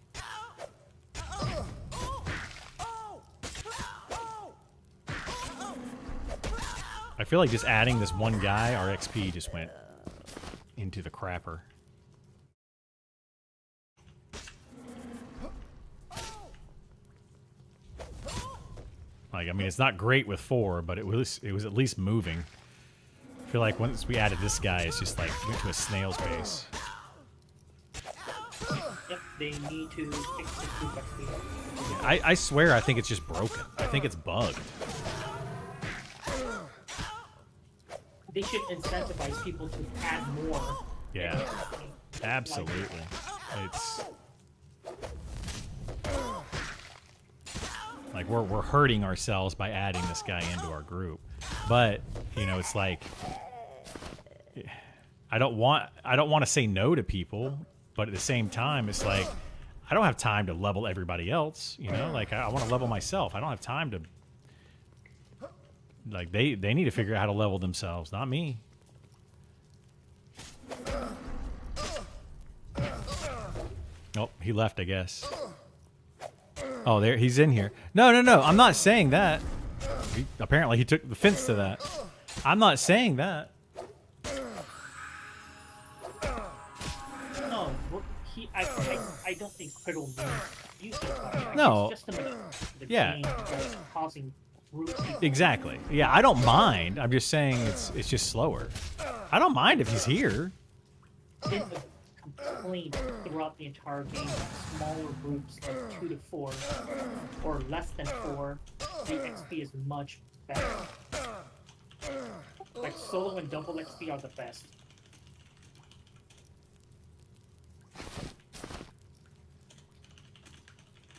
I feel like just adding this one guy, our XP just went into the crapper. Like, I mean, it's not great with 4, but it was at least moving. feel like once we added this guy, it's just like went to a snail's pace. Yep, they need to fix the group XP. I swear I think it's just broken. I think it's bugged. They should incentivize people to add more. Yeah, absolutely. It's like we're hurting ourselves by adding this guy into our group. But, you know, it's like I don't want to say no to people, but at the same time it's like I don't have time to level everybody else, you know? Like I want to level myself. I don't have time to like they need to figure out how to level themselves, not me. Oh, he left, I guess. Oh, there he's in here. No, I'm not saying that. Apparently he took the fence to that. I'm not saying that. No, I don't think Criddle means use it. No. It's just the Yeah. game that's causing group people. Exactly. Yeah, I don't mind. I'm just saying it's just slower. I don't mind if he's here. Been the complaint throughout the entire game that smaller groups like 2 to 4 or less than 4, the XP is much better. Like solo and double XP are the best.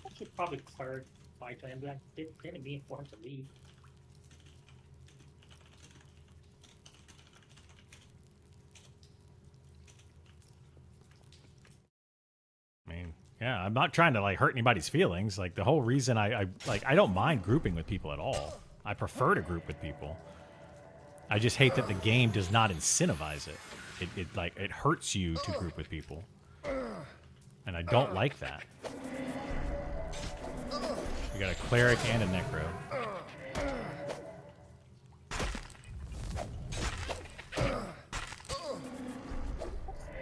I should probably clarify to him that didn't mean for him to leave. I mean, yeah, I'm not trying to like hurt anybody's feelings. Like the whole reason I don't mind grouping with people at all. I prefer to group with people. I just hate that the game does not incentivize it. It hurts you to group with people. And I don't like that. We got a cleric and a necro.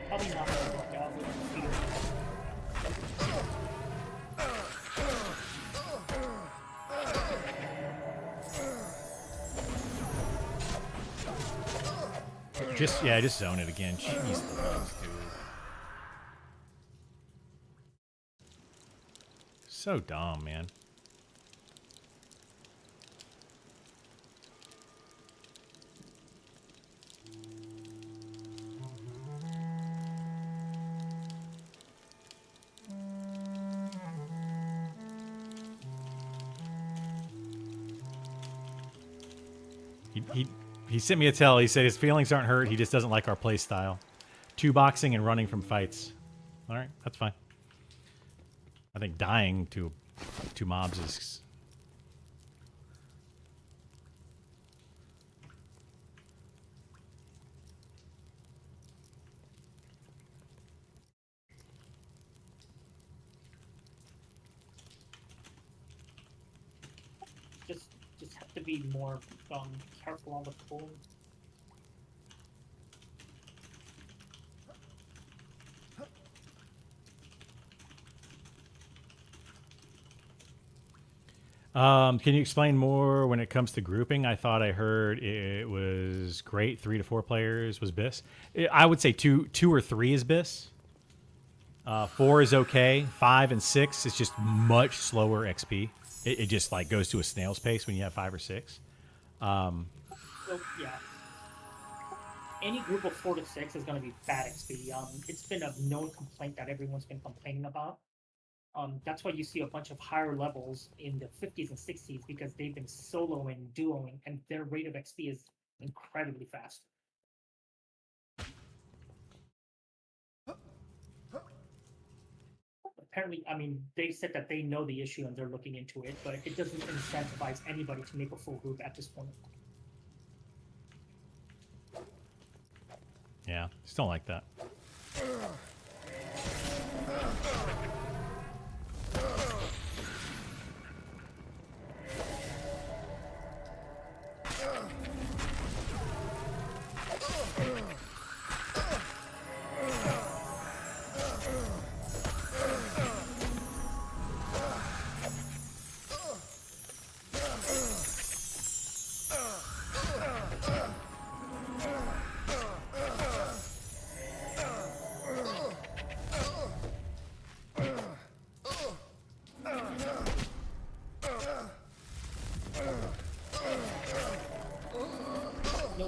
Probably not gonna work out with Just zone it again. Jeez, dude. So dumb, man. He sent me a tell. He said his feelings aren't hurt. He just doesn't like our play style. 2-boxing and running from fights. All right, that's fine. I think dying to 2 mobs is... just have to be more careful on the pull. Can you explain more when it comes to grouping? I thought I heard it was great. 3 to 4 players was BIS. I would say 2 or 3 is BIS. 4 is okay. 5 and 6 is just much slower XP. It just like goes to a snail's pace when you have 5 or 6. So, yeah. Any group of 4 to 6 is going to be bad XP. It's been a known complaint that everyone's been complaining about. That's why you see a bunch of higher levels in the 50s and 60s because they've been soloing, duoing, and their rate of XP is incredibly fast. Apparently, I mean, they said that they know the issue and they're looking into it, but it doesn't incentivize anybody to make a full group at this point. Yeah, just don't like that.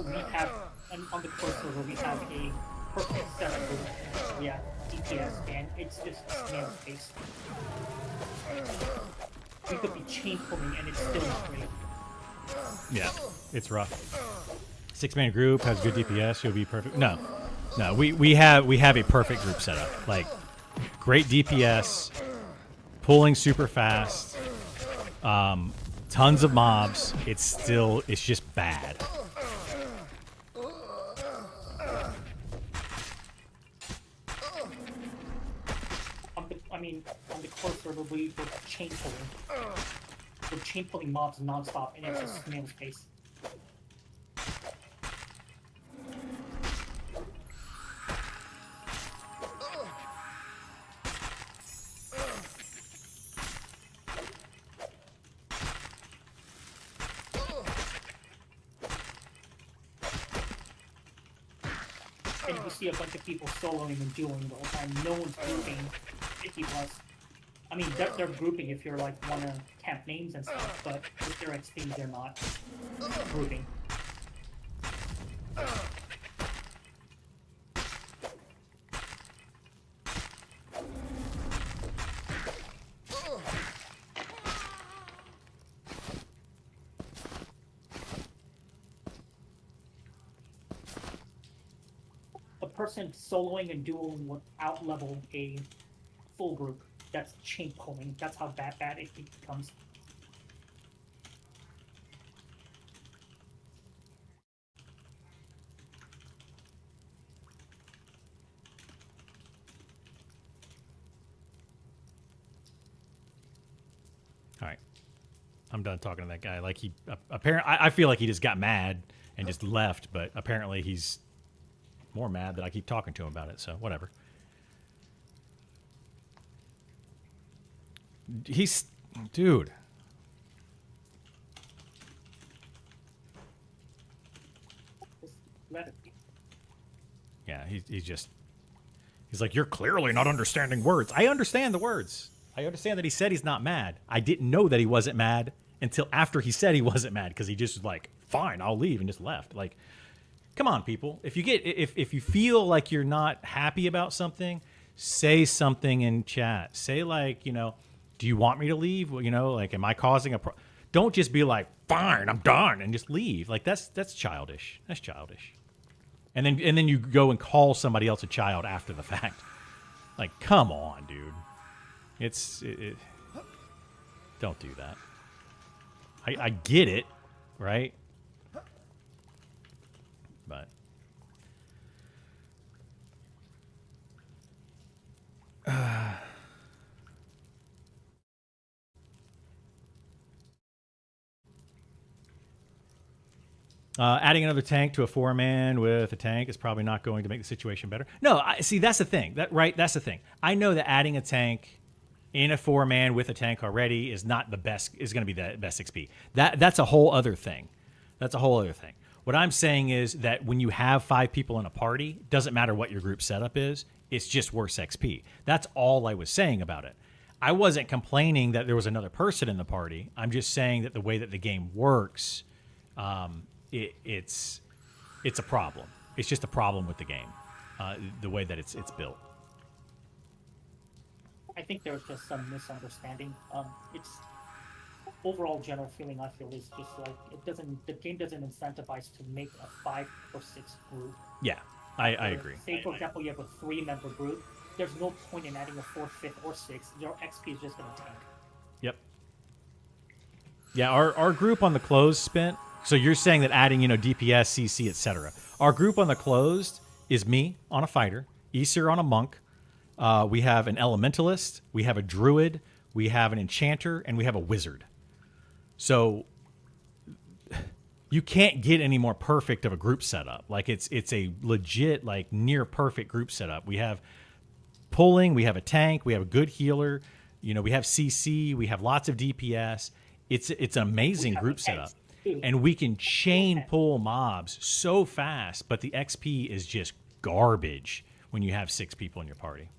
know we have on the core server we have a perfect setup. We have DPS, and it's just snail pace. We could be chain pulling, and it's still not great. Yeah, it's rough. 6-man group has good DPS. You'll be perfect. No, we have a perfect group setup. Like great DPS, pulling super fast, tons of mobs. It's just bad. On the core server, we're chain pulling. We're chain pulling mobs non-stop, and it's a snail's pace. And you see a bunch of people soloing and dueling the whole time. No one's grouping 50 plus. I mean, they're grouping if you're like want to camp names and stuff, but with their XP, they're not grouping. A person soloing and dueling would out-level a full group. That's chain pulling. That's how bad it becomes. All right, I'm done talking to that guy. Like he apparently, I feel like he just got mad and just left, but apparently he's more mad that I keep talking to him about it. So whatever. Dude. Yeah, he's like, you're clearly not understanding words. I understand the words. I understand that he said he's not mad. I didn't know that he wasn't mad until after he said he wasn't mad, because he just was like, fine, I'll leave, and just left. Like, come on, people. If you feel like you're not happy about something, say something in chat. Say like, do you want me to leave? Well, like, am I causing a problem? Don't just be like, fine, I'm done, and just leave. Like, that's childish. That's childish. And then you go and call somebody else a child after the fact. Like, come on, dude. Don't do that. I get it, right? But adding another tank to a 4-man with a tank is probably not going to make the situation better. No, see, that's the thing. That's the thing. I know that adding a tank in a 4-man with a tank already is not the best. Is going to be the best XP. That's a whole other thing. That's a whole other thing. What I'm saying is that when you have 5 people in a party, doesn't matter what your group setup is. It's just worse XP. That's all I was saying about it. I wasn't complaining that there was another person in the party. I'm just saying that the way that the game works, it's a problem. It's just a problem with the game, the way that it's built. I think there's just some misunderstanding. It's overall general feeling I feel is just like the game doesn't incentivize to make a 5 or 6 group. Yeah, I agree. Say for example you have a 3-member group. There's no point in adding a 4th, 5th, or 6th. Your XP is just going to tank. Yep. Yeah, our group on the closed spent. So you're saying that adding, DPS, CC, etc. Our group on the closed is me on a fighter, Aesir on a monk. We have an elementalist, we have a druid, we have an enchanter, and we have a wizard. So you can't get any more perfect of a group setup. Like it's a legit, like near perfect group setup. We have pulling, we have a tank, we have a good healer, we have CC, we have lots of DPS. It's an amazing group setup. And we can chain pull mobs so fast, but the XP is just garbage when you have 6 people in your party.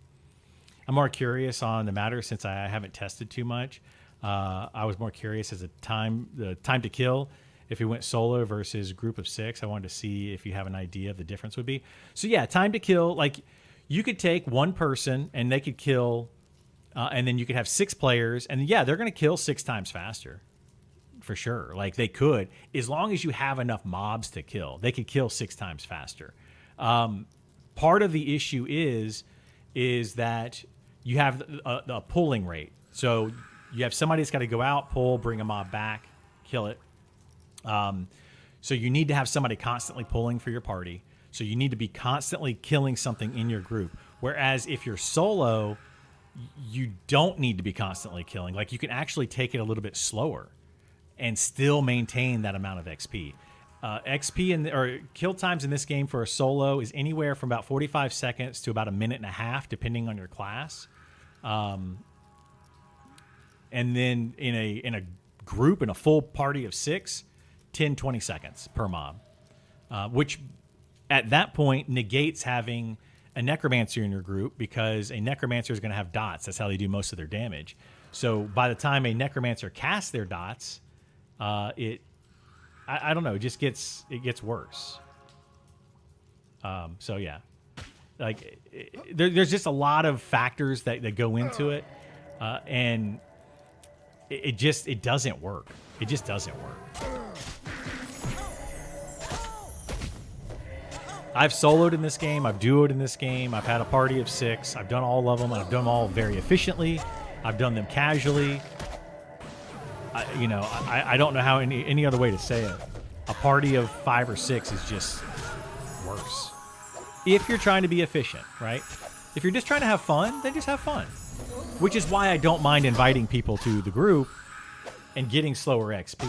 I'm more curious on the matter since I haven't tested too much. I was more curious as the time to kill if we went solo versus group of 6. I wanted to see if you have an idea of the difference would be. So yeah, time to kill. Like you could take one person and they could kill, and then you could have 6 players, and yeah, they're going to kill 6 times faster. For sure. Like they could, as long as you have enough mobs to kill, they could kill 6 times faster. Part of the issue is that you have a pulling rate. So you have somebody that's got to go out, pull, bring a mob back, kill it. So you need to have somebody constantly pulling for your party. So you need to be constantly killing something in your group. Whereas if you're solo, you don't need to be constantly killing. Like you can actually take it a little bit slower and still maintain that amount of XP. XP or kill times in this game for a solo is anywhere from about 45 seconds to about a minute and a half, depending on your class. And then in a group, in a full party of 6, 10, 20 seconds per mob, which at that point negates having a necromancer in your group, because a necromancer is going to have dots. That's how they do most of their damage. So by the time a necromancer casts their dots, I don't know, it gets worse. So yeah, like there's just a lot of factors that go into it, and it doesn't work. It just doesn't work. I've soloed in this game. I've duoed in this game. I've had a party of 6. I've done all of them. I've done them all very efficiently. I've done them casually. I don't know how any other way to say it. A party of 5 or 6 is just worse. If you're trying to be efficient, right? If you're just trying to have fun, then just have fun. Which is why I don't mind inviting people to the group and getting slower XP.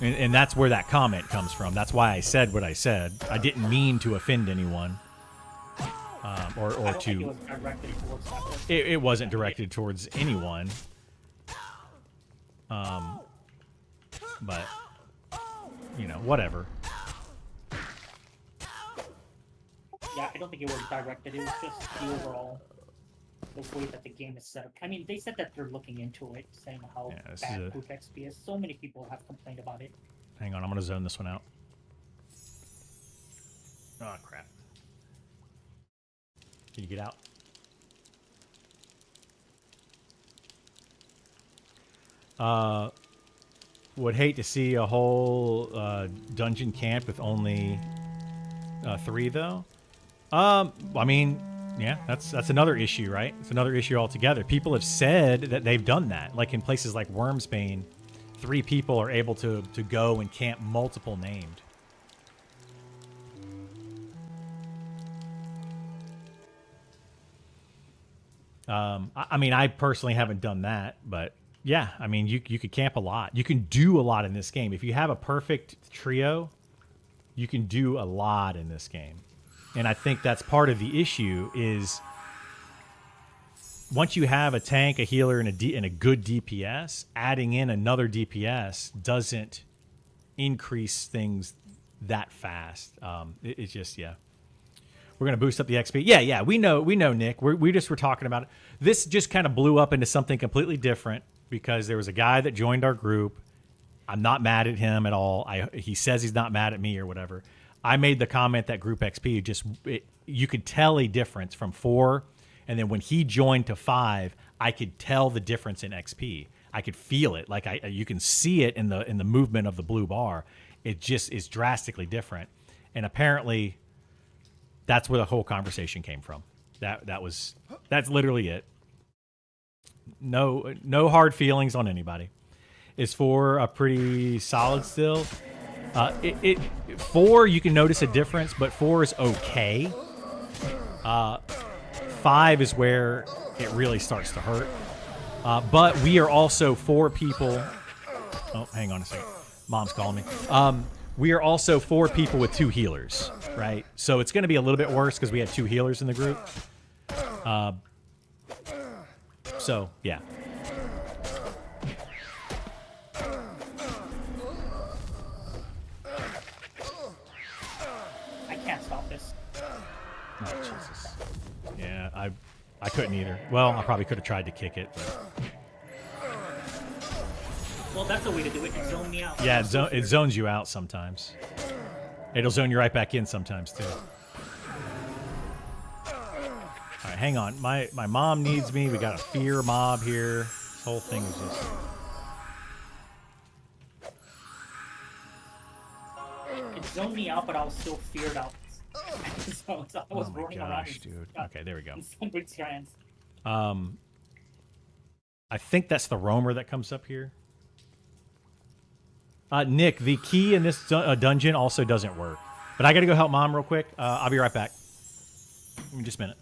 And that's where that comment comes from. That's why I said what I said. I didn't mean to offend anyone. Or to... It wasn't directed towards anyone. But, whatever. Yeah, I don't think it was directed. It was just the overall, the way that the game is set up. I mean, they said that they're looking into it, saying how bad group XP is. So many people have complained about it. Hang on, I'm going to zone this one out. Oh, crap. Can you get out? Would hate to see a whole dungeon camp with only 3, though. I mean, yeah, that's another issue, right? It's another issue altogether. People have said that they've done that. Like in places like Wormsbane, 3 people are able to go and camp multiple named. I mean, I personally haven't done that, but yeah, I mean, you could camp a lot. You can do a lot in this game. If you have a perfect trio, you can do a lot in this game. And I think that's part of the issue is once you have a tank, a healer, and a good DPS, adding in another DPS doesn't increase things that fast. It's just, yeah. We're going to boost up the XP. Yeah, we know, Nick. We just were talking about it. This just kind of blew up into something completely different because there was a guy that joined our group. I'm not mad at him at all. He says he's not mad at me or whatever. I made the comment that group XP, you could tell a difference from 4, and then when he joined to 5, I could tell the difference in XP. I could feel it. Like you can see it in the movement of the blue bar. It just is drastically different. And apparently that's where the whole conversation came from. That's literally it. No hard feelings on anybody. Is 4 a pretty solid still? 4 you can notice a difference, but 4 is okay. 5 is where it really starts to hurt. But we are also 4 people. Oh, hang on a second. Mom's calling me. We are also 4 people with 2 healers, right? So it's going to be a little bit worse because we had 2 healers in the group. So, yeah. I can't stop this. Oh, Jesus. Yeah, I couldn't either. Well, I probably could have tried to kick it, but... Well, that's a way to do it. Zone me out. Yeah, it zones you out sometimes. It'll zone you right back in sometimes too. All right, hang on. My mom needs me. We got a fear mob here. This whole thing is just. It zoned me out, but I was still feared out. So I was running around. Dude. Okay, there we go. I think that's the roamer that comes up here. Nick, the key in this dungeon also doesn't work. But I gotta go help Mom real quick. I'll be right back. Give me just a minute.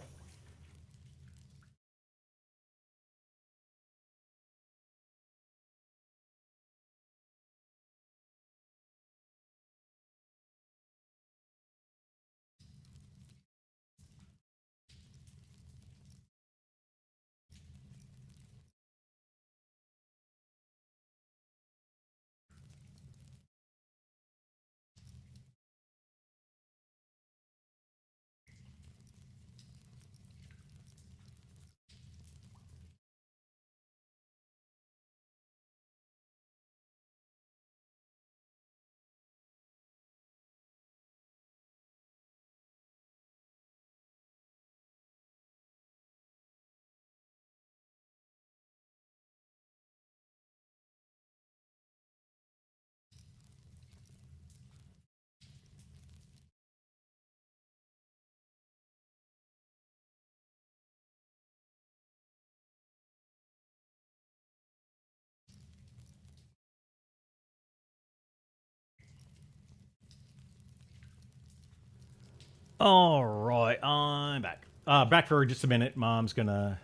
All right, I'm back. Back for just a minute. Mom's gonna.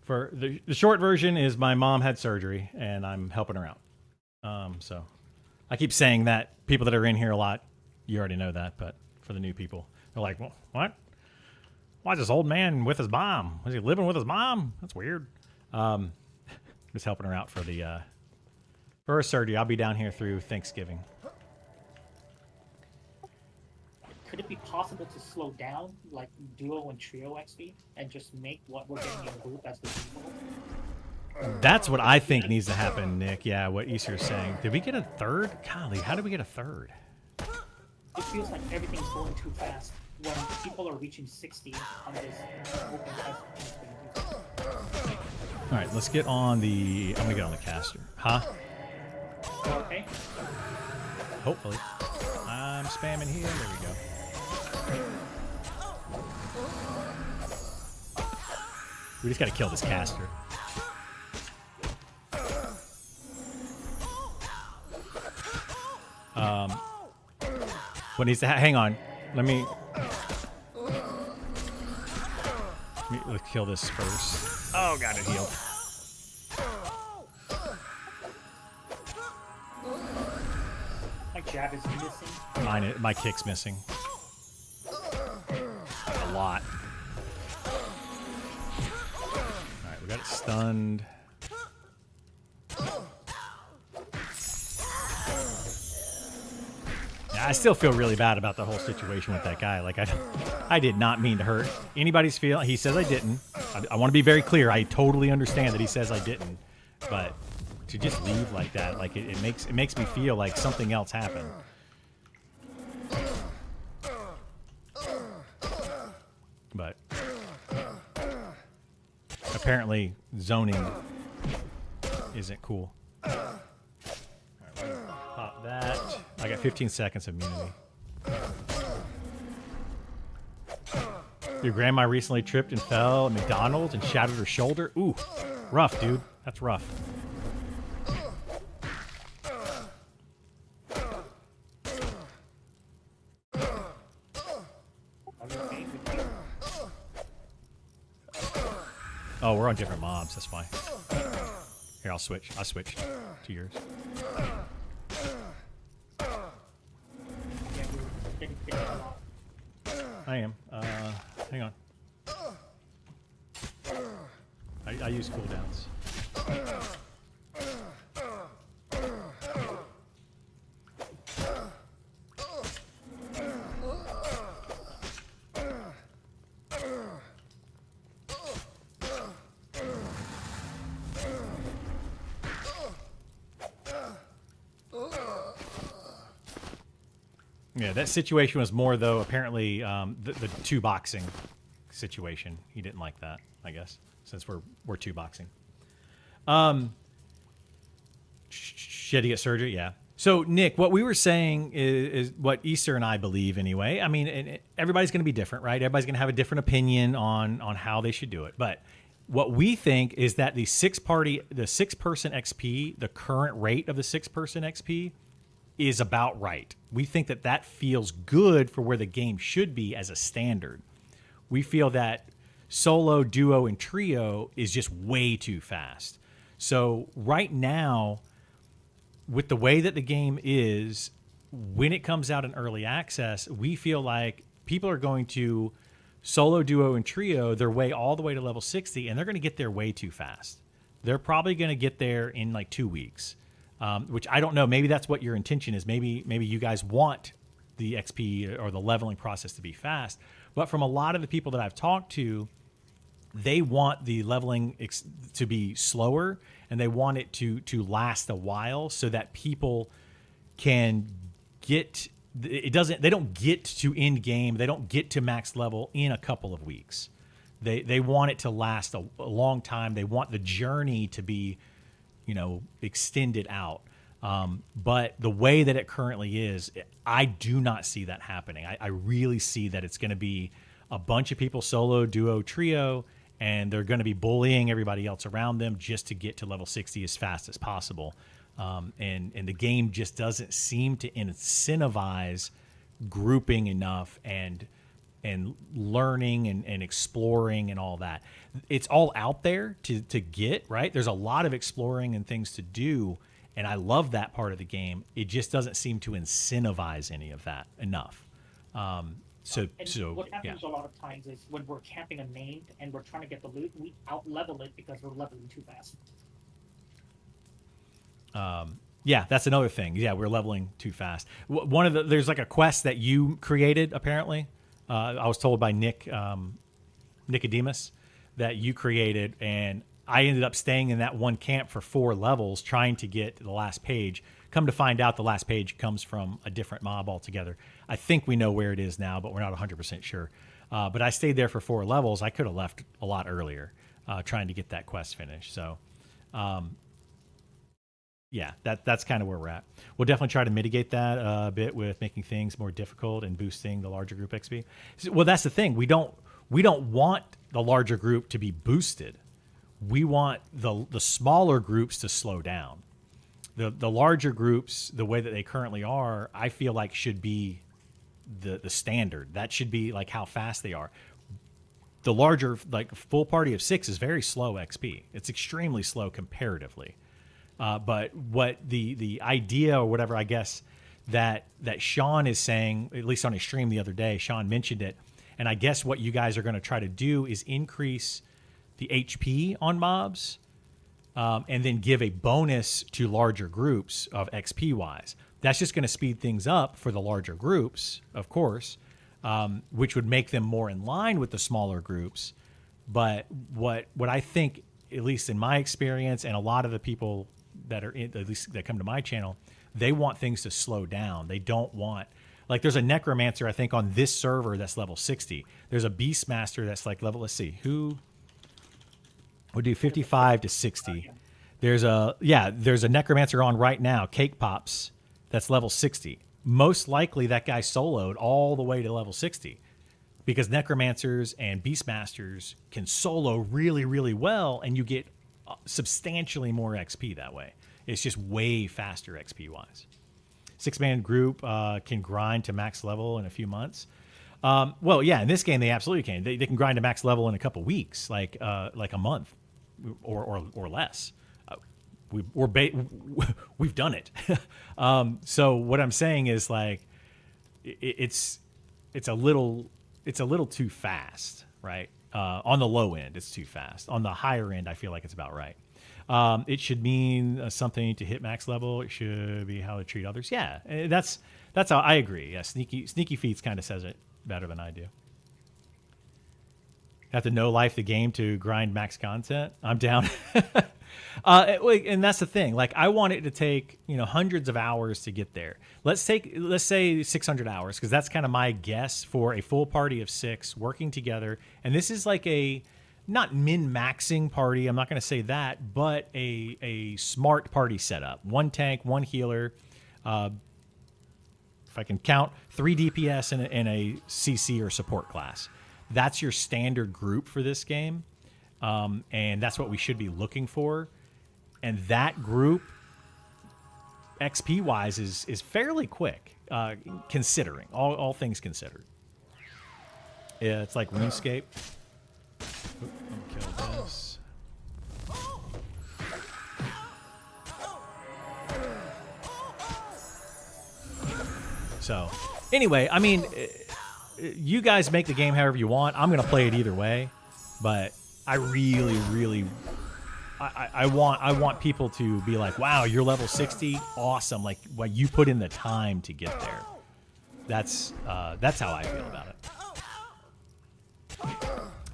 For the short version is my mom had surgery and I'm helping her out. So I keep saying that. People that are in here a lot, you already know that. But for the new people, they're like, well, "What? Why is this old man with his mom? Was he living with his mom? That's weird." Just helping her out for her surgery. I'll be down here through Thanksgiving. Could it be possible to slow down like duo and trio XP and just make what we're getting in group as the default? That's what I think needs to happen, Nick. Yeah, what Easter's saying. Did we get a third? Golly, how did we get a third? It feels like everything's going too fast when people are reaching 60 on this open test. All right, let's get on the. I'm gonna get on the caster. Huh? Okay. Hopefully. I'm spamming here. There we go. We just gotta kill this caster. What needs to hang on? Let's kill this first. Oh, got it healed. My jab is missing. My kick's missing. A lot. Alright, we got it stunned. Yeah, I still feel really bad about the whole situation with that guy. Like, I did not mean to hurt anybody's feeling. He says I didn't. I want to be very clear. I totally understand that he says I didn't. But to just leave like that, like it makes me feel like something else happened. But apparently zoning isn't cool. All right, pop that. I got 15 seconds of immunity. Your grandma recently tripped and fell at McDonald's and shattered her shoulder. Ooh, rough, dude. That's rough. Oh, we're on different mobs. That's why. Here, I'll switch. I'll switch to yours. I am. Hang on. I use cooldowns. Yeah, that situation was more though. Apparently, the two boxing situation. He didn't like that. I guess since we're two boxing. She had to get surgery. Yeah. So Nick, what we were saying is what Easter and I believe anyway. I mean, everybody's going to be different, right? Everybody's going to have a different opinion on how they should do it. But what we think is that the 6-person XP, the current rate of the 6-person XP, is about right. We think that that feels good for where the game should be as a standard. We feel that solo, duo, and trio is just way too fast. So right now, with the way that the game is, when it comes out in early access, we feel like people are going to solo, duo, and trio their way all the way to level 60, and they're going to get there way too fast. They're probably going to get there in like 2 weeks, which I don't know. Maybe that's what your intention is. Maybe you guys want the XP or the leveling process to be fast. But from a lot of the people that I've talked to, they want the leveling to be slower, and they want it to last a while so that people can get it. They don't get to end game, they don't get to max level in a couple of weeks. They want it to last a long time. They want the journey to be, extended out. But the way that it currently is, I do not see that happening. I really see that it's going to be a bunch of people solo, duo, trio, and they're going to be bullying everybody else around them just to get to level 60 as fast as possible. And the game just doesn't seem to incentivize grouping enough and learning and exploring and all that. It's all out there to get, right? There's a lot of exploring and things to do, and I love that part of the game. It just doesn't seem to incentivize any of that enough. So what happens a lot of times is when we're camping a main and we're trying to get the loot, we out-level it because we're leveling too fast. Yeah, that's another thing. Yeah, we're leveling too fast. There's like a quest that you created, apparently. I was told by Nicodemus that you created, and I ended up staying in that one camp for 4 levels trying to get the last page. Come to find out, the last page comes from a different mob altogether. I think we know where it is now, but we're not 100% sure. But I stayed there for 4 levels. I could have left a lot earlier trying to get that quest finished. So, yeah, that's kind of where we're at. We'll definitely try to mitigate that a bit with making things more difficult and boosting the larger group XP. Well, that's the thing. We don't want the larger group to be boosted. We want the smaller groups to slow down. The larger groups, the way that they currently are, I feel like should be the standard. That should be like how fast they are. The larger, like full party of 6 is very slow XP. It's extremely slow comparatively. But what the idea or whatever, I guess, that Sean is saying, at least on his stream the other day, Sean mentioned it. And I guess what you guys are going to try to do is increase the HP on mobs, and then give a bonus to larger groups of XP wise. That's just going to speed things up for the larger groups, of course, which would make them more in line with the smaller groups. But what I think, at least in my experience, and a lot of the people that are at least that come to my channel, they want things to slow down. They don't want, like, there's a necromancer I think on this server that's level 60. There's a beastmaster that's like level, let's see, who would do 55 to 60. There's a necromancer on right now, Cake Pops, that's level 60. Most likely that guy soloed all the way to level 60 because necromancers and beastmasters can solo really, really well, and you get substantially more XP that way. It's just way faster XP wise. 6-man group can grind to max level in a few months. Well, yeah, in this game they absolutely can. They can grind to max level in a couple weeks, like a month or less. We've done it. So what I'm saying is, like, it's a little too fast, right? On the low end, it's too fast. On the higher end, I feel like it's about right. It should mean something to hit max level. It should be how to treat others. Yeah, that's how I agree. Yeah, Sneaky Feats kind of says it better than I do. Have to no life the game to grind max content. I'm down. And that's the thing. Like, I want it to take, hundreds of hours to get there. Let's say 600 hours, because that's kind of my guess for a full party of 6 working together. And this is like a not min-maxing party. I'm not going to say that, but a smart party setup. 1 tank, 1 healer. If I can count, 3 DPS and a CC or support class. That's your standard group for this game. And that's what we should be looking for. And that group, XP-wise, is fairly quick, considering, all things considered. Yeah, it's like RuneScape. Oop, let me kill this. So, anyway, I mean, you guys make the game however you want. I'm going to play it either way. But I really, really... I want people to be like, wow, you're level 60, awesome. Like, well, you put in the time to get there. That's how I feel about it.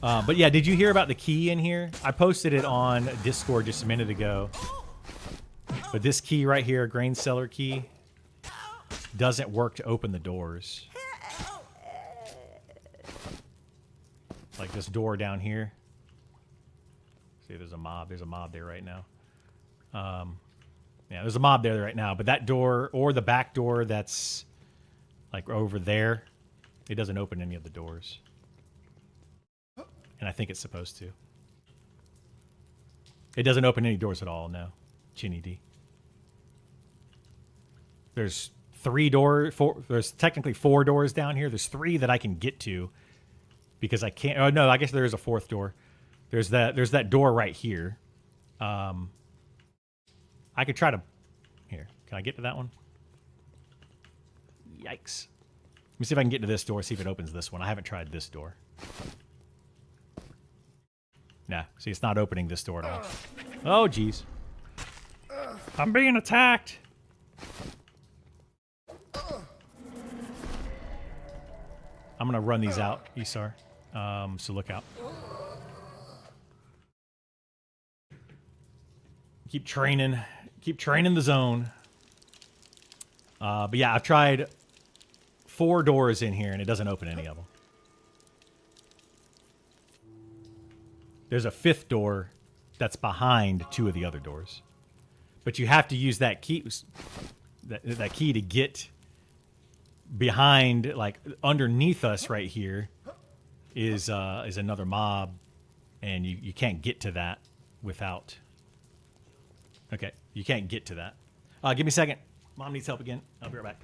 But yeah, did you hear about the key in here? I posted it on Discord just a minute ago. But this key right here, grain cellar key, doesn't work to open the doors. Like this door down here. See, there's a mob. There's a mob there right now. Yeah, there's a mob there right now. But that door, or the back door that's like over there, it doesn't open any of the doors. And I think it's supposed to. It doesn't open any doors at all, no. Chinny D. There's 3 doors, 4, there's technically 4 doors down here. There's 3 that I can get to because I can't, oh no, I guess there is a 4th door. There's that door right here. I could try to, here, can I get to that one? Yikes. Let me see if I can get to this door, see if it opens this one. I haven't tried this door. Nah, see, it's not opening this door at all. Oh, jeez. I'm being attacked. I'm going to run these out, Isar. So look out. Keep training the zone. But yeah, I've tried 4 doors in here and it doesn't open any of them. There's a 5th door that's behind 2 of the other doors. But you have to use that key, that key to get behind, like underneath us right here is another mob, and you can't get to that without. Okay, you can't get to that. Give me a second. Mom needs help again. I'll be right back.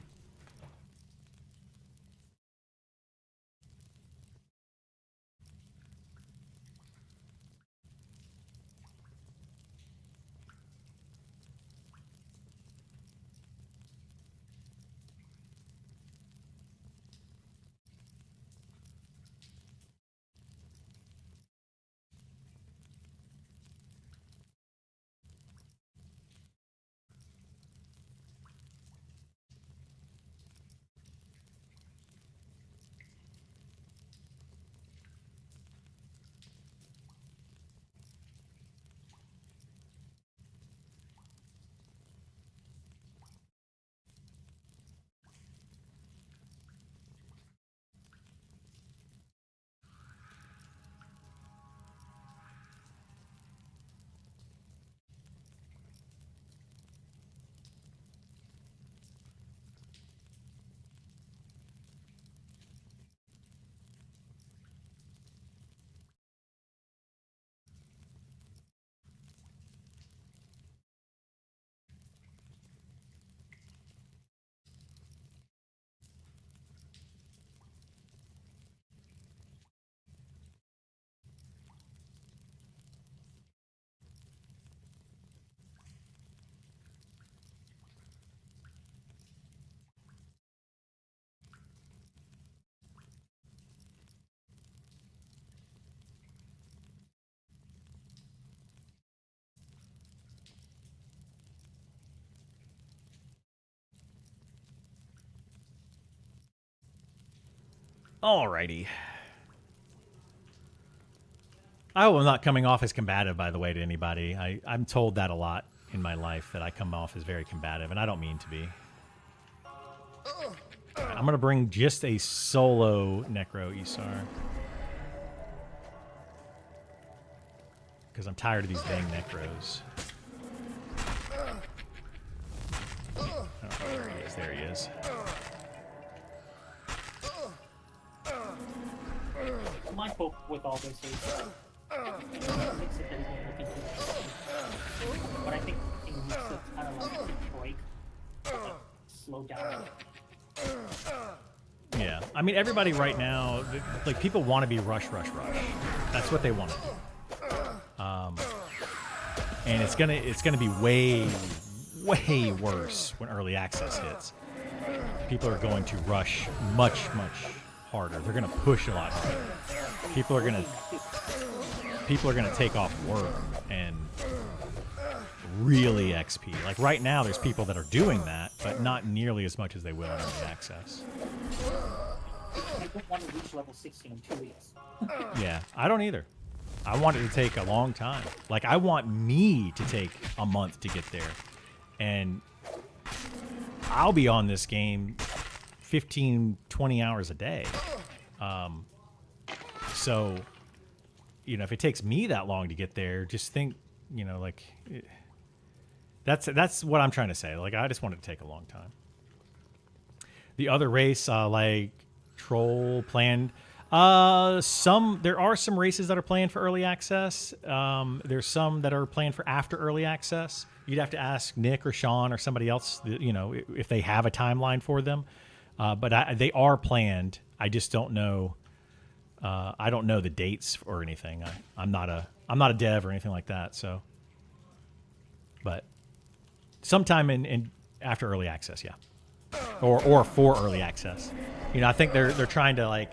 Alrighty. I hope I'm not coming off as combative, by the way, to anybody. I'm told that a lot in my life, that I come off as very combative, and I don't mean to be. I'm going to bring just a solo Necro Isar. Because I'm tired of these dang Necros. Oh, there he is. There he is. My hope with all this is makes it that he's going to look into it. But I think he needs to kind of like break, like, slow down. Yeah, I mean, everybody right now, like, people want to be rush. That's what they want to do. And it's gonna be way worse when early access hits. People are going to rush much harder. They're gonna push a lot harder. People are gonna take off work and really XP. Like right now, there's people that are doing that, but not nearly as much as they will in early access. I don't want to reach level 60 in 2 weeks. Yeah, I don't either. I want it to take a long time. Like, I want me to take a month to get there. And I'll be on this game 15, 20 hours a day. So, you know, if it takes me that long to get there, just think, you know, like, that's what I'm trying to say. Like, I just want it to take a long time. The other race, like Troll planned, there are some races that are planned for early access. There's some that are planned for after early access. You'd have to ask Nick or Sean or somebody else, you know, if they have a timeline for them. But they are planned. I just don't know. I don't know the dates or anything. I'm not a dev or anything like that. So, but sometime in after early access, yeah, or for early access. You know, I think they're trying to like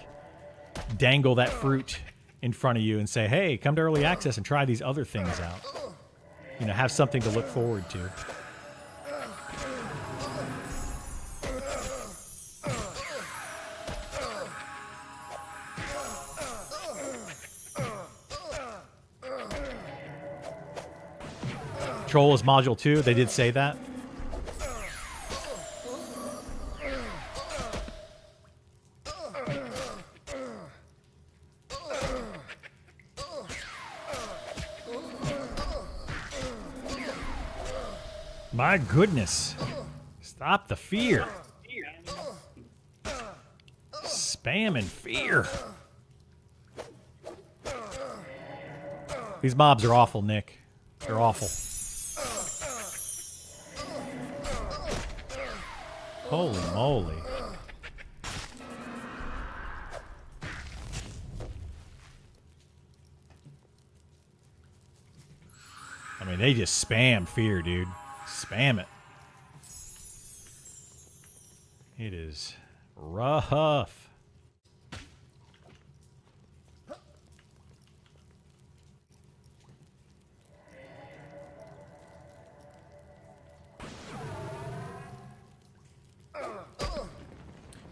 dangle that fruit in front of you and say, hey, come to early access and try these other things out. You know, have something to look forward to. Troll is module 2. They did say that. My goodness. Stop the fear. Spam and fear. These mobs are awful, Nick. They're awful. Holy moly. I mean, they just spam fear, dude. Spam it. It is rough.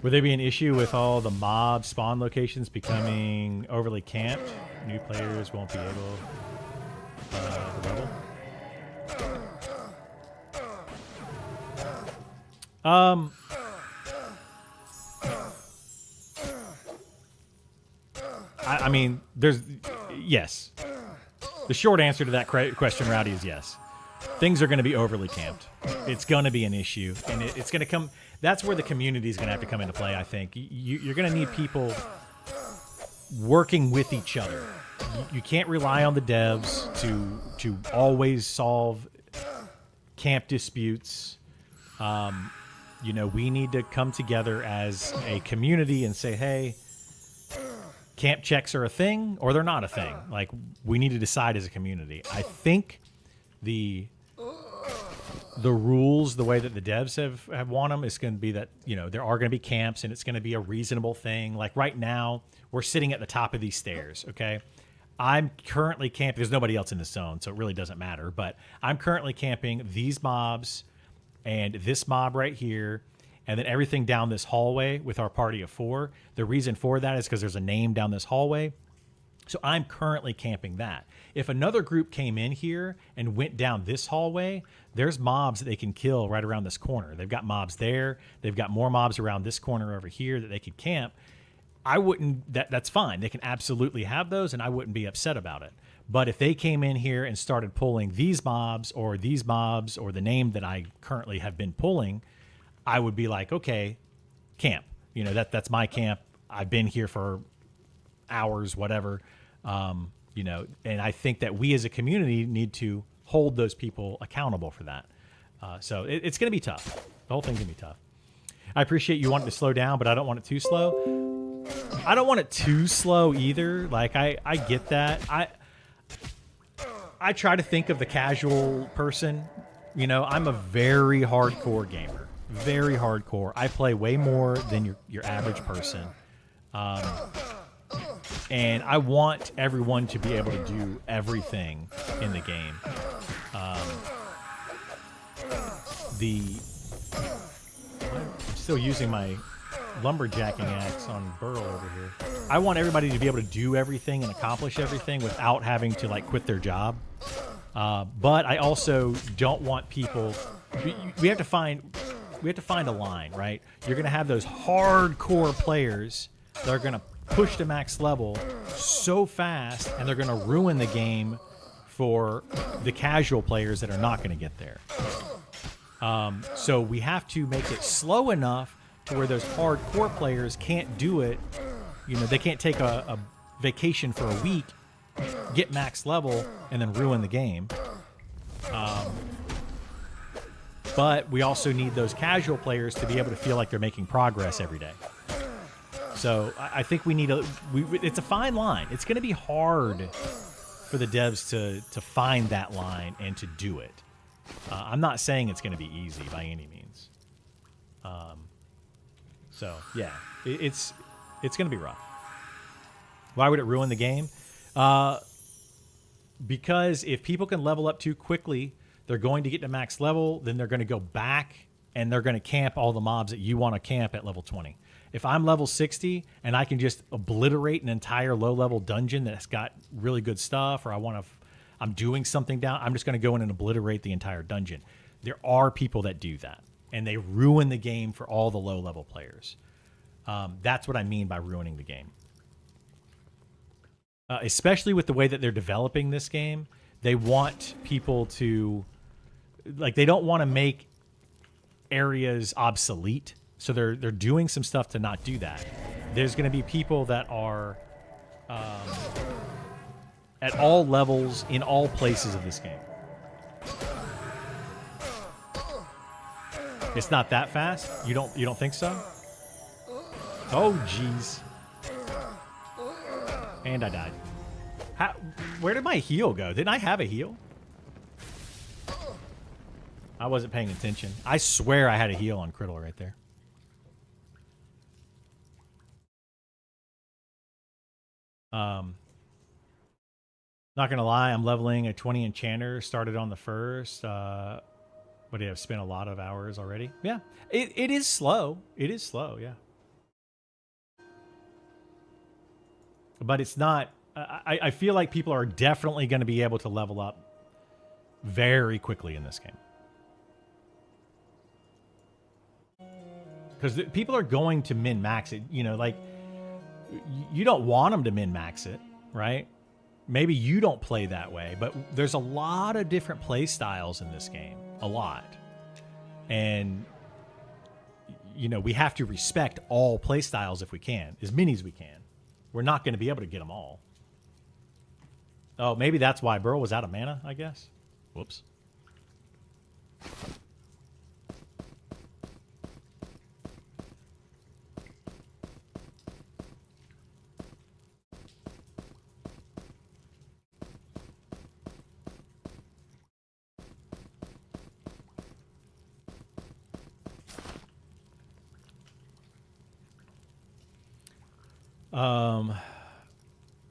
Would there be an issue with all the mob spawn locations becoming overly camped? New players won't be able to level? I mean, yes. The short answer to that question, Rowdy, is yes. Things are going to be overly camped. It's going to be an issue, and it's going to come. That's where the community is going to have to come into play, I think. You're going to need people working with each other. You can't rely on the devs to always solve camp disputes. You know, we need to come together as a community and say, hey, camp checks are a thing or they're not a thing. Like, we need to decide as a community. I think the rules, the way that the devs have want them, is going to be that, you know, there are going to be camps and it's going to be a reasonable thing. Like right now, we're sitting at the top of these stairs, okay? I'm currently camping. There's nobody else in the zone, so it really doesn't matter. But I'm currently camping these mobs and this mob right here, and then everything down this hallway with our party of 4. The reason for that is because there's a name down this hallway. So I'm currently camping that. If another group came in here and went down this hallway, there's mobs that they can kill right around this corner. They've got mobs there. They've got more mobs around this corner over here that they could camp. I wouldn't, that's fine. They can absolutely have those, and I wouldn't be upset about it. But if they came in here and started pulling these mobs or the name that I currently have been pulling, I would be like, okay, camp. You know, that's my camp. I've been here for hours, whatever. You know, and I think that we as a community need to hold those people accountable for that. So it's going to be tough. The whole thing's going to be tough. I appreciate you wanting to slow down, but I don't want it too slow. I don't want it too slow either. Like, I get that. I try to think of the casual person. You know, I'm a very hardcore gamer. Very hardcore. I play way more than your average person. And I want everyone to be able to do everything in the game. I'm still using my lumberjacking axe on Burl over here. I want everybody to be able to do everything and accomplish everything without having to like quit their job. But I also don't want people. We have to find a line, right? You're going to have those hardcore players that are going to push to max level so fast, and they're going to ruin the game for the casual players that are not going to get there. So we have to make it slow enough to where those hardcore players can't do it. You know, they can't take a vacation for a week, get max level, and then ruin the game. But we also need those casual players to be able to feel like they're making progress every day. So I think we need it's a fine line. It's going to be hard for the devs to find that line and to do it. I'm not saying it's going to be easy by any means. So yeah, it's going to be rough. Why would it ruin the game? Because if people can level up too quickly, they're going to get to max level, then they're going to go back and they're going to camp all the mobs that you want to camp at level 20. If I'm level 60 and I can just obliterate an entire low-level dungeon that's got really good stuff, or I'm doing something down, I'm just going to go in and obliterate the entire dungeon. There are people that do that, and they ruin the game for all the low-level players. That's what I mean by ruining the game. Especially with the way that they're developing this game, they want people to, like, they don't want to make areas obsolete. So they're doing some stuff to not do that. There's going to be people that are at all levels in all places of this game. It's not that fast. You don't think so? Oh jeez. And I died. Where did my heal go? Didn't I have a heal? I wasn't paying attention. I swear I had a heal on Criddle right there. Not gonna lie, I'm leveling a 20 enchanter. Started on the first. But I've spent a lot of hours already. Yeah, it is slow. It is slow. Yeah, but it's not. I feel like people are definitely going to be able to level up very quickly in this game. Because people are going to min-max it. You know, like, you don't want them to min-max it, right? Maybe you don't play that way, but there's a lot of different play styles in this game. A lot. And, you know, we have to respect all play styles if we can. As many as we can. We're not going to be able to get them all. Oh, maybe that's why Burl was out of mana, I guess. Whoops.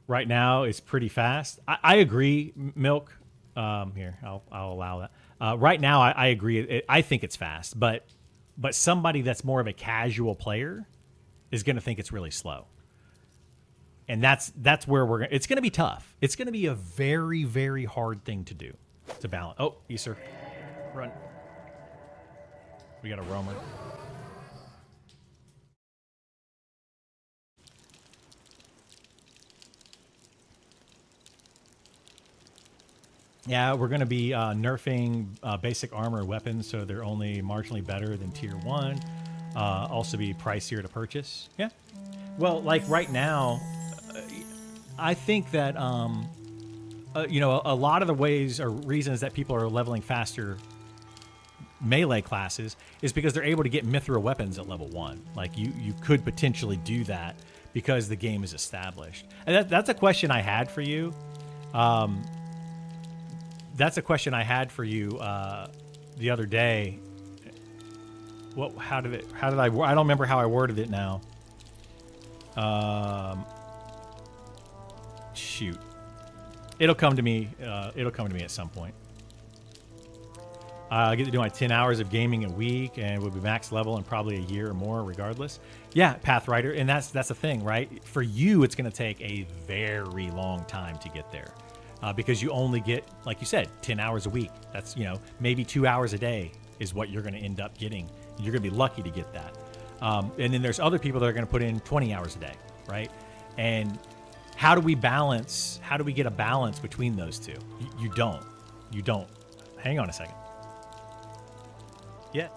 Right now it's pretty fast. I agree, Milk. Here, I'll allow that. Right now, I agree. I think it's fast, but somebody that's more of a casual player is going to think it's really slow. And that's where we're going. It's going to be tough. It's going to be a very, very hard thing to do, to balance. Oh, Easter, run. We got a roamer. Yeah, we're going to be nerfing basic armor weapons, so they're only marginally better than tier 1. Also be pricier to purchase. Yeah. Well, like right now, I think that you know, a lot of the ways or reasons that people are leveling faster melee classes is because they're able to get mithril weapons at level 1. Like you could potentially do that because the game is established. And that's a question I had for you. That's a question I had for you the other day. How did I don't remember how I worded it now. Shoot. It'll come to me at some point. I get to do my 10 hours of gaming a week and would be max level in probably a year or more regardless. Yeah, Pathrider, and that's the thing, right? For you, it's going to take a very long time to get there. Because you only get, like you said, 10 hours a week. That's, you know, maybe 2 hours a day is what you're going to end up getting. You're going to be lucky to get that. And then there's other people that are going to put in 20 hours a day, right? And how do we get a balance between those two? You don't. Hang on a second. Yeah.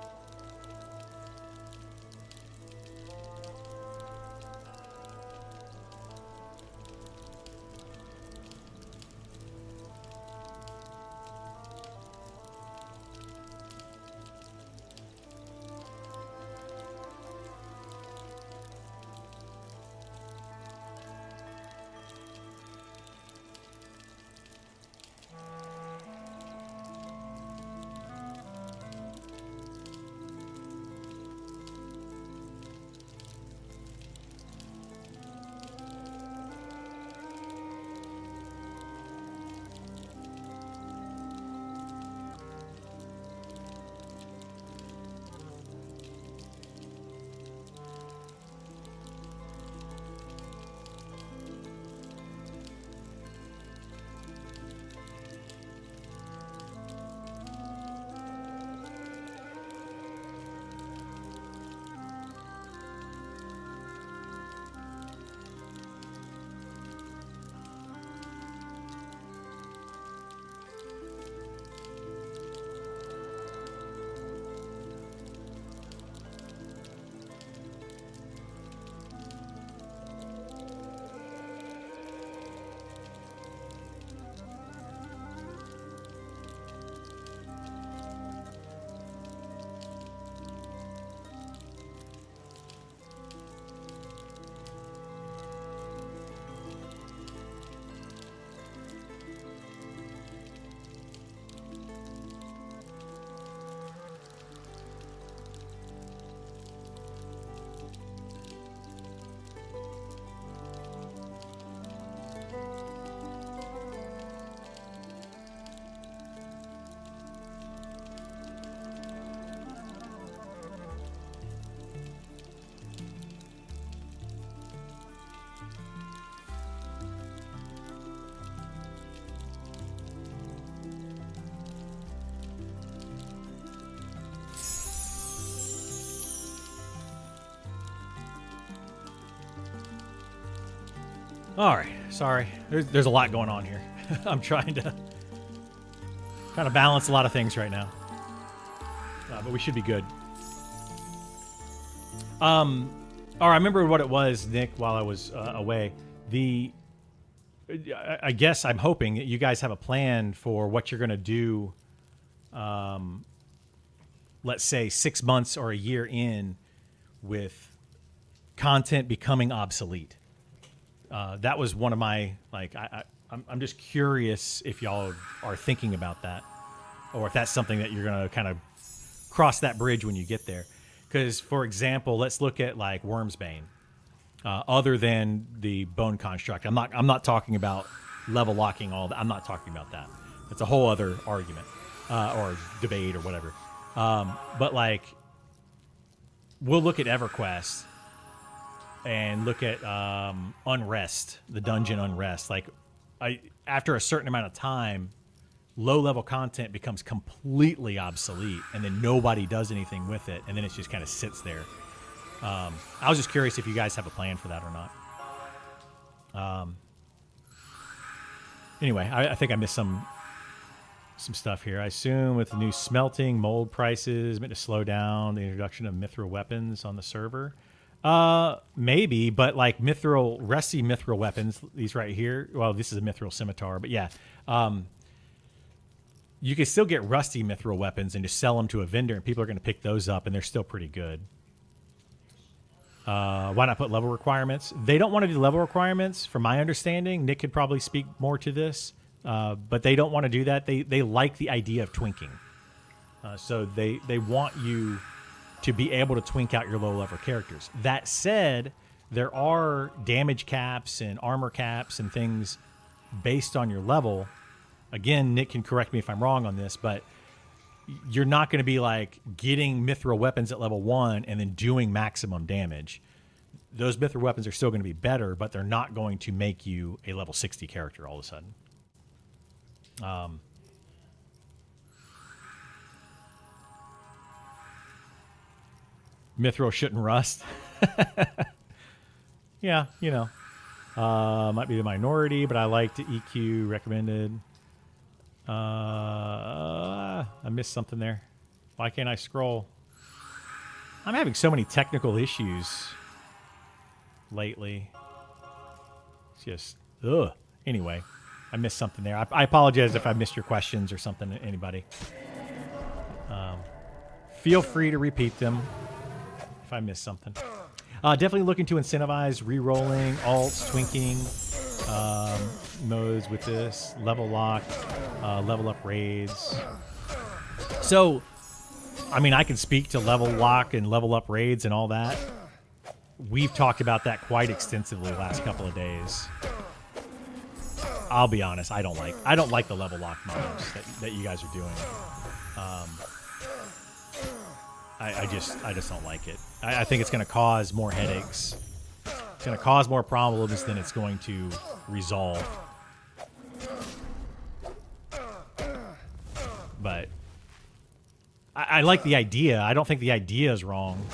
All right, sorry. There's a lot going on here. I'm trying to kind of balance a lot of things right now, but we should be good. All right, I remember what it was, Nick, while I was away. I guess I'm hoping that you guys have a plan for what you're going to do. Let's say 6 months or a year in, with content becoming obsolete. That was one of my, like, I'm just curious if y'all are thinking about that, or if that's something that you're going to kind of cross that bridge when you get there. Because, for example, let's look at like Wormsbane. Other than the bone construct, I'm not talking about level locking all that. I'm not talking about that. It's a whole other argument or debate or whatever. But like, we'll look at EverQuest. and look at Unrest, the dungeon Unrest. Like, after a certain amount of time, low-level content becomes completely obsolete, and then nobody does anything with it, and then it just kind of sits there. I was just curious if you guys have a plan for that or not. Anyway, I think I missed some stuff here. I assume with the new smelting mold prices meant to slow down the introduction of mithril weapons on the server. Maybe, but like rusty mithril weapons, these right here. Well, this is a mithril scimitar, but yeah. You can still get rusty mithril weapons and just sell them to a vendor, and people are going to pick those up, and they're still pretty good. Why not put level requirements? They don't want to do level requirements, from my understanding. Nick could probably speak more to this, but they don't want to do that. They like the idea of twinking. So they want you to be able to twink out your low-level characters. That said, there are damage caps and armor caps and things based on your level. Again, Nick can correct me if I'm wrong on this, but you're not going to be like getting mithril weapons at level 1 and then doing maximum damage. Those mithril weapons are still going to be better, but they're not going to make you a level 60 character all of a sudden. Mithril shouldn't rust. Yeah, you know. Might be the minority, but I liked EQ recommended. I missed something there. Why can't I scroll? I'm having so many technical issues lately. It's just, ugh. Anyway, I missed something there. I apologize if I missed your questions or something, anybody. Feel free to repeat them if I missed something. Definitely looking to incentivize re-rolling, alts, twinking modes with this. Level lock, level up raids. So, I mean, I can speak to level lock and level up raids and all that. We've talked about that quite extensively the last couple of days. I'll be honest, I don't like the level lock mods that you guys are doing. I just don't like it. I think it's going to cause more headaches. It's going to cause more problems than it's going to resolve. But I like the idea. I don't think the idea is wrong.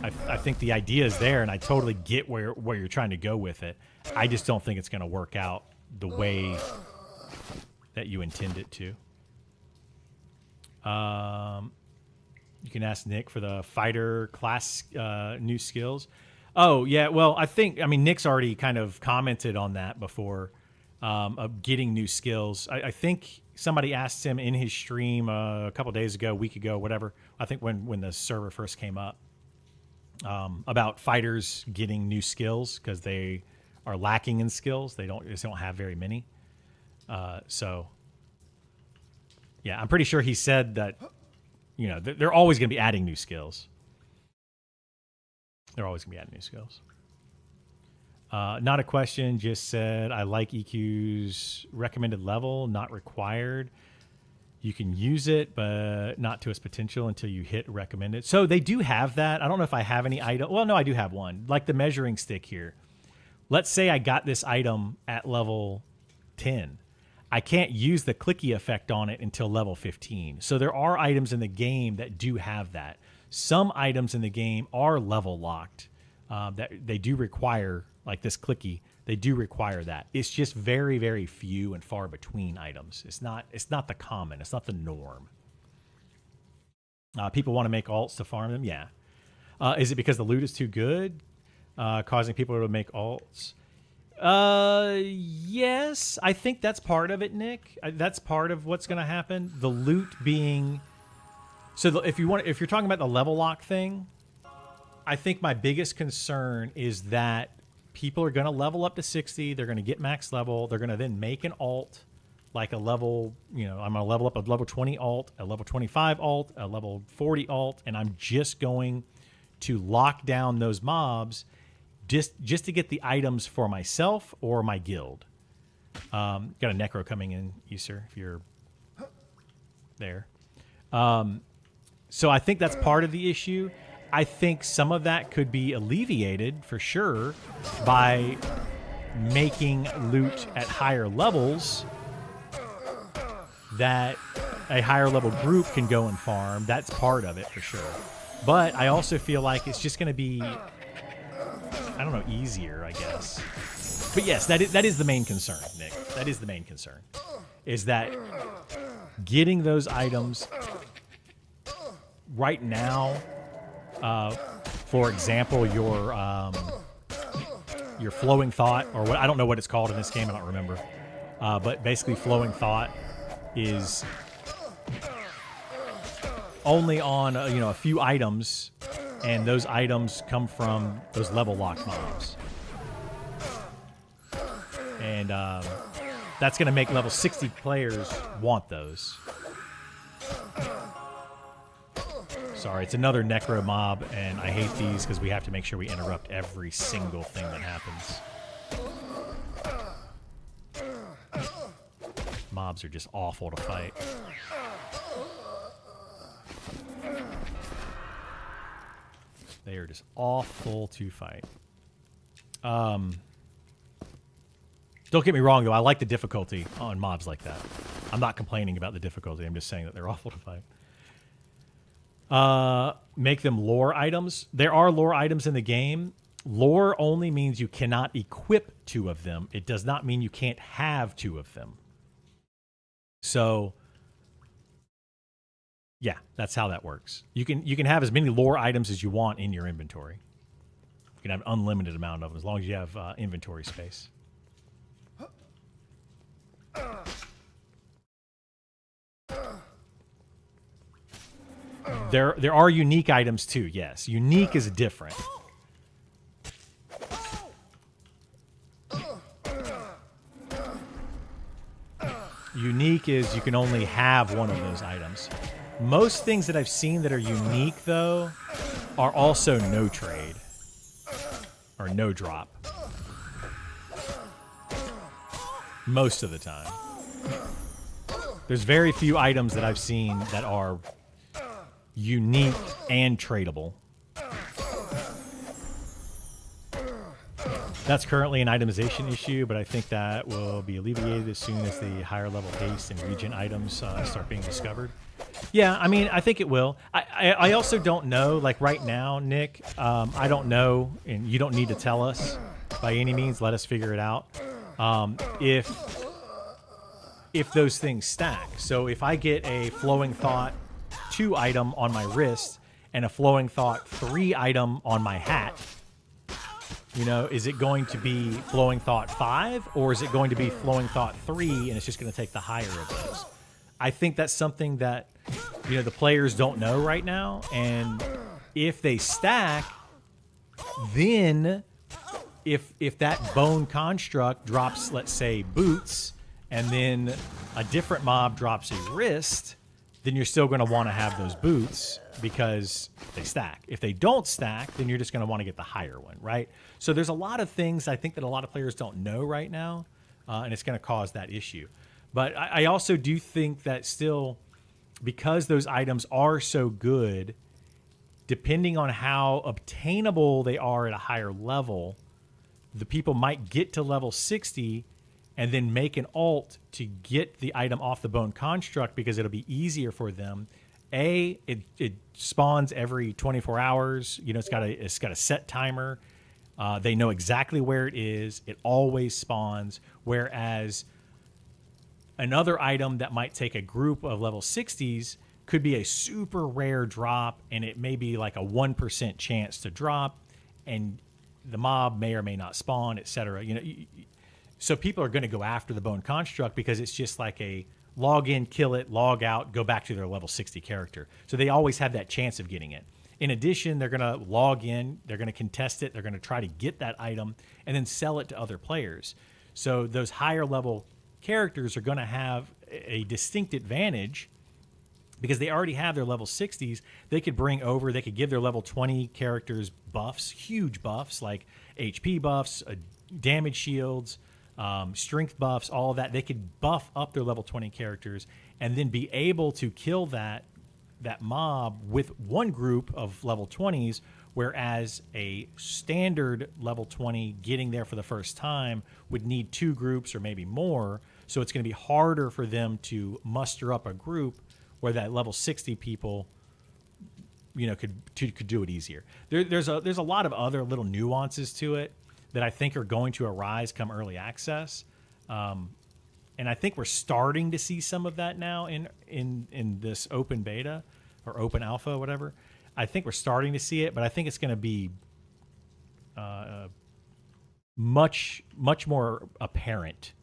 I think the idea is there, and I totally get where you're trying to go with it. I just don't think it's going to work out the way that you intend it to. You can ask Nick for the fighter class new skills. Oh, yeah, well, I mean, Nick's already kind of commented on that before, of getting new skills. I think somebody asked him in his stream a couple days ago, a week ago, whatever, I think when the server first came up, about fighters getting new skills because they are lacking in skills. They don't have very many. So, yeah, I'm pretty sure he said that, you know, they're always going to be adding new skills. They're always going to be adding new skills. Not a question, just said, I like EQ's recommended level, not required. You can use it, but not to its potential until you hit recommended. So they do have that. I don't know if I have any item. Well, no, I do have one. Like the measuring stick here. Let's say I got this item at level 10. I can't use the clicky effect on it until level 15. So there are items in the game that do have that. Some items in the game are level locked. That they do require, like this clicky, they do require that. It's just very, very few and far between items. It's not the common. It's not the norm. People want to make alts to farm them. Yeah. Is it because the loot is too good, causing people to make alts? Yes, I think that's part of it, Nick. That's part of what's going to happen. The loot being, so if you're talking about the level lock thing, I think my biggest concern is that people are going to level up to 60. They're going to get max level. They're going to then make an alt, like a level, you know, I'm going to level up a level 20 alt, a level 25 alt, a level 40 alt, and I'm just going to lock down those mobs just to get the items for myself or my guild. Got a necro coming in, Easter, if you're there. So I think that's part of the issue. I think some of that could be alleviated for sure by making loot at higher levels that a higher level group can go and farm. That's part of it for sure. But I also feel like it's just going to be, I don't know, easier, I guess. But yes, that is the main concern, Nick. That is the main concern. Is that getting those items right now, for example, your flowing thought, or what, I don't know what it's called in this game, I don't remember. But basically flowing thought is only on a few items, and those items come from those level locked mobs. And that's going to make level 60 players want those. Sorry, it's another necro mob, and I hate these because we have to make sure we interrupt every single thing that happens. Mobs are just awful to fight. They are just awful to fight. Don't get me wrong, though. I like the difficulty on mobs like that. I'm not complaining about the difficulty. I'm just saying that they're awful to fight. Make them lore items. There are lore items in the game. Lore only means you cannot equip 2 of them. It does not mean you can't have 2 of them. So, yeah, that's how that works. You can have as many lore items as you want in your inventory. You can have an unlimited amount of them as long as you have inventory space. There are unique items too, yes. Unique is different. Unique is you can only have one of those items. Most things that I've seen that are unique, though, are also no trade. Or no drop. Most of the time. There's very few items that I've seen that are unique and tradable. That's currently an itemization issue, but I think that will be alleviated as soon as the higher level haste and region items start being discovered. Yeah, I mean, I think it will. I also don't know, like right now, Nick, I don't know, and you don't need to tell us by any means. Let us figure it out. If those things stack. So if I get a Flowing Thought 2 item on my wrist and a Flowing Thought 3 item on my hat, is it going to be Flowing Thought 5 or is it going to be Flowing Thought 3 and it's just going to take the higher of those? I think that's something that, the players don't know right now. And if they stack, then if that bone construct drops, let's say, boots, and then a different mob drops a wrist, then you're still going to want to have those boots because they stack. If they don't stack, then you're just going to want to get the higher one, right? So there's a lot of things I think that a lot of players don't know right now, and it's going to cause that issue. But I also do think that still, because those items are so good, depending on how obtainable they are at a higher level, the people might get to level 60 and then make an ult to get the item off the bone construct because it'll be easier for them. It spawns every 24 hours. It's got a set timer. They know exactly where it is. It always spawns. Whereas another item that might take a group of level 60s could be a super rare drop, and it may be like a 1% chance to drop, and the mob may or may not spawn, etc. So people are going to go after the bone construct because it's just like a log in, kill it, log out, go back to their level 60 character. So they always have that chance of getting it. In addition, they're going to log in, they're going to contest it, they're going to try to get that item and then sell it to other players. So those higher level characters are going to have a distinct advantage because they already have their level 60s. They could give their level 20 characters buffs, huge buffs like HP buffs, damage shields, strength buffs, all of that. They could buff up their level 20 characters and then be able to kill that that mob with one group of level 20s, whereas a standard level 20 getting there for the first time would need 2 groups or maybe more. So it's going to be harder for them to muster up a group where that level 60 people, could do it easier. There's a lot of other little nuances to it that I think are going to arise come early access. And I think we're starting to see some of that now in this open beta or open alpha, whatever. I think we're starting to see it, but I think it's going to be much more apparent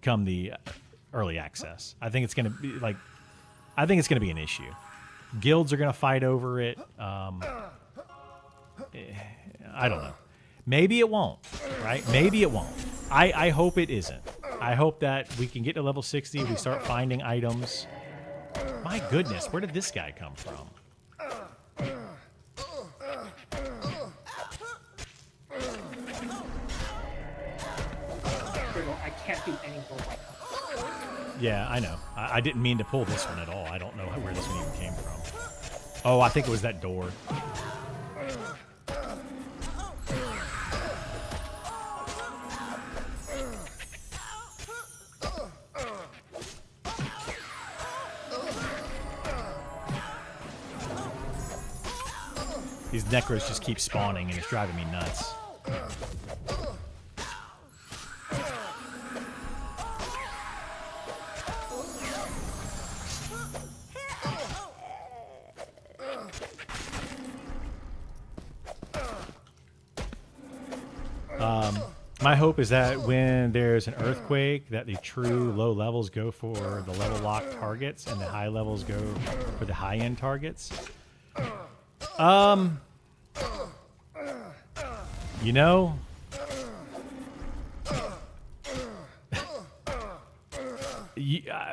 come the early access. I think it's going to be an issue. Guilds are going to fight over it. I don't know. Maybe it won't, right? Maybe it won't. I hope it isn't. I hope that we can get to level 60, we start finding items. My goodness, where did this guy come from? I can't do any robot. Yeah, I know. I didn't mean to pull this one at all. I don't know where this one even came from. Oh, I think it was that door. These necros just keep spawning and it's driving me nuts. My hope is that when there's an earthquake, that the true low levels go for the level locked targets and the high levels go for the high end targets. You know,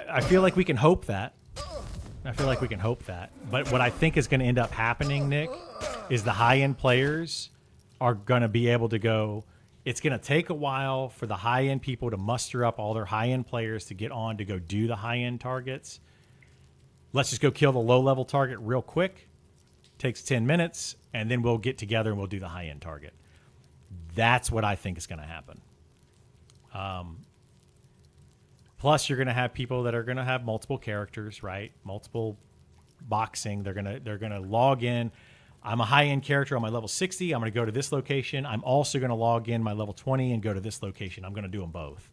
I feel like we can hope that. But what I think is going to end up happening, Nick, is the high-end players are going to be able to go. It's going to take a while for the high-end people to muster up all their high-end players to get on to go do the high-end targets. Let's just go kill the low-level target real quick. Takes 10 minutes, and then we'll get together and we'll do the high-end target. That's what I think is going to happen. Plus, you're going to have people that are going to have multiple characters, right? Multiple boxing. They're gonna log in. I'm a high-end character on my level 60. I'm going to go to this location. I'm also going to log in my level 20 and go to this location. I'm going to do them both.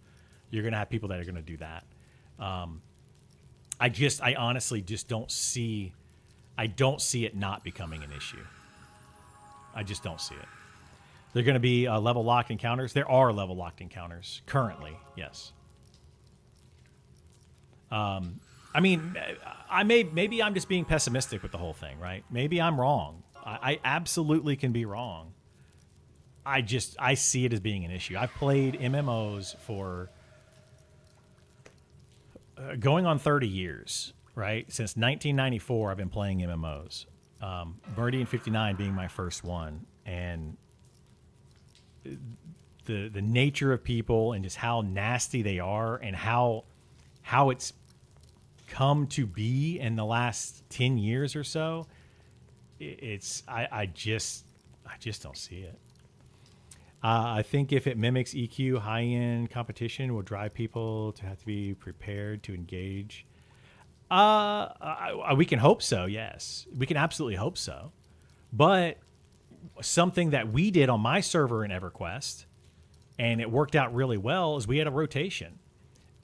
You're going to have people that are going to do that. I honestly just don't see. I don't see it not becoming an issue. I just don't see it. They're going to be level locked encounters. There are level locked encounters currently. Yes. I mean, maybe I'm just being pessimistic with the whole thing, right? Maybe I'm wrong. I absolutely can be wrong. I see it as being an issue. I've played MMOs for going on 30 years, right? Since 1994, I've been playing MMOs. Meridian 59 being my first one, and the nature of people and just how nasty they are and how it's come to be in the last 10 years or so. I just don't see it. I think if it mimics EQ, high-end competition will drive people to have to be prepared to engage. We can hope so, yes. We can absolutely hope so. But something that we did on my server in EverQuest, and it worked out really well, is we had a rotation.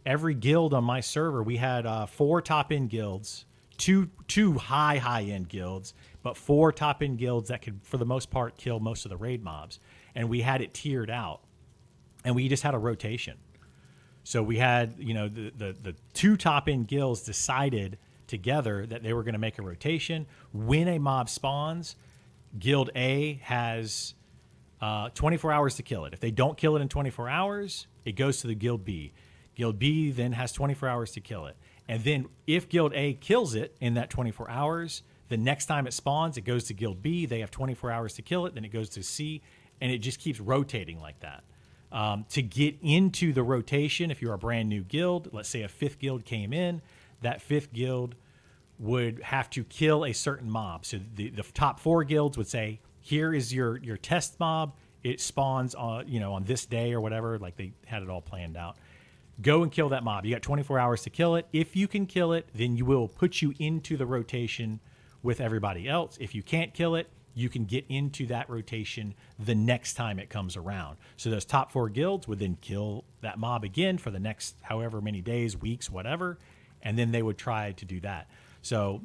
Every guild on my server, we had 4 top-end guilds, two high-end guilds, but 4 top-end guilds that could, for the most part, kill most of the raid mobs. And we had it tiered out. And we just had a rotation. So we had, the 2 top-end guilds decided together that they were going to make a rotation. When a mob spawns, Guild A has 24 hours to kill it. If they don't kill it in 24 hours, it goes to the Guild B. Guild B then has 24 hours to kill it. And then if Guild A kills it in that 24 hours, the next time it spawns, it goes to Guild B. They have 24 hours to kill it. Then it goes to C. And it just keeps rotating like that. To get into the rotation, if you're a brand new guild, let's say a 5th guild came in, that 5th guild would have to kill a certain mob. So the top 4 guilds would say, here is your test mob. It spawns on, you know, on this day or whatever. Like they had it all planned out. Go and kill that mob. You got 24 hours to kill it. If you can kill it, then you will put you into the rotation with everybody else. If you can't kill it, you can get into that rotation the next time it comes around. So those top 4 guilds would then kill that mob again for the next however many days, weeks, whatever, and then they would try to do that. So,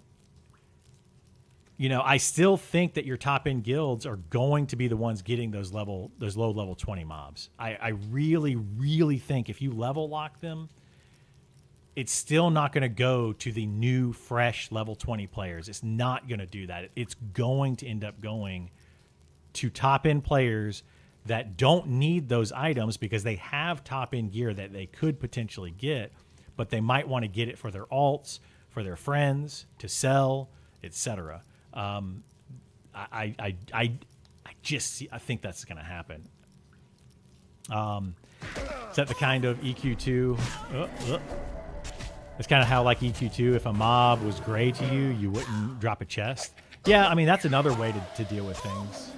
you know, I still think that your top end guilds are going to be the ones getting those low level 20 mobs. I really, really think if you level lock them, it's still not going to go to the new, fresh level 20 players. It's not going to do that. It's going to end up going to top-end players that don't need those items because they have top-end gear that they could potentially get, but they might want to get it for their alts, for their friends, to sell, etc. I think that's going to happen. Is that the kind of EQ2? It's kind of how, like, EQ2, if a mob was gray to you, you wouldn't drop a chest. Yeah, I mean, that's another way to deal with things.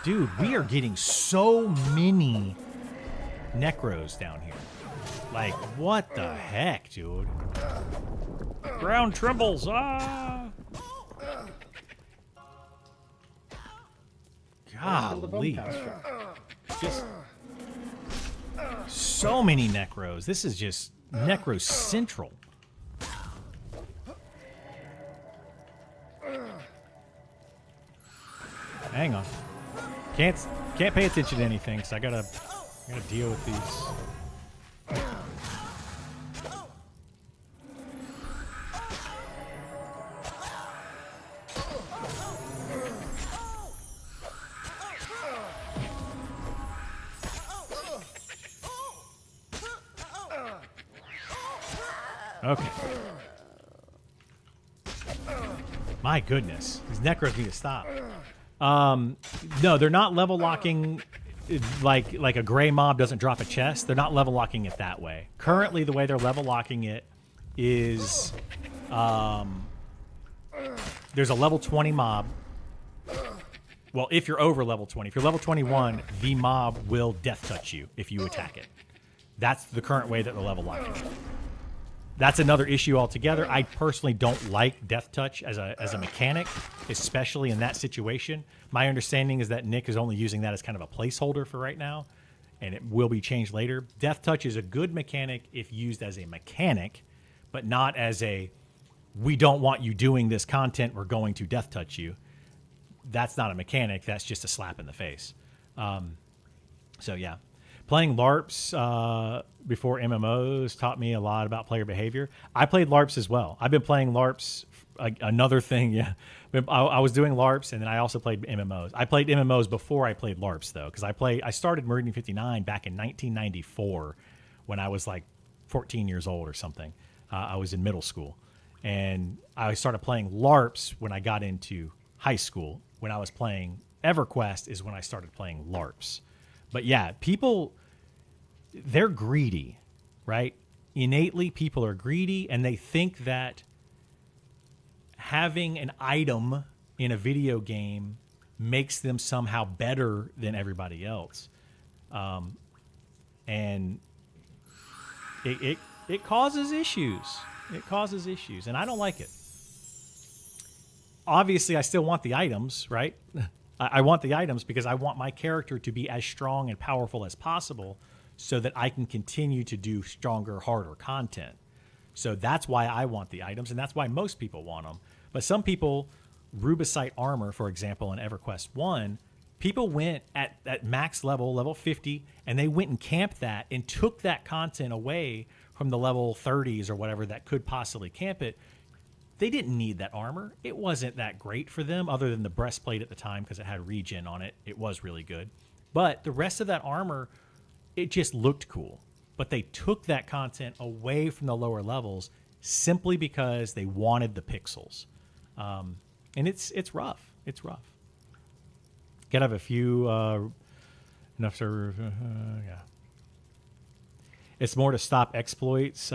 Dude, we are getting so many necros down here. Like, what the heck, dude? Ground trembles, ah! Golly. Just so many necros. This is just Necro Central. Hang on. Can't pay attention to anything, so I gotta deal with these. Okay. My goodness. These necros need to stop. No, they're not level locking like a gray mob doesn't drop a chest. They're not level locking it that way. Currently, the way they're level locking it is there's a level 20 mob. Well, if you're over level 20. If you're level 21, the mob will death touch you if you attack it. That's the current way that they're level locking it. That's another issue altogether. I personally don't like death touch as a mechanic, especially in that situation. My understanding is that Nick is only using that as kind of a placeholder for right now, and it will be changed later. Death touch is a good mechanic if used as a mechanic, but not as a, we don't want you doing this content, we're going to death touch you. That's not a mechanic, that's just a slap in the face. So yeah. Playing LARPs before MMOs taught me a lot about player behavior. I played LARPs as well. I've been playing LARPs, another thing, yeah. I was doing LARPs, and then I also played MMOs. I played MMOs before I played LARPs, though, because I started Meridian 59 back in 1994 when I was like 14 years old or something. I was in middle school. And I started playing LARPs when I got into high school. When I was playing EverQuest is when I started playing LARPs. But yeah, people, they're greedy, right? Innately, people are greedy, and they think that having an item in a video game makes them somehow better than everybody else. And it causes issues. It causes issues, and I don't like it. Obviously, I still want the items, right? I want the items because I want my character to be as strong and powerful as possible so that I can continue to do stronger, harder content. So that's why I want the items, and that's why most people want them. But some people, Rubicite armor, for example, in EverQuest 1, people went at max level 50, and they went and camped that and took that content away from the level 30s or whatever that could possibly camp it. They didn't need that armor. It wasn't that great for them other than the breastplate at the time because it had regen on it. It was really good. But the rest of that armor, it just looked cool. But they took that content away from the lower levels simply because they wanted the pixels. And it's rough. It's rough. Gotta have a few enough to yeah. It's more to stop exploits.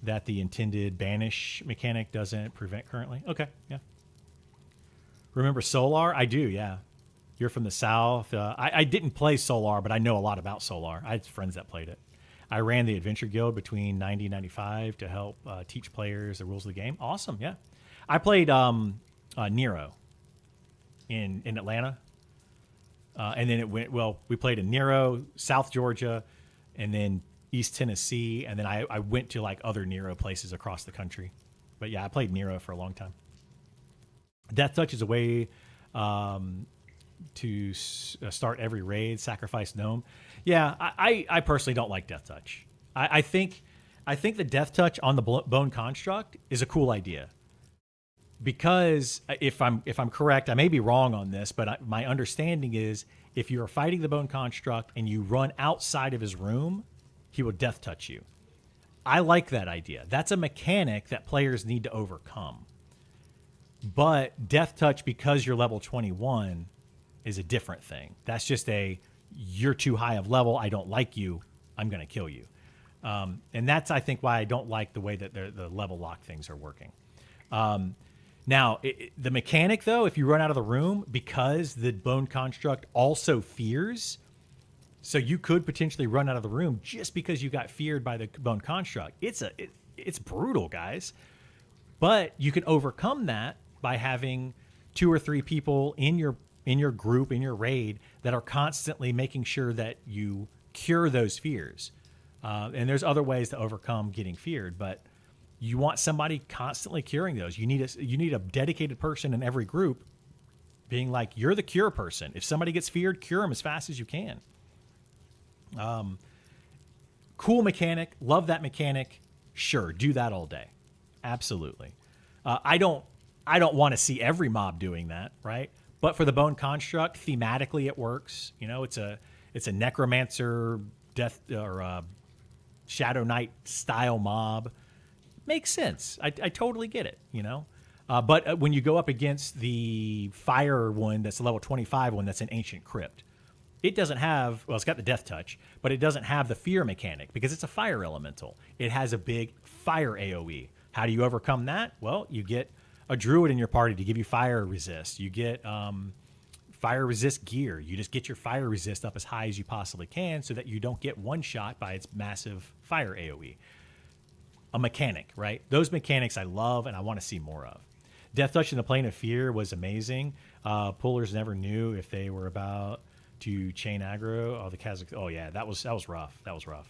that the intended banish mechanic doesn't prevent currently. Okay, yeah. Remember Solar? I do, yeah. You're from the South. I didn't play Solar, but I know a lot about Solar. I had friends that played it. I ran the Adventure Guild between 90 and 95 to help teach players the rules of the game. Awesome, yeah. I played Nero in Atlanta. And then it went, well, we played in Nero, South Georgia, and then East Tennessee. And then I went to like other Nero places across the country. But yeah, I played Nero for a long time. Death Touch is a way to start every raid, sacrifice gnome. Yeah, I personally don't like Death Touch. I think the Death Touch on the bone construct is a cool idea, because if I'm correct, I may be wrong on this, but my understanding is if you are fighting the bone construct and you run outside of his room, he will Death Touch you. I like that idea. That's a mechanic that players need to overcome. But Death Touch, because you're level 21, is a different thing. That's just you're too high of level, I don't like you, I'm going to kill you. And that's, I think, why I don't like the way that the level lock things are working. Now, the mechanic, though, if you run out of the room, because the bone construct also fears, so you could potentially run out of the room just because you got feared by the bone construct. It's brutal, guys. But you can overcome that by having 2 or 3 people in your group, in your raid, that are constantly making sure that you cure those fears. And there's other ways to overcome getting feared, but you want somebody constantly curing those. You need a dedicated person in every group being like, you're the cure person. If somebody gets feared, cure them as fast as you can. Cool mechanic. Love that mechanic. Sure, do that all day. Absolutely. I don't want to see every mob doing that, right? But for the bone construct, thematically it works. You know, it's a necromancer, death or Shadow Knight style mob. Makes sense. I totally get it. You know, but when you go up against the fire one, that's the level 25 one, that's an ancient crypt. It doesn't have, well, it's got the Death Touch, but it doesn't have the fear mechanic because it's a fire elemental. It has a big fire AoE. How do you overcome that? Well, you get a druid in your party to give you fire resist. You get fire resist gear. You just get your fire resist up as high as you possibly can so that you don't get one shot by its massive fire AoE. A mechanic, right? Those mechanics I love and I want to see more of. Death Touch in the Plane of Fear was amazing. Pullers never knew if they were about to chain aggro. Oh, the Kazakh. Oh yeah, that was rough. That was rough.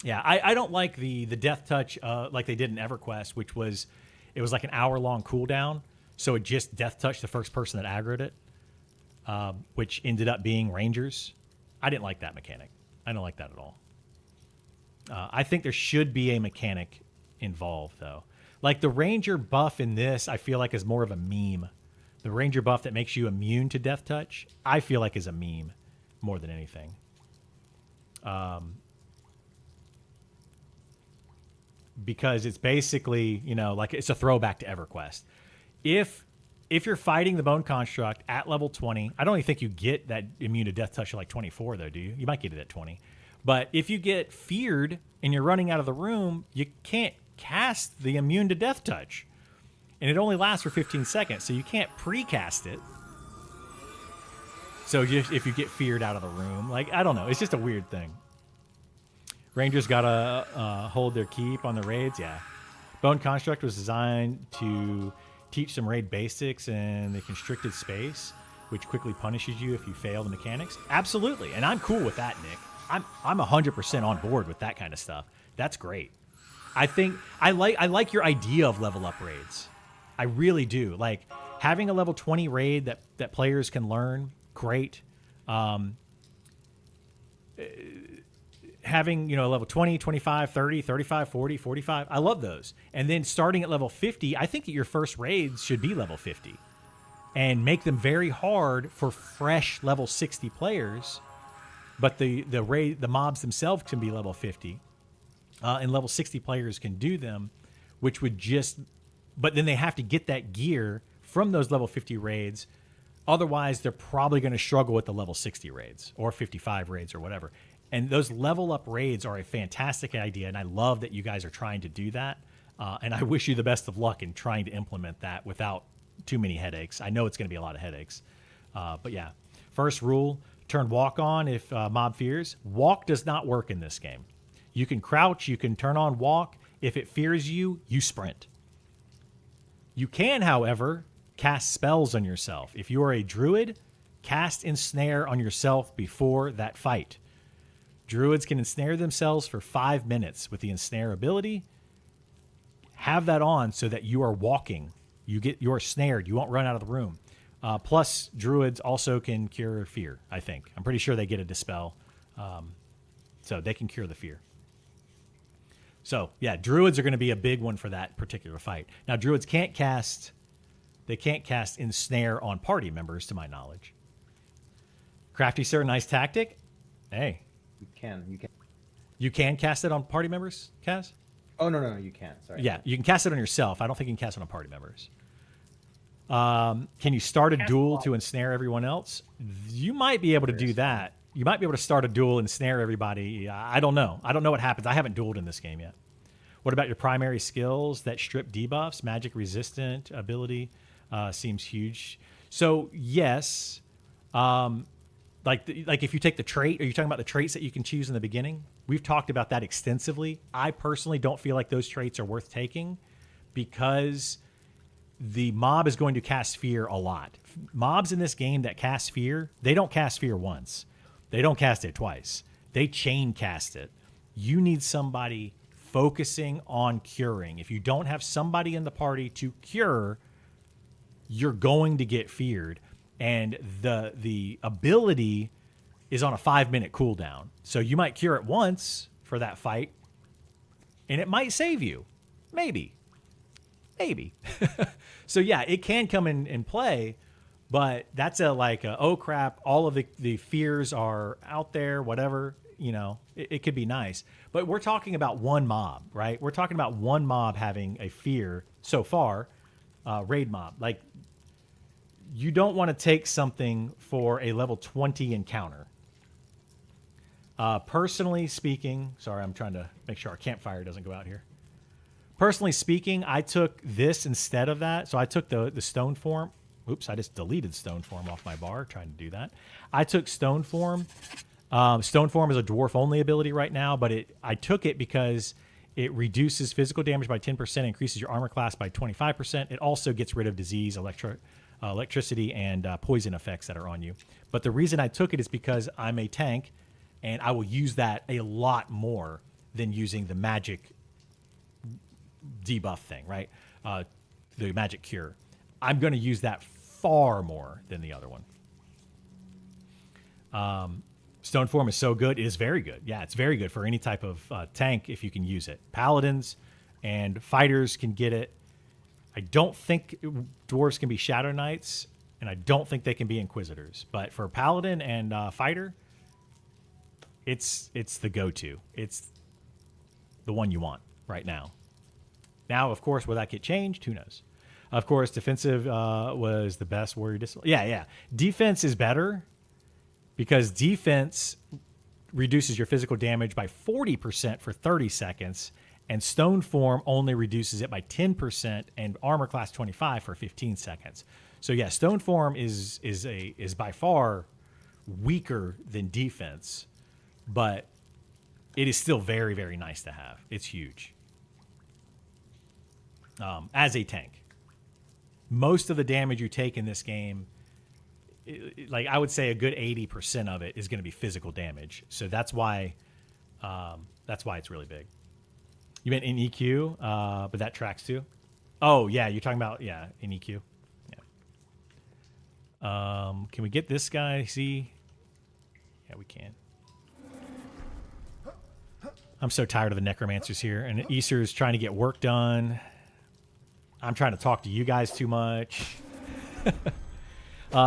Yeah, I don't like the Death Touch like they did in EverQuest, which was, it was like an hour-long cooldown, so it just Death Touched the first person that aggroed it, which ended up being Rangers. I didn't like that mechanic. I don't like that at all. I think there should be a mechanic involved, though. Like the Ranger buff in this, I feel like is more of a meme. The Ranger buff that makes you immune to Death Touch, I feel like is a meme more than anything. Because it's basically, you know, like it's a throwback to EverQuest. If you're fighting the bone construct at level 20, I don't even think you get that immune to Death Touch at like 24, though, do you? You might get it at 20. But if you get feared and you're running out of the room, you can't cast the immune to Death Touch. And it only lasts for 15 seconds, so you can't pre-cast it. So if you get feared out of the room, like, I don't know. It's just a weird thing. Rangers got to hold their keep on the raids, yeah. Bone Construct was designed to teach some raid basics in the constricted space, which quickly punishes you if you fail the mechanics. Absolutely, and I'm cool with that, Nick. I'm 100% on board with that kind of stuff. That's great. I think I like your idea of level up raids. I really do. Like having a level 20 raid that players can learn, great. Having, you know, level 20, 25, 30, 35, 40, 45, I love those. And then starting at level 50, I think that your first raids should be level 50 and make them very hard for fresh level 60 players. But the mobs themselves can be level 50, and level 60 players can do them, which would just, but then they have to get that gear from those level 50 raids. Otherwise, they're probably going to struggle with the level 60 raids or 55 raids or whatever. And those level up raids are a fantastic idea, and I love that you guys are trying to do that. And I wish you the best of luck in trying to implement that without too many headaches. I know it's going to be a lot of headaches. But yeah, first rule, turn walk on if mob fears. Walk does not work in this game. You can crouch, you can turn on walk. If it fears you, you sprint. You can, however, cast spells on yourself. If you are a druid, cast ensnare on yourself before that fight. Druids can ensnare themselves for 5 minutes with the ensnare ability. Have that on so that you are walking. You're snared. You won't run out of the room. Plus, druids also can cure fear, I think. I'm pretty sure they get a dispel. So they can cure the fear. So, yeah, druids are going to be a big one for that particular fight. Now, druids can't cast ensnare on party members, to my knowledge. Crafty Sir, nice tactic. Hey. You can. You can cast it on party members, Kaz? Oh, no, you can't. Sorry. Yeah, you can cast it on yourself. I don't think you can cast it on party members. Can you start a duel to ensnare everyone else? You might be able to do that. You might be able to start a duel and snare everybody. I don't know. I don't know what happens. I haven't dueled in this game yet. What about your primary skills that strip debuffs? Magic resistant ability seems huge. So, yes. Like if you take the trait, are you talking about the traits that you can choose in the beginning? We've talked about that extensively. I personally don't feel like those traits are worth taking because the mob is going to cast fear a lot. Mobs in this game that cast fear, they don't cast fear once. They don't cast it twice. They chain cast it. You need somebody focusing on curing. If you don't have somebody in the party to cure, you're going to get feared. And the ability is on a 5-minute cooldown. So you might cure it once for that fight, and it might save you. Maybe. So yeah, it can come in play, but that's oh crap, all of the fears are out there, whatever, it could be nice. But we're talking about one mob, right? We're talking about one mob having a fear so far, raid mob. Like, you don't want to take something for a level 20 encounter. Personally speaking, sorry, I'm trying to make sure our campfire doesn't go out here. Personally speaking, I took this instead of that. So I took the stone form. Oops, I just deleted stone form off my bar trying to do that. I took stone form. Stone form is a dwarf only ability right now, but I took it because it reduces physical damage by 10%, increases your armor class by 25%. It also gets rid of disease, electricity, and poison effects that are on you. But the reason I took it is because I'm a tank, and I will use that a lot more than using the magic debuff thing, right? The magic cure. I'm going to use that far more than the other one. Stone form is so good. It is very good. Yeah, it's very good for any type of tank if you can use it. Paladins and fighters can get it. I don't think dwarves can be Shadow Knights, and I don't think they can be Inquisitors. But for Paladin and fighter, it's the go-to. It's the one you want right now. Now, of course, will that get changed? Who knows? Of course, defensive was the best warrior discipline. Yeah. Defense is better because defense reduces your physical damage by 40% for 30 seconds, and stone form only reduces it by 10% and armor class 25 for 15 seconds. So yeah, stone form is by far weaker than defense, but it is still very, very nice to have. It's huge. As a tank, most of the damage you take in this game, like I would say a good 80% of it is going to be physical damage. So that's why it's really big. You meant in EQ, but that tracks too. Oh yeah, you're talking about in EQ. Yeah. Can we get this guy? See? Yeah, we can. I'm so tired of the necromancers here, and Easter's trying to get work done. I'm trying to talk to you guys too much.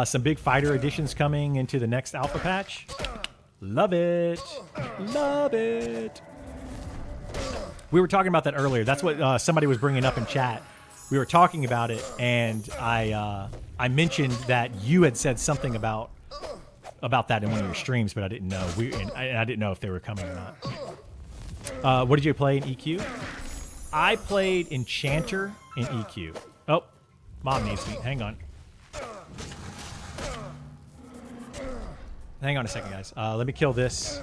Some big fighter additions coming into the next alpha patch. Love it. Love it. We were talking about that earlier. That's what somebody was bringing up in chat. We were talking about it, and I mentioned that you had said something about about that in one of your streams, but I didn't know. I didn't know if they were coming or not. What did you play in EQ? I played Enchanter in EQ. Oh, Mom needs me. Hang on. Hang on a second, guys. Let me kill this.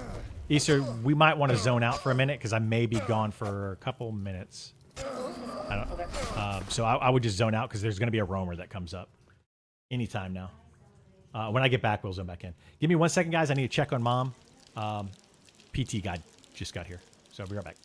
Easter, we might want to zone out for a minute because I may be gone for a couple minutes. I don't. So I would just zone out because there's going to be a roamer that comes up anytime now. When I get back, we'll zone back in. Give me 1 second, guys. I need to check on Mom. PT guy just got here, so I'll be right back.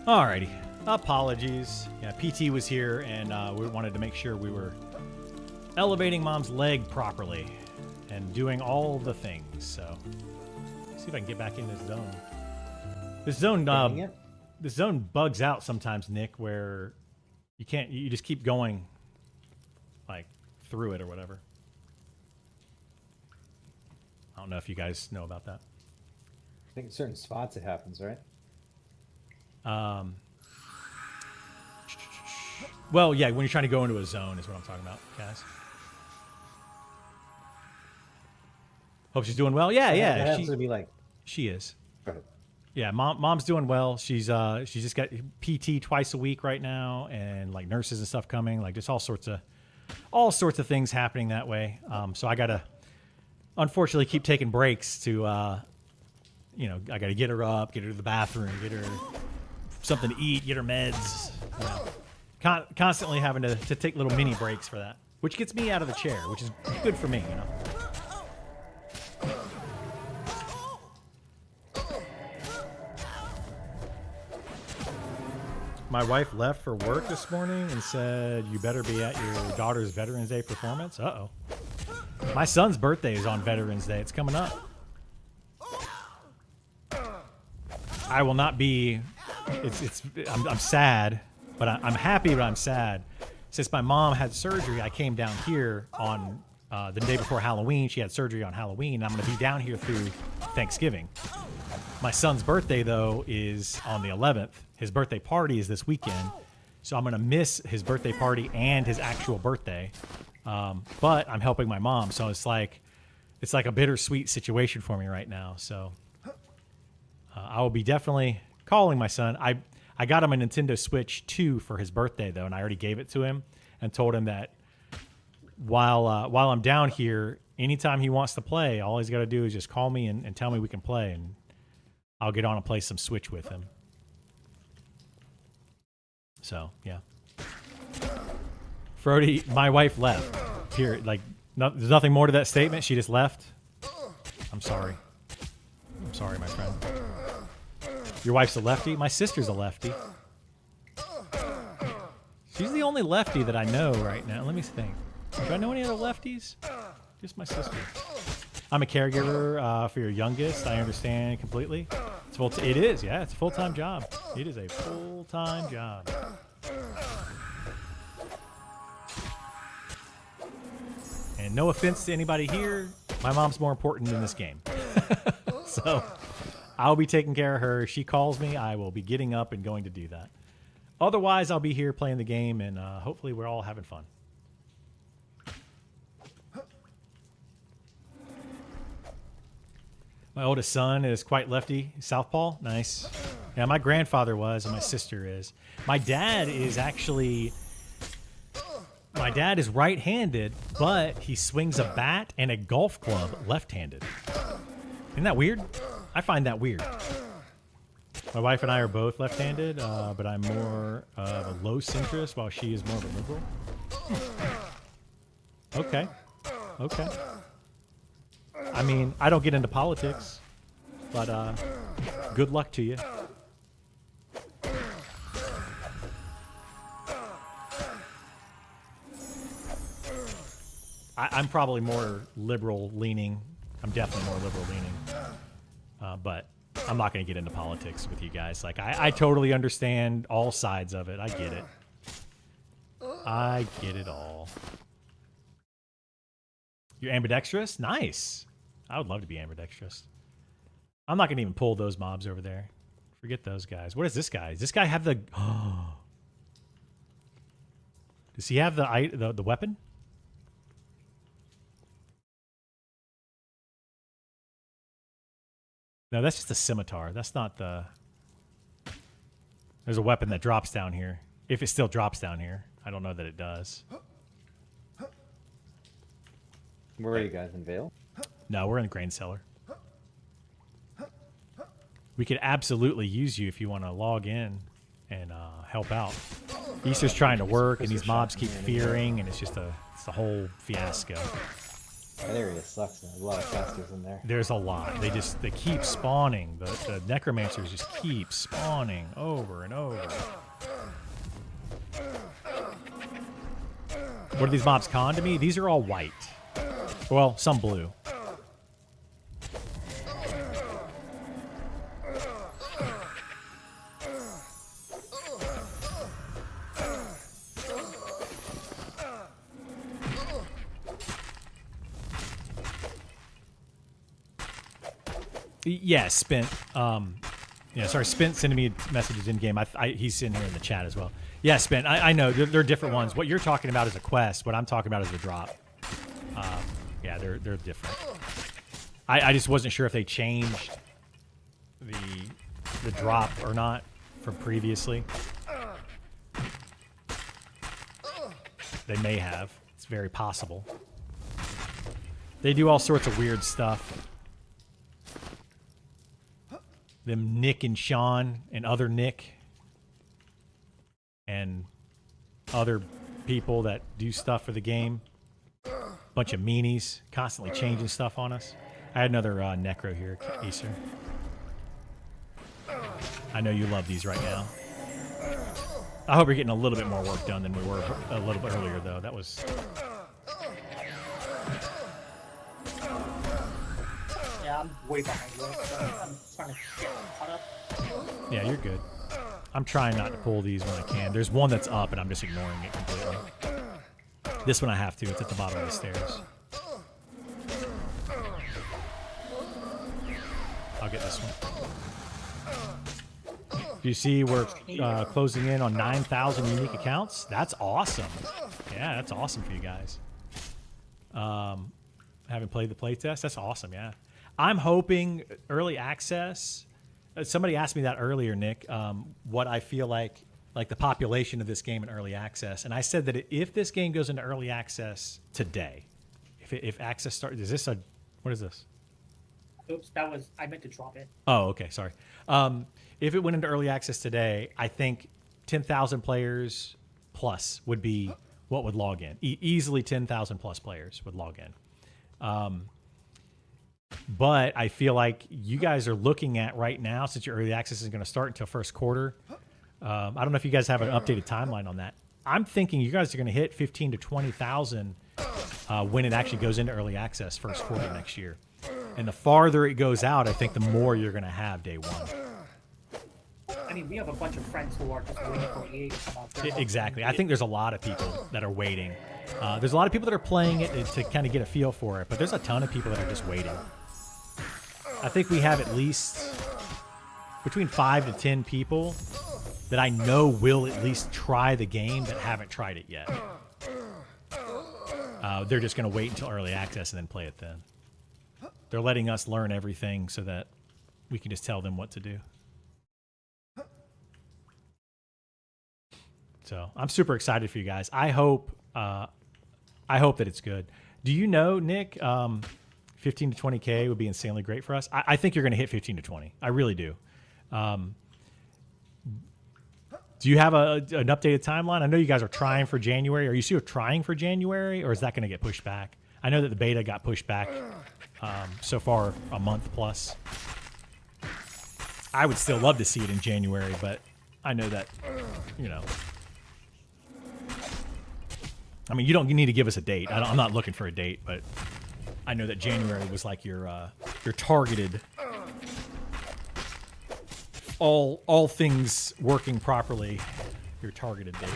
Alrighty. Apologies. Yeah, PT was here, and we wanted to make sure we were elevating Mom's leg properly and doing all the things. So, let's see if I can get back in this zone. This zone bugs out sometimes, Nick, where you can't. You just keep going, like through it or whatever. I don't know if you guys know about that. I think in certain spots it happens, right? Well, yeah, when you're trying to go into a zone is what I'm talking about, guys. Hope she's doing well. Yeah, That has to be like. She is. Go ahead. Yeah, mom's doing well. She's just got PT twice a week right now, and like nurses and stuff coming, like just all sorts of things happening that way. So I gotta unfortunately keep taking breaks to I gotta get her up, get her to the bathroom, get her something to eat, get her meds. You know. Constantly having to take little mini breaks for that, which gets me out of the chair, which is good for me, you know. My wife left for work this morning and said, you better be at your daughter's Veterans Day performance. Uh-oh. My son's birthday is on Veterans Day. It's coming up. I will not be... I'm sad, but I'm happy, but I'm sad. Since my mom had surgery, I came down here on the day before Halloween. She had surgery on Halloween. I'm going to be down here through Thanksgiving. My son's birthday, though, is on the 11th. His birthday party is this weekend, so I'm going to miss his birthday party and his actual birthday. But I'm helping my mom, so it's like a bittersweet situation for me right now. So I will be definitely calling my son. I got him a Nintendo Switch 2 for his birthday, though, and I already gave it to him and told him that while I'm down here, anytime he wants to play, all he's got to do is just call me and tell me we can play, and I'll get on and play some Switch with him. So, yeah. Frody, my wife left. Here, like, there's nothing more to that statement. She just left. I'm sorry. I'm sorry, my friend. Your wife's a lefty? My sister's a lefty. She's the only lefty that I know right now. Let me think. Do I know any other lefties? Just my sister. I'm a caregiver for your youngest. I understand completely. It is, yeah. It's a full-time job. It is a full-time job. And no offense to anybody here, my mom's more important in this game. So I'll be taking care of her. If she calls me, I will be getting up and going to do that. Otherwise, I'll be here playing the game, and hopefully we're all having fun. My oldest son is quite lefty, southpaw. Nice. Yeah, my grandfather was, and my sister is. My dad is right-handed, but he swings a bat and a golf club left-handed. Isn't that weird? I find that weird. My wife and I are both left-handed, but I'm more of a low centrist while she is more of a liberal. Okay. Okay. I mean, I don't get into politics, but good luck to you. I'm probably more liberal leaning. I'm definitely more liberal leaning. But I'm not going to get into politics with you guys. Like, I totally understand all sides of it. I get it. I get it all. You're ambidextrous? Nice. I would love to be ambidextrous. I'm not going to even pull those mobs over there. Forget those guys. What is this guy? Does this guy have the... Does he have the weapon? No, that's just a scimitar. That's not the... There's a weapon that drops down here. If it still drops down here. I don't know that it does. Where are you guys, in Vale? No, we're in the grain cellar. We could absolutely use you if you want to log in and help out. Easter's trying to work, and these mobs keep fearing, and it's a whole fiasco. That area sucks. There's a lot of casters in there. There's a lot. They keep spawning. The necromancers just keep spawning over and over. What are these mobs con to me? These are all white. Well, some blue. Yeah, Spent. Yeah, sorry, Spent sending me messages in game. He's sitting here in the chat as well. Yeah, Spent. I know they're different ones. What you're talking about is a quest. What I'm talking about is the drop. Yeah, they're different. I just wasn't sure if they changed the drop or not from previously. They may have. It's very possible. They do all sorts of weird stuff. Them Nick and Sean and other Nick and other people that do stuff for the game. Bunch of meanies constantly changing stuff on us. I had another Necro here, Easter. I know you love these right now. I hope you're getting a little bit more work done than we were a little bit earlier, though. That was... Yeah, I'm way behind you. So I'm trying to get caught up. Yeah, you're good. I'm trying not to pull these when I can. There's one that's up, and I'm just ignoring it completely. This one I have to. It's at the bottom of the stairs. I'll get this one. Do you see we're closing in on 9,000 unique accounts? That's awesome. Yeah, that's awesome for you guys. Haven't played the playtest? That's awesome, yeah. I'm hoping early access. Somebody asked me that earlier, Nick, what I feel like the population of this game in early access. And I said that if this game goes into early access today, if access starts, is this what is this? Oops, I meant to drop it. Oh, okay, sorry. If it went into early access today, I think 10,000 players plus would be what would log in. Easily 10,000 plus players would log in. But I feel like you guys are looking at right now, since your early access is going to start until first quarter. I don't know if you guys have an updated timeline on that. I'm thinking you guys are going to hit 15 to 20,000 when it actually goes into early access first quarter next year. And the farther it goes out, I think the more you're going to have day one. I mean, we have a bunch of friends who are just waiting for EA to come out. Exactly. I think there's a lot of people that are waiting. There's a lot of people that are playing it to kind of get a feel for it, but there's a ton of people that are just waiting. I think we have at least between 5 to 10 people that I know will at least try the game that haven't tried it yet. They're just going to wait until early access and then play it then. They're letting us learn everything so that we can just tell them what to do. So I'm super excited for you guys. I hope that it's good. Do you know, Nick, 15 to 20K would be insanely great for us? I think you're going to hit 15 to 20. I really do. Do you have an updated timeline? I know you guys are trying for January. Are you still trying for January, or is that going to get pushed back? I know that the beta got pushed back so far a month plus. I would still love to see it in January, but I know that, you know. I mean, you don't need to give us a date. I'm not looking for a date, but I know that January was like your targeted, all things working properly, your targeted date.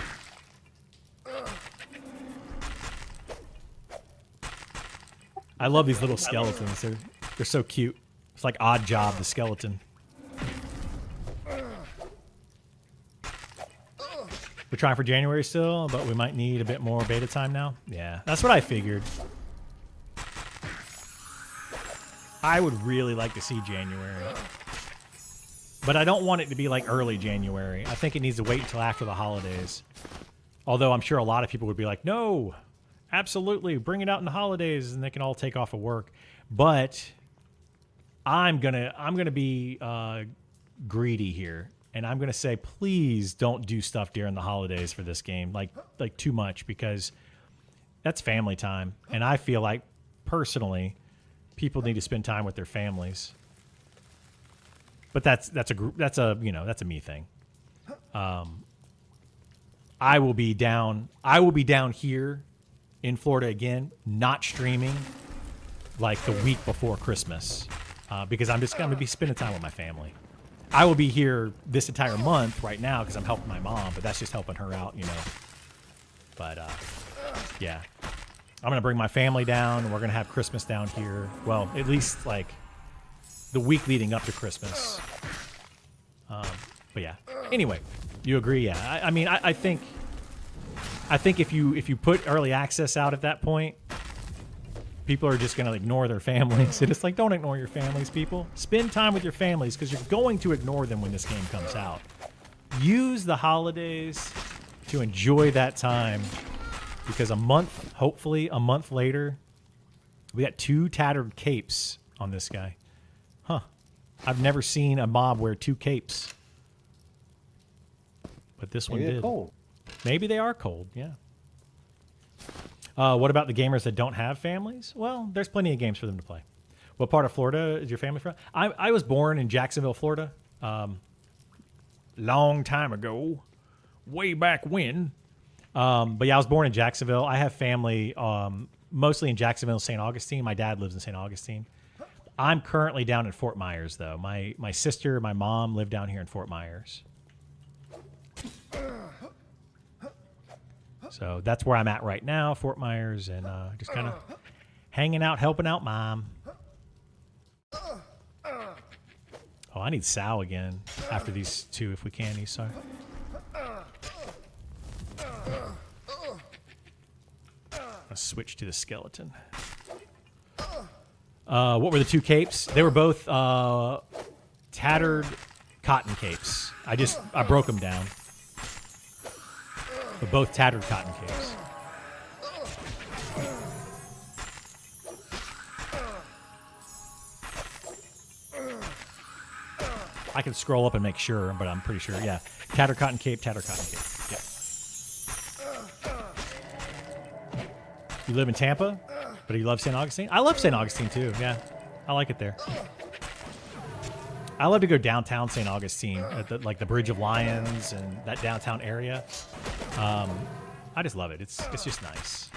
I love these little skeletons. They're so cute. It's like Odd Job, the skeleton. We're trying for January still, but we might need a bit more beta time now. Yeah, that's what I figured. I would really like to see January. But I don't want it to be like early January. I think it needs to wait until after the holidays. Although I'm sure a lot of people would be like, no, absolutely, bring it out in the holidays and they can all take off of work. But I'm gonna be greedy here. And I'm going to say, please don't do stuff during the holidays for this game, like too much, because that's family time. And I feel like personally, people need to spend time with their families. But that's a you know, that's a me thing. I will be down here in Florida again, not streaming like the week before Christmas, because I'm just going to be spending time with my family. I will be here this entire month right now because I'm helping my mom, but that's just helping her out, you know. But yeah, I'm going to bring my family down, and we're going to have Christmas down here. Well, at least like the week leading up to Christmas. But yeah. Anyway, you agree? Yeah. I mean, I think if you put early access out at that point, people are just going to ignore their families. And it's like, don't ignore your families, people. Spend time with your families because you're going to ignore them when this game comes out. Use the holidays to enjoy that time because hopefully a month later, we got 2 tattered capes on this guy. Huh. I've never seen a mob wear 2 capes. But this one did. Cold. Maybe they are cold, yeah. What about the gamers that don't have families? Well, there's plenty of games for them to play. What part of Florida is your family from? I was born in Jacksonville, Florida. Long time ago. Way back when. But yeah, I was born in Jacksonville. I have family mostly in Jacksonville, St. Augustine. My dad lives in St. Augustine. I'm currently down in Fort Myers, though. My sister, my mom live down here in Fort Myers. So that's where I'm at right now, Fort Myers, and just kind of hanging out, helping out Mom. Oh, I need Sal again after these 2 if we can. Sorry. Let's switch to the skeleton. What were the 2 capes? They were both tattered cotton capes. I broke them down. But both tattered cotton capes. I can scroll up and make sure, but I'm pretty sure, yeah. Tattered cotton cape, tattered cotton cape. Yeah. You live in Tampa, but you love St. Augustine? I love St. Augustine too, yeah. I like it there. I love to go downtown St. Augustine, at the Bridge of Lions and that downtown area. I just love it. It's just nice.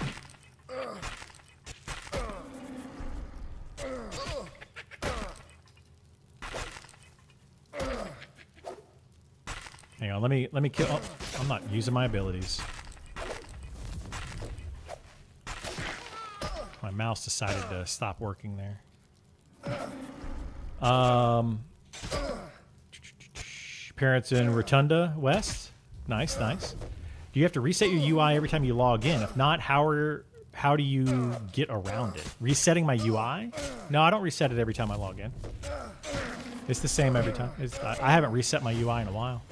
Hang on, let me kill. Oh, I'm not using my abilities. My mouse decided to stop working there. Parents in Rotunda West. Nice, nice. Do you have to reset your UI every time you log in? If not, how do you get around it? Resetting my UI? No, I don't reset it every time I log in. It's the same every time. I haven't reset my UI in a while.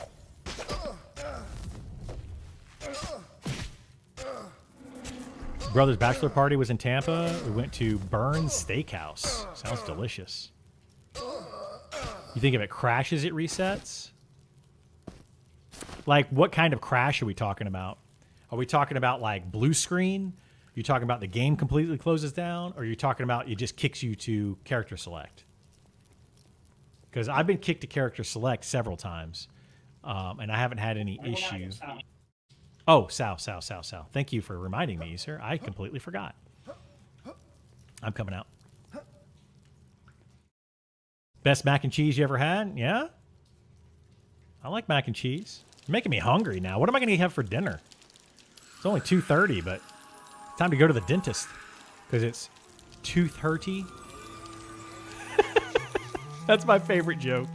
Brother's bachelor party was in Tampa. We went to Burns Steakhouse. Sounds delicious. You think if it crashes, it resets? Like, what kind of crash are we talking about? Are we talking about, like, blue screen? Are you talking about the game completely closes down? Or are you talking about it just kicks you to character select? Because I've been kicked to character select several times, and I haven't had any issues. Oh, Sal. Thank you for reminding me, sir. I completely forgot. I'm coming out. Best mac and cheese you ever had? Yeah? I like mac and cheese. You're making me hungry now. What am I going to have for dinner? It's only 2:30, but time to go to the dentist. Because it's 2:30. That's my favorite joke.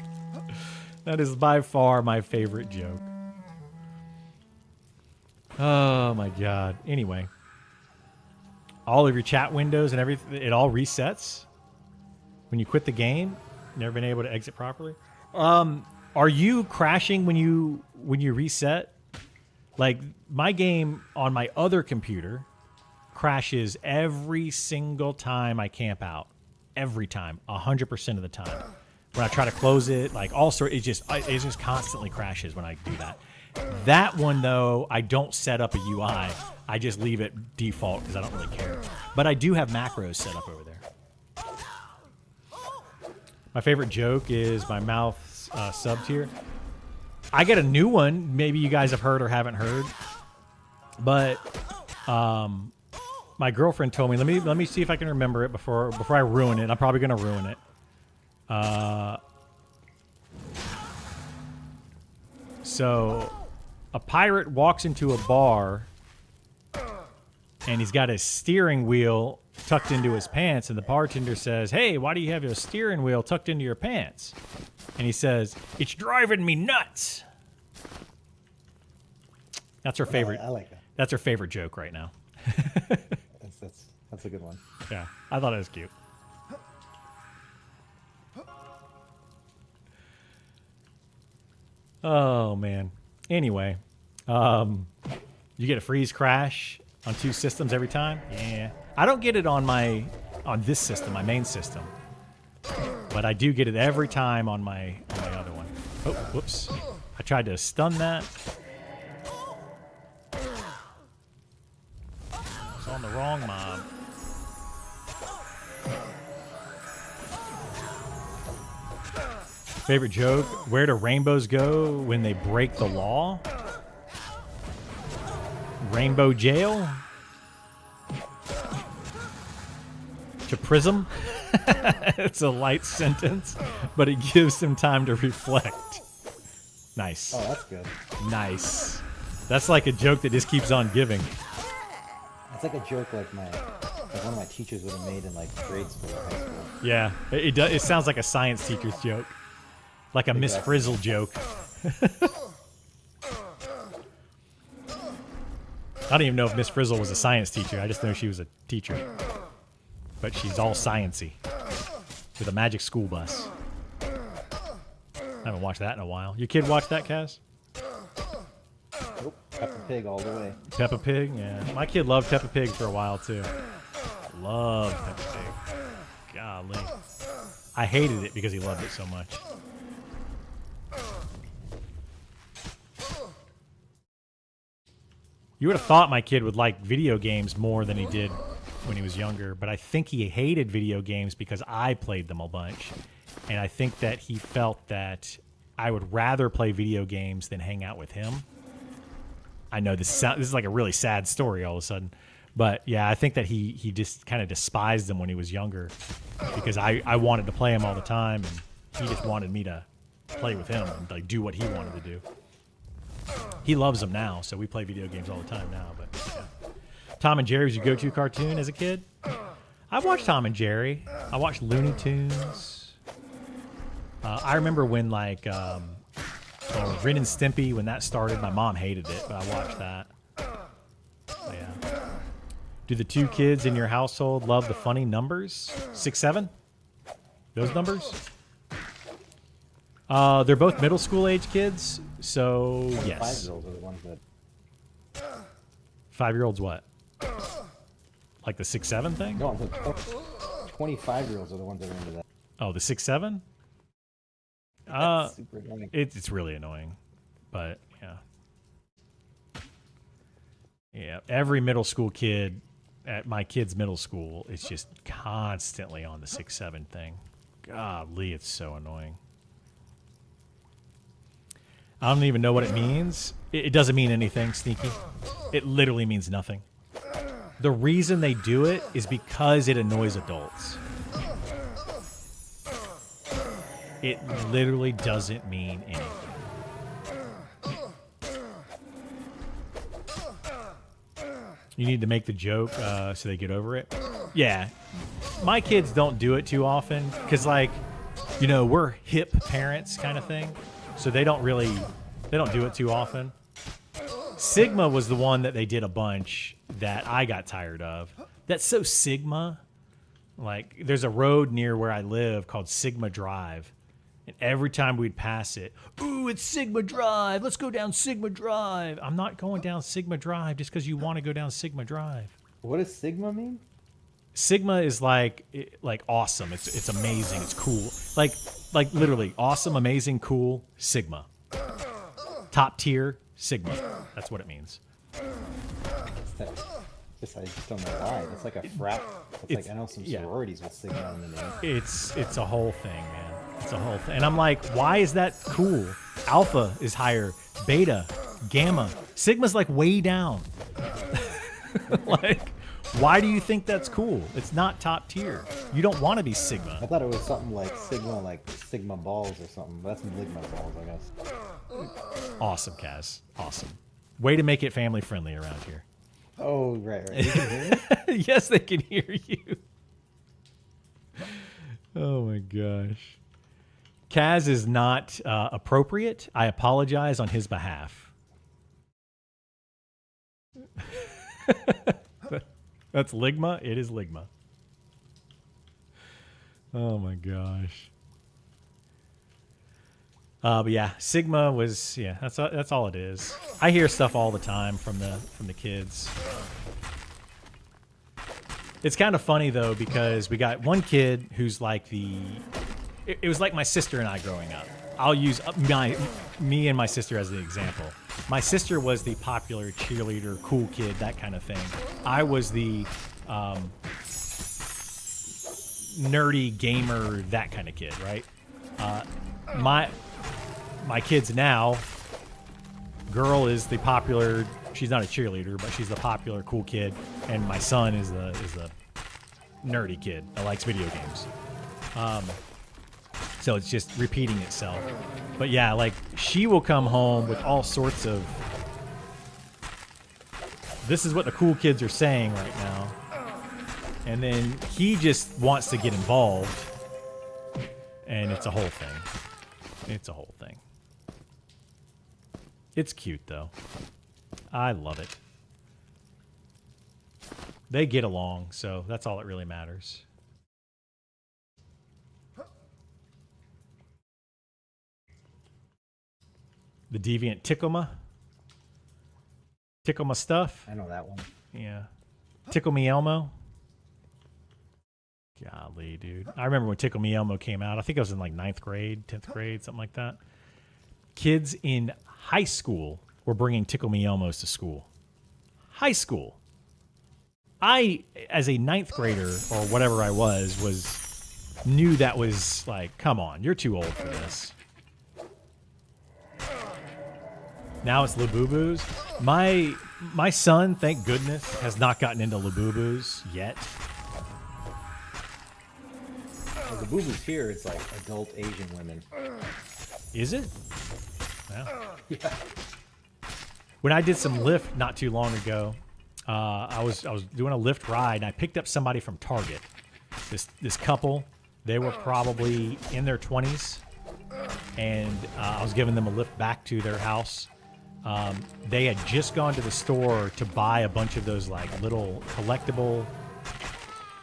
That is by far my favorite joke. Oh my god. Anyway. All of your chat windows and everything, it all resets when you quit the game. Never been able to exit properly. Are you crashing when you reset? Like, my game on my other computer crashes every single time I camp out. Every time. 100% of the time. When I try to close it, like, it just constantly crashes when I do that. That one, though, I don't set up a UI. I just leave it default because I don't really care. But I do have macros set up over there. My favorite joke is my mouth's subbed here. I get a new one. Maybe you guys have heard or haven't heard. But my girlfriend told me. Let me see if I can remember it before I ruin it. I'm probably gonna ruin it. So a pirate walks into a bar and he's got his steering wheel tucked into his pants, and the bartender says, "Hey, why do you have your steering wheel tucked into your pants?" And he says, "It's driving me nuts." That's her favorite. I like that. That's her favorite joke right now. That's a good one. Yeah, I thought it was cute. Oh man. Anyway, you get a freeze crash on 2 systems every time. Yeah, I don't get it on this system, my main system, but I do get it every time on my other one. Oh, whoops! I tried to stun that. It's on the wrong mob. Favorite joke? Where do rainbows go when they break the law? Rainbow jail? To prism? It's a light sentence, but it gives them time to reflect. Nice. Oh, that's good. Nice. That's like a joke that just keeps on giving. It's like a joke like one of my teachers would have made in like grade school or high school. Yeah, it sounds like a science teacher's joke. Like a Miss Frizzle joke. I don't even know if Miss Frizzle was a science teacher. I just know she was a teacher. But she's all sciencey. With a magic school bus. I haven't watched that in a while. Your kid watch that, Kaz? Nope. Peppa Pig all the way. Peppa Pig? Yeah. My kid loved Peppa Pig for a while, too. Loved Peppa Pig. Golly. I hated it because he loved it so much. You would have thought my kid would like video games more than he did when he was younger, but I think he hated video games because I played them a bunch. And I think that he felt that I would rather play video games than hang out with him. I know this is like a really sad story all of a sudden. But yeah, I think that he just kind of despised them when he was younger because I wanted to play him all the time, and he just wanted me to play with him and like do what he wanted to do. He loves them now, so we play video games all the time now. But yeah. Tom and Jerry was your go-to cartoon as a kid? I watched Tom and Jerry. I watched Looney Tunes. I remember when like Ren and Stimpy, when that started. My mom hated it, but I watched that. But yeah. Do the 2 kids in your household love the funny numbers? 6, 7? Those numbers? They're both middle school age kids, so yes. 5-year-olds are the ones that... 5-year-olds what? Like the 6, 7 thing? No, 25-year-olds are the ones that are into that. Oh, the 6, 7? That's super annoying. It's really annoying, but yeah. Yeah, every middle school kid at my kid's middle school is just constantly on the 6, 7 thing. Golly, it's so annoying. I don't even know what it means. It doesn't mean anything, Sneaky. It literally means nothing. The reason they do it is because it annoys adults. It literally doesn't mean anything. You need to make the joke so they get over it. Yeah. My kids don't do it too often because, like, you know, we're hip parents kind of thing. So they don't do it too often. Sigma was the one that they did a bunch that I got tired of. That's so Sigma. Like, there's a road near where I live called Sigma Drive. And every time we'd pass it, ooh, it's Sigma Drive. Let's go down Sigma Drive. I'm not going down Sigma Drive just because you want to go down Sigma Drive. What does Sigma mean? Sigma is like awesome. It's amazing. It's cool. Like literally awesome, amazing, cool, Sigma. Top tier, Sigma. That's what it means. I just don't know why. It's like a frat. It's like I know some sororities with Sigma in the name. It's a whole thing, man. It's a whole thing. And I'm like, why is that cool? Alpha is higher, beta, gamma. Sigma's like way down. Like, why do you think that's cool? It's not top tier. You don't want to be Sigma. I thought it was something like Sigma balls or something. But that's Ligma balls, I guess. Awesome, Kaz. Awesome. Way to make it family friendly around here. Oh, right. You can hear me? Yes, they can hear you. Oh my gosh. Kaz is not appropriate. I apologize on his behalf. That's Ligma. It is Ligma. Oh my gosh. But yeah, Sigma was that's all it is. I hear stuff all the time from the kids. It's kind of funny though because we got one kid who's like it was like my sister and I growing up. I'll use me and my sister as the example. My sister was the popular cheerleader, cool kid, that kind of thing. I was the nerdy gamer, that kind of kid, right? My kids now, girl is the popular, she's not a cheerleader, but she's the popular cool kid, and my son is the nerdy kid that likes video games. So it's just repeating itself. But yeah, like she will come home with all sorts of, this is what the cool kids are saying right now. And then he just wants to get involved. And it's a whole thing. It's a whole thing. It's cute though. I love it. They get along, so that's all that really matters. The deviant Tickle-ma. Tickle-ma stuff. I know that one. Yeah. Tickle Me Elmo. Golly, dude. I remember when Tickle Me Elmo came out. I think I was in like 9th grade, 10th grade, something like that. Kids in high school were bringing Tickle Me Elmos to school. High school. I, as a 9th grader or whatever I was knew that was like, come on, you're too old for this. Now it's Labubu's. My son, thank goodness, has not gotten into Labubu's yet. Well, the boo-boos here, it's like adult Asian women. Is it? Well. Yeah. When I did some Lyft not too long ago, I was doing a Lyft ride, and I picked up somebody from Target. This couple, they were probably in their 20s, and I was giving them a lift back to their house. They had just gone to the store to buy a bunch of those like little collectible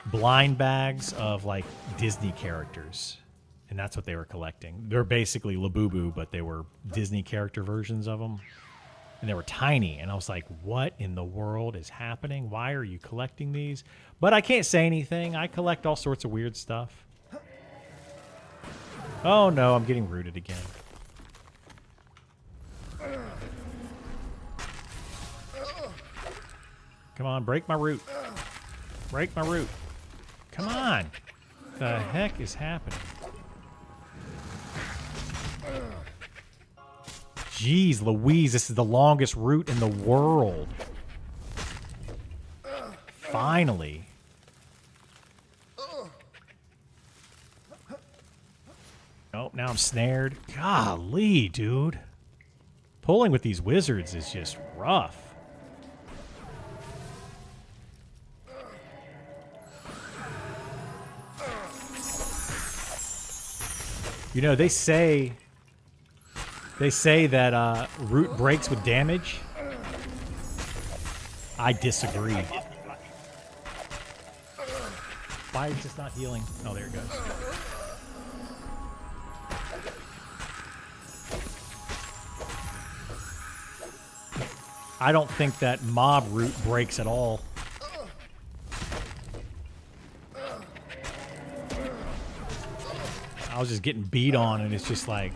blind bags of like Disney characters, and that's what they were collecting. They're basically Labubu, but they were Disney character versions of them, and they were tiny. And I was like, what in the world is happening? Why are you collecting these? But I can't say anything. I collect all sorts of weird stuff. Oh no, I'm getting rooted again. Come on, break my root. Break my root. Come on. What the heck is happening? Jeez Louise, this is the longest route in the world. Finally. Oh, now I'm snared. Golly, dude. Pulling with these wizards is just rough. You know, they say that root breaks with damage. I disagree. Why is this not healing? Oh, there it goes. I don't think that mob root breaks at all. I was just getting beat on, and it's just like,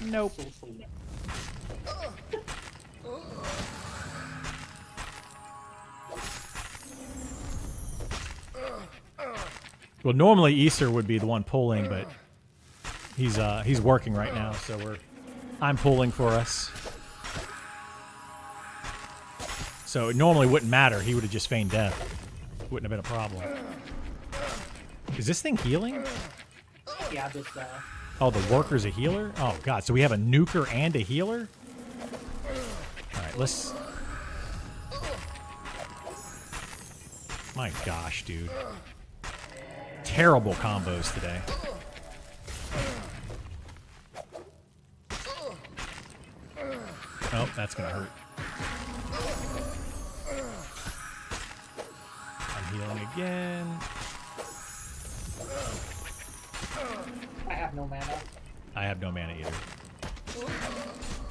nope. Well, normally Easter would be the one pulling, but he's working right now, so I'm pulling for us. So it normally wouldn't matter. He would have just feigned death. Wouldn't have been a problem. Is this thing healing? Yeah, this. Oh, the worker's a healer? Oh, God. So we have a nuker and a healer? All right, let's... My gosh, dude. Terrible combos today. Oh, that's going to hurt. I'm healing again. I have no mana. I have no mana either.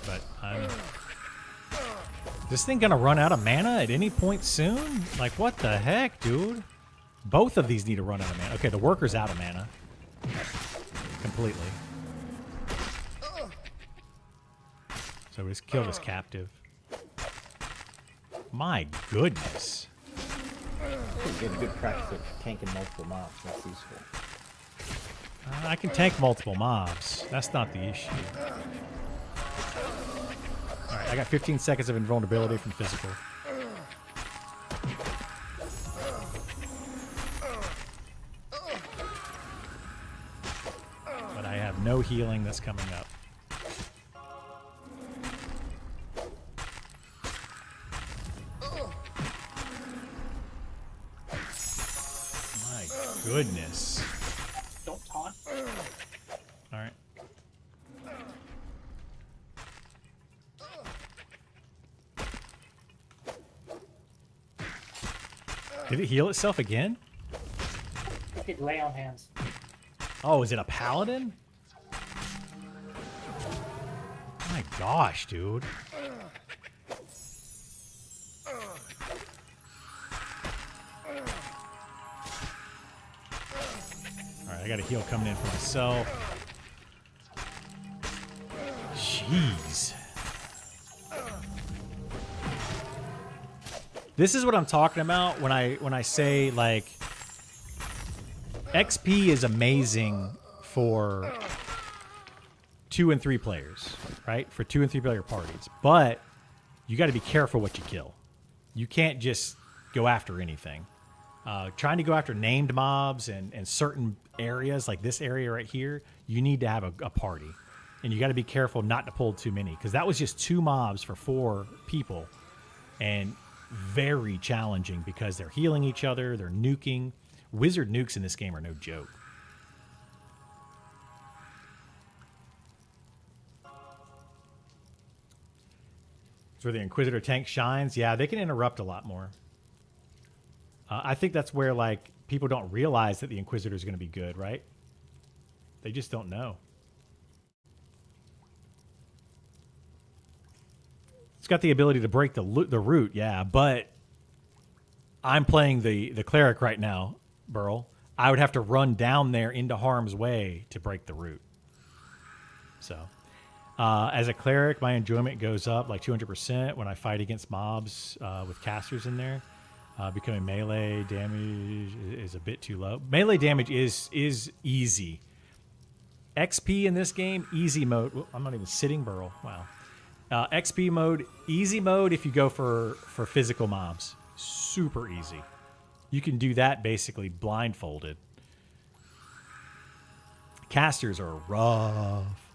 But I'm... Is this thing gonna run out of mana at any point soon? Like, what the heck, dude? Both of these need to run out of mana. Okay, the worker's out of mana. Completely. So we just kill this captive. My goodness. You get good practice of tanking multiple mobs. That's useful. I can tank multiple mobs. That's not the issue. Alright, I got 15 seconds of invulnerability from physical. But I have no healing that's coming up. My goodness. Don't taunt. Alright. Did it heal itself again? You could lay on hands. Oh, is it a paladin? My gosh, dude. Alright, I got a heal coming in for myself. Jeez. This is what I'm talking about when I say, like, XP is amazing for 2 and 3 players, right? For 2 and 3 player parties. But you got to be careful what you kill. You can't just go after anything. Trying to go after named mobs and certain areas, like this area right here, you need to have a party. And you got to be careful not to pull too many, because that was just 2 mobs for 4 people. And very challenging because they're healing each other, they're nuking. Wizard nukes in this game are no joke. It's where the Inquisitor tank shines. Yeah, they can interrupt a lot more. I think that's where, like, people don't realize that the Inquisitor is going to be good, right? They just don't know. It's got the ability to break the root, yeah, but I'm playing the cleric right now, Burl. I would have to run down there into harm's way to break the root. So, as a cleric, my enjoyment goes up like 200% when I fight against mobs with casters in there. Becoming melee damage is a bit too low. Melee damage is easy. XP in this game, easy mode. Well, I'm not even sitting, Burl. Wow. XP mode, easy mode if you go for physical mobs. Super easy. You can do that basically blindfolded. Casters are rough.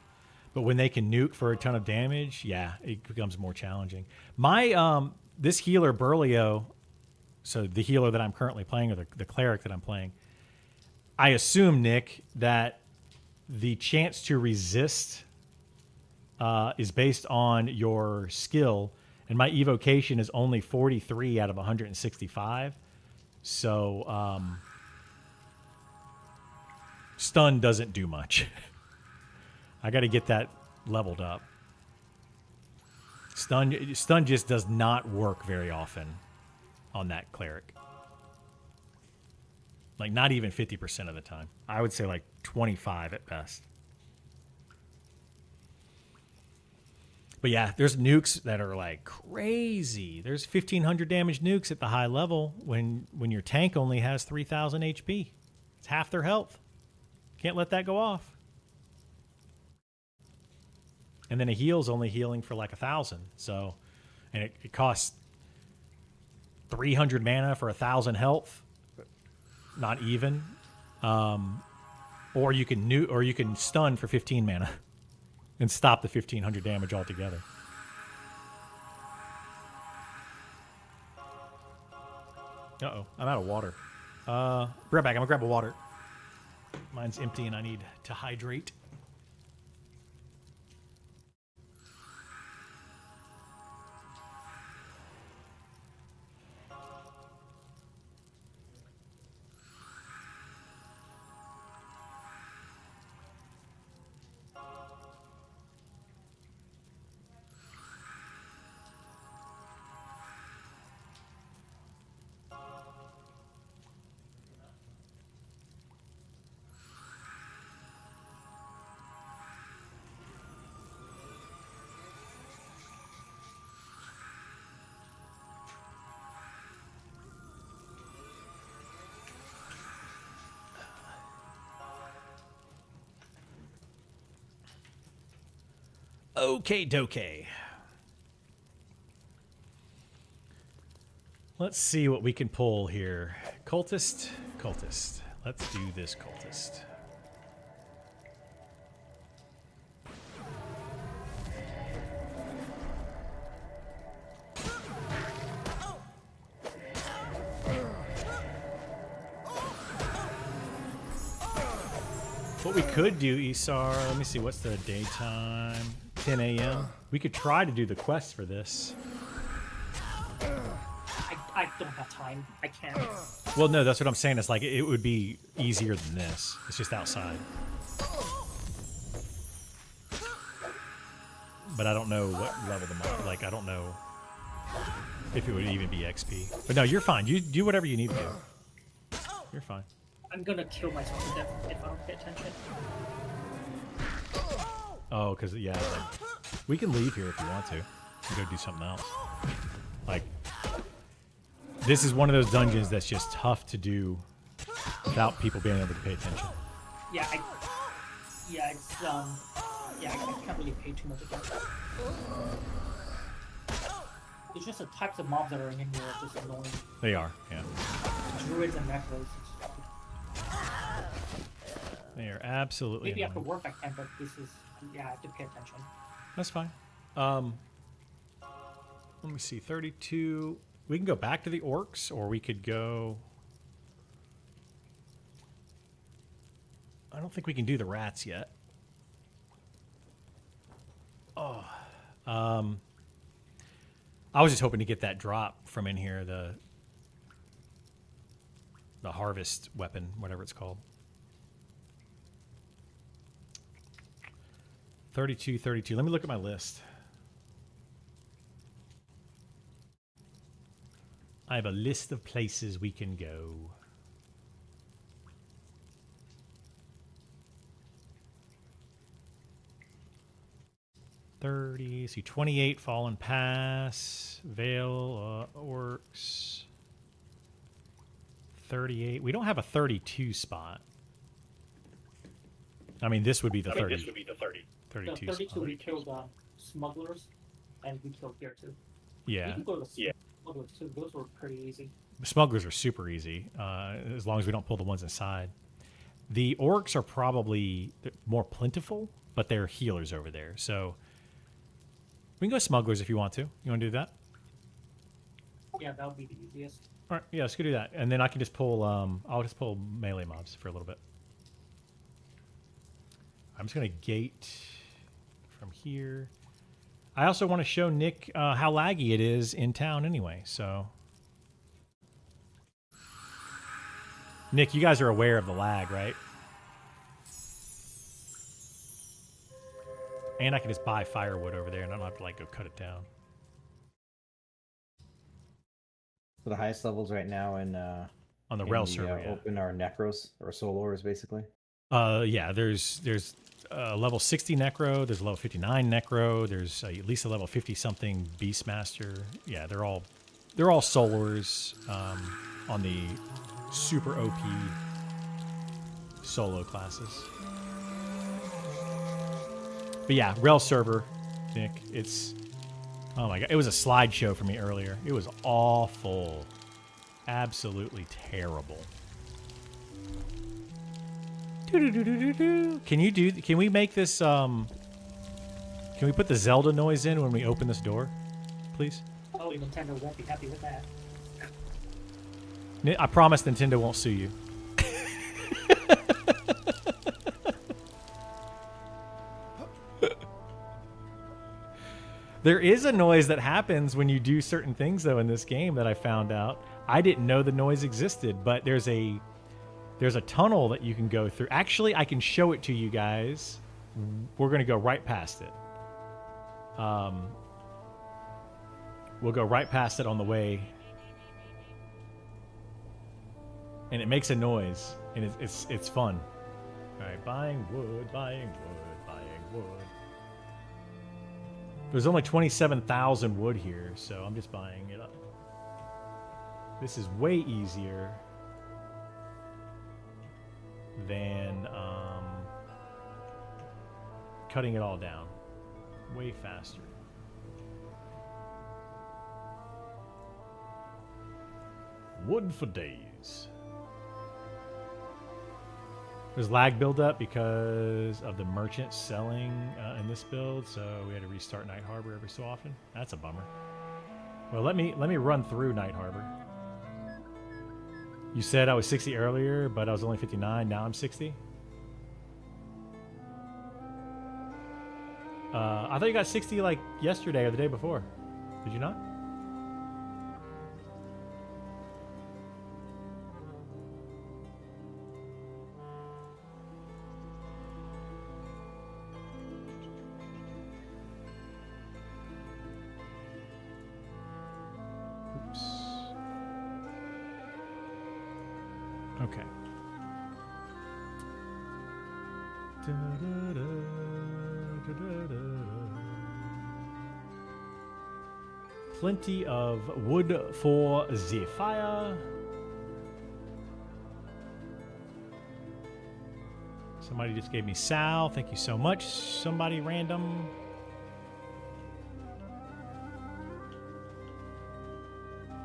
But when they can nuke for a ton of damage, yeah, it becomes more challenging. My this healer, Burlio, so the healer that I'm currently playing, or the cleric that I'm playing, I assume, Nick, that the chance to resist is based on your skill, and my evocation is only 43 out of 165. So stun doesn't do much. I got to get that leveled up. Stun just does not work very often on that cleric. Like, not even 50% of the time. I would say like 25 at best. But yeah, there's nukes that are like crazy. There's 1,500 damage nukes at the high level when your tank only has 3,000 HP. It's half their health. Can't let that go off. And then a heal's only healing for like 1,000. So, and it costs 300 mana for 1,000 health. Not even. Or you can stun for 15 mana and stop the 1,500 damage altogether. Uh-oh, I'm out of water. Be right back. I'm gonna grab a water. Mine's empty and I need to hydrate. Okay, doke. Let's see what we can pull here. Cultist. Let's do this cultist. What we could do, Isar, let me see, what's the daytime? 10 a.m. We could try to do the quest for this. I don't have time. I can't. Well, no, that's what I'm saying. It's like it would be easier than this. It's just outside. But I don't know what level the mod. Like, I don't know if it would even be XP. But no, you're fine. You do whatever you need to do. You're fine. I'm gonna kill myself to death if I don't pay attention. Oh, because, yeah, like, we can leave here if you want to. And go do something else. Like, this is one of those dungeons that's just tough to do without people being able to pay attention. Yeah, I can't really pay too much attention. It's just the types of mobs that are in here are just annoying. They are, yeah. Druids and necros. They are absolutely Maybe annoying. after work I can, but this is, yeah, I have to pay attention. That's fine. Let me see, 32. We can go back to the orcs, or we could go... I don't think we can do the rats yet. Oh. I was just hoping to get that drop from in here, the harvest weapon, whatever it's called. 32, 32. Let me look at my list. I have a list of places we can go. See, 28 Fallen Pass, Vale, Orcs. 38. We don't have a 32 spot. I mean, this would be the 30. This would be the 32 32 spot. spot. We killed smugglers, and we killed here too. Yeah. We can go to the smugglers too. Those were pretty easy. Smugglers are super easy, as long as we don't pull the ones inside. The orcs are probably more plentiful, but they're healers over there. So we can go smugglers if you want to. You want to do that? Yeah, that would be the easiest. All right, yeah, let's go do that. And then I can just pull, I'll just pull melee mobs for a little bit. I'm just going to gate from here. I also want to show Nick how laggy it is in town anyway, so... Nick, you guys are aware of the lag, right? And I can just buy firewood over there and I don't have to, like, go cut it down. So the highest levels right now in On the rel server, yeah. open are necros or solors, basically. Yeah, there's level 60 necro, there's a level 59 necro, there's at least a level 50 something beastmaster. Yeah, they're all solars on the super OP solo classes. But yeah, Rail server, Nick. It's, oh my god, it was a slideshow for me earlier. It was awful, absolutely terrible. Can you do? Can we make this? Can we put the Zelda noise in when we open this door, please? Oh, Nintendo won't be happy with that. I promise Nintendo won't sue you. There is a noise that happens when you do certain things, though, in this game that I found out. I didn't know the noise existed, but there's a tunnel that you can go through. Actually, I can show it to you guys. We're going to go right past it. We'll go right past it on the way. And it makes a noise, and it's fun. All right, buying wood, buying wood, buying wood. There's only 27,000 wood here, so I'm just buying it up. This is way easier than cutting it all down. Way faster. Wood for days. There's lag buildup because of the merchants selling in this build, so we had to restart Night Harbor every so often. That's a bummer. Well, let me run through Night Harbor. You said I was 60 earlier, but I was only 59. Now I'm 60. I thought you got 60 like yesterday or the day before. Did you not? Okay. Plenty of wood for the fire. Somebody just gave me Sal. Thank you so much. Somebody random.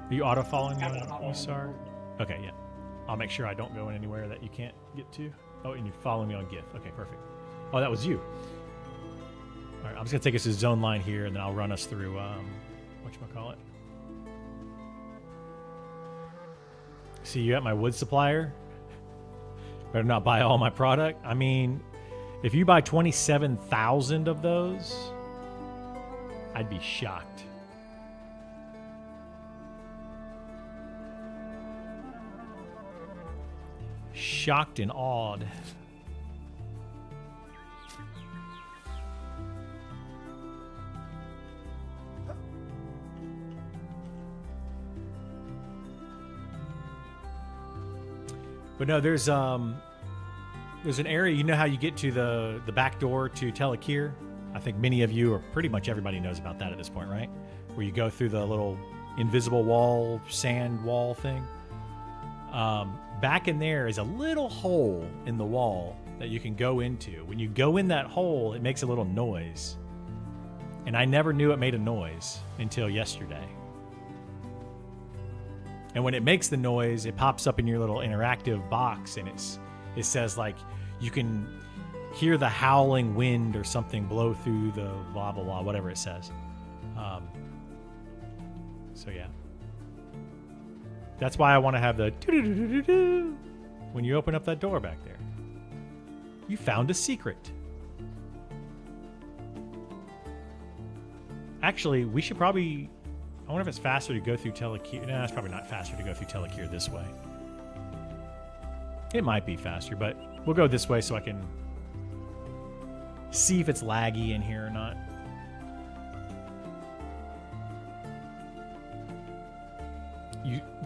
Are you auto following me on Esar? Okay, yeah. I'll make sure I don't go in anywhere that you can't get to. Oh, and you follow me on GIF. Okay, perfect. Oh, that was you. All right, I'm just going to take us to zone line here, and then I'll run us through, whatchamacallit. See you at my wood supplier. Better not buy all my product. I mean, if you buy 27,000 of those, I'd be shocked. Shocked and awed. But no, there's an area, you know how you get to the back door to Telekir? I think many of you, or pretty much everybody, knows about that at this point, right? Where you go through the little invisible wall, sand wall thing. Back in there is a little hole in the wall that you can go into. When you go in that hole, it makes a little noise. And I never knew it made a noise until yesterday. And when it makes the noise, it pops up in your little interactive box, and it says, like, you can hear the howling wind or something blow through the blah, blah, blah, whatever it says. So, yeah. That's why I want to have the doo-doo-doo-doo-doo when you open up that door back there. You found a secret. Actually, we should probably... I wonder if it's faster to go through Telekir. No, it's probably not faster to go through Telekir this way. It might be faster, but we'll go this way so I can see if it's laggy in here or not.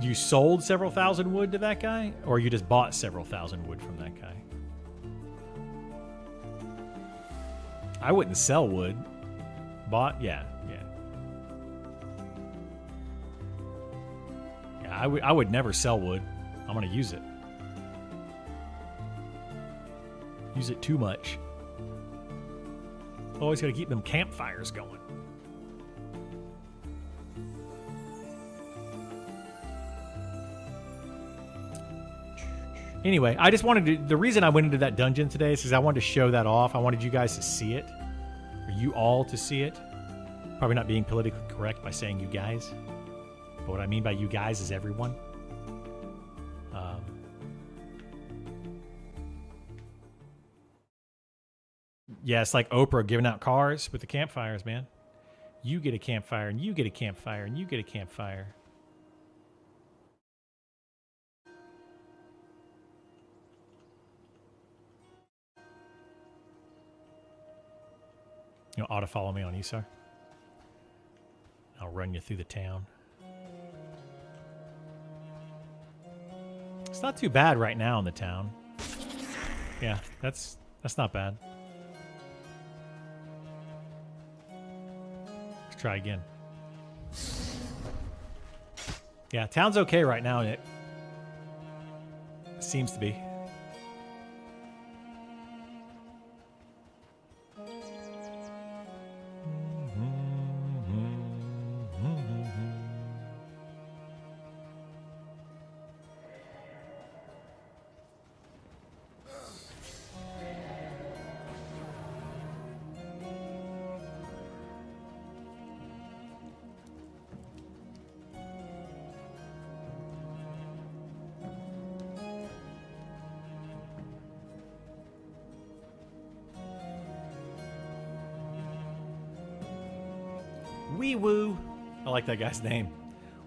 You sold several thousand wood to that guy? Or you just bought several thousand wood from that guy? I wouldn't sell wood. Bought? Yeah. I would never sell wood. I'm going to use it. Use it too much. Always got to keep them campfires going. Anyway, I just wanted to... The reason I went into that dungeon today is because I wanted to show that off. I wanted you guys to see it. Or you all to see it. Probably not being politically correct by saying you guys. But what I mean by you guys is everyone. Yeah, it's like Oprah giving out cars with the campfires, man. You get a campfire, and you get a campfire, and you get a campfire. You'll auto-follow me on Isar. I'll run you through the town. It's not too bad right now in the town. Yeah, that's not bad. Let's try again. Yeah, town's okay right now, Nick. Seems to be. Wee Woo. I like that guy's name.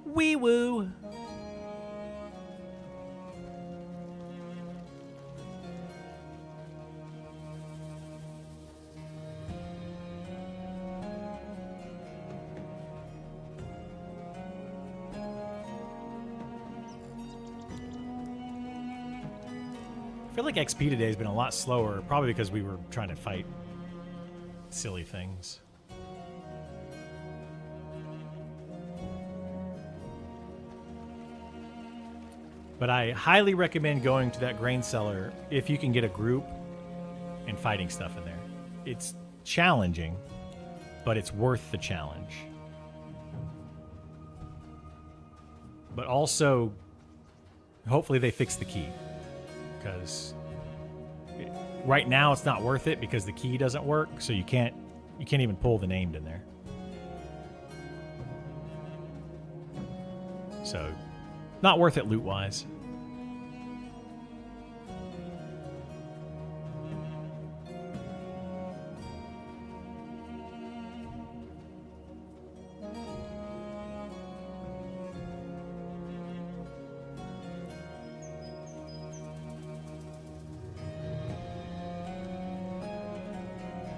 Wee Woo. I feel like XP today has been a lot slower, probably because we were trying to fight silly things. But I highly recommend going to that grain cellar if you can get a group and fighting stuff in there. It's challenging, but it's worth the challenge. But also, hopefully they fix the key. Because right now it's not worth it because the key doesn't work, so you can't even pull the named in there. So, not worth it loot-wise.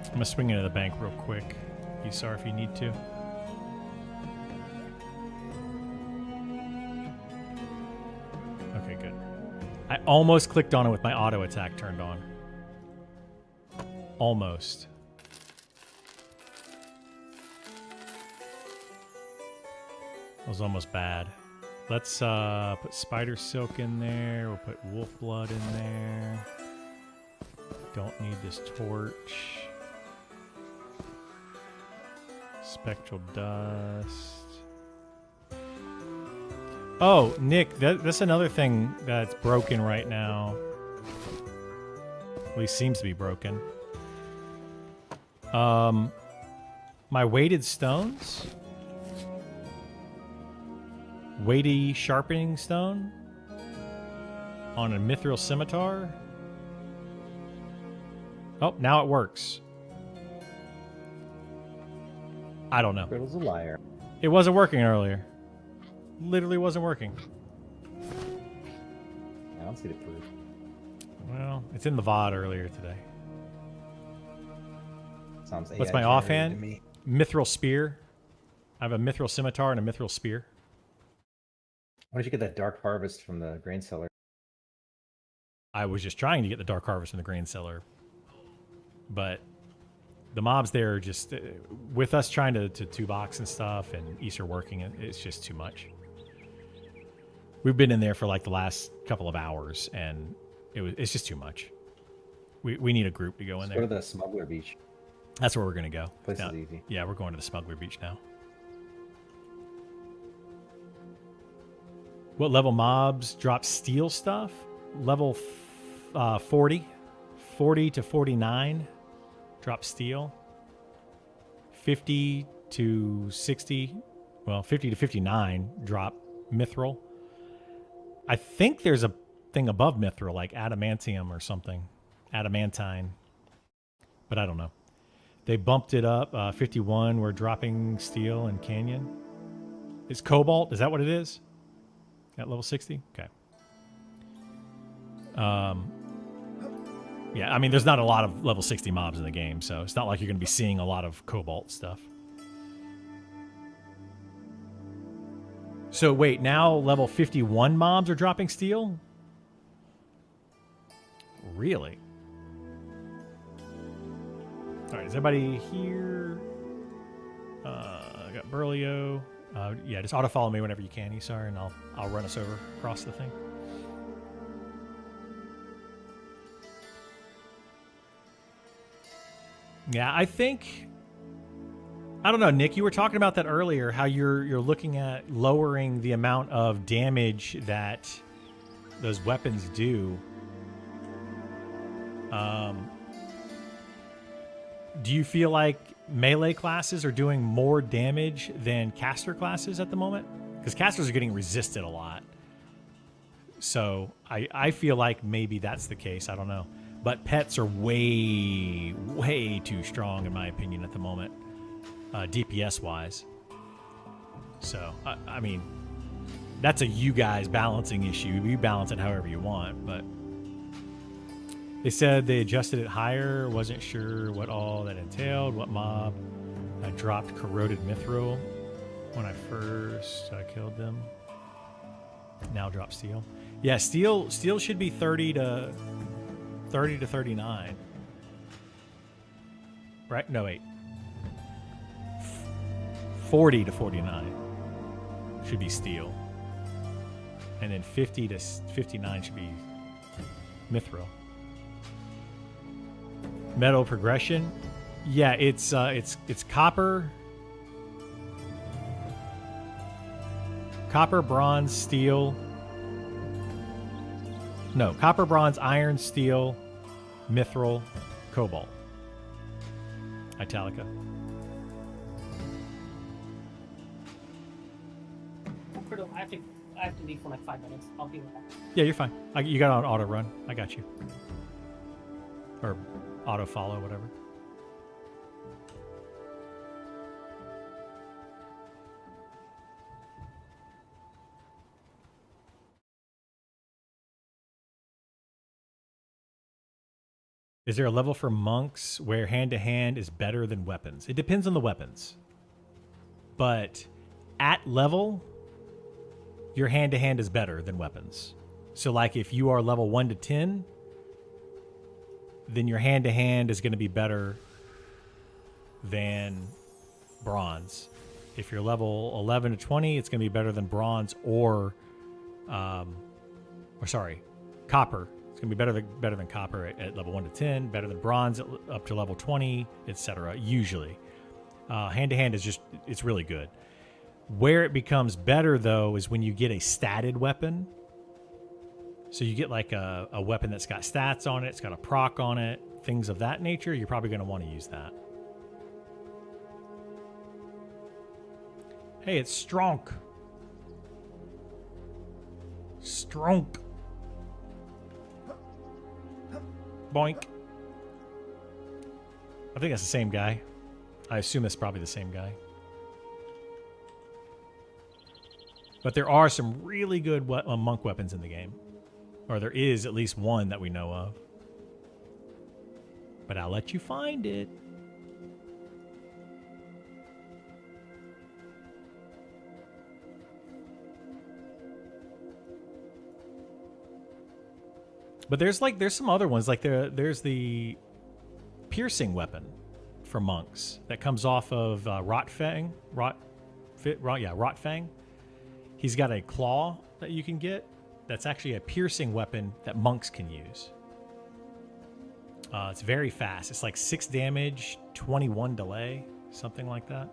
I'm gonna swing into the bank real quick. Isar, if you need to. Okay, good. I almost clicked on it with my auto attack turned on. Almost. That was almost bad. Let's put spider silk in there. We'll put wolf blood in there. Don't need this torch. Spectral dust. Oh, Nick, that's another thing that's broken right now. At least seems to be broken. My weighted stones? Weighty sharpening stone? On a mithril scimitar? Oh, now it works. I don't know. Riddle's a liar. It wasn't working earlier. Literally wasn't working. I don't see the proof. Well, it's in the VOD earlier today. Sounds What's AI my generated offhand? to me. Mithril spear. I have a mithril scimitar and a mithril spear. Why don't you get that dark harvest from the grain cellar? I was just trying to get the dark harvest from the grain cellar. But the mobs there are just... with us trying to two-box and stuff and Easter working, it's just too much. We've been in there for like the last couple of hours and it's just too much. We need a group to go in Let's go there. to the Smuggler Beach. That's where we're gonna go. Place Now- is easy. Yeah, we're going to the Smuggler Beach now. What level mobs drop steel stuff? Level 40. 40 to 49 drop steel. 50 to 60. Well, 50 to 59 drop mithril. I think there's a thing above mithril, like adamantium or something. Adamantine. But I don't know. They bumped it up. 51, we're dropping steel and canyon. It's cobalt. Is that what it is? At level 60? Okay. Yeah, I mean, there's not a lot of level 60 mobs in the game, so it's not like you're going to be seeing a lot of cobalt stuff. So wait, now level 51 mobs are dropping steel? Really? All right, is everybody here? I got Burlio. Yeah, just auto follow me whenever you can, Isar, and I'll run us over across the thing. Yeah, I think. I don't know, Nick. You were talking about that earlier. How you're looking at lowering the amount of damage that those weapons do. Do you feel like melee classes are doing more damage than caster classes at the moment? Because casters are getting resisted a lot. So I feel like maybe that's the case. I don't know. But pets are way, way too strong, in my opinion, at the moment, DPS-wise. So, I mean, that's a you guys balancing issue. You balance it however you want, but they said they adjusted it higher. Wasn't sure what all that entailed. What mob dropped corroded mithril when I first killed them. Now drop steel. Yeah, steel should be 30 to 39. Right? No, wait. 40 to 49 should be steel. And then 50 to 59 should be mithril. Metal progression. Yeah, it's copper. Copper, bronze, steel. No, copper, bronze, iron, steel, mithril, cobalt. Italica. I have to leave for like 5 minutes. I'll be right back. Yeah, you're fine. You got on auto run. I got you. Or auto follow, whatever. Is there a level for monks where hand-to-hand is better than weapons? It depends on the weapons. But at level, your hand-to-hand is better than weapons. So like if you are level 1 to 10, then your hand-to-hand is going to be better than bronze. If you're level 11 to 20, it's going to be better than bronze or copper. It's going to be better than copper at level 1 to 10, better than bronze up to level 20, etc. Usually. Hand-to-hand is just, it's really good. Where it becomes better, though, is when you get a statted weapon. So you get like a weapon that's got stats on it, it's got a proc on it, things of that nature, you're probably going to want to use that. Hey, it's Stronk. Stronk. Boink. I think that's the same guy. I assume it's probably the same guy. But there are some really good monk weapons in the game. Or there is at least one that we know of. But I'll let you find it. But there's some other ones. Like there's the piercing weapon for monks that comes off of Rotfang. Rotfang. He's got a claw that you can get. That's actually a piercing weapon that monks can use. It's very fast. It's like 6 damage, 21 delay, something like that.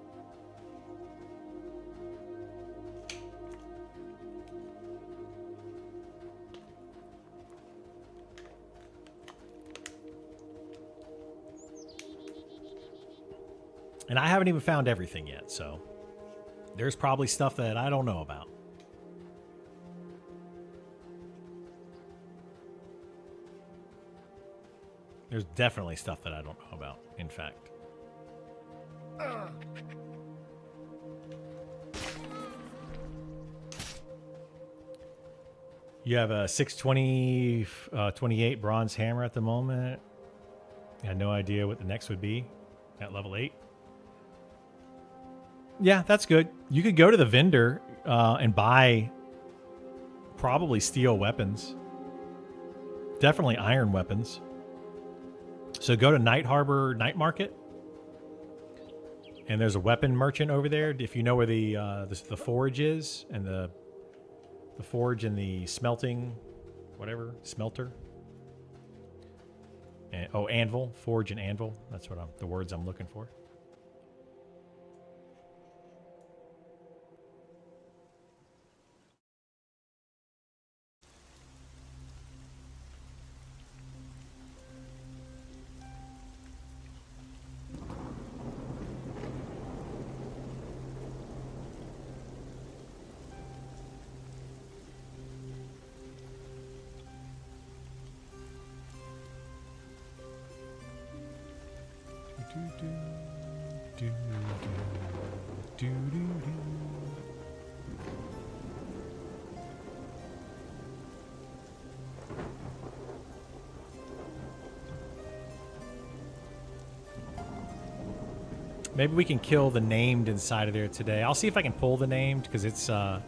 And I haven't even found everything yet, so there's probably stuff that I don't know about. There's definitely stuff that I don't know about, in fact. You have a 620, 28 bronze hammer at the moment. I had no idea what the next would be at level 8. Yeah, that's good. You could go to the vendor and buy probably steel weapons. Definitely iron weapons. So go to Night Harbor Night Market. And there's a weapon merchant over there. If you know where the forge is, and the forge and the smelting, whatever, smelter. And, oh, anvil, forge and anvil. That's what the words I'm looking for. Maybe we can kill the named inside of there today. I'll see if I can pull the named, because it's it'll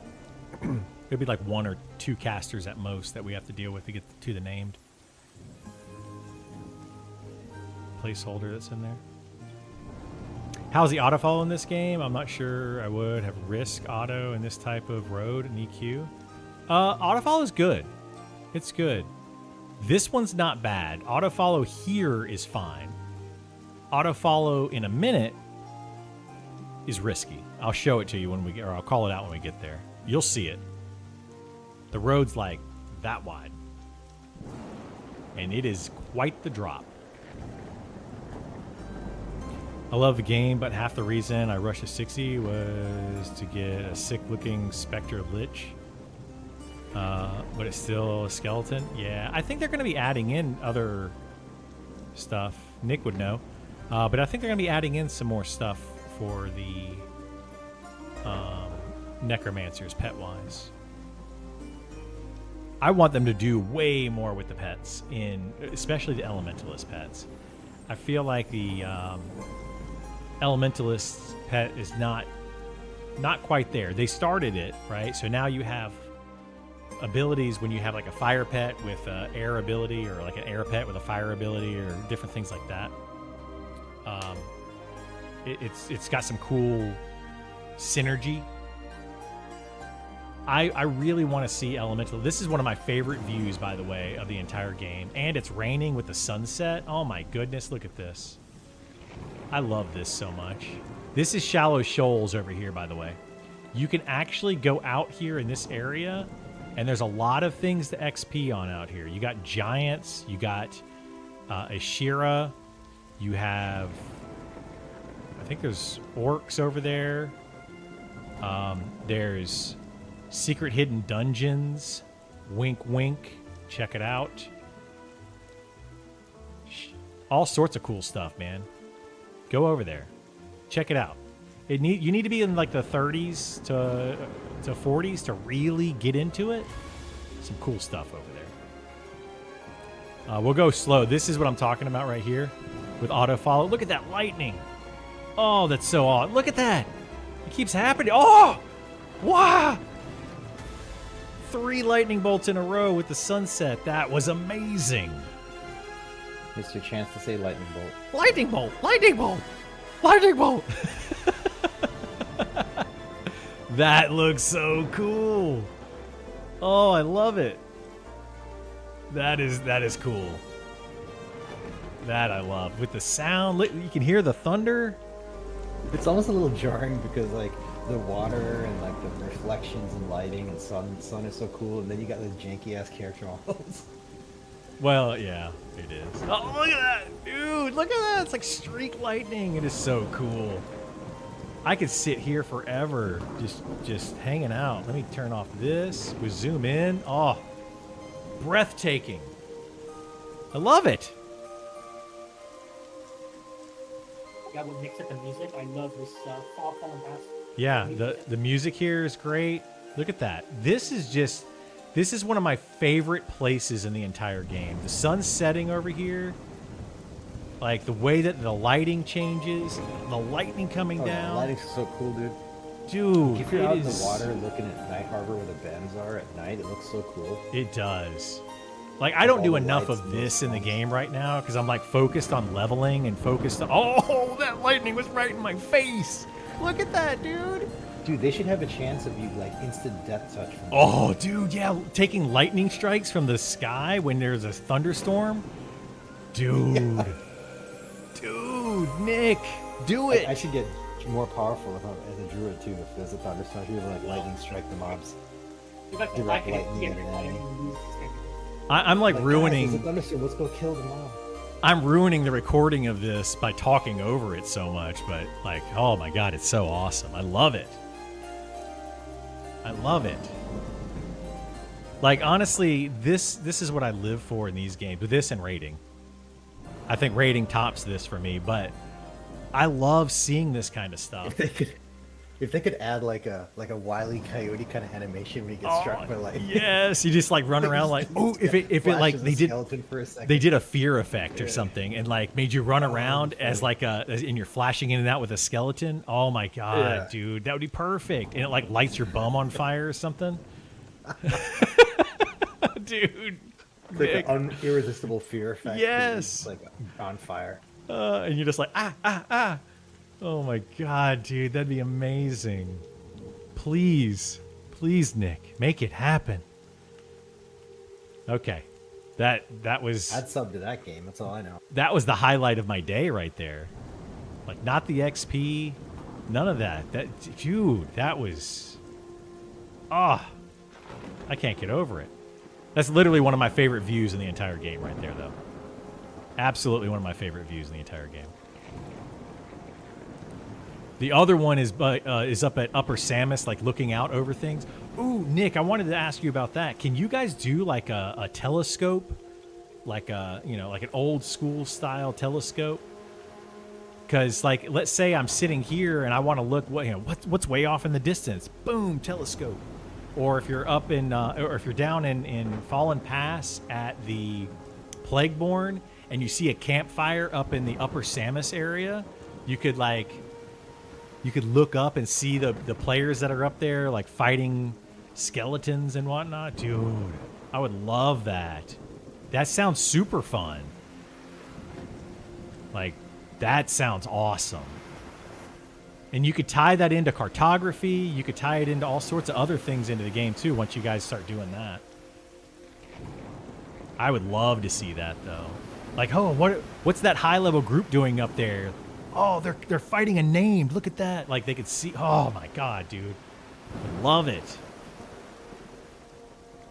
be like 1 or 2 casters at most that we have to deal with to get to the named. Placeholder that's in there. How's the autofollow in this game? I'm not sure I would have risk auto in this type of road and EQ. Autofollow is good. It's good. This one's not bad. Autofollow here is fine. Autofollow in a minute is risky. I'll show it to you when we get, or I'll call it out when we get there. You'll see it. The road's like that wide. And it is quite the drop. I love the game, but half the reason I rushed to 60 was to get a sick-looking Spectre Lich. But it's still a skeleton. Yeah, I think they're going to be adding in other stuff. Nick would know. But I think they're going to be adding in some more stuff for the necromancers, pet-wise. I want them to do way more with the pets, especially the elementalist pets. I feel like the elementalist pet is not quite there. They started it, right? So now you have abilities when you have like a fire pet with an air ability, or like an air pet with a fire ability, or different things like that. It's got some cool synergy. I really want to see elemental. This is one of my favorite views, by the way, of the entire game. And it's raining with the sunset. Oh my goodness, look at this. I love this so much. This is Shallow Shoals over here, by the way. You can actually go out here in this area, and there's a lot of things to XP on out here. You got giants, you got Ashira, you have, I think there's orcs over there. There's secret hidden dungeons. Wink, wink. Check it out. All sorts of cool stuff, man. Go over there. Check it out. You need to be in like the 30s to 40s to really get into it. Some cool stuff over there. We'll go slow. This is what I'm talking about right here with auto follow. Look at that lightning. Oh, that's so odd. Look at that. It keeps happening. Oh, wow. 3 lightning bolts in a row with the sunset. That was amazing. It's your chance to say lightning bolt. Lightning bolt. Lightning bolt. Lightning bolt. That looks so cool. Oh, I love it. That is cool. That I love. With the sound, you can hear the thunder. It's almost a little jarring because like the water and like the reflections and lighting and sun is so cool, and then you got those janky ass character models. Well, yeah, it is. Oh, look at that, dude! Look at that! It's like streak lightning. It is so cool. I could sit here forever, just hanging out. Let me turn off this. We zoom in. Oh, breathtaking. I love it. Yeah, we'll mix up the music. I love this falling past. Yeah, the music here is great. Look at that. This is one of my favorite places in the entire game. The sun's setting over here. Like the way that the lighting changes, the lightning coming down. The lighting's so cool, dude. Dude, if you're out in the water looking at Night Harbor where the bends are at night, it looks so cool. It does. Like, I don't do enough of this in the game right now because I'm like focused on leveling and focused on. Oh, that lightning was right in my face. Look at that, dude. Dude, they should have a chance of you like instant death touch. Oh, dude, yeah, taking lightning strikes from the sky when there's a thunderstorm. Dude. Yeah. Dude, Nick, do it. I should get more powerful as a druid too. If there's a thunderstorm, you like lightning strike the mobs. Direct lightning at an enemy. I'm like ruining. Guys, thunderstorm. Let's go kill the mob. I'm ruining the recording of this by talking over it so much, but like, oh my god, it's so awesome. I love it. I love it. Like, honestly, this is what I live for in these games. This and raiding. I think raiding tops this for me, but I love seeing this kind of stuff. If they could add like a Wile E. Coyote kind of animation when you get struck by lightning. Yes, you just like run around like, oh, if it like they did a fear effect or something and like made you run around as like and you're flashing in and out with a skeleton. Oh my god, dude, that would be perfect. And it like lights your bum on fire or something. Dude, like an irresistible fear effect. Yes, like on fire. And you're just like ah. Oh my god, dude, that'd be amazing. Please, Nick, make it happen. Okay, that was. I'd sub to that game. That's all I know. That was the highlight of my day right there. Like, not the XP, none of that. Dude, that was. I can't get over it. That's literally one of my favorite views in the entire game right there, though. Absolutely one of my favorite views in the entire game. The other one is up at Upper Samus, like looking out over things. Ooh, Nick, I wanted to ask you about that. Can you guys do like a telescope, like like an old school style telescope? Because like, let's say I'm sitting here and I want to look what's way off in the distance. Boom, telescope. Or if you're up in, or if you're down in Fallen Pass at the Plagueborn and you see a campfire up in the Upper Samus area, you could like. You could look up and see the players that are up there, like fighting skeletons and whatnot. Dude, I would love that. That sounds super fun. Like, that sounds awesome. And you could tie that into cartography. You could tie it into all sorts of other things into the game, too, once you guys start doing that. I would love to see that, though. Like, oh, what's that high-level group doing up there? Oh, they're fighting a named. Look at that. Like, they could see. Oh, my God, dude. I love it.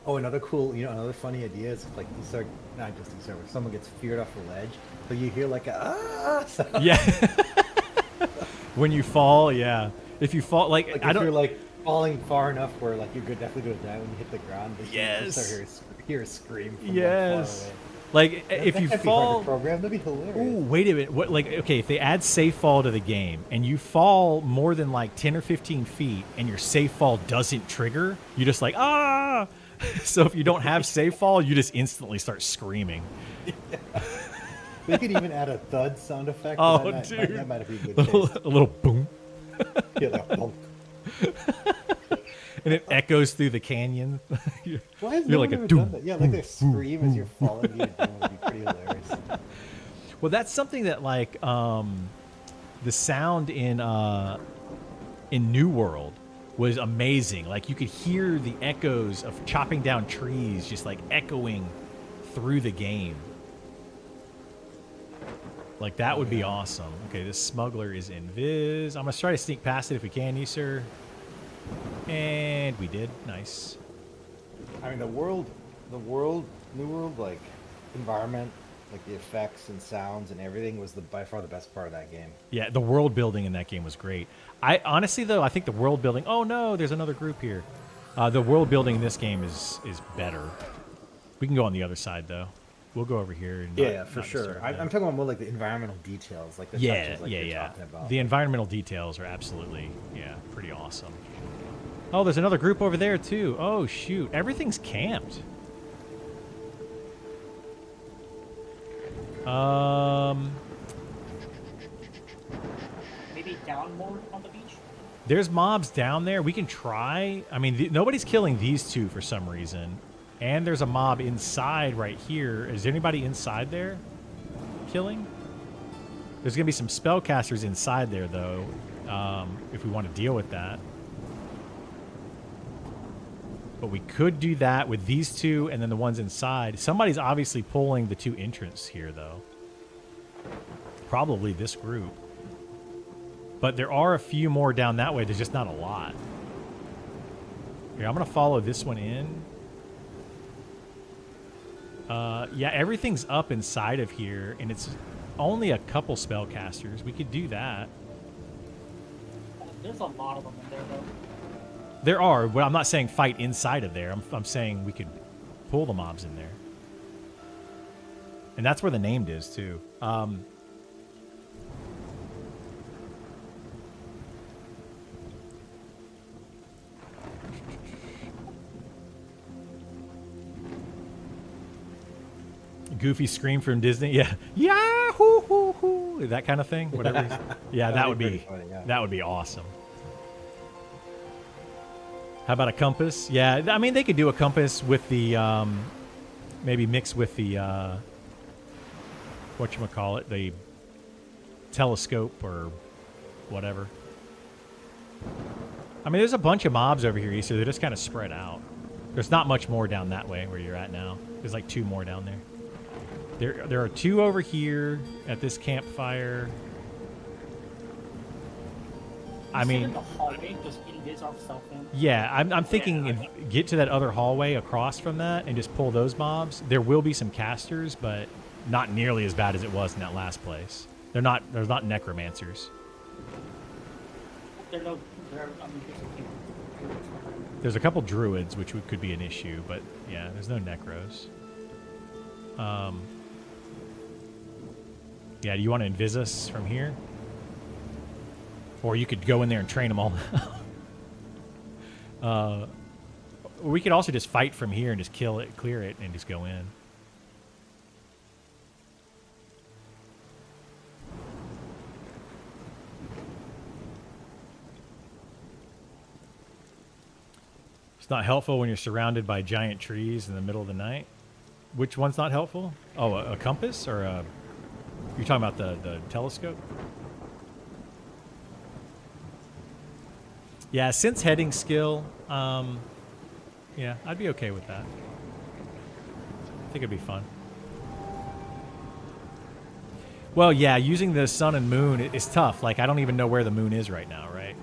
Oh, another cool, another funny idea is like you start, not just you start, when someone gets feared off the ledge, so you hear like a sound. Yeah. When you fall, yeah. If you fall, like if you're like falling far enough where like you're definitely going to die when you hit the ground. Yes. You start hear a scream from yes. far away. Like, if you fall... program, that'd be hilarious. Ooh, wait a minute. What, like, okay, if they add safe fall to the game, and you fall more than, like, 10 or 15 feet, and your safe fall doesn't trigger, you're just like, ah! So if you don't have safe fall, you just instantly start screaming. Yeah. They could even add a thud sound effect. Oh, dude. That might be a good taste. A little boom. Yeah, like bonk. And it echoes through the canyon. Why has no one ever done that? Yeah, like a scream as you're falling. Would be pretty hilarious. Well, that's something that like the sound in New World was amazing. Like you could hear the echoes of chopping down trees just like echoing through the game. Like, that would be awesome. Okay, this smuggler is invis. I'm going to try to sneak past it if we can, you sir. And we did. Nice. I mean, the New World, like, environment, like the effects and sounds and everything was by far the best part of that game. Yeah, the world building in that game was great. I honestly, though, I think the world building... Oh, no, there's another group here. The world building in this game is better. We can go on the other side, though. We'll go over here. And yeah, for sure. I'm talking about more like the environmental details, like the touches like you're talking about. The environmental details are absolutely, pretty awesome. Oh, there's another group over there, too. Oh, shoot. Everything's camped. Maybe down more on the beach? There's mobs down there. We can try. I mean, nobody's killing these two for some reason. And there's a mob inside right here. Is there anybody inside there killing? There's going to be some spellcasters inside there, though, if we want to deal with that. But we could do that with these two and then the ones inside. Somebody's obviously pulling the two entrants here, though. Probably this group. But there are a few more down that way. There's just not a lot. Here, I'm going to follow this one in. Yeah, everything's up inside of here, and it's only a couple spellcasters. We could do that. There's a lot of them in there, though. There are, but I'm not saying fight inside of there. I'm saying we could pull the mobs in there. And that's where the named is, too. Goofy scream from Disney, yeah, Yahoo, hoo, hoo, that kind of thing, whatever. Yeah, that would be funny, yeah. That would be awesome. How about a compass? Yeah, I mean they could do a compass with the maybe mix with the whatchamacallit, the telescope or whatever. I mean, there's a bunch of mobs over here, so they're just kind of spread out. There's not much more down that way where you're at now. There's like two more down there. There are two over here at this campfire. I mean, in the hallway, just invis ourselves in. Yeah, I'm thinking get to that other hallway across from that and just pull those mobs. There will be some casters, but not nearly as bad as it was in that last place. There's not necromancers. There's a couple druids, which could be an issue, but yeah, there's no necros. Yeah, do you want to invis us from here? Or you could go in there and train them all. Or we could also just fight from here and just kill it, clear it, and just go in. It's not helpful when you're surrounded by giant trees in the middle of the night. Which one's not helpful? Oh, a compass or a... You're talking about the telescope? Yeah, since heading skill, yeah, I'd be okay with that. I think it'd be fun. Well, yeah, using the sun and moon is tough. Like, I don't even know where the moon is right now, right?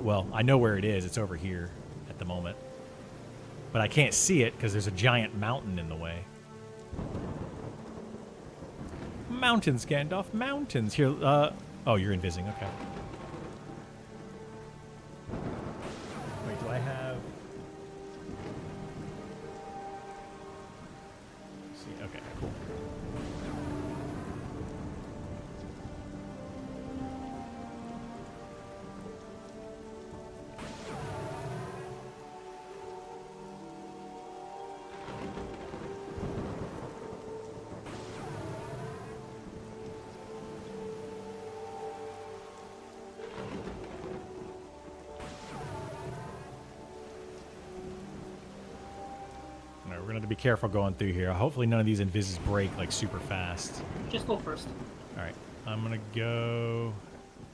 Well, I know where it is. It's over here at the moment. But I can't see it because there's a giant mountain in the way. Mountains, Gandalf, mountains. Here, oh, you're invising, okay. Wait, do I have... Let's see, okay, cool. We're gonna have to be careful going through here. Hopefully none of these invises break like super fast. Just go first. All right, I'm gonna go.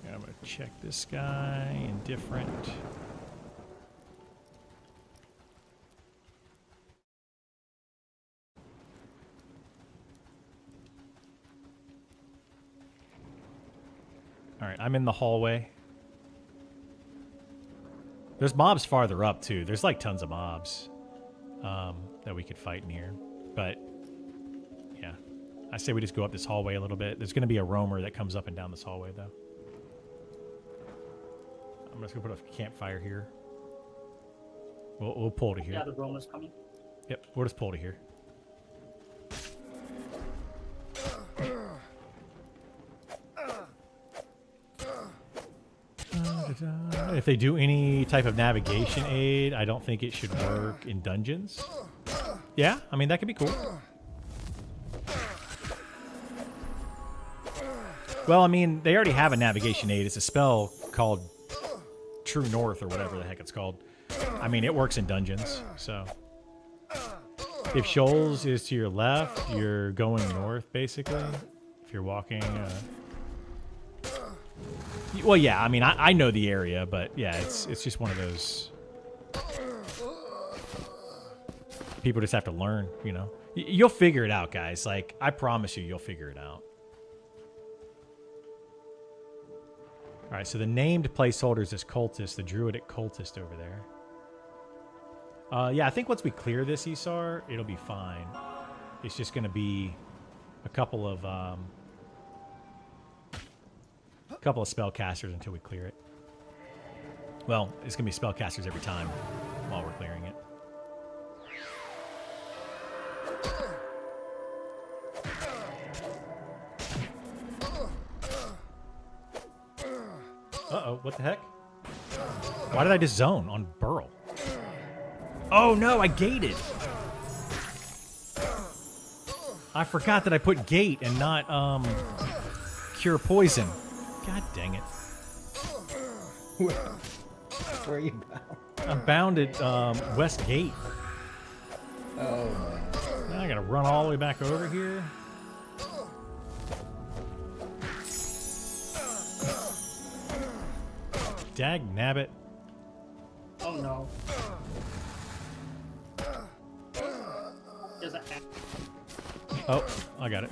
I'm gonna check this guy. Indifferent. I'm in the hallway. There's mobs farther up too. There's like tons of mobs that we could fight in here. But yeah, I say we just go up this hallway a little bit. There's going to be a roamer that comes up and down this hallway though. I'm just going to put a campfire here. We'll pull to here. Yeah, the roamer's coming. Yep, we'll just pull to here. If they do any type of navigation aid, I don't think it should work in dungeons. Yeah, I mean, that could be cool. Well, I mean, they already have a navigation aid. It's a spell called True North or whatever the heck it's called. I mean, it works in dungeons, so... If Shoals is to your left, you're going north, basically. If you're walking... Well, yeah, I mean, I know the area, but yeah, it's just one of those... People just have to learn, you know? You'll figure it out, guys. Like, I promise you, you'll figure it out. Alright, so the named placeholders is Cultist, the Druidic Cultist over there. Yeah, I think once we clear this Isar, it'll be fine. It's just going to be a couple of spellcasters until we clear it. Well, it's going to be spellcasters every time while we're clearing it. Uh-oh, what the heck? Why did I just zone on Burl? Oh no, I gated! I forgot that I put gate and not, cure poison. God dang it. Where are you bound? I'm bound at, West Gate. Oh, man. Now I gotta run all the way back over here. Dag nabbit. Oh no. There's a... Oh, I got it.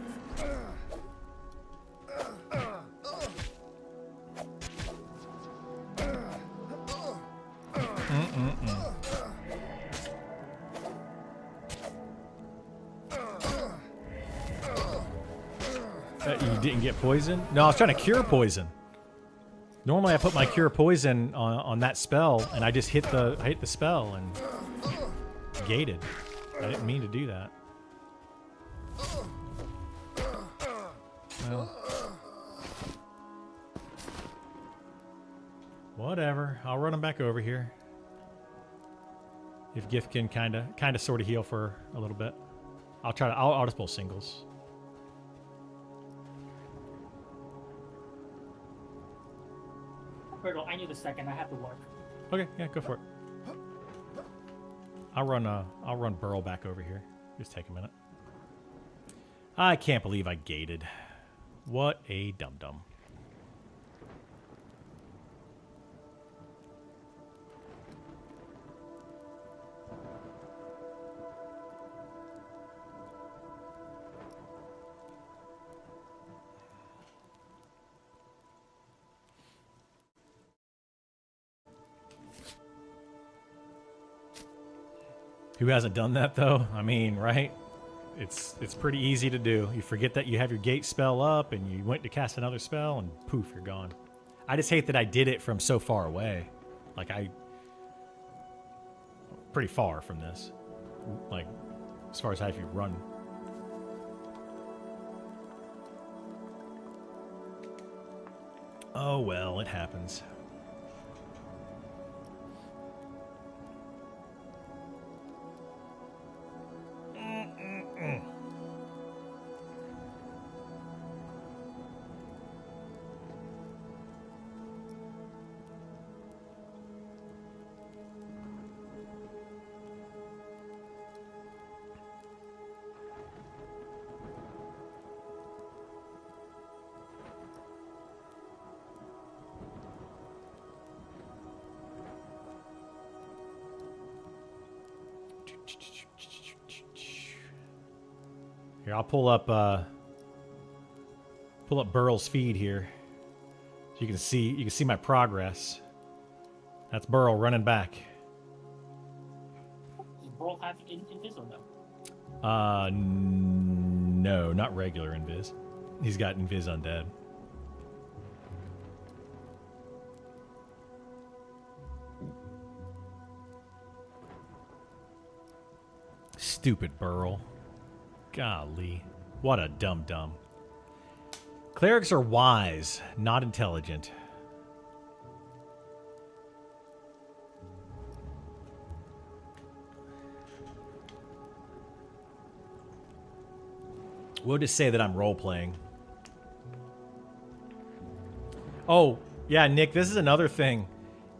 You didn't get poison? No, I was trying to cure poison. Normally I put my cure poison on that spell and I just hit the spell and gated. I didn't mean to do that. Well, whatever. I'll run them back over here. If Gift can kind of sort of heal for a little bit. I'll just pull singles. Fertile, I need a second. I have to work. Okay, yeah, go for it. I'll run Burl back over here. Just take a minute. I can't believe I gated. What a dum-dum. Who hasn't done that though? I mean, right? It's pretty easy to do. You forget that you have your gate spell up and you went to cast another spell and poof, you're gone. I just hate that I did it from so far away. Like pretty far from this. Like as far as how if you run. Oh well, it happens. Here, I'll pull up Burl's feed here. So you can see my progress. That's Burl running back. Does Burl have invis or no? No, not regular invis. He's got invis undead. Stupid Burl. Golly. What a dum-dum. Clerics are wise, not intelligent. We'll just say that I'm role-playing. Oh, yeah, Nick, this is another thing.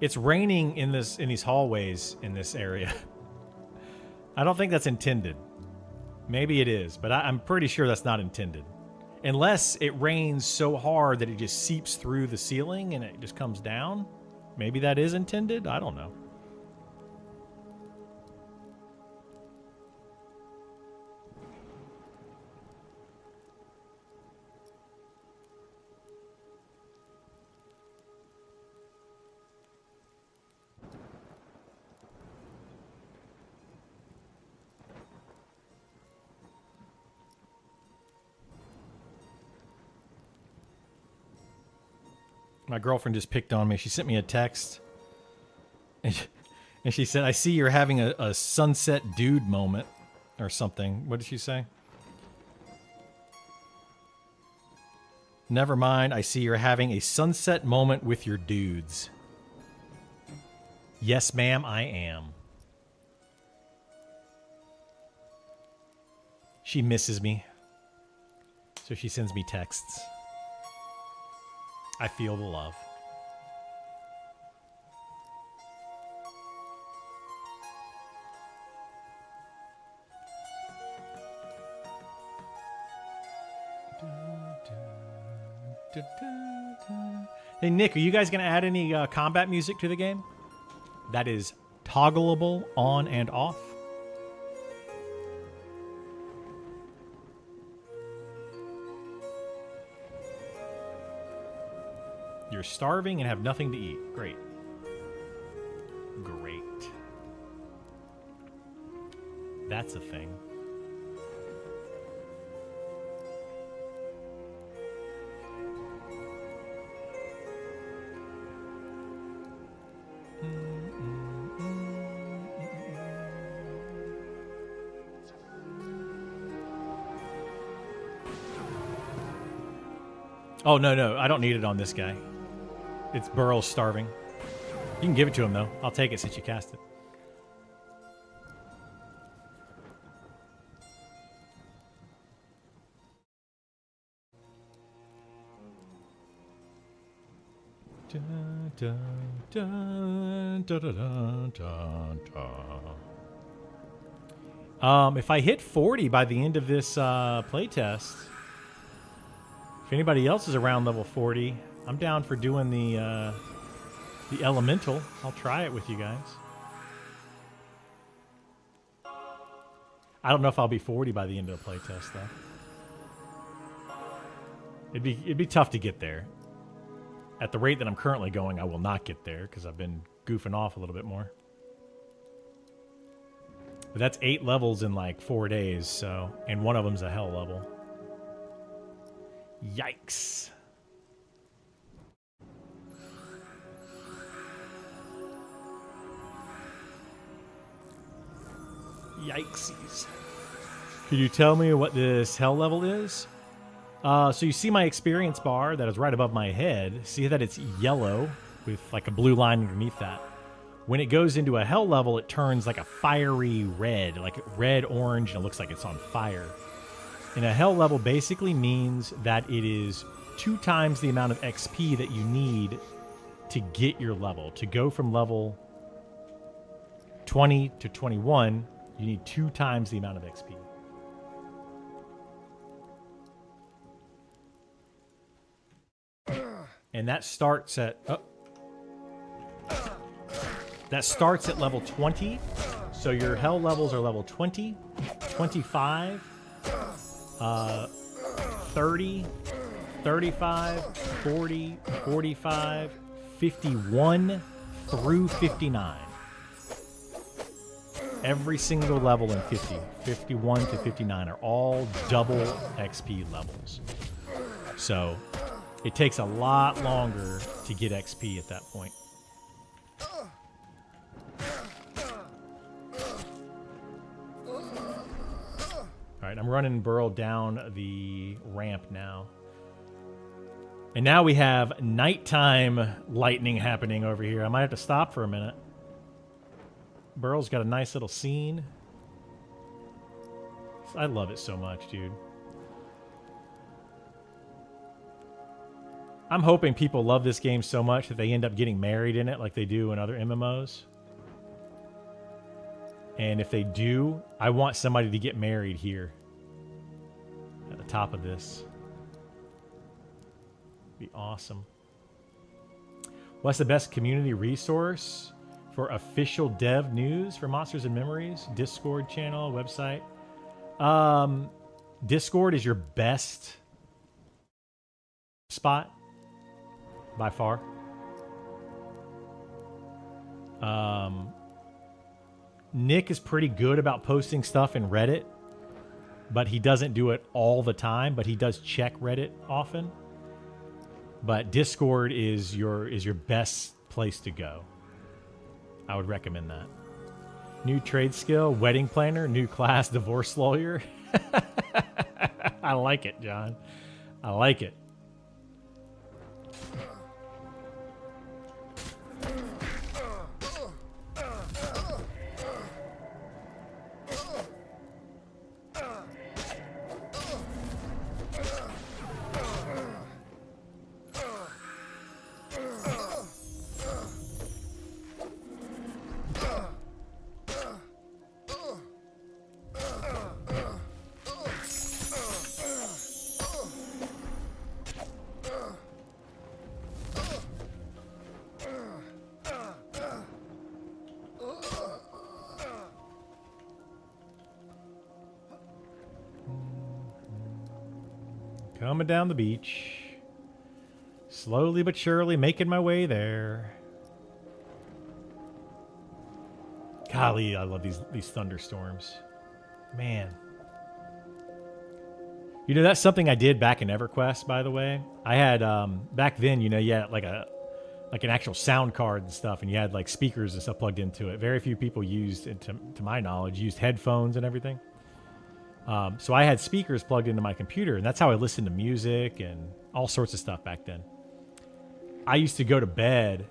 It's raining in these hallways in this area. I don't think that's intended. Maybe it is, but I'm pretty sure that's not intended. Unless it rains so hard that it just seeps through the ceiling and it just comes down. Maybe that is intended? I don't know. My girlfriend just picked on me. She sent me a text. And she said, I see you're having a sunset dude moment or something. What did she say? Never mind. I see you're having a sunset moment with your dudes. Yes, ma'am, I am. She misses me. So she sends me texts. I feel the love. Hey, Nick, are you guys going to add any combat music to the game? That is toggleable on and off. You're starving and have nothing to eat. Great. Great. That's a thing. Oh, no. I don't need it on this guy. It's Burrow's starving. You can give it to him, though. I'll take it since you cast it. If I hit 40 by the end of this playtest, if anybody else is around level 40, I'm down for doing the elemental. I'll try it with you guys. I don't know if I'll be 40 by the end of the playtest, though. It'd be tough to get there. At the rate that I'm currently going, I will not get there because I've been goofing off a little bit more. But that's 8 levels in like 4 days, so, and one of them's a hell level. Yikes. Yikesies. Could you tell me what this hell level is? So you see my experience bar that is right above my head. See that it's yellow with like a blue line underneath that. When it goes into a hell level, it turns like a fiery red, like red, orange, and it looks like it's on fire. And a hell level basically means that it is 2 times the amount of XP that you need to get your level. To go from level 20 to 21, you need 2 times the amount of XP. And that starts at level 20. So your hell levels are level 20, 25, 30, 35, 40, 45, 51 through 59. Every single level in 50, 51 to 59 are all double XP levels. So it takes a lot longer to get XP at that point. All right, I'm running Burl down the ramp now. And now we have nighttime lightning happening over here. I might have to stop for a minute. Burl's got a nice little scene. I love it so much, dude. I'm hoping people love this game so much that they end up getting married in it like they do in other MMOs. And if they do, I want somebody to get married here. At the top of this. Be awesome. What's the best community resource for official dev news for Monsters and Memories? Discord channel, website. Discord is your best spot by far. Nick is pretty good about posting stuff in Reddit, but he doesn't do it all the time, but he does check Reddit often. But Discord is your best place to go. I would recommend that. New trade skill, wedding planner, new class, divorce lawyer. I like it, John. I like it. Coming down the beach. Slowly but surely making my way there. Golly, I love these thunderstorms. Man. You know, that's something I did back in EverQuest, by the way. I had, back then, you know, you had like an actual sound card and stuff, and you had like speakers and stuff plugged into it. Very few people used, to my knowledge, used headphones and everything. So I had speakers plugged into my computer, and that's how I listened to music and all sorts of stuff back then. I used to go to bed,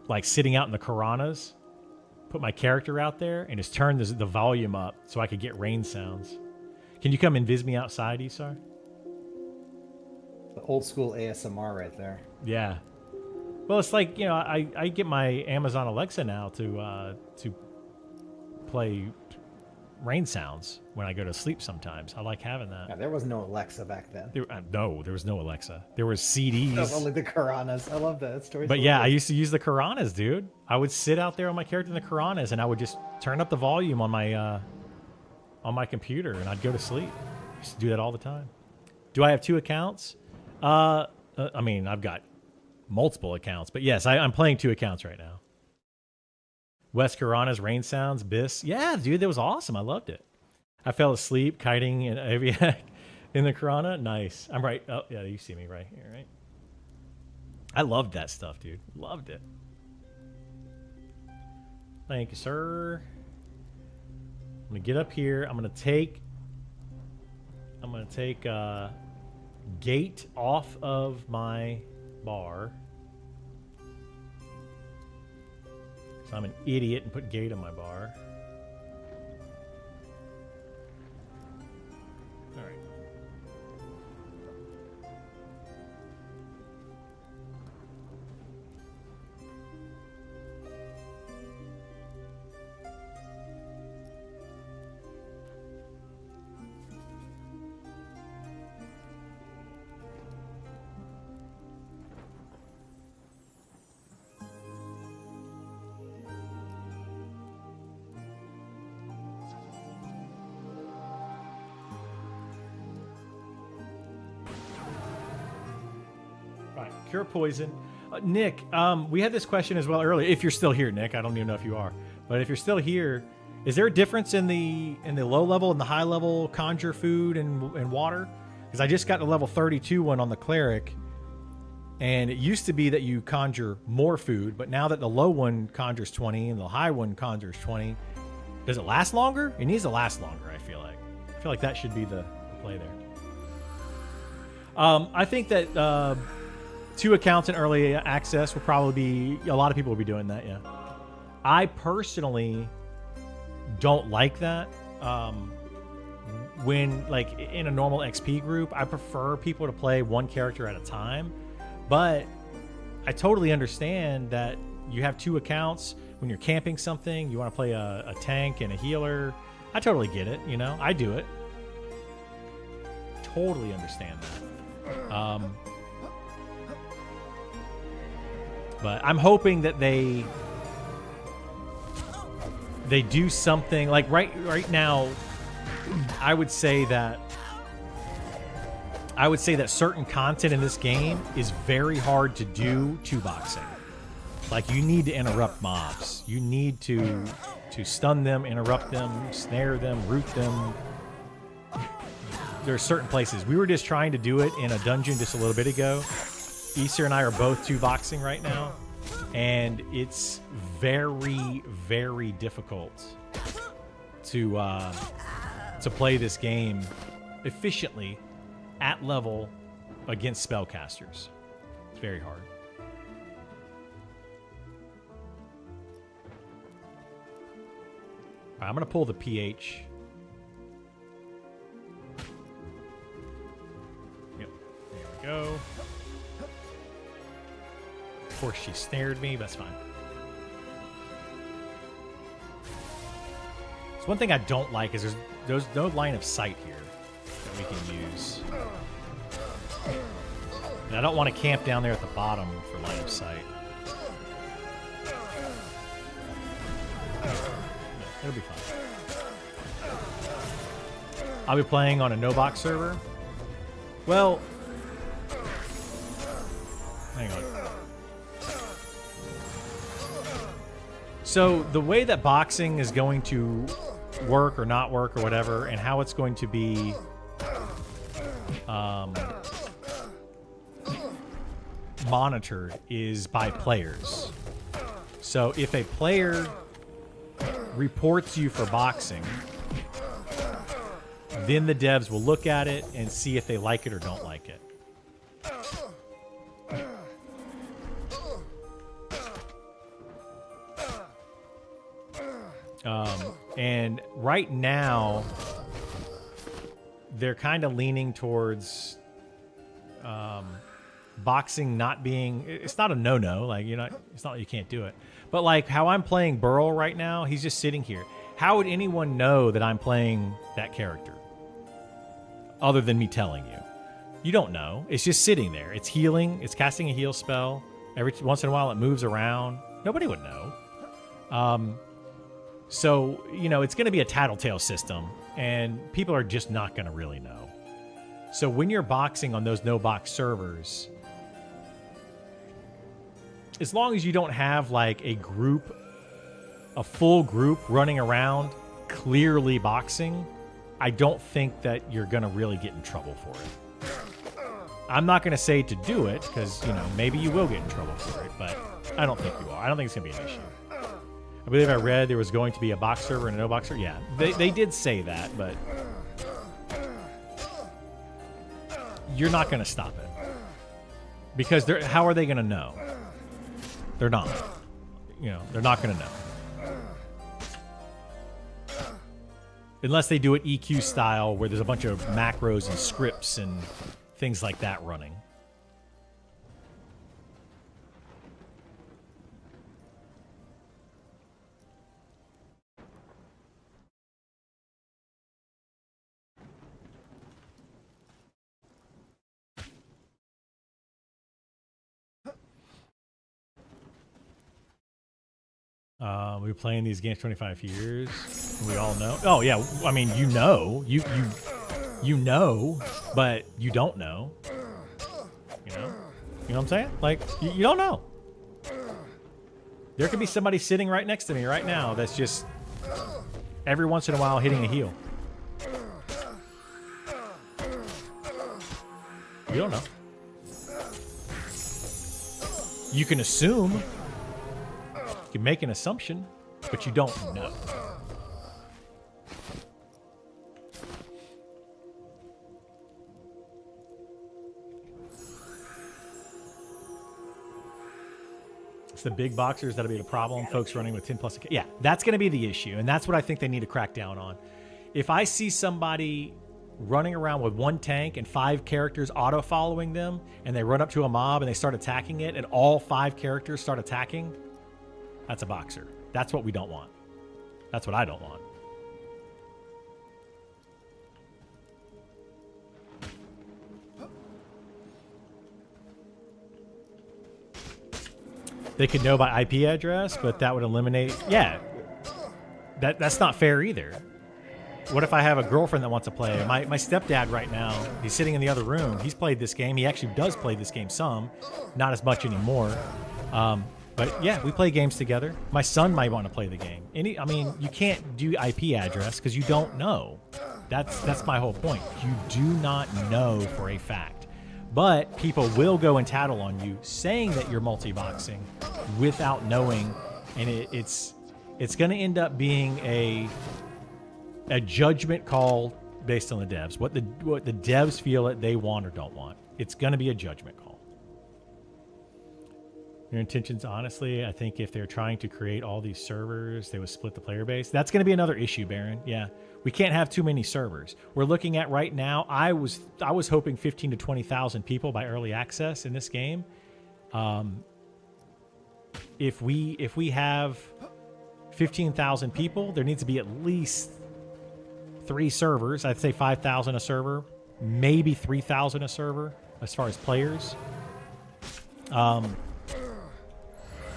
like sitting out in the Karanas, put my character out there, and just turn the volume up so I could get rain sounds. Can you come and visit me outside, Isar? The old school ASMR right there. Yeah. Well, it's like, you know, I get my Amazon Alexa now to play rain sounds when I go to sleep sometimes. I like having that. Yeah, there was no Alexa back then. No, there was no Alexa. There was CDs. That was only the Karanas. I love that story. But yeah, I used to use the Karanas, dude. I would sit out there on my character in the Karanas, and I would just turn up the volume on my computer, and I'd go to sleep. I used to do that all the time. Do I have 2 accounts? I mean, I've got multiple accounts, but yes, I'm playing 2 accounts right now. West Karana's rain sounds, Biss. Yeah, dude, that was awesome. I loved it. I fell asleep kiting in the Karana. Nice. I'm right. Oh, yeah, you see me right here, right? I loved that stuff, dude. Loved it. Thank you, sir. I'm gonna get up here. I'm gonna take gate off of my bar. So I'm an idiot and put gate on my bar. All right. Cure poison. Nick, we had this question as well earlier. If you're still here, Nick, I don't even know if you are, but if you're still here, is there a difference in the low level and the high level conjure food and water? Because I just got the level 32 one on the cleric, and it used to be that you conjure more food, but now that the low one conjures 20 and the high one conjures 20, does it last longer? It needs to last longer, I feel like. I feel like that should be the play there. I think that 2 accounts in early access will probably be, a lot of people will be doing that, yeah. I personally don't like that. When, like, in a normal XP group, I prefer people to play one character at a time, but I totally understand that you have 2 accounts. When you're camping something, you want to play a tank and a healer. I totally get it, you know? I do it. Totally understand that. But I'm hoping that they do something like right now. I would say that certain content in this game is very hard to do 2-boxing. Like, you need to interrupt mobs. You need to stun them, interrupt them, snare them, root them. There are certain places. We were just trying to do it in a dungeon just a little bit ago. Easter and I are both 2-boxing right now, and it's very, very difficult to play this game efficiently at level against spellcasters. It's very hard. All right, I'm going to pull the pH. Yep, there we go. Of course, she snared me, but that's fine. So one thing I don't like is there's no line of sight here that we can use. And I don't want to camp down there at the bottom for line of sight. No, it'll be fine. I'll be playing on a no-box server. Well, hang on. So the way that boxing is going to work or not work or whatever, and how it's going to be monitored is by players. So if a player reports you for boxing, then the devs will look at it and see if they like it or don't like it. And right now, they're kind of leaning towards boxing not being... It's not a no-no. Like, you're not... It's not like you can't do it. But like how I'm playing Burl right now, he's just sitting here. How would anyone know that I'm playing that character? Other than me telling you. You don't know. It's just sitting there. It's healing. It's casting a heal spell. Every once in a while it moves around. Nobody would know. So, you know, it's going to be a tattletale system, and people are just not going to really know. So when you're boxing on those no-box servers, as long as you don't have, like, a full group running around clearly boxing, I don't think that you're going to really get in trouble for it. I'm not going to say to do it, because, you know, maybe you will get in trouble for it, but I don't think you are. I don't think it's going to be an issue. I believe I read there was going to be a box server and a no-box server. Yeah, they did say that, but you're not going to stop it. Because how are they going to know? They're not. You know, they're not going to know. Unless they do it EQ style, where there's a bunch of macros and scripts and things like that running. We've been playing these games 25 years. We all know. Oh yeah, I mean, you know, you know, but you don't know. You know. You know what I'm saying? Like, you don't know. There could be somebody sitting right next to me right now that's just every once in a while hitting a heal. You don't know. You can assume. You can make an assumption, but you don't know. It's the big boxers that'll be the problem. Folks running with 10 plus. Yeah, that's going to be the issue. And that's what I think they need to crack down on. If I see somebody running around with one tank and 5 characters auto following them, and they run up to a mob and they start attacking it, and all 5 characters start attacking, that's a boxer. That's what we don't want. That's what I don't want. They could know by IP address, but that would eliminate... Yeah, that's not fair either. What if I have a girlfriend that wants to play? My stepdad right now, he's sitting in the other room. He's played this game. He actually does play this game some. Not as much anymore. But yeah, we play games together. My son might want to play the game. I mean, you can't do IP address because you don't know. That's my whole point. You do not know for a fact. But people will go and tattle on you saying that you're multi-boxing without knowing, and it's going to end up being a judgment call based on the devs. What the devs feel that they want or don't want. It's going to be a judgment call. Your intentions, honestly, I think if they're trying to create all these servers, they would split the player base. That's going to be another issue, Baron. Yeah, we can't have too many servers. We're looking at right now. I was hoping 15 to 20,000 people by early access in this game. If we have 15,000 people, there needs to be at least 3 servers. I'd say 5,000 a server, maybe 3,000 a server as far as players.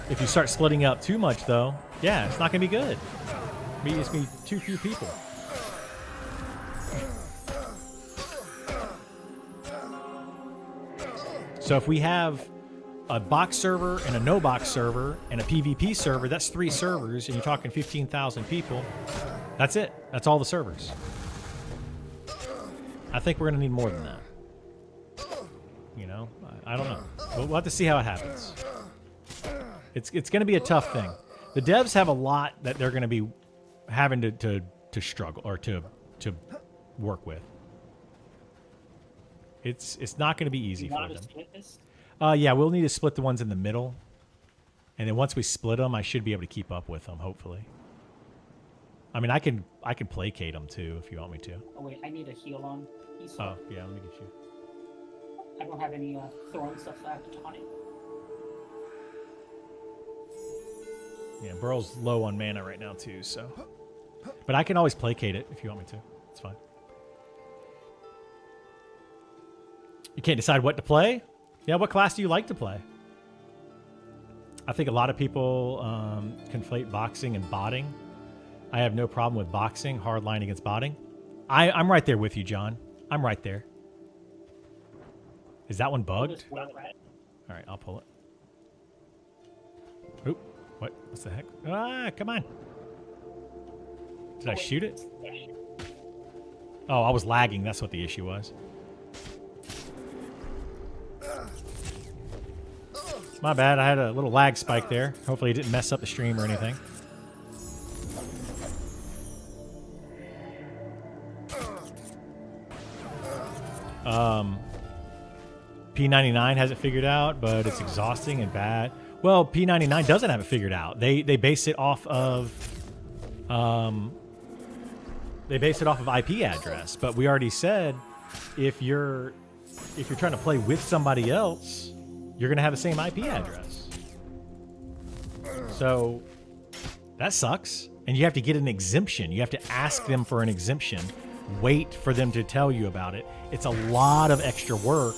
If you start splitting up too much, though, yeah, it's not going to be good. It's going to be too few people. So if we have a box server and a no box server and a PvP server, that's 3 servers, and you're talking 15,000 people. That's it. That's all the servers. I think we're going to need more than that. You know, I don't know. We'll have to see how it happens. It's going to be a tough thing. The devs have a lot that they're going to be having to struggle or to work with. It's not going to be easy for them. Yeah, we'll need to split the ones in the middle, and then once we split them, I should be able to keep up with them. Hopefully. I mean, I can placate them too if you want me to. Oh wait, I need a heal on. Oh yeah, let me get you. I don't have any throwing stuff that I have to taunt it. Yeah, Burrow's low on mana right now too, so. But I can always placate it if you want me to. It's fine. You can't decide what to play? Yeah, what class do you like to play? I think a lot of people conflate boxing and botting. I have no problem with boxing, hardline against botting. I'm right there with you, John. I'm right there. Is that one bugged? All right, I'll pull it. Oop. What's the heck? Ah, come on. Did I shoot it? Oh, I was lagging. That's what the issue was. My bad. I had a little lag spike there. Hopefully it didn't mess up the stream or anything. P99 has it figured out, but it's exhausting and bad. Well, P99 doesn't have it figured out. They base it off of IP address. But we already said if you're trying to play with somebody else, you're gonna have the same IP address. So that sucks. And you have to get an exemption. You have to ask them for an exemption. Wait for them to tell you about it. It's a lot of extra work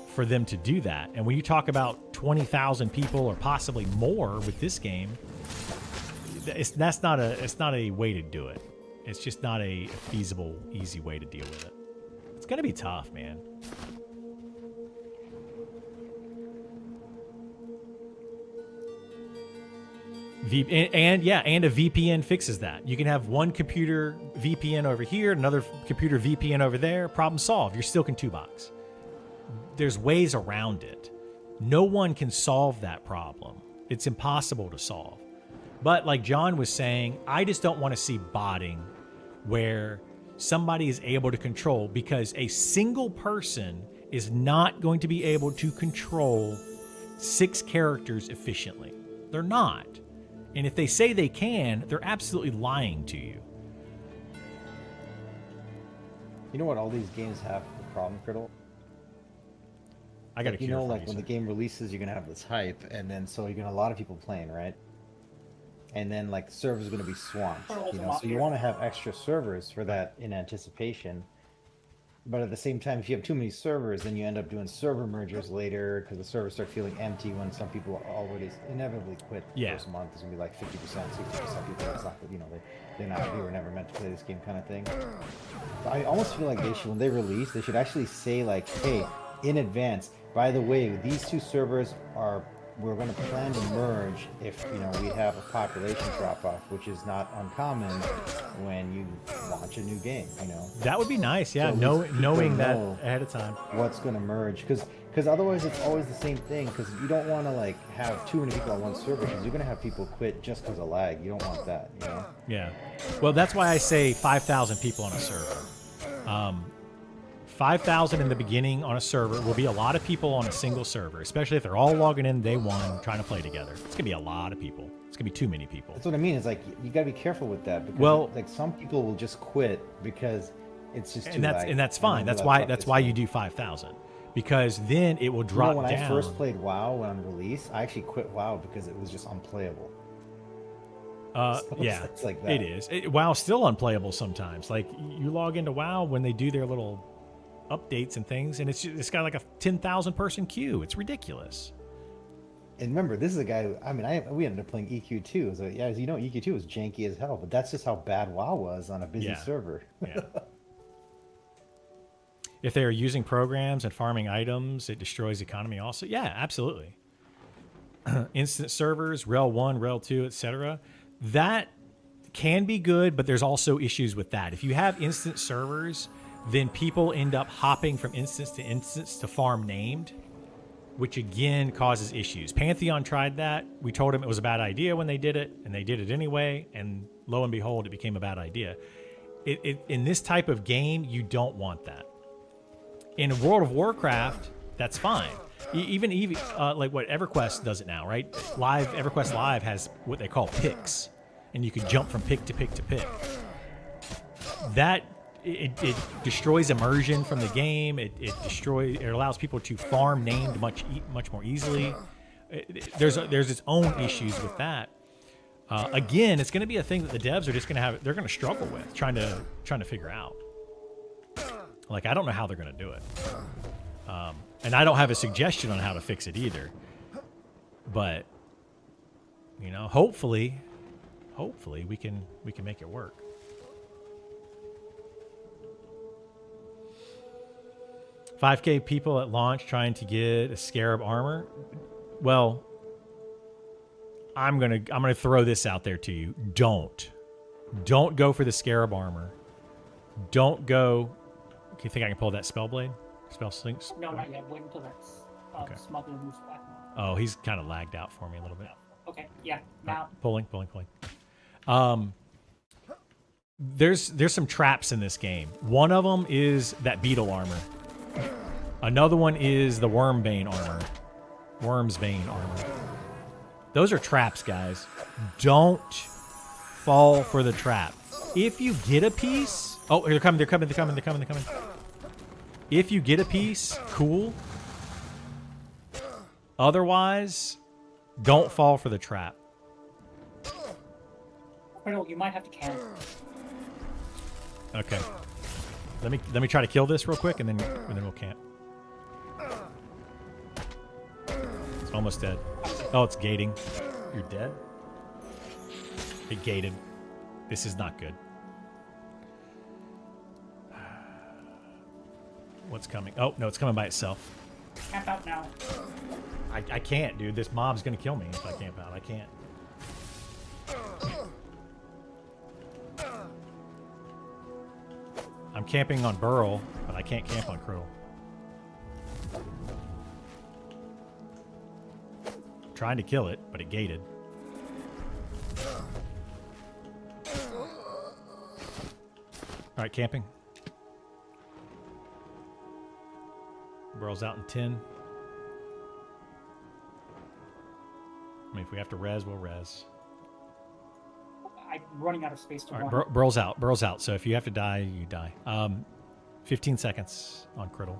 for them to do that. And when you talk about 20,000 people or possibly more with this game, it's not a way to do it. It's just not a feasible, easy way to deal with it. It's gonna be tough, man. And a VPN fixes that. You can have one computer VPN over here, another computer VPN over there. Problem solved. You're still in 2box. There's ways around it. No one can solve that problem. It's impossible to solve. But like John was saying, I just don't want to see botting where somebody is able to control, because a single person is not going to be able to control 6 characters efficiently. They're not. And if they say they can, they're absolutely lying to you. You know what all these games have the problem, Criddle? I got a cure for like you, when sir. the game releases, you're gonna have this hype, and then so you're gonna have a lot of people playing, right? And then like servers are gonna be swamped, you know. So you want to have extra servers for that in anticipation. But at the same time, if you have too many servers, then you end up doing server mergers later because the servers start feeling empty when some people already inevitably quit the first month. There's gonna be like 50%, 60% people that's not, you know, they're not, they were never meant to play this game kind of thing. So I almost feel like they should, when they release, they should actually say like, hey, in advance, by the way, these 2 servers we're going to plan to merge if, you know, we have a population drop-off, which is not uncommon when you launch a new game, you know. That would be nice, yeah, So knowing that ahead of time. What's going to merge, because otherwise it's always the same thing, because you don't want to, like, have too many people on one server, because you're going to have people quit just because of lag. You don't want that, you know. Yeah. Well, that's why I say 5,000 people on a server. 5,000 in the beginning on a server will be a lot of people on a single server, especially if they're all logging in day one trying to play together. It's going to be a lot of people. It's going to be too many people. That's what I mean. It's like, you got to be careful with that, because like some people will just quit because it's just too lag. And that's fine. That's why you do 5,000, because then it will drop down. When I first played WoW on release, I actually quit WoW because it was just unplayable. Yeah, it's like that. It is. WoW's still unplayable sometimes. Like, you log into WoW when they do their little updates and things, and it's got like a 10,000 person queue. It's ridiculous. And remember, this is a guy who, I mean, we ended up playing EQ2. So yeah, as you know, EQ2 was janky as hell, but that's just how bad WoW was on a busy server. Yeah. If they are using programs and farming items, it destroys the economy also. Yeah, absolutely. Instant servers, Rel 1, Rel 2, etc. That can be good, but there's also issues with that. If you have instant servers, then people end up hopping from instance to farm named, which again causes issues. Pantheon tried that. We told them it was a bad idea when they did it, and they did it anyway, and lo and behold, it became a bad idea. In this type of game, you don't want that. In World of Warcraft, that's fine. Even like what EverQuest does it now, right? EverQuest Live has what they call picks, and you can jump from pick to pick to pick. That it destroys immersion from the game. It allows people to farm named much more easily. There's its own issues with that. Again, it's going to be a thing that the devs are just going to they're going to struggle with trying to figure out. Like, I don't know how they're going to do it. And I don't have a suggestion on how to fix it either. But, you know, hopefully we can make it work. $5K people at launch trying to get a Scarab armor. Well, I'm gonna throw this out there to you. Don't go for the Scarab armor. Don't go. Do you think I can pull that Spellblade? Spell Slinks? No, not yet. Wait until that smuggler moves back. Oh, he's kind of lagged out for me a little bit. Okay, yeah, now. Pulling. There's some traps in this game. One of them is that beetle armor. Another one is the Wormsbane armor. Those are traps, guys. Don't fall for the trap. If you get a piece... Oh, they're coming. If you get a piece, cool. Otherwise, don't fall for the trap. Criddle, you might have to cancel. Okay. Let me try to kill this real quick, and then we'll camp. It's almost dead. Oh, it's gating. You're dead? It gated. This is not good. What's coming? Oh, no, it's coming by itself. Camp out now. I can't, dude. This mob's gonna kill me if I camp out. I can't. I'm camping on Burl, but I can't camp on Krill. Trying to kill it, but it gated. All right, camping. Burl's out in 10. I mean, if we have to res, we'll res. I'm running out of space to All run. right, Burl's out. Burl's out. So if you have to die, you die. 15 seconds on Criddle.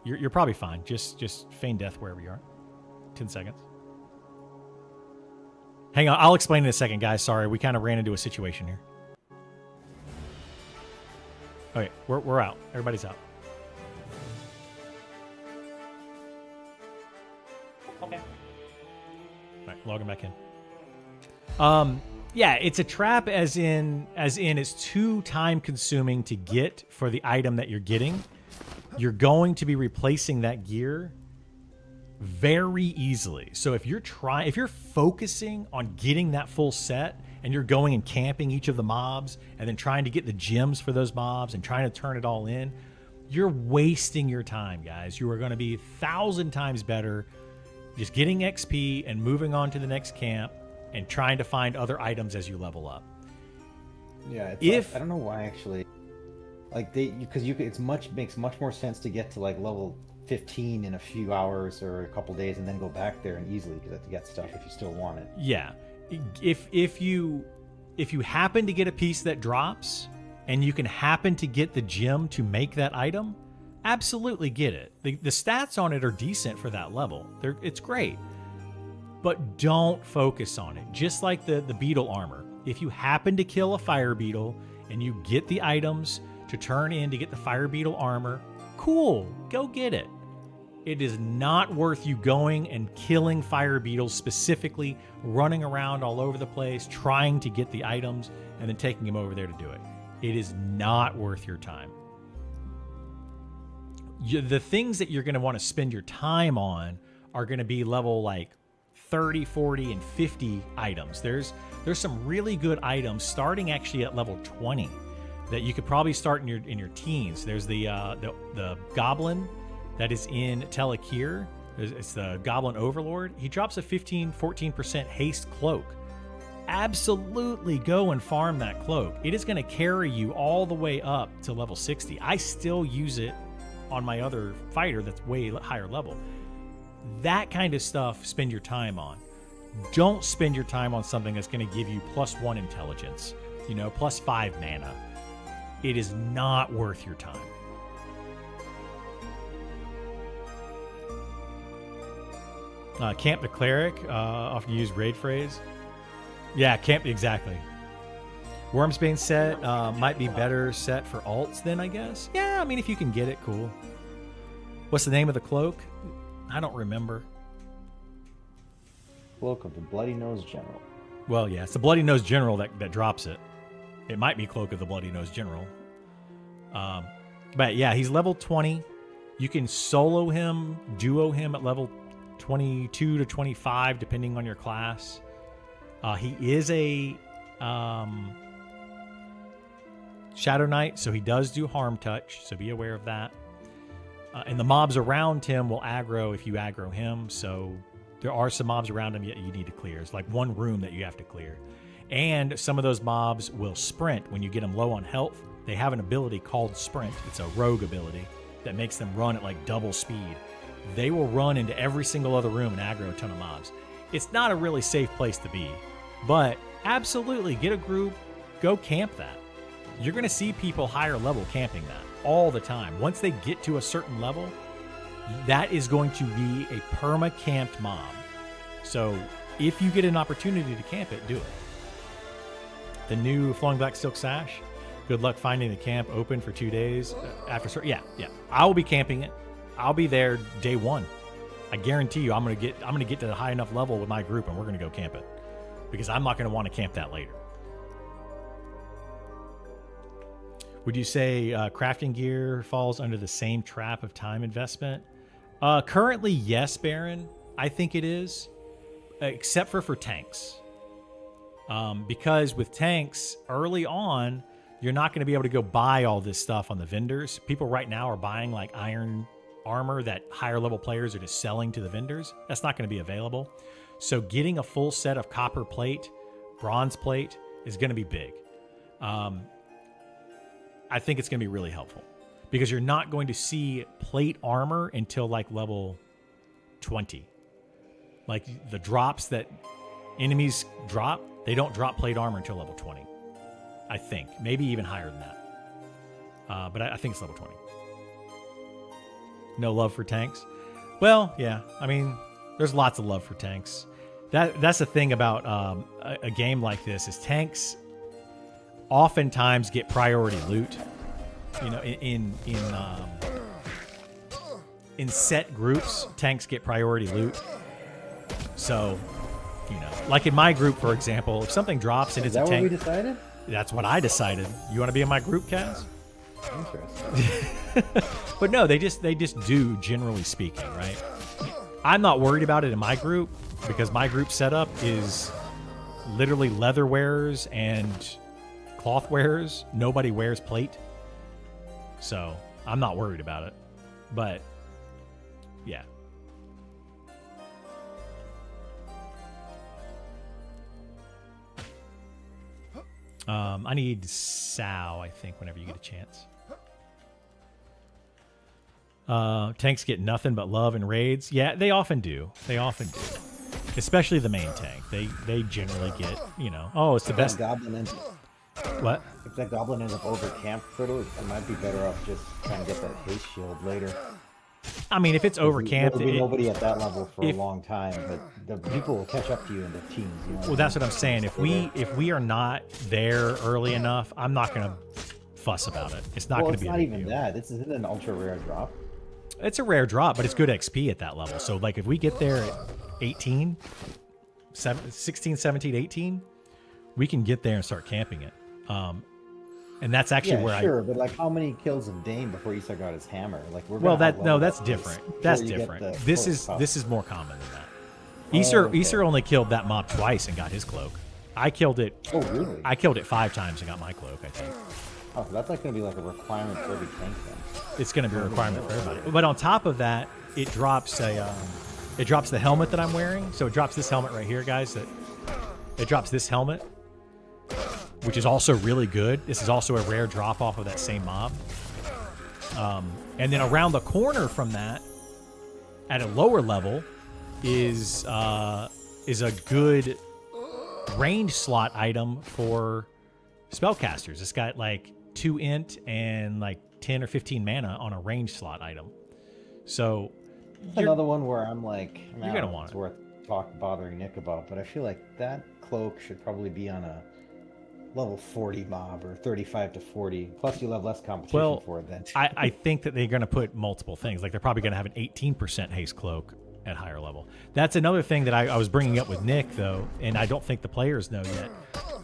You're probably fine. Just feign death wherever you are. 10 seconds. Hang on. I'll explain in a second, guys. Sorry, we kind of ran into a situation here. Okay, we're out. Everybody's out. Okay. All right, logging back in. Yeah, it's a trap as in it's too time consuming to get for the item that you're getting. You're going to be replacing that gear very easily. So if you're focusing on getting that full set and you're going and camping each of the mobs and then trying to get the gems for those mobs and trying to turn it all in, you're wasting your time, guys. You are going to be 1,000 times better just getting XP and moving on to the next camp and trying to find other items as you level up. Yeah, it's I don't know why actually. Like it makes much more sense to get to like level 15 in a few hours or a couple days and then go back there and easily get stuff if you still want it. Yeah, if you happen to get a piece that drops and you can happen to get the gem to make that item, absolutely get it. The stats on it are decent for that level. It's great, but don't focus on it. Just like the beetle armor, if you happen to kill a fire beetle and you get the items to turn in to get the fire beetle armor, cool, go get it. It is not worth you going and killing fire beetles, specifically running around all over the place trying to get the items and then taking them over there to do it. It is not worth your time. The things that you're going to want to spend your time on are going to be level like 30, 40, and 50 items. There's some really good items starting actually at level 20 that you could probably start in your teens. There's the goblin that is in Telekir. It's the Goblin Overlord. He drops a 14% haste cloak. Absolutely go and farm that cloak. It is going to carry you all the way up to level 60. I still use it on my other fighter that's way higher level. That kind of stuff, spend your time on. Don't spend your time on something that's going to give you +1 intelligence, +5 mana. It is not worth your time. Camp the Cleric, often used raid phrase. Yeah, camp, exactly. Wormsbane set might be better set for alts then, I guess. Yeah, I mean, if you can get it, cool. What's the name of the cloak? I don't remember. Cloak of the Bloody Nose General. Well, yeah, it's the Bloody Nose General that drops it. It might be Cloak of the Bloody Nose General. But yeah, he's level 20. You can solo him, duo him at level 22 to 25, depending on your class. He is a Shadow Knight, so he does do harm touch, so be aware of that. And the mobs around him will aggro if you aggro him, so there are some mobs around him you need to clear. It's like one room that you have to clear. And some of those mobs will sprint when you get them low on health. They have an ability called Sprint. It's a rogue ability that makes them run at like double speed. They will run into every single other room and aggro a ton of mobs. It's not a really safe place to be, but absolutely get a group, go camp that. You're going to see people higher level camping that all the time. Once they get to a certain level, that is going to be a perma-camped mob. So if you get an opportunity to camp it, do it. The new Flowing Black Silk Sash, good luck finding the camp open for 2 days after. Yeah. I will be camping it. I'll be there day one. I guarantee you, I'm gonna get to a high enough level with my group, and we're gonna go camp it because I'm not gonna want to camp that later. Would you say crafting gear falls under the same trap of time investment? Currently, yes, Baron. I think it is, except for tanks. Because with tanks, early on, you're not going to be able to go buy all this stuff on the vendors. People right now are buying like iron armor that higher level players are just selling to the vendors. That's not going to be available. So getting a full set of copper plate, bronze plate is going to be big. I think it's going to be really helpful because you're not going to see plate armor until like level 20. Like the drops that enemies drop, they don't drop plate armor until level 20. I think. Maybe even higher than that. But I think it's level 20. No love for tanks? Well, yeah. I mean, there's lots of love for tanks. That's the thing about a game like this is tanks oftentimes get priority loot. You know, in set groups, tanks get priority loot. So, you know, like in my group, for example, if something drops and it's a tank. Is that what we decided? That's what I decided. You want to be in my group, Kaz? Interesting. But no, they just do, generally speaking, right? I'm not worried about it in my group because my group setup is literally leather wearers and cloth wearers. Nobody wears plate. So I'm not worried about it. But yeah. I need Sow, I think, whenever you get a chance. Tanks get nothing but love in raids. Yeah, they often do. They often do. Especially the main tank. They generally get, you know, oh, it's the best. What? If that goblin ends up over camp Friddle, it might be better off just trying to get that haste shield later. I mean, if it's over camped, there'll be nobody at that level for a long time, but the people will catch up to you in the teams. You know, well, that's what I'm saying. If we are not there early enough, I'm not going to fuss about it. It's not going to be. It's not even that. This isn't an ultra rare drop. It's a rare drop, but it's good XP at that level. So, like, if we get there at 18, 16, 17, 18, we can get there and start camping it. And that's actually where sure, but like how many kills of Dane before Isa got his hammer? Like that's different. That's different. This is more common than that. Easter only killed that mob twice and got his cloak. I killed it. Oh really? I killed it 5 times and got my cloak, I think. Oh, so that's like gonna be like a requirement for every tank then. It's gonna be a requirement for everybody. But on top of that, it drops the helmet that I'm wearing. So it drops this helmet right here, guys. It drops this helmet, which is also really good. This is also a rare drop off of that same mob. And then around the corner from that, at a lower level, is a good range slot item for spellcasters. It's got like 2 int and like 10 or 15 mana on a range slot item. So another one where I'm like, you're gonna want it's worth bothering Nick about, but I feel like that cloak should probably be on a level 40 mob or 35 to 40. Plus, you'll have less competition for it then. I think that they're going to put multiple things. Like they're probably going to have an 18% haste cloak at higher level. That's another thing that I was bringing up with Nick, though, and I don't think the players know yet.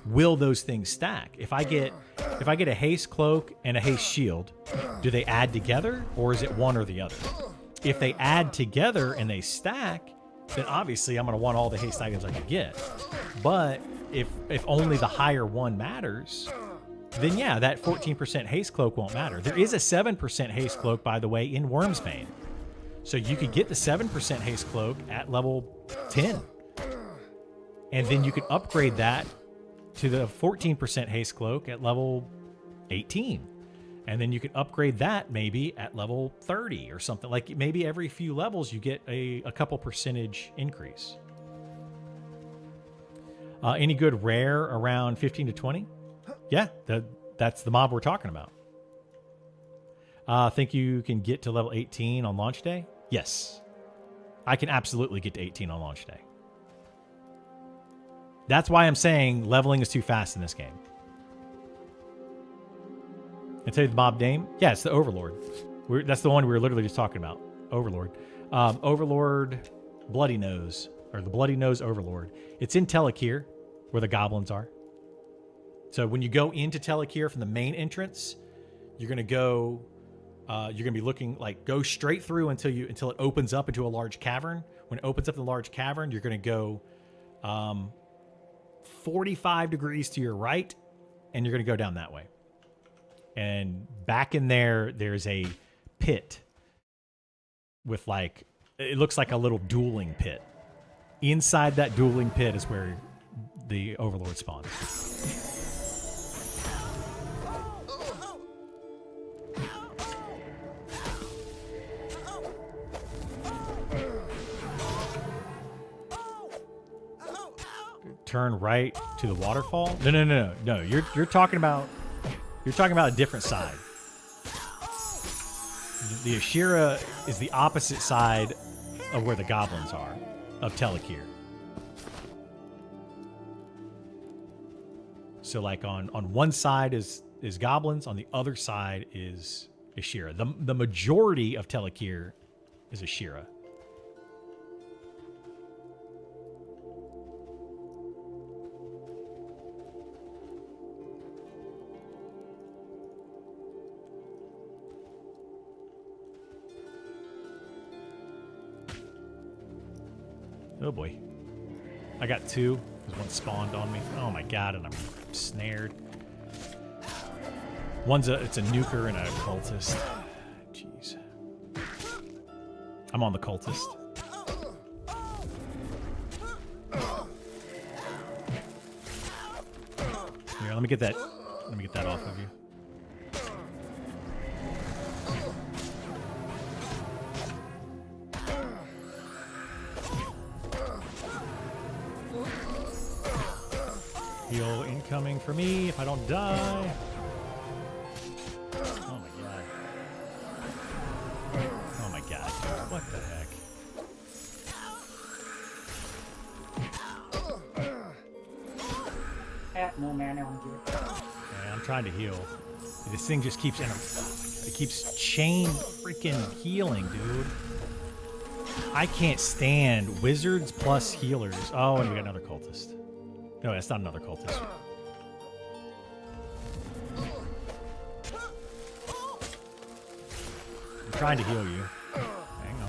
Will those things stack? If I get a haste cloak and a haste shield, do they add together or is it one or the other? If they add together and they stack, then obviously I'm going to want all the haste items I can get. But if only the higher one matters, then yeah, that 14% haste cloak won't matter. There is a 7% haste cloak, by the way, in Wormsbane. So you could get the 7% haste cloak at level 10. And then you could upgrade that to the 14% haste cloak at level 18. And then you could upgrade that maybe at level 30 or something. Like maybe every few levels you get a couple percentage increase. Any good rare around 15 to 20? Yeah, that's the mob we're talking about. Think you can get to level 18 on launch day? Yes. I can absolutely get to 18 on launch day. That's why I'm saying leveling is too fast in this game. And tell you the mob name? Yeah, it's the Overlord. That's the one we were literally just talking about. Overlord. Overlord Bloody Nose. Or the Bloody Nose Overlord. It's in Telekir, where the goblins are. So when you go into Telekir from the main entrance, you're going to go... you're going to be looking, like, go straight through until it opens up into a large cavern. When it opens up the large cavern, you're going to go 45 degrees to your right, and you're going to go down that way. And back in there, there's a pit with like, it looks like a little dueling pit. Inside that dueling pit is where the Overlord spawns. Turn right to the waterfall. No. You're talking about a different side. The Ashira is the opposite side of where the goblins are of Telekir. So like on one side is goblins, on the other side is Ashira. The majority of Telekir is Ashira. Oh boy. I got two, because one spawned on me. Oh my god, and I'm snared. It's a nuker and a cultist. Jeez. I'm on the cultist. Here, let me get that off of you. Heal incoming for me if I don't die. Oh my god. Oh my god. What the heck? I have no mana on you. Yeah, I'm trying to heal. This thing just keeps it keeps chain freaking healing, dude. I can't stand wizards plus healers. Oh, and we got another cultist. No, that's not another cultist. I'm trying to heal you. Hang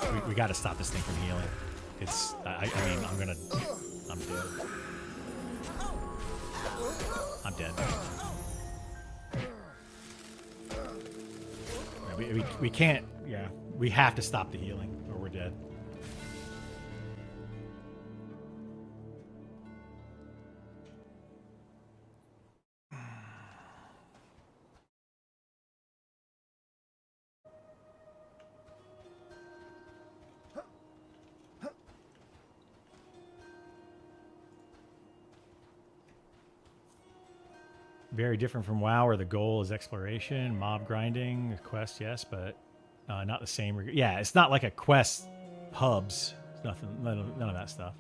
on. We got to stop this thing from healing. It's, I mean, I'm dead. I'm dead. Yeah, we can't, yeah. We have to stop the healing or we're dead. Very different from WoW, where the goal is exploration, mob grinding, quest, yes, but not the same. Yeah, it's not like a quest hubs. It's nothing, none of that stuff.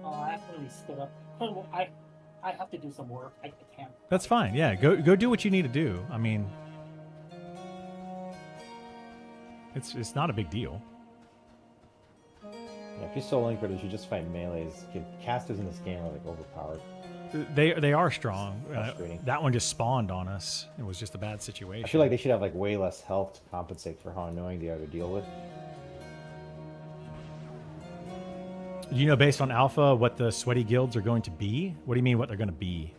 Oh, I actually stood up. Oh, I have to do some work. I can't. That's fine. Yeah, go do what you need to do. I mean, it's not a big deal. Yeah, if you're soloing for this, you just fight melees. Casters in this game are like overpowered. They are strong. Frustrating. That one just spawned on us. It was just a bad situation. I feel like they should have like way less health to compensate for how annoying they are to deal with. Do you know, based on alpha, what the sweaty guilds are going to be? What do you mean what they're going to be?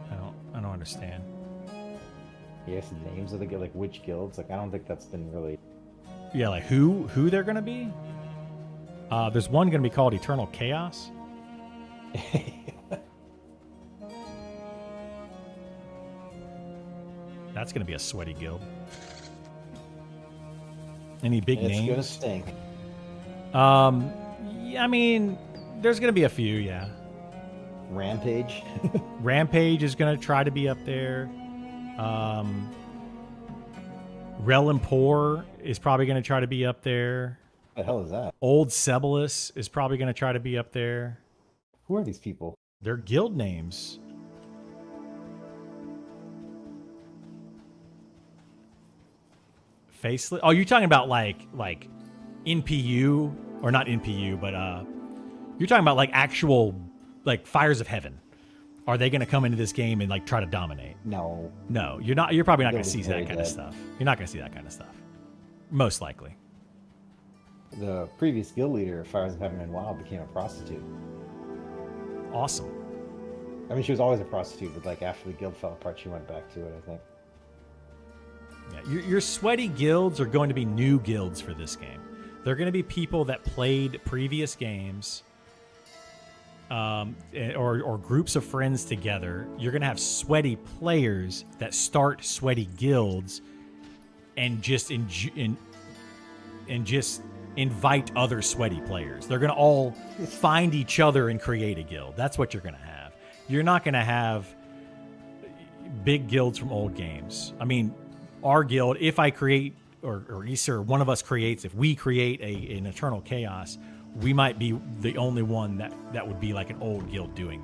I don't understand. Yes, the names of the like which guilds. Like I don't think that's been really. Yeah, like who they're going to be? There's one going to be called Eternal Chaos. That's going to be a sweaty guild. Any big names? It's going to stink. Yeah, I mean, there's going to be a few, yeah. Rampage. Rampage is going to try to be up there. Relimpor is probably going to try to be up there. What the hell is that? Old Sebalus is probably going to try to be up there. Who are these people? They're guild names. Faceless. Oh, you're talking about like NPU, or not NPU, but you're talking about like actual like Fires of Heaven. Are they going to come into this game and like try to dominate? No. No, you're not. You're probably not going to Guild see is that very kind of dead. stuff. You're not going to see that kind of stuff. Most likely. The previous guild leader of Fires of Heaven and WoW became a prostitute. Awesome. I mean, she was always a prostitute, but like after the guild fell apart, she went back to it, I think. Yeah, your sweaty guilds are going to be new guilds for this game. They're going to be people that played previous games, or groups of friends together. You're going to have sweaty players that start sweaty guilds, and just just invite other sweaty players. They're going to all find each other and create a guild. That's what you're going to have. You're not going to have big guilds from old games. I mean, our guild, if I create, or Issa, or one of us creates, if we create an Eternal Chaos, we might be the only one that would be like an old guild doing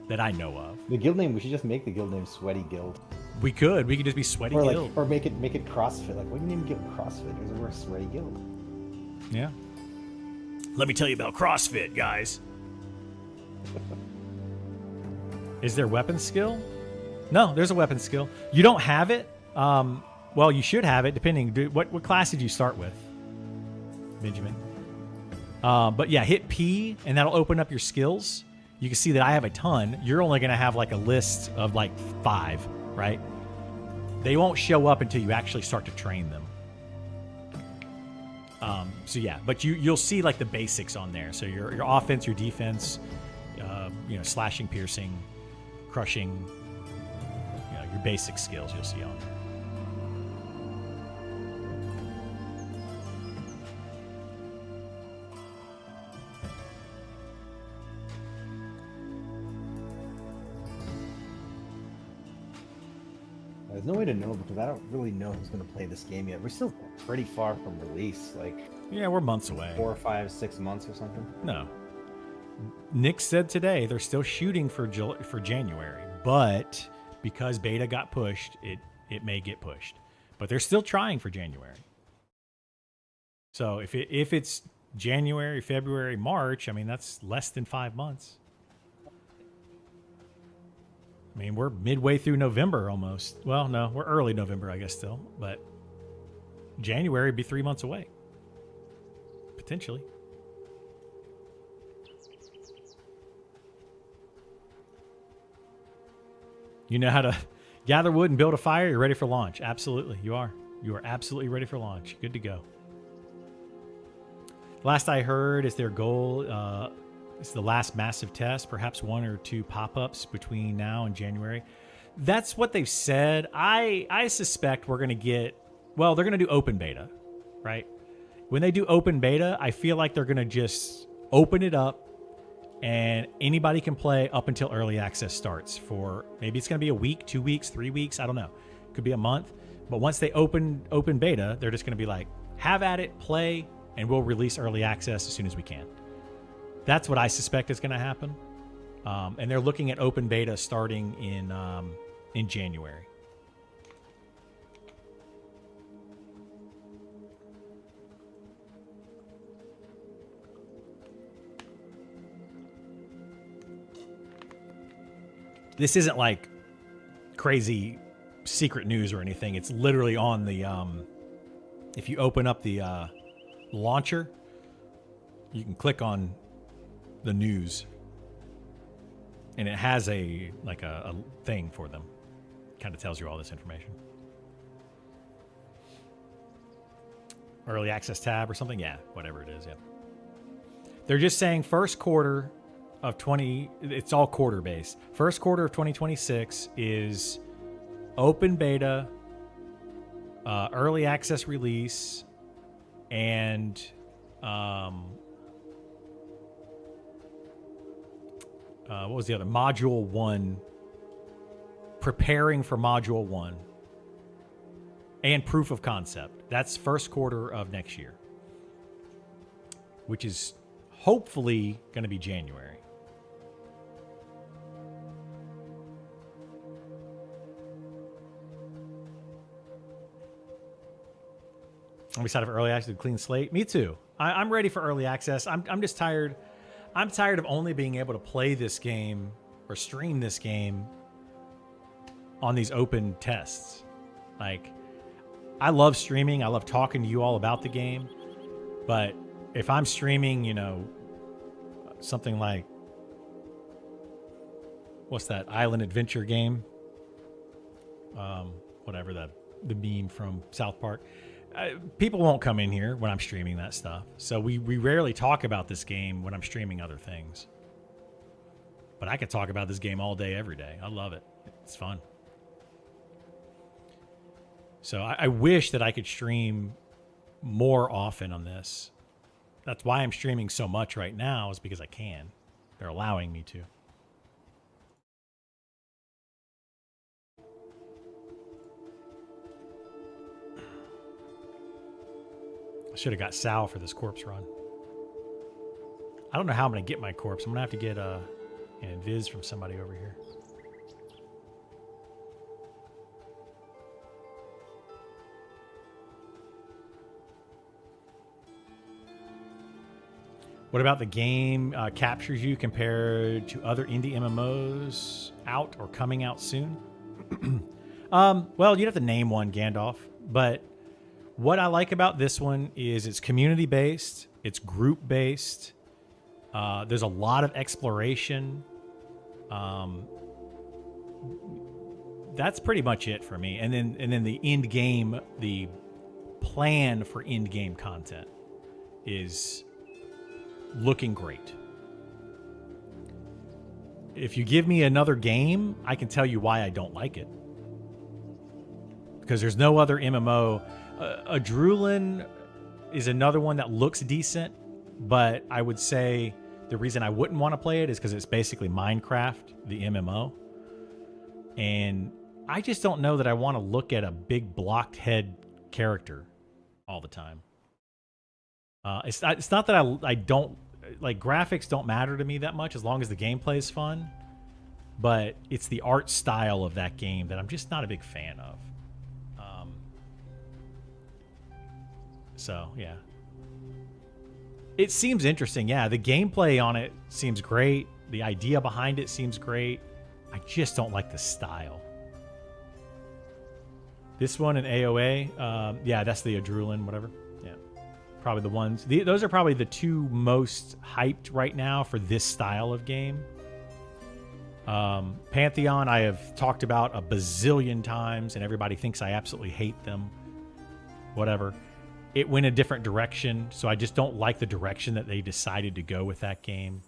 that I know of. The guild name, we should just make the guild name Sweaty Guild. We could just be Sweaty Or Guild. or make it CrossFit. Like, what do you name guild CrossFit? We're a Sweaty Guild. Yeah. Let me tell you about CrossFit, guys. Is there weapon skill? No, there's a weapon skill. You don't have it. Well, you should have it, depending. What class did you start with, Benjamin? But yeah, hit P, and that'll open up your skills. You can see that I have a ton. You're only going to have like a list of like 5, right? They won't show up until you actually start to train them. So yeah, but you'll see like the basics on there. So your offense, your defense, slashing, piercing, crushing, your basic skills you'll see on there. There's no way to know because I don't really know who's going to play this game yet. We're still pretty far from release, like Yeah, we're months away. 4, 5, 6 months or something. No. Nick said today they're still shooting for January, but because beta got pushed, it may get pushed. But they're still trying for January. So if it's January, February, March, I mean that's less than 5 months. I mean, we're midway through November almost. Well, no, we're early November, I guess still, but January would be 3 months away. Potentially. You know how to gather wood and build a fire. You're ready for launch. Absolutely. You are. You are absolutely ready for launch. Good to go. Last I heard is their goal. It's the last massive test, perhaps 1 or 2 pop-ups between now and January. That's what they've said. I suspect we're going to get, well, they're going to do open beta, right? When they do open beta, I feel like they're going to just open it up and anybody can play up until early access starts for, maybe it's going to be a week, 2 weeks, 3 weeks. I don't know. Could be a month. But once they open beta, they're just going to be like, have at it, play, and we'll release early access as soon as we can. That's what I suspect is going to happen. And they're looking at open beta starting in January. This isn't like crazy secret news or anything. It's literally on the, if you open up the launcher, you can click on the news and it has a thing for them. Kind of tells you all this information. Early access tab or something. Yeah, whatever it is. Yeah. They're just saying first quarter of it's all quarter based. First quarter of 2026 is open beta, early access release, and what was the other? Module 1. Preparing for Module 1. And proof of concept. That's first quarter of next year. Which is hopefully going to be January. I'm excited for early access to clean slate. Me too. I'm ready for early access. I'm just tired. I'm tired of only being able to play this game or stream this game on these open tests. Like, I love streaming. I love talking to you all about the game. But if I'm streaming, you know, something like, what's that island adventure game? Whatever the meme from South Park. People won't come in here when I'm streaming that stuff. So we rarely talk about this game when I'm streaming other things. But I could talk about this game all day, every day. I love it. It's fun. So I wish that I could stream more often on this. That's why I'm streaming so much right now, is because I can. They're allowing me to. I should have got Sal for this corpse run. I don't know how I'm going to get my corpse. I'm going to have to get an invis from somebody over here. What about the game captures you compared to other indie MMOs out or coming out soon? Well, you'd have to name one, Gandalf. But what I like about this one is it's community-based, it's group-based. There's a lot of exploration. That's pretty much it for me. And then the end game, the plan for end game content is looking great. If you give me another game, I can tell you why I don't like it. Because there's no other MMO. Adrulan is another one that looks decent, but I would say the reason I wouldn't want to play it is because it's basically Minecraft, the MMO. And I just don't know that I want to look at a big blocked head character all the time. It's not that I don't, like, graphics don't matter to me that much as long as the gameplay is fun, but it's the art style of that game that I'm just not a big fan of. So, yeah. It seems interesting, yeah. The gameplay on it seems great. The idea behind it seems great. I just don't like the style. This one in AOA, yeah, that's the Adrulan, whatever. Yeah, probably the ones. Those are probably the two most hyped right now for this style of game. Pantheon, I have talked about a bazillion times, and everybody thinks I absolutely hate them. Whatever. It went a different direction, so I just don't like the direction that they decided to go with that game.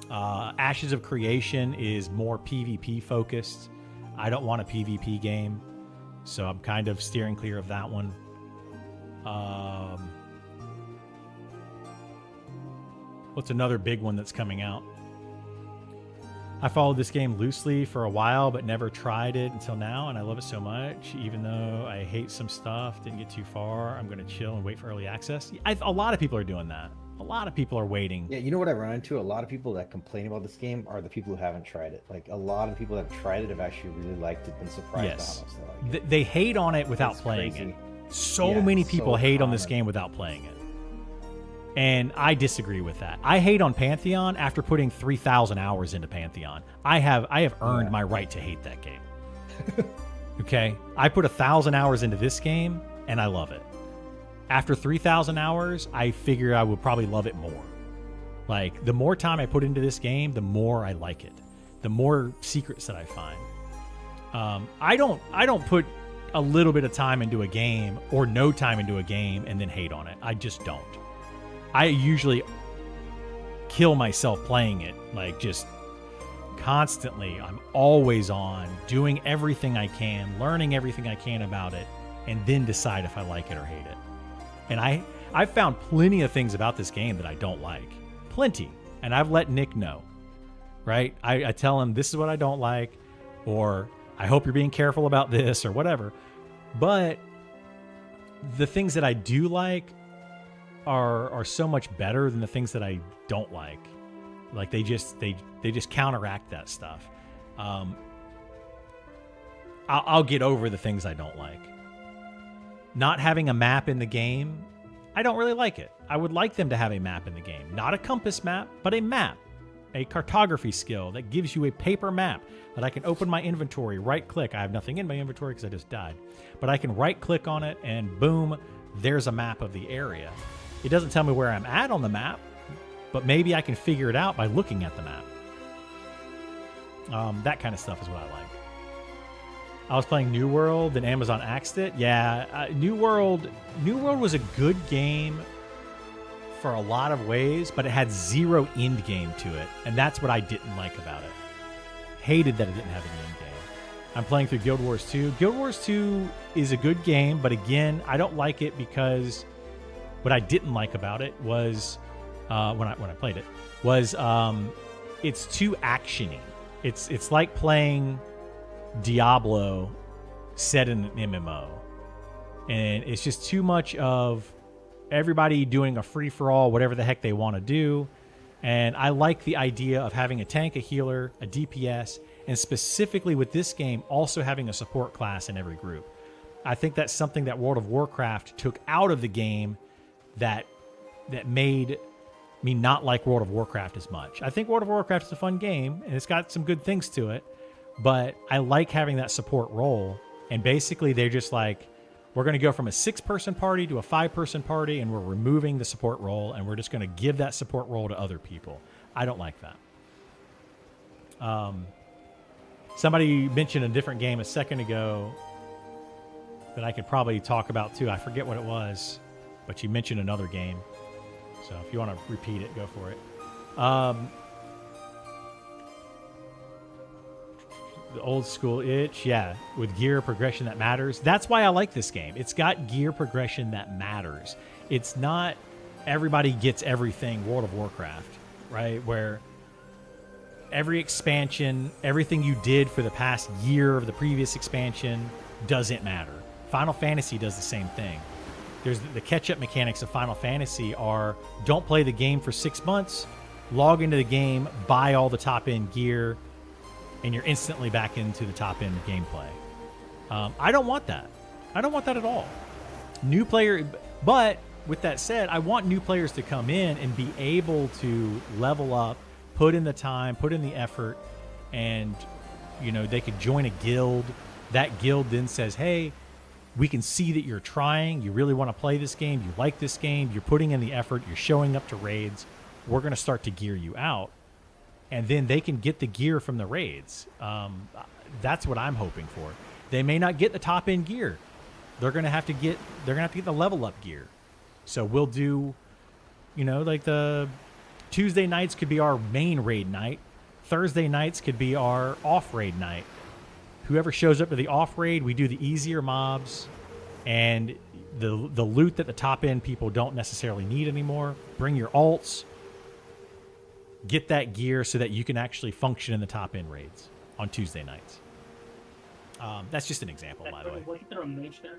Ashes of Creation is more PvP focused. I don't want a PvP game, so I'm kind of steering clear of that one. What's another big one that's coming out? I followed this game loosely for a while, but never tried it until now, and I love it so much. Even though I hate some stuff, didn't get too far, I'm going to chill and wait for early access. A lot of people are doing that. A lot of people are waiting. Yeah, you know what I run into? A lot of people that complain about this game are the people who haven't tried it. Like, a lot of people that have tried it have actually really liked it, been surprised at how much they like it. They hate on it without playing crazy. it. So many people hate on this game without playing it. And I disagree with that. I hate on Pantheon after putting 3,000 hours into Pantheon. I have earned my right to hate that game. Okay? I put 1,000 hours into this game, and I love it. After 3,000 hours, I figure I would probably love it more. Like, the more time I put into this game, the more I like it. The more secrets that I find. I don't put a little bit of time into a game or no time into a game and then hate on it. I just don't. I usually kill myself playing it, like, just constantly. I'm always on, doing everything I can, learning everything I can about it, and then decide if I like it or hate it. And I've found plenty of things about this game that I don't like. Plenty. And I've let Nick know, right? I tell him, this is what I don't like, or I hope you're being careful about this, or whatever. But the things that I do like are so much better than the things that I don't like. Like, they just counteract that stuff. I'll get over the things I don't like. Not having a map in the game, I don't really like it. I would like them to have a map in the game. Not a compass map, but a map. A cartography skill that gives you a paper map that I can open my inventory, right-click. I have nothing in my inventory because I just died. But I can right-click on it, and boom, there's a map of the area. It doesn't tell me where I'm at on the map, but maybe I can figure it out by looking at the map. That kind of stuff is what I like. I was playing New World, and Amazon axed it. Yeah, New World was a good game for a lot of ways, but it had zero end game to it, and that's what I didn't like about it. Hated that it didn't have an end game. I'm playing through Guild Wars 2. Guild Wars 2 is a good game, but again, I don't like it because what I didn't like about it was when I played it was it's too actiony. It's like playing Diablo set in an MMO, and it's just too much of everybody doing a free-for-all, whatever the heck they want to do. And I like the idea of having a tank, a healer, a DPS, and specifically with this game, also having a support class in every group. I think that's something that World of Warcraft took out of the game that made me not like World of Warcraft as much. I think World of Warcraft is a fun game, and it's got some good things to it, but I like having that support role. And basically, they're just like, we're going to go from a 6-person party to a 5-person party, and we're removing the support role, and we're just going to give that support role to other people. I don't like that. Somebody mentioned a different game a second ago that I could probably talk about too. I forget what it was, but you mentioned another game. So if you want to repeat it, go for it. The old school itch, yeah, with gear progression that matters. That's why I like this game. It's got gear progression that matters. It's not everybody gets everything World of Warcraft, right? Where every expansion, everything you did for the past year of the previous expansion doesn't matter. Final Fantasy does the same thing. There's the catch-up mechanics of Final Fantasy are don't play the game for 6 months, log into the game, buy all the top-end gear, and you're instantly back into the top-end gameplay. I don't want that. I don't want that at all. New player, but with that said, I want new players to come in and be able to level up, put in the time, put in the effort, and they could join a guild. That guild then says, hey, we can see that you're trying, you really want to play this game, you like this game, you're putting in the effort, you're showing up to raids, we're going to start to gear you out. And then they can get the gear from the raids. That's what I'm hoping for. They may not get the top end gear. They're gonna have to get the level up gear. So we'll do, like the Tuesday nights could be our main raid night. Thursday nights could be our off raid night. Whoever shows up to the off raid, we do the easier mobs and the loot that the top end people don't necessarily need anymore. Bring your alts. Get that gear so that you can actually function in the top end raids on Tuesday nights. That's just an example, by the way. Wasn't there a mage there?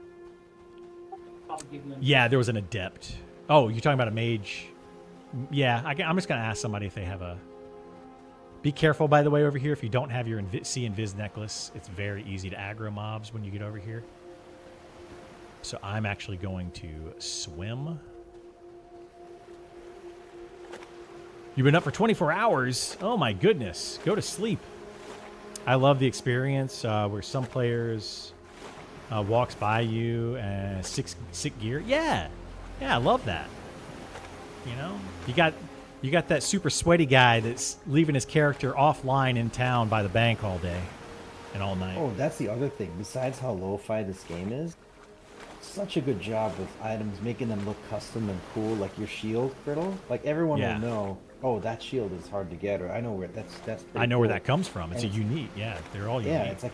Yeah, there was an adept. Oh, you're talking about a mage? Yeah, I'm just going to ask somebody if they have a... Be careful, by the way, over here. If you don't have your See Invis necklace, it's very easy to aggro mobs when you get over here. So I'm actually going to swim. You've been up for 24 hours? Oh my goodness. Go to sleep. I love the experience where some players walks by you and sick gear. Yeah, I love that. You got that super sweaty guy that's leaving his character offline in town by the bank all day and all night. Oh, that's the other thing. Besides how lo-fi this game is, such a good job with items, making them look custom and cool, like your shield, Griddle. Like everyone will know, oh, that shield is hard to get, or I know where that's. I know cool. where that comes from. It's a unique. Yeah, they're all unique. Yeah, it's like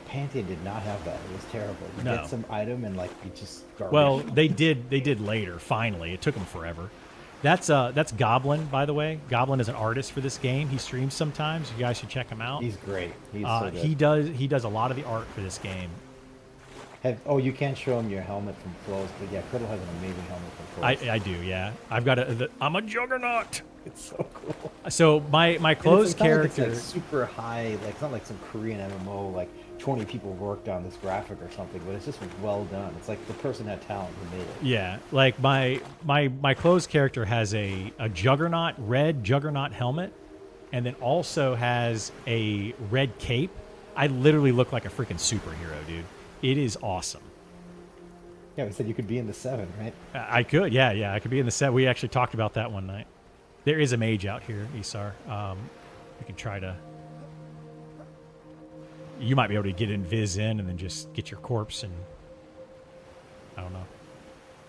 Pantheon did not have that. It was terrible. You get some item and like you just. Garbage. Well, they did later. Finally, it took them forever. That's Goblin, by the way. Goblin is an artist for this game. He streams sometimes. You guys should check him out. He's great. He's so good. He does a lot of the art for this game. You can't show him your helmet from close, but yeah, Criddle has an amazing helmet from close. I do, yeah. I've got I'm a juggernaut. It's so cool. So my closed character, it's like super high, like it's not like some Korean MMO like 20 people worked on this graphic or something, but it's just well done. It's like the person had talent who made it. Yeah, like my closed character has a Juggernaut, red Juggernaut helmet, and then also has a red cape. I literally look like a freaking superhero, dude. It is awesome. Yeah, we said you could be in the 7, right? I could, yeah, I could be in the set. We actually talked about that one night. There is a mage out here, Isar. We can try to. You might be able to get invis in and then just get your corpse and. I don't know.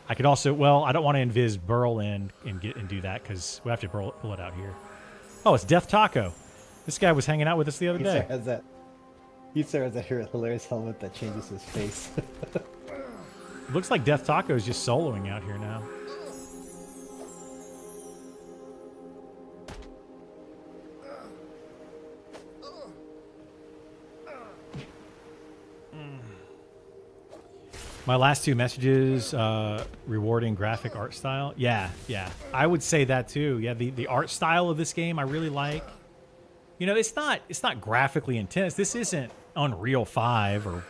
I could also. Well, I don't want to invis Burl in and do that because we have to pull it out here. Oh, it's Death Taco. This guy was hanging out with us the other day. Isar has that hilarious helmet that changes his face. Looks like Death Taco is just soloing out here now. My last 2 messages, rewarding graphic art style. Yeah. I would say that too. Yeah, the art style of this game I really like. You know, it's not graphically intense. This isn't Unreal 5 or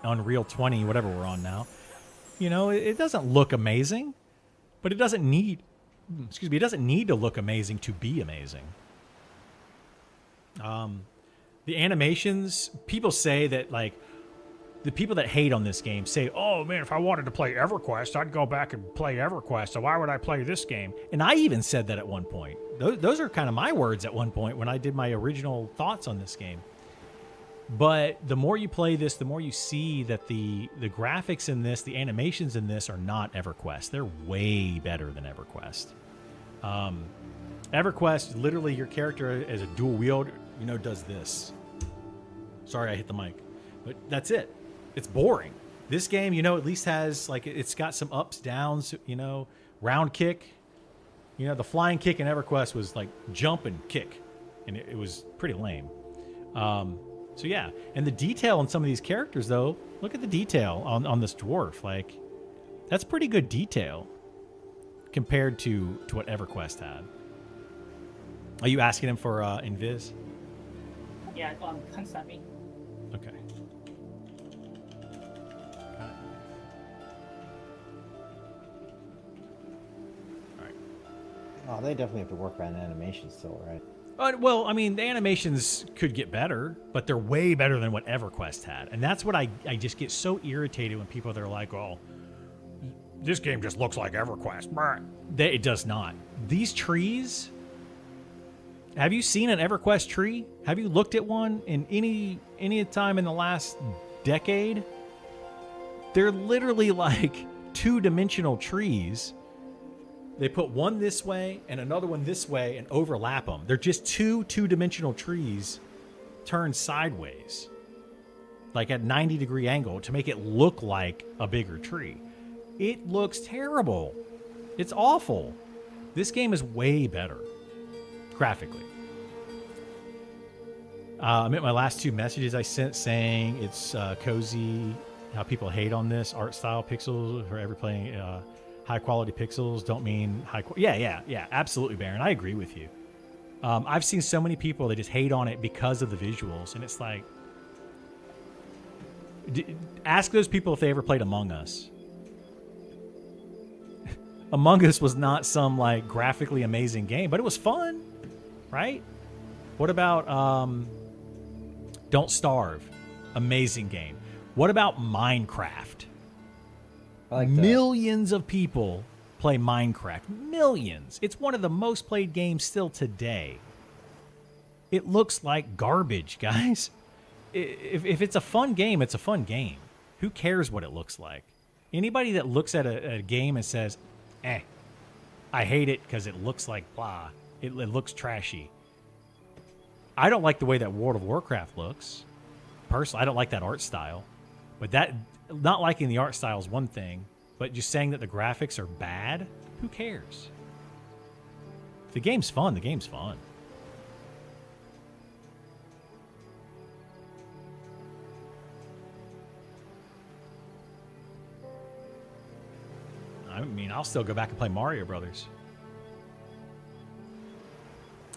Unreal 20, whatever we're on now. You know, it doesn't look amazing, but it doesn't need, it doesn't need to look amazing to be amazing. The animations, people say that, like, the people that hate on this game say, oh man, if I wanted to play EverQuest, I'd go back and play EverQuest, so why would I play this game? And I even said that at one point. Those are kind of my words at one point when I did my original thoughts on this game. But the more you play this, the more you see that the graphics in this, the animations in this are not EverQuest. They're way better than EverQuest. EverQuest, literally your character as a dual wield, you know, does this. Sorry, I hit the mic. But that's it. It's boring. This game, you know, at least has, like, it's got some ups, downs, you know, round kick. You know, the flying kick in EverQuest was like jump and kick. And it was pretty lame. So yeah, and the detail on some of these characters, though, look at the detail on this dwarf. Like, that's pretty good detail compared to what EverQuest had. Are you asking him for invis? Yeah, consent me. Okay. Oh, they definitely have to work on animation still, right? Well, I mean, the animations could get better, but they're way better than what EverQuest had. And that's what I just get so irritated when people are like, oh, this game just looks like EverQuest. It does not. These trees, have you seen an EverQuest tree? Have you looked at one in any time in the last decade? They're literally like 2-dimensional trees. They put one this way and another one this way and overlap them. They're just two-dimensional trees turned sideways, like at 90-degree angle to make it look like a bigger tree. It looks terrible. It's awful. This game is way better graphically. I meant my last 2 messages I sent saying it's cozy, how people hate on this art style pixels for ever playing high quality pixels don't mean high quality. Yeah, absolutely, Baron. I agree with you. I've seen so many people that just hate on it because of the visuals, and it's like, ask those people if they ever played Among Us. Among Us was not some like graphically amazing game, but it was fun, right? What about Don't Starve? Amazing game. What about Minecraft? Like millions of people play Minecraft. Millions. It's one of the most played games still today. It looks like garbage, guys. If it's a fun game, it's a fun game. Who cares what it looks like? Anybody that looks at a game and says, I hate it because it looks like blah. It looks trashy. I don't like the way that World of Warcraft looks. Personally, I don't like that art style. But that, not liking the art style is one thing, but just saying that the graphics are bad, who cares? If the game's fun, the game's fun. I mean, I'll still go back and play Mario Brothers.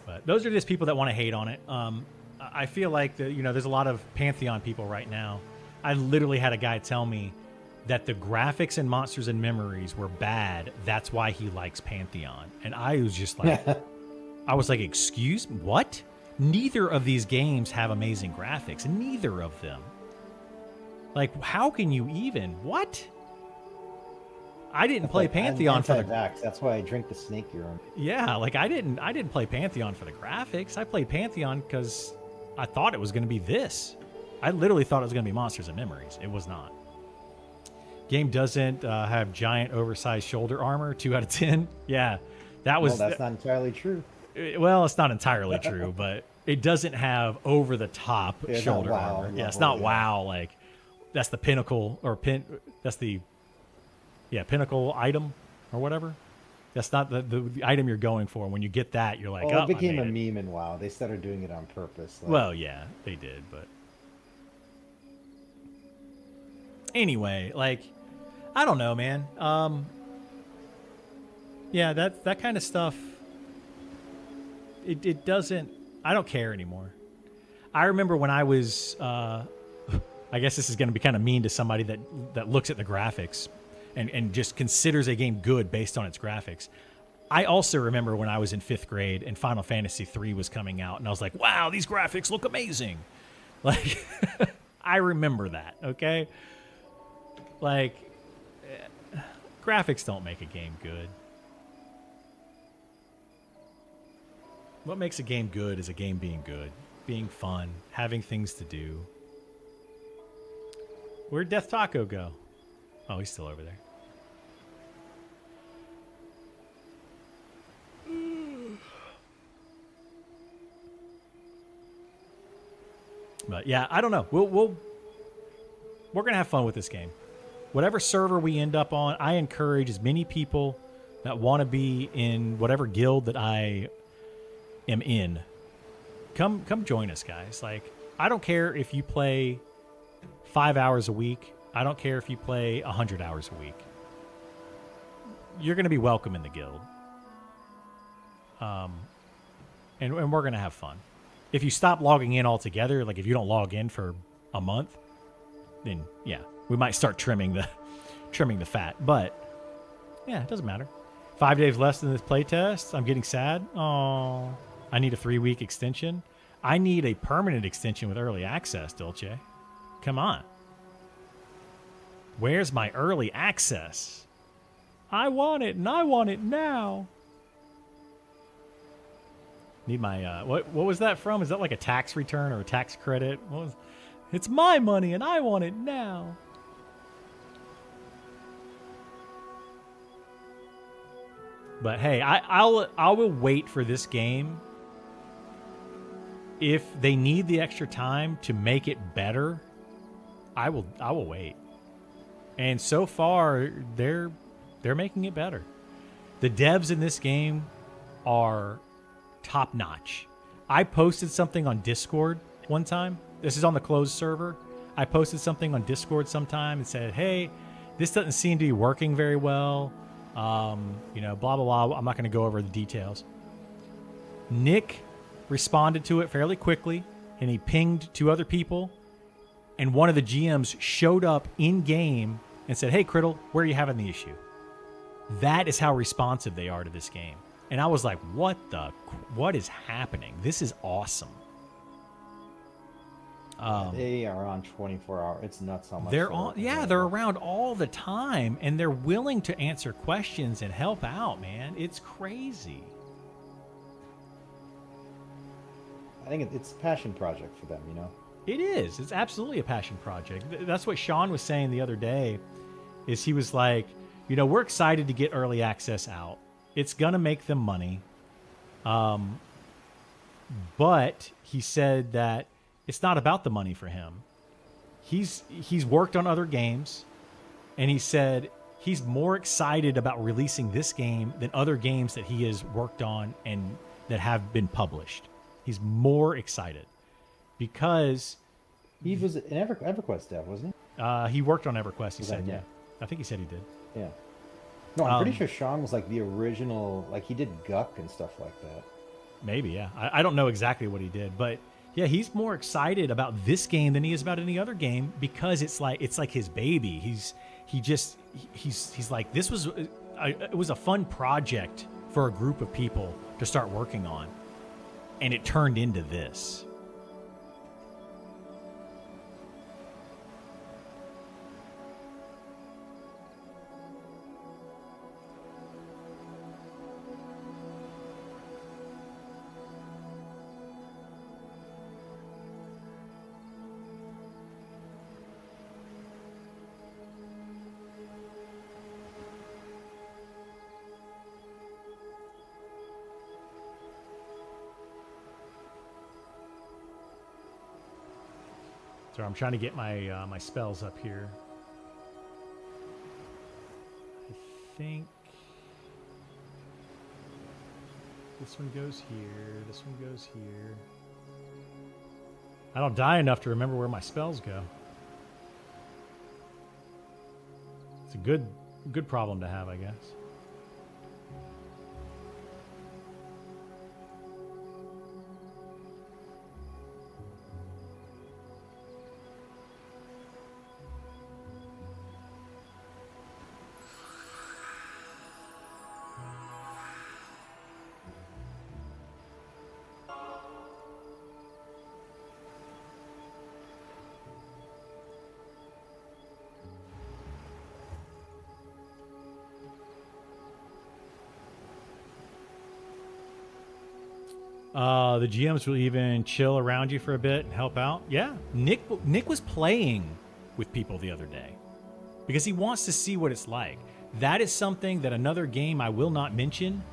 But those are just people that want to hate on it. I feel like there's a lot of Pantheon people right now. I literally had a guy tell me that the graphics in Monsters and Memories were bad. That's why he likes Pantheon. And I was just like, excuse me, what? Neither of these games have amazing graphics. Neither of them. Like, how can you even? What? I didn't play Pantheon for the vax. That's why I drink the snake urine. Yeah, like I didn't play Pantheon for the graphics. I played Pantheon because I thought it was going to be this. I literally thought it was going to be Monsters and Memories. It was not. Game doesn't have giant oversized shoulder armor. 2 out of 10. Yeah, that was. Well, that's not entirely true. Well, it's not entirely true, but it doesn't have over the top shoulder armor. Yeah, it's not WoW. Like that's the pinnacle or That's the pinnacle item or whatever. That's not the item you're going for. When you get that, you're like, well, oh, it became a meme in WoW. They started doing it on purpose. Like, well, yeah, they did, but anyway, like, I don't know, man. Yeah, that kind of stuff. It doesn't. I don't care anymore. I remember when I was. I guess this is going to be kind of mean to somebody that looks at the graphics and just considers a game good based on its graphics. I also remember when I was in 5th grade and Final Fantasy III was coming out, and I was like, wow, these graphics look amazing. Like, I remember that, okay? Like, graphics don't make a game good. What makes a game good is a game being good, being fun, having things to do. Where'd Death Taco go? Oh, he's still over there. But yeah, I don't know. We're gonna have fun with this game. Whatever server we end up on, I encourage as many people that want to be in whatever guild that I am in. Come join us, guys. Like, I don't care if you play 5 hours a week. I don't care if you play 100 hours a week. You're going to be welcome in the guild. And we're going to have fun. If you stop logging in altogether, like if you don't log in for a month, then yeah, we might start trimming the fat. But yeah, it doesn't matter. 5 days less than this playtest. I'm getting sad. Oh, I need a 3-week extension. I need a permanent extension with early access, Dolce. Come on. Where's my early access? I want it, and I want it now. Need my, what was that from? Is that like a tax return or a tax credit? It's my money, and I want it now. But hey, I will wait for this game. If they need the extra time to make it better, I will wait. And so far, they're making it better. The devs in this game are top notch. I posted something on Discord one time. This is on the closed server. I posted something on Discord sometime and said, hey, this doesn't seem to be working very well. Blah, blah, blah. I'm not going to go over the details. Nick responded to it fairly quickly, and he pinged 2 other people, and one of the GMs showed up in-game and said, hey, Criddle, where are you having the issue? That is how responsive they are to this game. And I was like, what is happening? This is awesome. They are on 24 hours. It's nuts how much they're on. Yeah, they're around all the time, and they're willing to answer questions and help out, man. It's crazy. I think it's a passion project for them, It is. It's absolutely a passion project. That's what Sean was saying the other day, is he was like, we're excited to get early access out. It's going to make them money. But he said that it's not about the money for him. He's worked on other games, and he said he's more excited about releasing this game than other games that he has worked on and that have been published. He's more excited because he was an EverQuest dev, wasn't he? He worked on EverQuest. He said, yeah. I think he said he did. Yeah. No, I'm pretty sure Sean was like the original. Like he did Guck and stuff like that. Maybe, yeah. I don't know exactly what he did, but Yeah, he's more excited about this game than he is about any other game because it's like his baby. He's like, this was it was a fun project for a group of people to start working on, and it turned into this. So I'm trying to get my my spells up here. I think this one goes here. This one goes here. I don't die enough to remember where my spells go. It's a good problem to have, I guess. The GMs will even chill around you for a bit and help out. Yeah, Nick was playing with people the other day because he wants to see what it's like. That is something that another game I will not mention.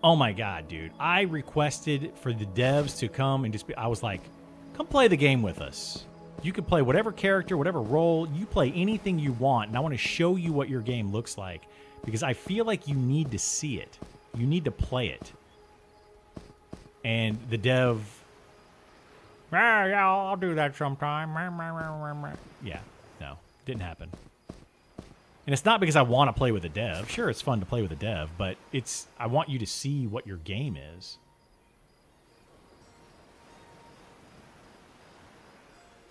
Oh my God, dude. I requested for the devs to come and I was like, come play the game with us. You can play whatever character, whatever role. You play anything you want, and I want to show you what your game looks like because I feel like you need to see it. You need to play it. And the dev, yeah, I'll do that sometime. Yeah, no, didn't happen. And it's not because I want to play with a dev. Sure, it's fun to play with a dev, but I want you to see what your game is.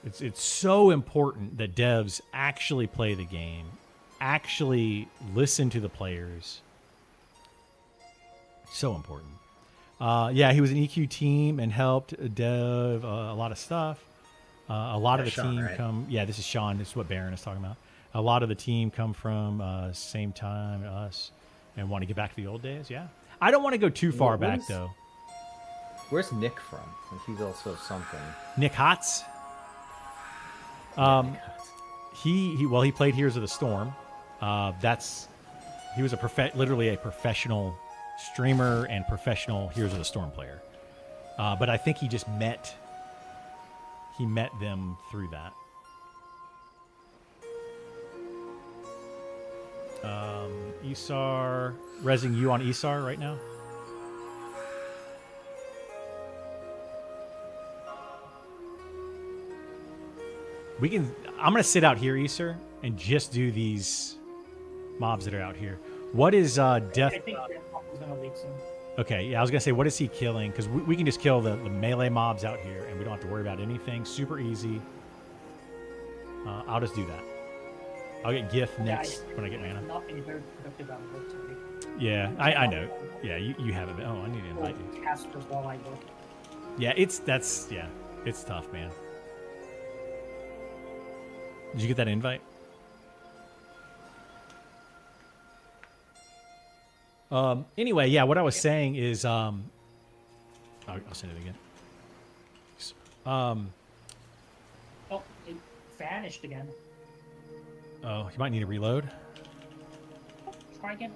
It's so important that devs actually play the game, actually listen to the players. So important. Yeah, he was an EQ team and helped dev a lot of stuff. A lot of the Sean, team right? come. Yeah, this is Sean. This is what Baron is talking about. A lot of the team come from same time as us and want to get back to the old days. Yeah, I don't want to go too far back though. Where's Nick from? He's also something. Nick Hotz. He played Heroes of the Storm. He was literally a professional streamer and professional Heroes of the Storm player. But I think he just met them through that. Isar, resing you on Isar right now? I'm going to sit out here, Isar, and just do these mobs that are out here. What is Death? I think Death is going to lead soon. Okay, yeah, I was going to say, what is he killing? Because we can just kill the melee mobs out here, and we don't have to worry about anything. Super easy. I'll just do that. I'll get Gith next when I get mana. Not been very productive on work today. Yeah, I know. Yeah, you have it. Oh, I need to invite you. Casters while I work. Yeah, it's tough, man. Did you get that invite? Anyway, yeah, what I was saying is, I'll send it again. Oh, it vanished again. Oh, you might need to reload. Try again.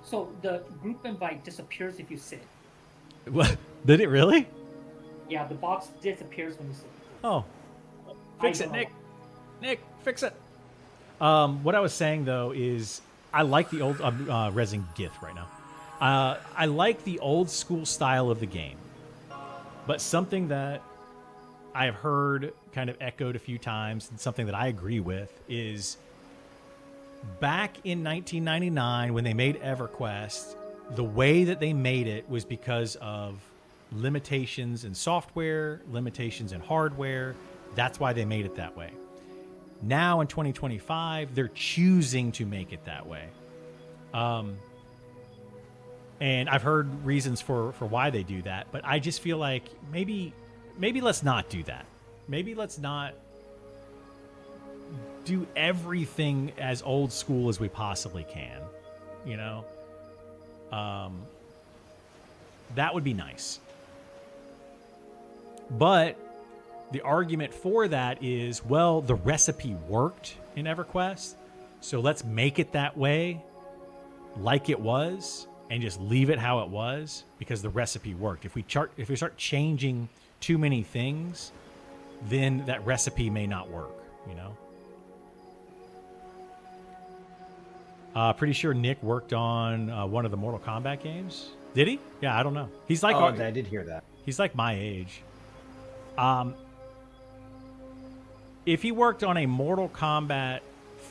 So the group invite disappears if you sit. What? Did it really? Yeah, the box disappears when you sit. Oh, fix it, Nick. Nick, fix it. What I was saying though is, I like the old resing Gith right now. I like the old school style of the game, but something that I have heard kind of echoed a few times, and something that I agree with, is back in 1999 when they made EverQuest, the way that they made it was because of limitations in software, limitations in hardware. That's why they made it that way. Now in 2025, they're choosing to make it that way. And I've heard reasons for why they do that, but I just feel like maybe let's not do that. Maybe let's not do everything as old school as we possibly can, you know? That would be nice. But the argument for that is, well, the recipe worked in EverQuest, so let's make it that way, like it was, and just leave it how it was because the recipe worked. If we start changing too many things, then that recipe may not work, you know? Pretty sure Nick worked on one of the Mortal Kombat games. Did he? Yeah, I don't know. He's like, I did hear that. He's like my age. If he worked on a Mortal Kombat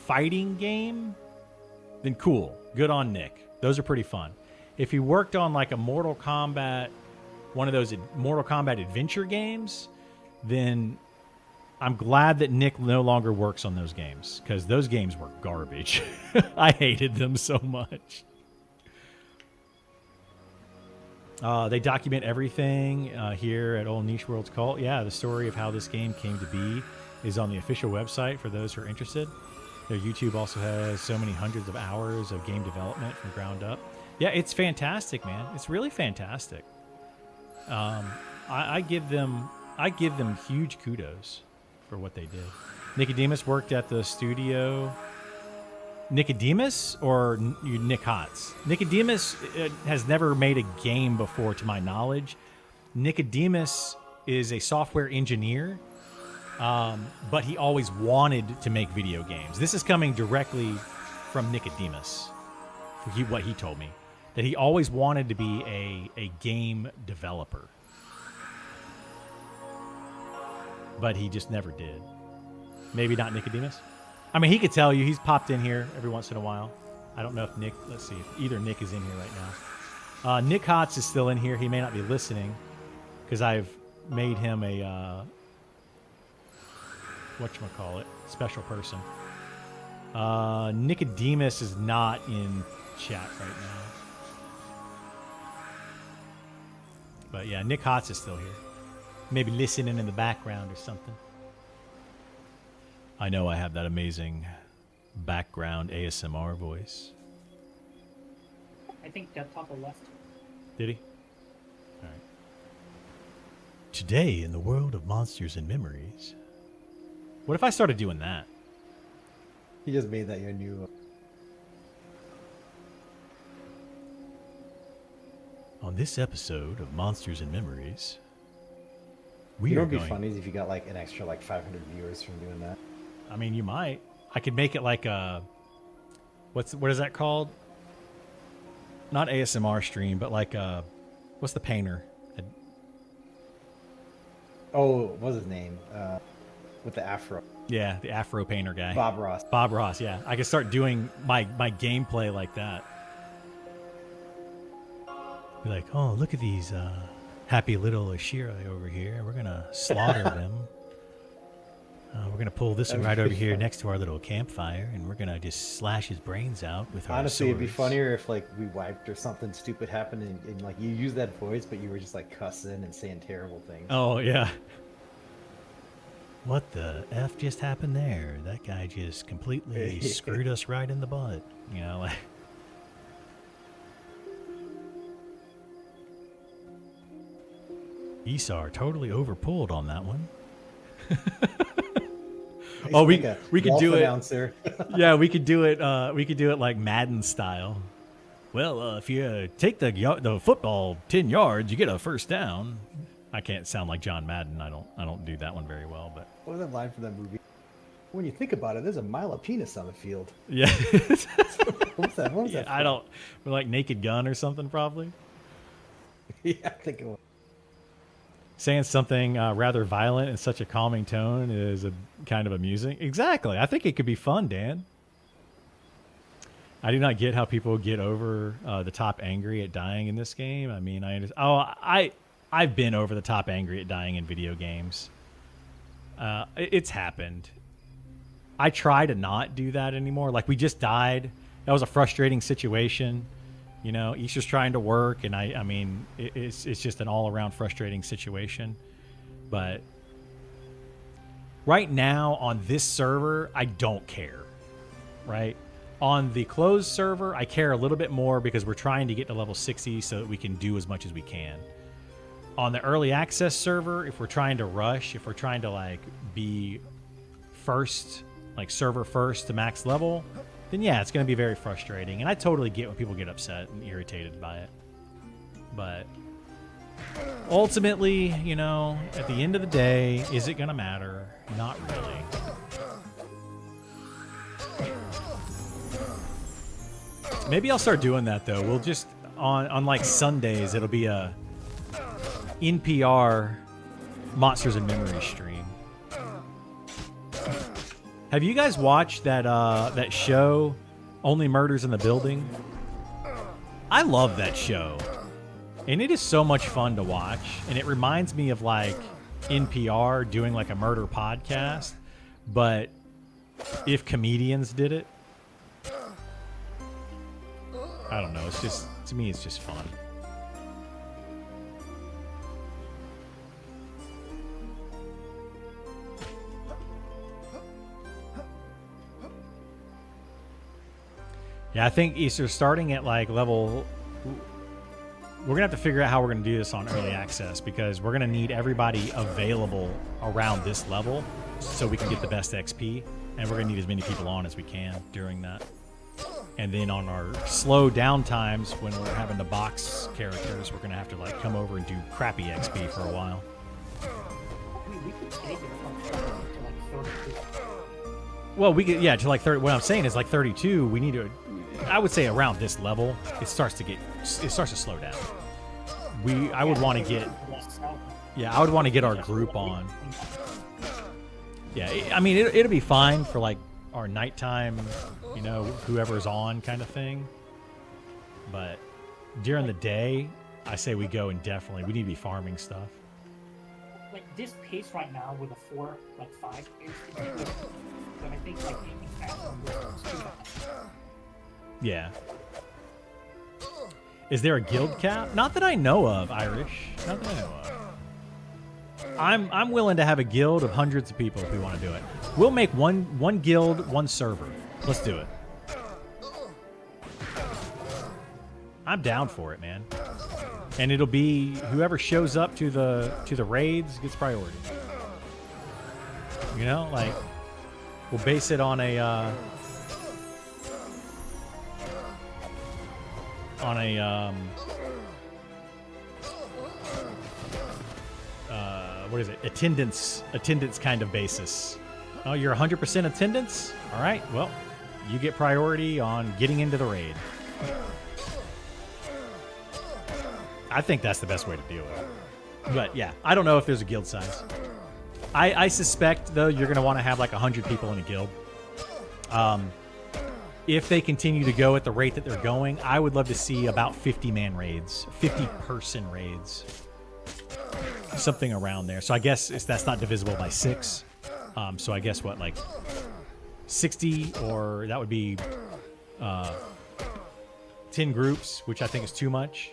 fighting game, then cool. Good on Nick. Those are pretty fun. If he worked on like a Mortal Kombat, one of those Mortal Kombat adventure games, then I'm glad that Nick no longer works on those games because those games were garbage. I hated them so much. They document everything here at Old Niche World's Cult. Yeah, the story of how this game came to be is on the official website for those who are interested. Their YouTube also has so many hundreds of hours of game development from ground up. Yeah, it's fantastic, man. It's really fantastic. I give them huge kudos for what they did. Nicodemus worked at the studio. Nicodemus or Nick Hotz? Nicodemus has never made a game before, to my knowledge. Nicodemus is a software engineer, but he always wanted to make video games. This is coming directly from Nicodemus, what he told me, that he always wanted to be a game developer, but he just never did. Maybe not Nicodemus. I mean, he could tell you. He's popped in here every once in a while. I don't know if Nick, let's see, if either Nick is in here right now. Nick Hotz is still in here. He may not be listening because I've made him a, whatchamacallit, special person. Nicodemus is not in chat right now. But yeah, Nick Hotz is still here. Maybe listening in the background or something. I know I have that amazing background ASMR voice. I think Death Topple left. Did he? All right. Today in the world of monsters and memories. What if I started doing that? He just made that your new... On this episode of Monsters and Memories, you know what'd be funny is if you got like an extra like 500 viewers from doing that. I mean, you might. I could make it like a... what is that called? Not ASMR stream, but like a... What's the painter? Oh, what was his name? With the afro. Yeah, the afro painter guy. Bob Ross. Bob Ross, yeah. I could start doing my gameplay like that. Be like, oh, look at these happy little Ashira over here. We're going to slaughter them. We're going to pull this one right over here next to our little campfire, and we're going to just slash his brains out with our Honestly, swords. It'd be funnier if like we wiped or something stupid happened and like you used that voice, but you were just like cussing and saying terrible things. Oh, yeah. What the F just happened there? That guy just completely screwed us right in the butt. You know, like... Esar totally overpulled on that one. Oh, we could do it. Yeah, we could do it. We could do it like Madden style. Well, if you take the football 10 yards, you get a first down. I can't sound like John Madden. I don't do that one very well. But what was that line from that movie? When you think about it, there's a mile of penis on the field. Yeah. What was that? I don't. Like Naked Gun or something, probably. Yeah, I think it was. Saying something rather violent in such a calming tone is a kind of amusing. Exactly. I think it could be fun, Dan. I do not get how people get over the top angry at dying in this game. I mean, I I've been over the top angry at dying in video games. It's happened. I try to not do that anymore. Like, we just died. That was a frustrating situation. You know, Easter's trying to work, and I mean, it's just an all-around frustrating situation. But right now on this server, I don't care, right? On the closed server, I care a little bit more because we're trying to get to level 60 so that we can do as much as we can. On the early access server, if we're trying to rush, if we're trying to like be first, like server first to max level, then yeah, it's going to be very frustrating. And I totally get when people get upset and irritated by it. But ultimately, you know, at the end of the day, is it going to matter? Not really. Maybe I'll start doing that, though. We'll just, on like Sundays, it'll be a NPR Monsters in Memory stream. Have you guys watched that that show, Only Murders in the Building? I love that show. And it is so much fun to watch. And it reminds me of like NPR doing like a murder podcast. But if comedians did it, I don't know. It's just, to me, it's just fun. Yeah, I think Easter starting at like level... We're going to have to figure out how we're going to do this on early access because we're going to need everybody available around this level so we can get the best XP. And we're going to need as many people on as we can during that. And then on our slow down times when we're having to box characters, we're going to have to like come over and do crappy XP for a while. I mean, we could take it from 20 to like 32. Well, we get, yeah, to like 30. What I'm saying is like 32, we need to, I would say around this level, it starts to slow down. I would want to get, yeah, I would want to get our group on. Yeah, I mean, it'll be fine for like our nighttime, you know, whoever's on kind of thing. But during the day, I say we go and definitely, we need to be farming stuff. Like this pace right now with a 4, like 5, is good. But I think like aiming faster is too fast. Yeah. Is there a guild cap? Not that I know of, Irish. Not that I know of. I'm willing to have a guild of hundreds of people if we want to do it. We'll make one guild, one server. Let's do it. I'm down for it, man. And it'll be whoever shows up to the raids gets priority. You know, like we'll base it on a what is it? Attendance kind of basis. Oh, you're 100% attendance? All right. Well, you get priority on getting into the raid. I think that's the best way to deal with it. But yeah, I don't know if there's a guild size. I suspect though you're going to want to have like 100 people in a guild. If they continue to go at the rate that they're going, I would love to see about 50-man raids, 50-person raids, something around there. So I guess that's not divisible by 6. So I guess what, like 60, or that would be 10 groups, which I think is too much.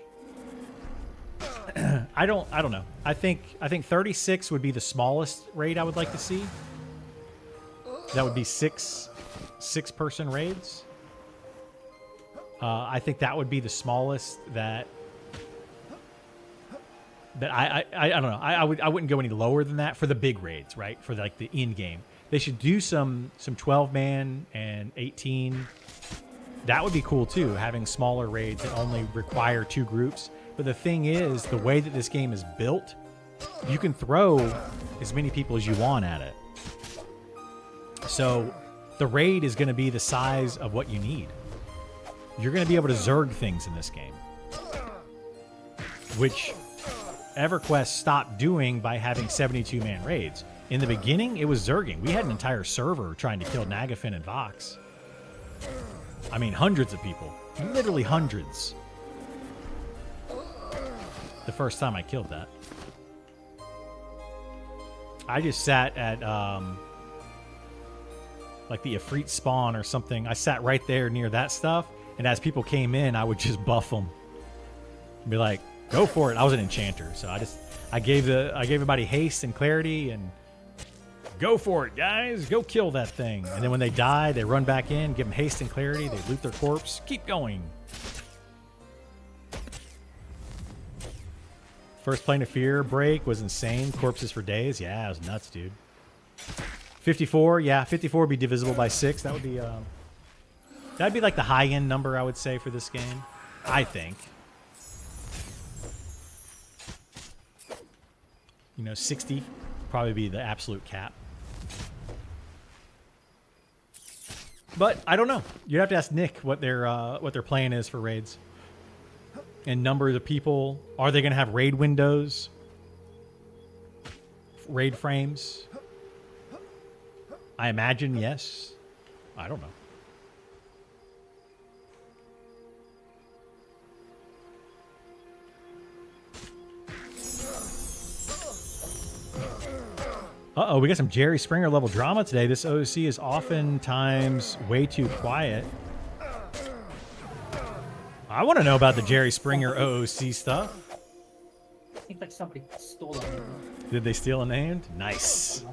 I don't know. I think 36 would be the smallest raid I would like to see. That would be 6-person raids. I think that would be the smallest that I don't know. I wouldn't go any lower than that for the big raids, right? For like the in game, they should do some 12-man and 18. That would be cool too, having smaller raids that only require 2 groups. But the thing is, the way that this game is built, you can throw as many people as you want at it. So the raid is going to be the size of what you need. You're going to be able to zerg things in this game, which EverQuest stopped doing by having 72-man raids. In the beginning, it was zerging. We had an entire server trying to kill Nagafin and Vox. I mean, hundreds of people. Literally hundreds. The first time I killed that. I just sat at like the Ifrit spawn or something. I sat right there near that stuff, and as people came in, I would just buff them. Be like, go for it. I was an enchanter, so I gave everybody haste and clarity and go for it, guys. Go kill that thing. And then when they die, they run back in, give them haste and clarity. They loot their corpse. Keep going. First Plane of Fear break was insane. Corpses for days. Yeah, it was nuts, dude. 54. Yeah, 54 would be divisible by 6. That would be that'd be like the high-end number, I would say, for this game. I think. You know, 60 probably be the absolute cap. But I don't know. You'd have to ask Nick what their plan is for raids. And numbers of people. Are they going to have raid windows? Raid frames? I imagine yes. I don't know. Uh-oh, we got some Jerry Springer level drama today. This OC is oftentimes way too quiet. I want to know about the Jerry Springer OOC stuff. I think like somebody stole it. Did they steal a name? Nice.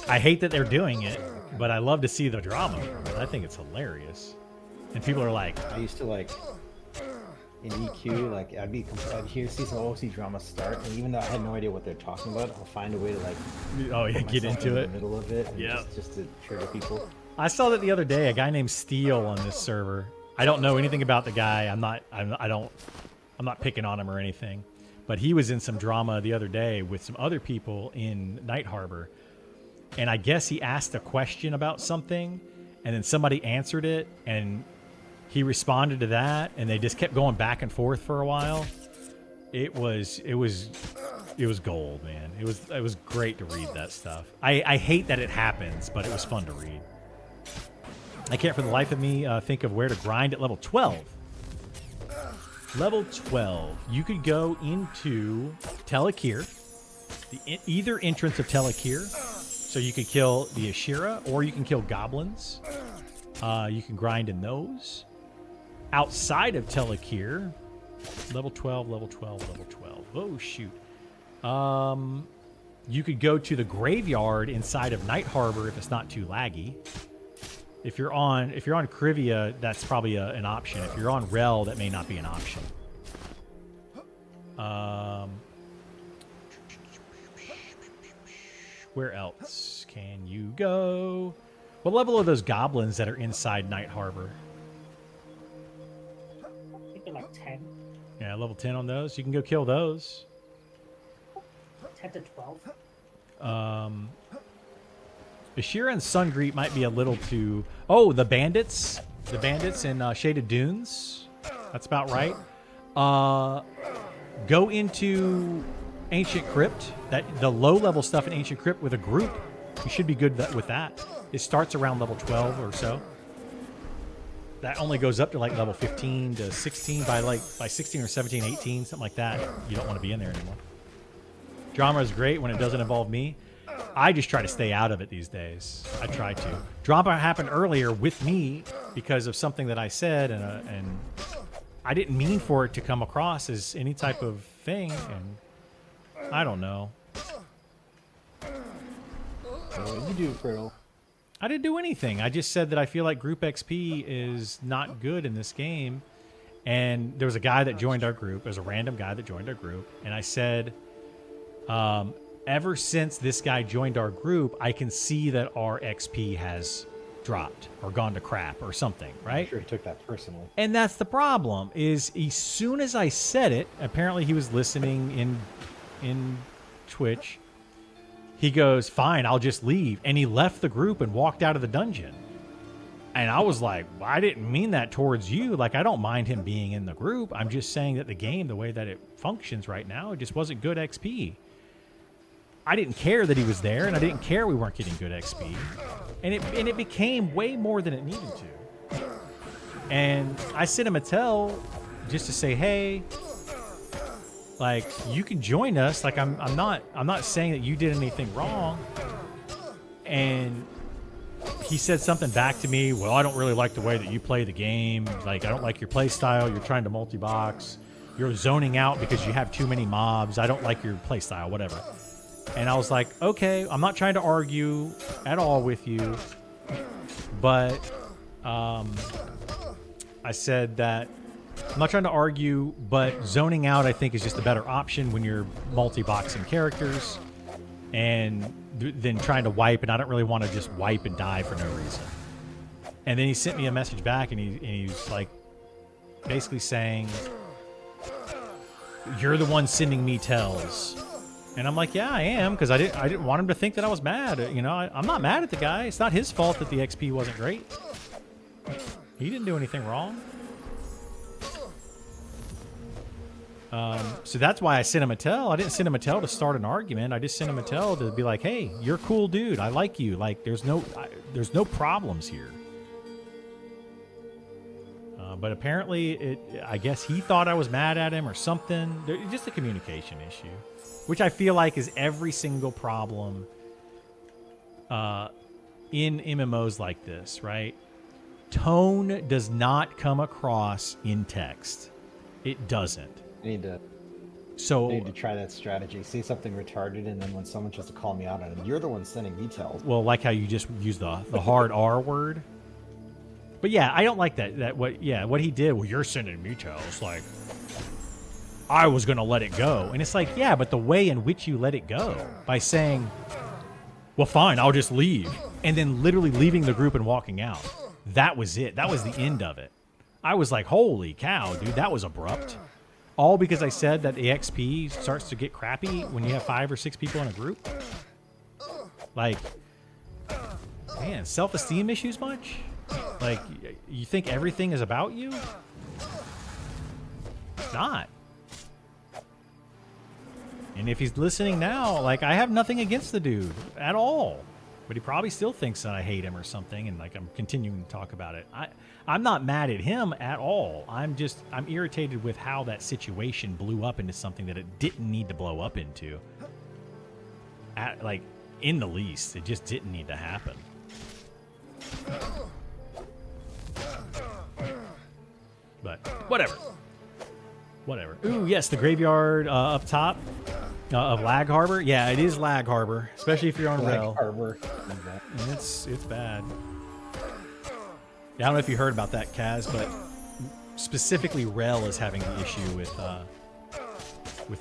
I hate that they're doing it, but I love to see the drama. I think it's hilarious. And people are like... I used to like... In EQ, like I'd hear see some OC drama start, and even though I had no idea what they're talking about, I'll find a way to like get into it in the middle of it, and yeah, just to trigger people. I saw that the other day. A guy named Steele on this server. I don't know anything about the guy. I'm not picking on him or anything, but he was in some drama the other day with some other people in Night Harbor, and I guess he asked a question about something, and then somebody answered it, and he responded to that, and they just kept going back and forth for a while. It was gold, man. It was great to read that stuff. I hate that it happens, but it was fun to read. I can't for the life of me think of where to grind at level 12. Level 12. You could go into Telekir, either entrance of Telekir, so you could kill the Ashira, or you can kill goblins. You can grind in those. Outside of Telekir, level 12, level 12, level 12. Oh, shoot. You could go to the graveyard inside of Night Harbor if it's not too laggy. If you're on Krivia, that's probably an option. If you're on Rel, that may not be an option. Where else can you go? What level are those goblins that are inside Night Harbor? I think they're like 10. Yeah, level 10 on those. You can go kill those. 10 to 12. Ashira and Sungreet might be a little too... Oh, the bandits. The bandits in Shaded Dunes. That's about right. Go into Ancient Crypt. The low-level stuff in Ancient Crypt with a group. You should be good with that. It starts around level 12 or so. That only goes up to like level 15 to 16. By 16 or 17, 18, something like that, you don't want to be in there anymore. Drama is great when it doesn't involve me. I just try to stay out of it these days. I try to. Drama happened earlier with me because of something that I said, and I didn't mean for it to come across as any type of thing, and I don't know. What did you do, Friddle? I didn't do anything. I just said that I feel like Group XP is not good in this game. And there was a guy that joined our group. There was a random guy that joined our group. And I said, ever since this guy joined our group, I can see that our XP has dropped or gone to crap or something, right? I'm sure he took that personally. And that's the problem, is as soon as I said it, apparently he was listening in Twitch. He goes, fine, I'll just leave. And he left the group and walked out of the dungeon. And I was like, well, I didn't mean that towards you. Like, I don't mind him being in the group. I'm just saying that the game, the way that it functions right now, it just wasn't good XP. I didn't care that he was there, and I didn't care we weren't getting good XP. And it became way more than it needed to. And I sent him a tell just to say, hey, Like, you can join us. Like, I'm not saying that you did anything wrong. And he said something back to me. Well, I don't really like the way that you play the game. Like, I don't like your play style. You're trying to multi-box. You're zoning out because you have too many mobs. I don't like your play style, whatever. And I was like, okay, I'm not trying to argue at all with you. But I said that I'm not trying to argue, but zoning out, I think, is just a better option when you're multi-boxing characters and then trying to wipe, and I don't really want to just wipe and die for no reason. And then he sent me a message back, and he's like basically saying, you're the one sending me tells. And I'm like, yeah, I am, because I didn't want him to think that I was mad. You know, I'm not mad at the guy. It's not his fault that the XP wasn't great. He didn't do anything wrong. So that's why I sent him a tell. I didn't send him a tell to start an argument. I just sent him a tell to be like, hey, you're a cool dude. I like you. Like, there's no problems here. But apparently, I guess he thought I was mad at him or something. Just a communication issue, which I feel like is every single problem in MMOs like this, right? Tone does not come across in text. It doesn't. I need to try that strategy. Say something retarded, and then when someone tries to call me out on it, you're the one sending details. Well, like how you just use the hard R word. But yeah, I don't like that. What he did. Well, you're sending me tells. Like, I was gonna let it go, and it's like, yeah, but the way in which you let it go by saying, well, fine, I'll just leave, and then literally leaving the group and walking out. That was it. That was the end of it. I was like, holy cow, dude, that was abrupt. All because I said that the XP starts to get crappy when you have 5 or 6 people in a group. Like, man, self-esteem issues much? Like, you think everything is about you? It's not. And if he's listening now, like, I have nothing against the dude at all. But he probably still thinks that I hate him or something, and like I'm continuing to talk about it. I'm not mad at him at all. I'm irritated with how that situation blew up into something that it didn't need to blow up into. Like, in the least, it just didn't need to happen. But whatever. Ooh, yes, the graveyard up top. Of Lag Harbor? Yeah, it is Lag Harbor, especially if you're on Rel. Harbor. And it's bad. Yeah, I don't know if you heard about that, Kaz, but specifically Rel is having the issue with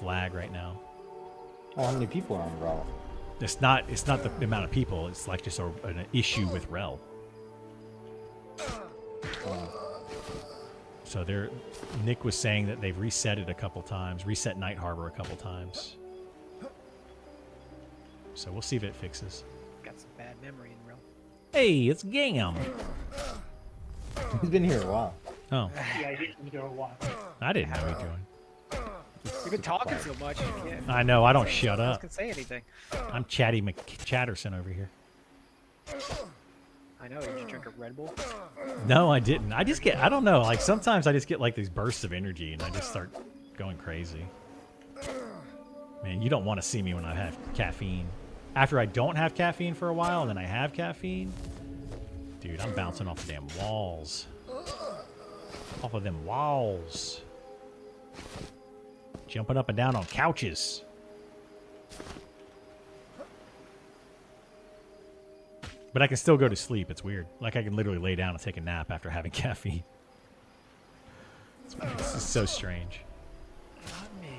lag right now. Oh, how many people are on Rel? It's not the amount of people. It's like just an issue with Rel. So Nick was saying that they've reset it a couple times, reset Night Harbor a couple times. So we'll see if it fixes. Got some bad memory in Rel. Hey, it's Gam. He's been here a while. Oh. Yeah, he's been here a while. I didn't know he joined. You've been talking so much. You can't. I know. I don't shut up. Can say anything. I'm Chatty McChatterson over here. I know. Did you drink a Red Bull? No, I didn't. I don't know. Like, sometimes I just get like these bursts of energy and I just start going crazy. Man, you don't want to see me when I have caffeine. After I don't have caffeine for a while and then I have caffeine, dude, I'm bouncing off the damn walls. Off of them walls. Jumping up and down on couches. But I can still go to sleep. It's weird. Like, I can literally lay down and take a nap after having caffeine. It's so strange. Not me.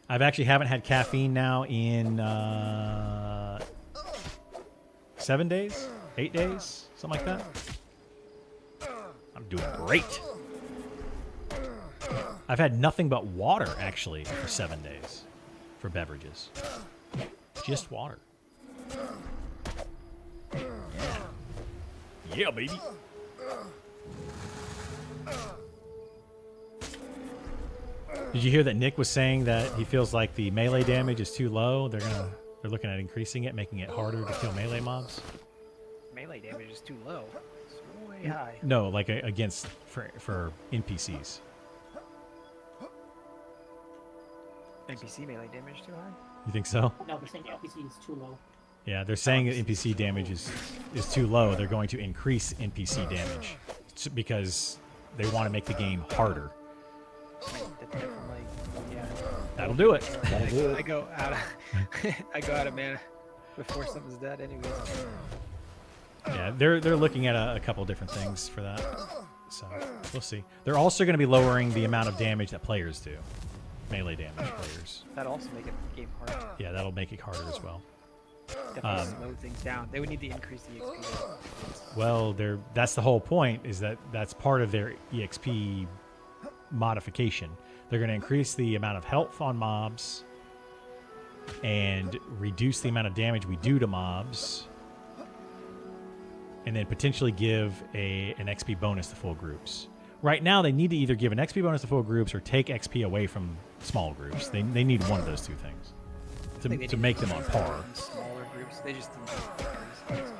I've actually haven't had caffeine now in 7 days? 8 days? Something like that. I'm doing great. I've had nothing but water, actually, for 7 days. For beverages. Just water. Yeah, baby. Did you hear that Nick was saying that he feels like the melee damage is too low? They're looking at increasing it, making it harder to kill melee mobs. Melee damage is too low. It's way high. No, like against for NPCs. NPC melee damage too high. You think so? No, they're saying NPC is too low. Yeah, they're saying that NPC damage is too low. They're going to increase NPC damage because they want to make the game harder. That's definitely, yeah. That'll do it. That'll do I it. go out of I go out of mana before something's dead anyways. Yeah, they're looking at a couple different things for that. So we'll see. They're also going to be lowering the amount of damage that players do. Melee damage players. That'll also make it game harder. Yeah, that'll make it harder as well. Definitely slow things down. They would need to increase the XP. Well, that's the whole point, is that's part of their EXP modification. They're going to increase the amount of health on mobs and reduce the amount of damage we do to mobs, and then potentially give an XP bonus to full groups. Right now, they need to either give an XP bonus to full groups or take XP away from small groups. They need one of those two things to make them on par. Smaller groups, they just need to increase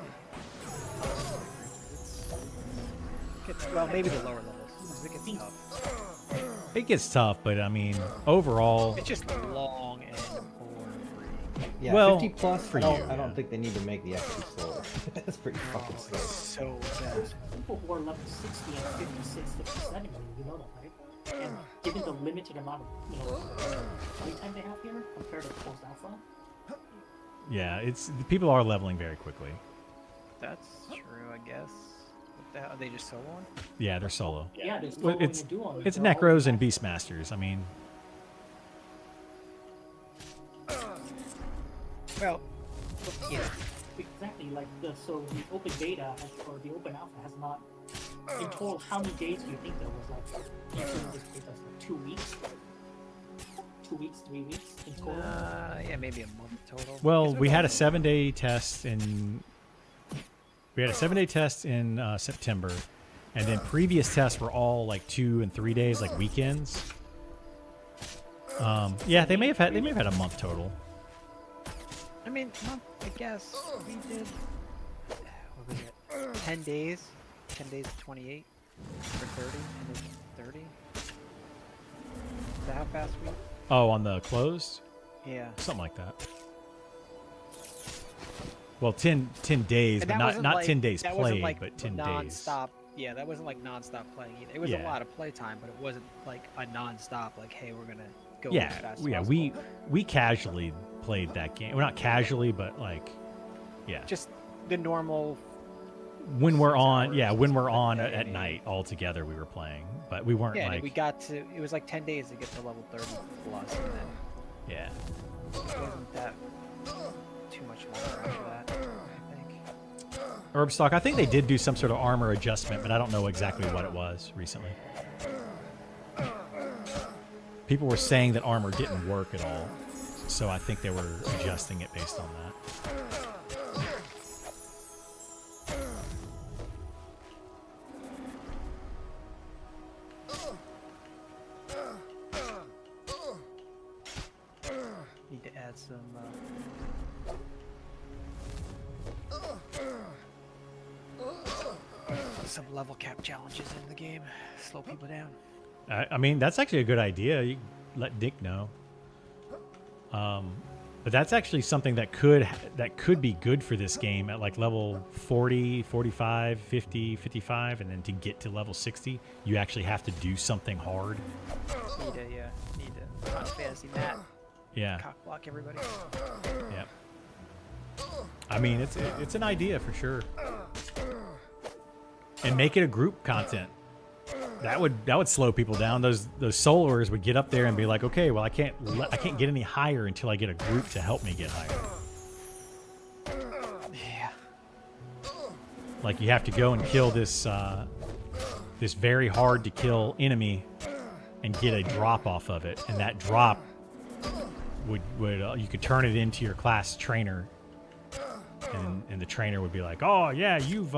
XP. Well, maybe the lower levels, 'cause it gets tough. It gets tough, but I mean, overall, It's just long and boring. Yeah, well, 50 plus. for I don't, you, I don't yeah. think they need to make the XP slower. That's pretty fucking slow. So bad. People who are level 60 and 56, 57, you know that, right? And given the limited amount of, playtime they have here compared to post alpha, yeah, people are leveling very quickly. That's true, I guess. What the hell? Are they just soloing? Yeah, they're solo. yeah, there's Well, no it's to do on it's they're all- Necros and Beastmasters. I mean, Well, yeah. Exactly, like so the open beta or the open alpha has not. In total, how many days do you think there was like including this beta? Like 2 weeks, 2 weeks, 3 weeks in total. Yeah, maybe a month total. well, Because we we're had a also- 7-day test in September, and then previous tests were all like 2 and 3 days, like weekends. Yeah, they may have had a month total. I mean, I guess we did. What was it? 10 days. 10 days of 28 for 30. 10 days of 30. Is that how fast we? Oh, on the closed, Yeah. something like that. Well, 10 days, And but that not wasn't 10 days that wasn't played, like but 10 days. non-stop. Yeah, that wasn't like non-stop playing either. It was Yeah. a lot of playtime, but it wasn't like a non-stop. Like, hey, we're gonna go as Yeah, fast as yeah, possible. we casually played that game. Well, not casually, but like, yeah. Just the normal. When we're 6 on, hours yeah, when we're per on day, at maybe. night all together, we were playing, but we weren't Yeah, and like, we got to. It was like 10 days to get to level 30 plus, and then yeah. it wasn't that too much longer after that. I think. Herbstock, I think they did do some sort of armor adjustment, but I don't know exactly what it was recently. People were saying that armor didn't work at all, so I think they were adjusting it based on that. Need to add some level cap challenges in the game. Slow people down. I mean, that's actually a good idea. You let Dick know. But that's actually something that could be good for this game at like level 40, 45, 50, 55, and then to get to level 60, you actually have to do something hard. Need to Final Fantasy Matt. Yeah, Cock block everybody. yeah. I mean, it's an idea for sure. And make it a group content. That would slow people down. Those soloers would get up there and be like, okay, well I can't get any higher until I get a group to help me get higher. Yeah. Like you have to go and kill this this very hard to kill enemy and get a drop off of it, and that drop would you could turn it into your class trainer, and the trainer would be like, oh yeah, you've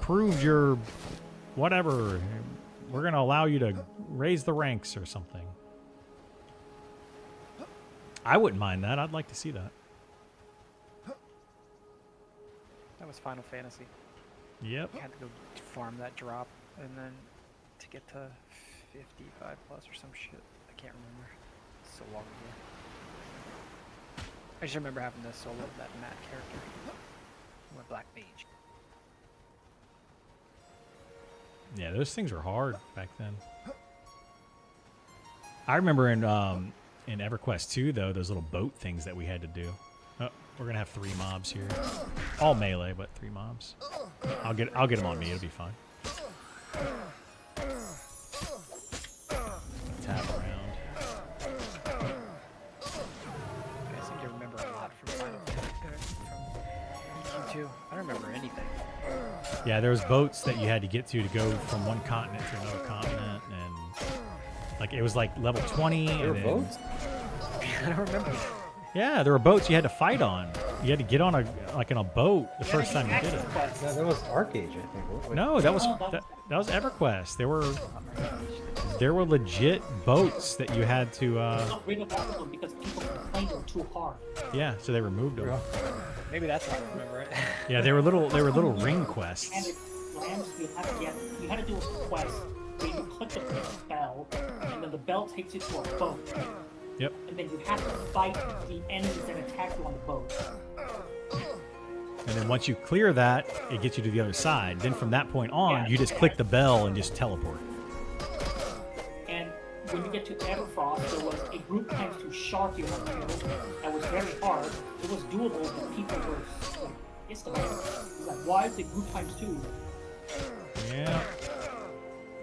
proved your whatever, we're gonna allow you to raise the ranks or something. I wouldn't mind that. I'd like to see that. That was Final Fantasy. Yep. You had to go farm that drop, and then to get to 55 plus or some shit. I can't remember. So long ago. I just remember having the solo of that Matt character. I'm a black mage. Yeah, those things were hard back then. I remember in EverQuest 2 though, those little boat things that we had to do. Oh, we're gonna have 3 mobs here. All melee, but 3 mobs. I'll get them on me. It'll be fine. Tap around. I seem to remember a lot from Final Fantasy from Q2. I don't remember anything. Yeah, there was boats that you had to get to go from one continent to another continent, and like it was like level 20. There were and boats? I don't remember. Yeah, there were boats you had to fight on. You had to get on a boat the first time you did it. No, that was Arcade, I think. No, that was EverQuest. There were legit boats that you had to. Got rid of all of them because people complained they were too hard. Yeah, so they removed them. Maybe that's why I remember it. Yeah, they were little ring quests. And it lands, you had to do a quest where you click the bell, and then the bell takes you to a boat. Yep. And then you have to fight the enemies that attack you on the boat. And then once you clear that, it gets you to the other side. Then from that point on, Yeah, you just click the bell and just teleport. And when you get to Everfrost, there was a group times 2 shark you had to do that was very hard. It was doable, but people were like, it's the man. It's like, why is it group times 2? Yeah.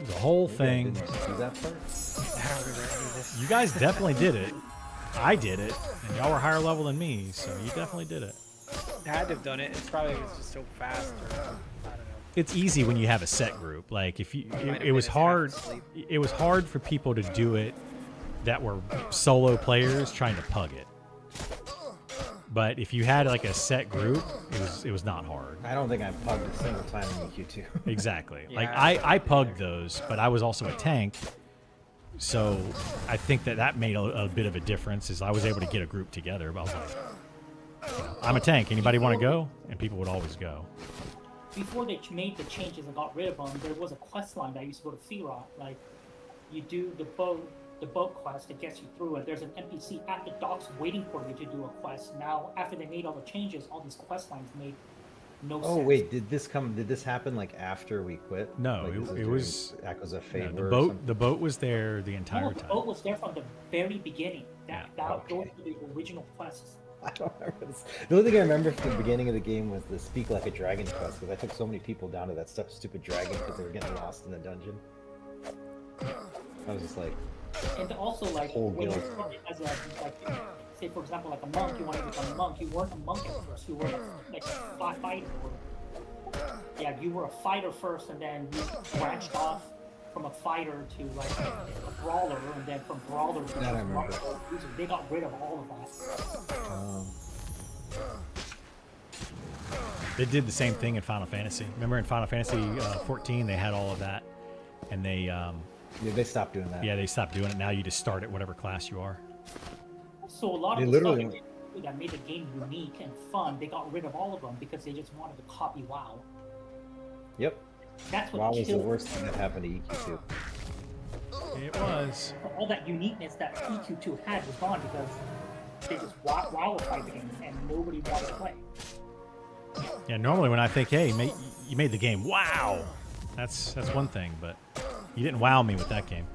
The whole thing. Didn't see that part? I don't remember any of this. You guys definitely did it. I did it. And y'all were higher level than me, so you definitely did it. I had to have done it. It probably was just so fast, or I don't know. It's easy when you have a set group. Like if you, Might have it was been half hard. asleep. It was hard for people to do it that were solo players trying to pug it. But if you had like a set group, it was not hard. I don't think I pugged a single time in EQ2. Exactly. Like Yeah, I pugged those, but I was also a tank. So I think that made a bit of a difference. Is I was able to get a group together. But I was like, you know, I'm a tank. Anybody want to go? And people would always go. Before they made the changes and got rid of them, there was a quest line that used to go to Fearock. Like, you do the boat quest that gets you through it. There's an NPC at the docks waiting for you to do a quest. Now, after they made all the changes, all these quest lines made no sense. Oh wait, did this happen like after we quit? No, like, it was Echoes of no, Favor. the boat was there the entire No, the time. boat was there from the very beginning. Those okay. were the original quests. I don't remember this. The only thing I remember from the beginning of the game was the Speak Like a Dragon quest, because I took so many people down to that stupid dragon because they were getting lost in the dungeon. I was just like, And also, like, Whole when you guild. started as a, like, say for example, like a monk, you want to become a monk. You weren't a monk at first. You were like a fighter. Yeah, you were a fighter first, and then you branched off from a fighter to like a brawler, and then from brawler to That I remember. user. They got rid of all of that. They did the same thing in Final Fantasy. Remember in Final Fantasy 14, they had all of that, and they yeah, they stopped doing that. yeah, they stopped doing it. Now you just start at whatever class you are. So a lot They of the stuff literally- that made the game unique and fun, they got rid of all of them because they just wanted to copy WoW. Yep. That's what WoW was the killed worst thing that happened to EQ2. It was. all that uniqueness that EQ2 had was gone because they just WoWified the game and nobody wanted to play. Yeah, normally when I think, hey, you made the game, wow, that's one thing, but you didn't wow me with that game.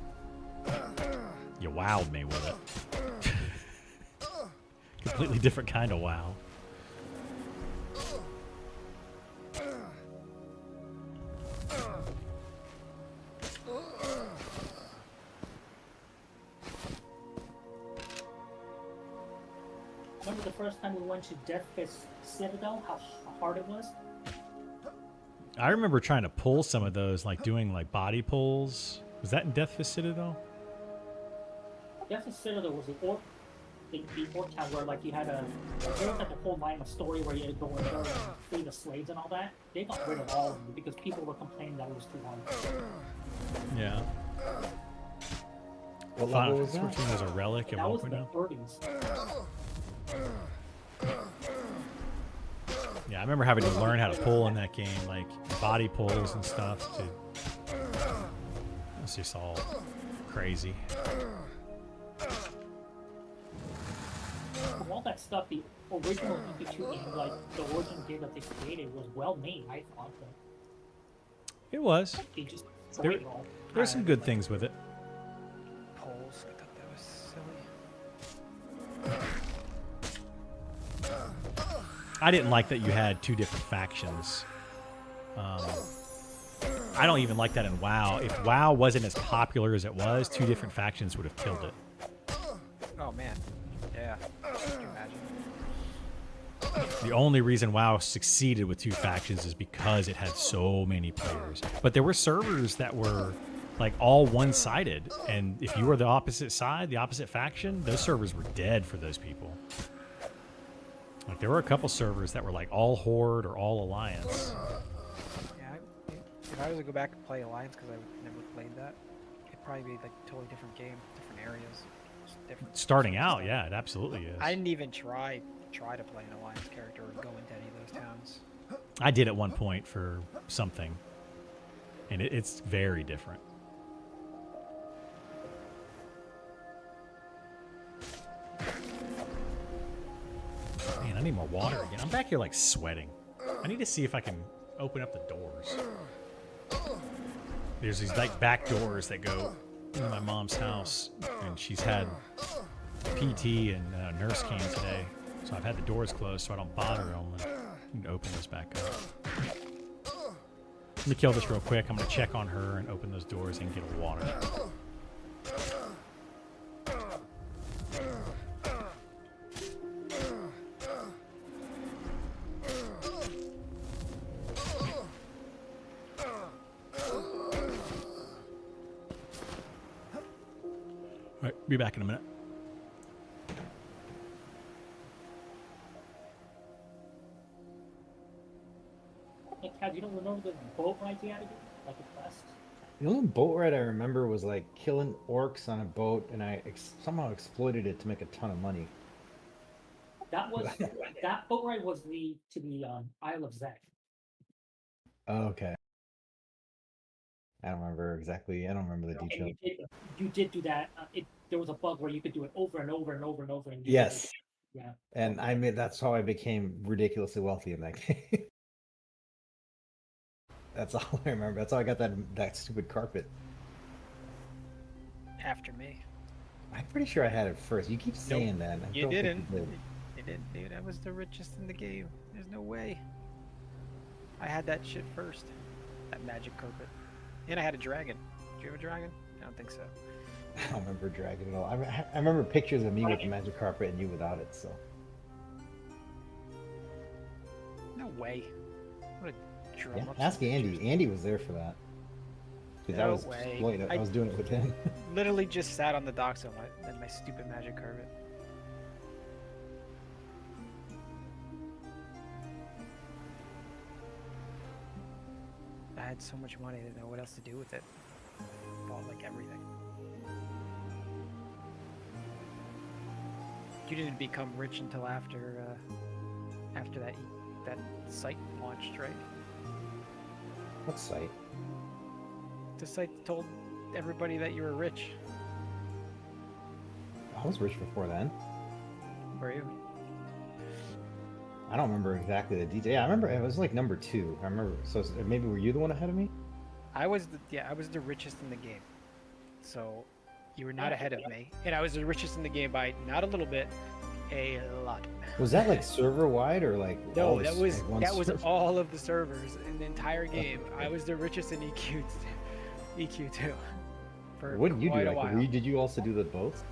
You wowed me with it. Completely different kind of wow. Remember the first time we went to Death Fist Citadel, how hard it was? I remember trying to pull some of those, like doing like body pulls. Was that in Death Fist Citadel? Death Fist Citadel was the orc town where like you had there was like a whole line of story where you had to go in there and free the slaves and all that. They got rid of all of them because people were complaining that it was too hard. Yeah. What level Final was Fantasy that? 14 was a relic at That one was point the now. 30s. Yeah, I remember having to learn how to pull in that game, like body pulls and stuff. It's just all crazy. All that stuff, the original EP2 game, like the origin game that they created, was well made. I thought, but It was. they just There- destroyed it all. There's some good things with it. Polls. I thought that was silly. I didn't like that you had two different factions. I don't even like that in WoW. If WoW wasn't as popular as it was, two different factions would have killed it. Oh man. Yeah. Can you imagine? The only reason WoW succeeded with two factions is because it had so many players. But there were servers that were like all one-sided, and if you were the opposite side, the opposite faction, those servers were dead for those people. Like there were a couple servers that were like all Horde or all Alliance. Yeah. If I was to go back and play Alliance, because I never played that, it'd probably be like a totally different game, different areas, just different. Starting out, yeah, it absolutely is. I didn't even try to play an Alliance character or go into any of those towns. I did at one point for something, and it's very different. Man, I need more water again. I'm back here like sweating. I need to see if I can open up the doors. There's these like back doors that go into my mom's house, and she's had PT and nurse came today, so I've had the doors closed so I don't bother them. I need to open this back up. Let me kill this real quick. I'm gonna check on her and open those doors and get water. All right, be back in a minute. Hey, Kat, you don't remember the boat rides you had to do? Like a quest? The only boat ride I remember was like killing orcs on a boat, and I somehow exploited it to make a ton of money. That was that boat ride was to the Isle of Zek. Oh, okay. I don't remember exactly. I don't remember the And details. you did do that. There was a bug where you could do it over and over and over and over. And you Yes. did it. Yeah. And I made that's how I became ridiculously wealthy in that game. That's all I remember. That's how I got that stupid carpet. After me. I'm pretty sure I had it first. You keep saying that. I You don't think didn't. you did. You didn't, dude. I was the richest in the game. There's no way. I had that shit first. That magic carpet. And I had a dragon. Do you have a dragon? I don't think so. I don't remember Dragon at all. I remember pictures of me with the magic carpet and you without it. So No way. What a drum yeah, up ask some Andy. pictures. Andy was there for that. Because I No was way. exploiting it. I was doing it with him. Literally just sat on the docks on my stupid magic carpet. I had so much money, I didn't know what else to do with it. Bought like everything. You didn't become rich until after that site launched, right? What site? The site told everybody that you were rich. I was rich before then. Were you? I don't remember exactly the detail. Yeah, I remember it was like number 2. I remember. So maybe were you the one ahead of me? I was the richest in the game. So you were not ahead of me, and I was the richest in the game by not a little bit, a lot. Was that like server wide or like? No, all that the- was like one that was server? all of the servers in the entire game. I was the richest in EQ2 for What did you do? quite a Like, while. did you also do the boats?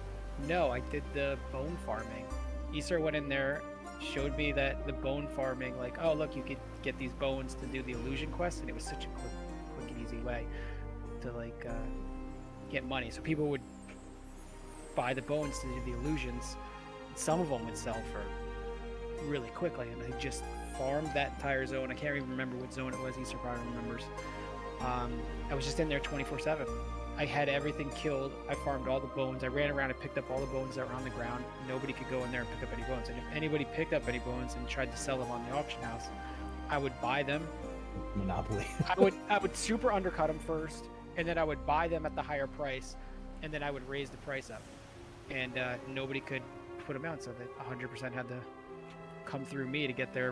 No, I did the bone farming. Esar went in there, showed me that the bone farming, like, oh look, you could get these bones to do the illusion quest, and it was such a quick and easy way to like get money. So people would buy the bones to do the illusions. Some of them would sell for really quickly, and I just farmed that entire zone. I can't even remember what zone it was. Esar probably remembers. I was just in there 24/7. I had everything killed. I farmed all the bones. I ran around and picked up all the bones that were on the ground. Nobody could go in there and pick up any bones. And if anybody picked up any bones and tried to sell them on the auction house, I would buy them. Monopoly. I would super undercut them first, and then I would buy them at the higher price, and then I would raise the price up. and nobody could put them out, so that 100% had to come through me to get their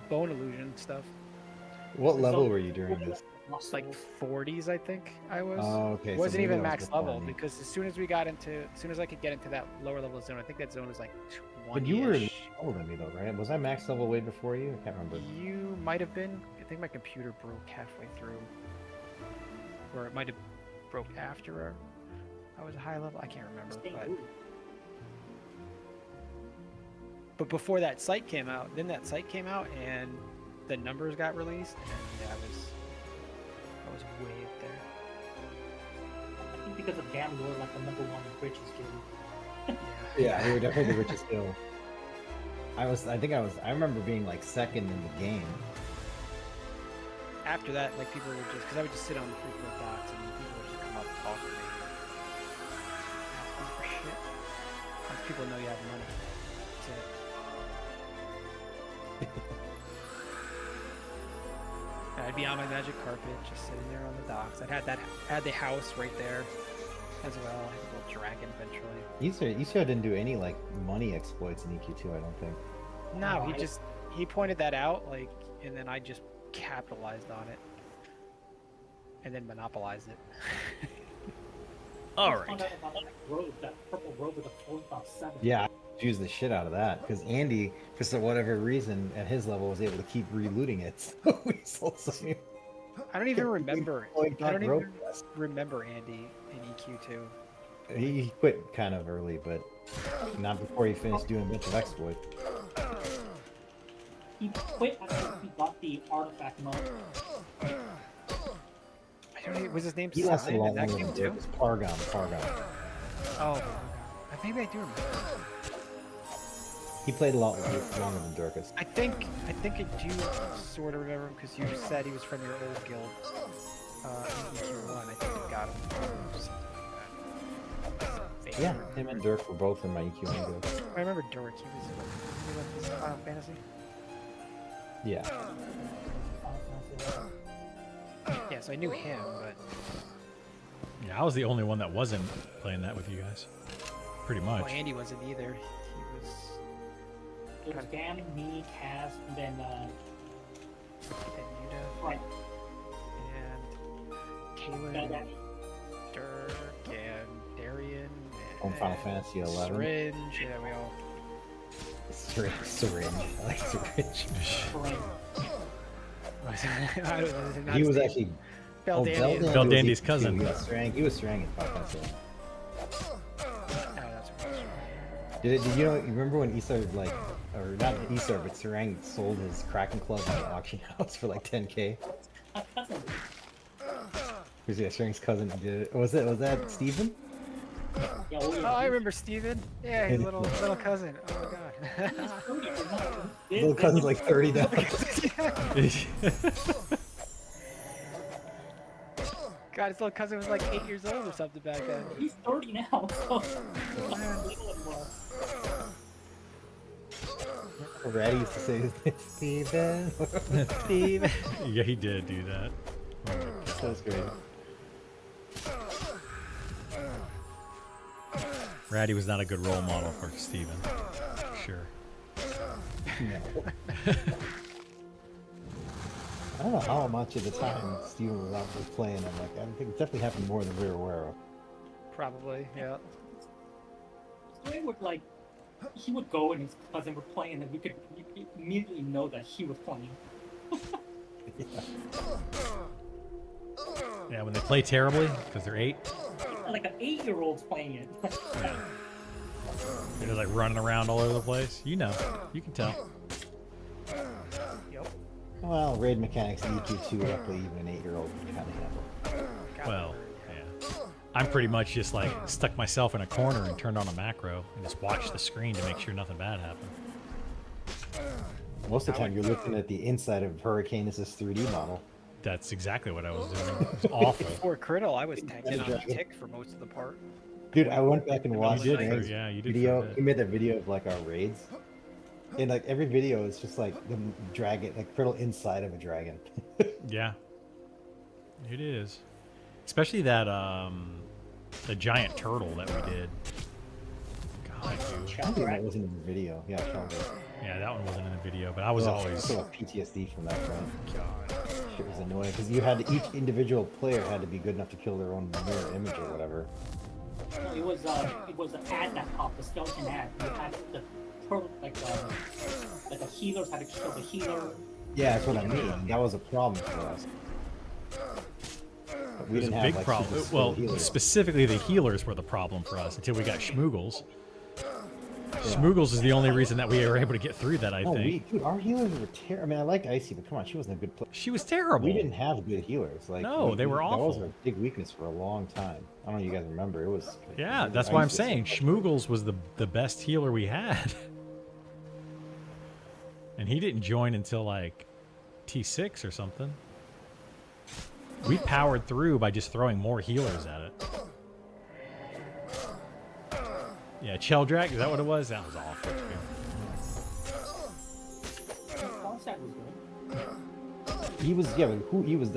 bone illusion stuff. What level were you during this? Like 40s, I think I was. Oh, okay. so Wasn't maybe even that was max before level me. because as soon as I could get into that lower level zone, I think that zone was like 20. But you were older than me though, right? Was I max level way before you? I can't remember. You might have been. I think my computer broke halfway through, or it might have broke after I was a high level. I can't remember. But before that site came out, and the numbers got released, and I was way up there. I think because of Gam, we were like the #1 richest guild. Yeah, we were definitely the richest guild. I remember being like second in the game. After that, like people would just, because I would just sit on the frequent docks and people would just come up and talk to me. Ask me for shit. Once people know you have money. That's it. I'd be on my magic carpet, just sitting there on the docks. Had the house right there as well. I had a little dragon eventually. Isra didn't do any like money exploits in EQ2, I don't think. No, he pointed that out, like, and then I just capitalized on it, and then monopolized it. All I right. found out about that robe, that purple robe with a 4.7. Yeah, I used the shit out of that because Andy, for some whatever reason, at his level, was able to keep relooting it. So we sold some. I don't even remember. Going I don't back rope even quest. remember Andy in EQ2. He quit kind of early, but not before he finished doing a bunch of exploits. He quit after he got the artifact mode. I don't even, was his name He lasted a Simon lot in that longer game than too? Dirk. Pargon. Oh, maybe I do remember. He played a lot longer than Durkus. I think I do sort of remember him because you said he was from your old guild. In EQ1, I think I got him. Yeah, him and Dirk were both in my EQ1 guild. I remember Dirk. He was in Final Fantasy. Yeah. Yeah, so I knew him, but Yeah, I was the only one that wasn't playing that with you guys. Pretty much. well, Andy wasn't either. He was. It was Gam, me, Kaz, and then Yuta right. and Kaylin, That- Dirk, and Darian. On Final and Fantasy 11. Syringe. Yeah, we all. Syringe. I like Syringe. Right. He was actually Beldandy. Beldandy's cousin. He was Strang in Final Fantasy. Oh, that's right. Did you know? You remember when Isar or not Isar, but Sarang sold his Kraken Club at the auction house for like 10K? My cousin. Because yeah, Sarang's cousin did it. Was that Steven? Yeah, Oh, I remember Steven. Yeah, his little cousin. Oh my god. Little cousin's like 30 now. God, his little cousin was like 8 years old or something back then. He's 30 now. So little anymore. Ratty used to say his name, Steven. Steven. Yeah, he did do that. Oh my God. That was great. Ratty was not a good role model for Steven. Sure. No. I don't know how much at the time Steven was out there playing. I'm like, I think it definitely happened more than we were aware of. Probably, yeah. He would like, he would go and his cousin would play, and then we could immediately know that he was playing. Yeah, when they play terribly because they're 8, Like an 8-year-old's playing it. yeah. They're just like running around all over the place. You know, you can tell. Yep. Well, raid mechanics in EQ2 roughly even an 8-year-old can kind of handle. Well, yeah. I'm pretty much just like stuck myself in a corner and turned on a macro and just watched the screen to make sure nothing bad happened. Most of the time, you're looking at the inside of Hurricane's 3D model. That's exactly what I was doing. It was awful. Before Criddle, I was tanking on Tick for most of the part. Dude, I went back and watched did Rand's for- yeah, you did for a video. bit. He made that video of like our raids, and like every video is just like the dragon, like Criddle inside of a dragon. Yeah, it is. Especially that the giant turtle that we did. I think that wasn't in the video. Yeah, probably. Yeah, that one wasn't in the video, but I was always. I still have PTSD from that, right? God. It was annoying because you had to, each individual player had to be good enough to kill their own mirror image or whatever. It was an ad that popped, the skeleton ad. You had the the healers had to kill the healer. Yeah, that's what I mean. That was a problem for us. It was a big problem. Well, specifically the healers were the problem for us until we got Schmoogles. Yeah. Schmoogles is the only reason that we were able to get through that, I think. Dude, our healers were terrible. I mean, I liked Icy, but come on, she wasn't a good player. She was terrible. We didn't have good healers. Like, no, they were awful. That was our big weakness for a long time. I don't know if you guys remember. It was. Yeah, that's why I'm saying Schmoogles was the best healer we had. And he didn't join until like T6 or something. We powered through by just throwing more healers at it. Yeah, Cheldrak, is that what it was? That was awful. He was, yeah, but who he was,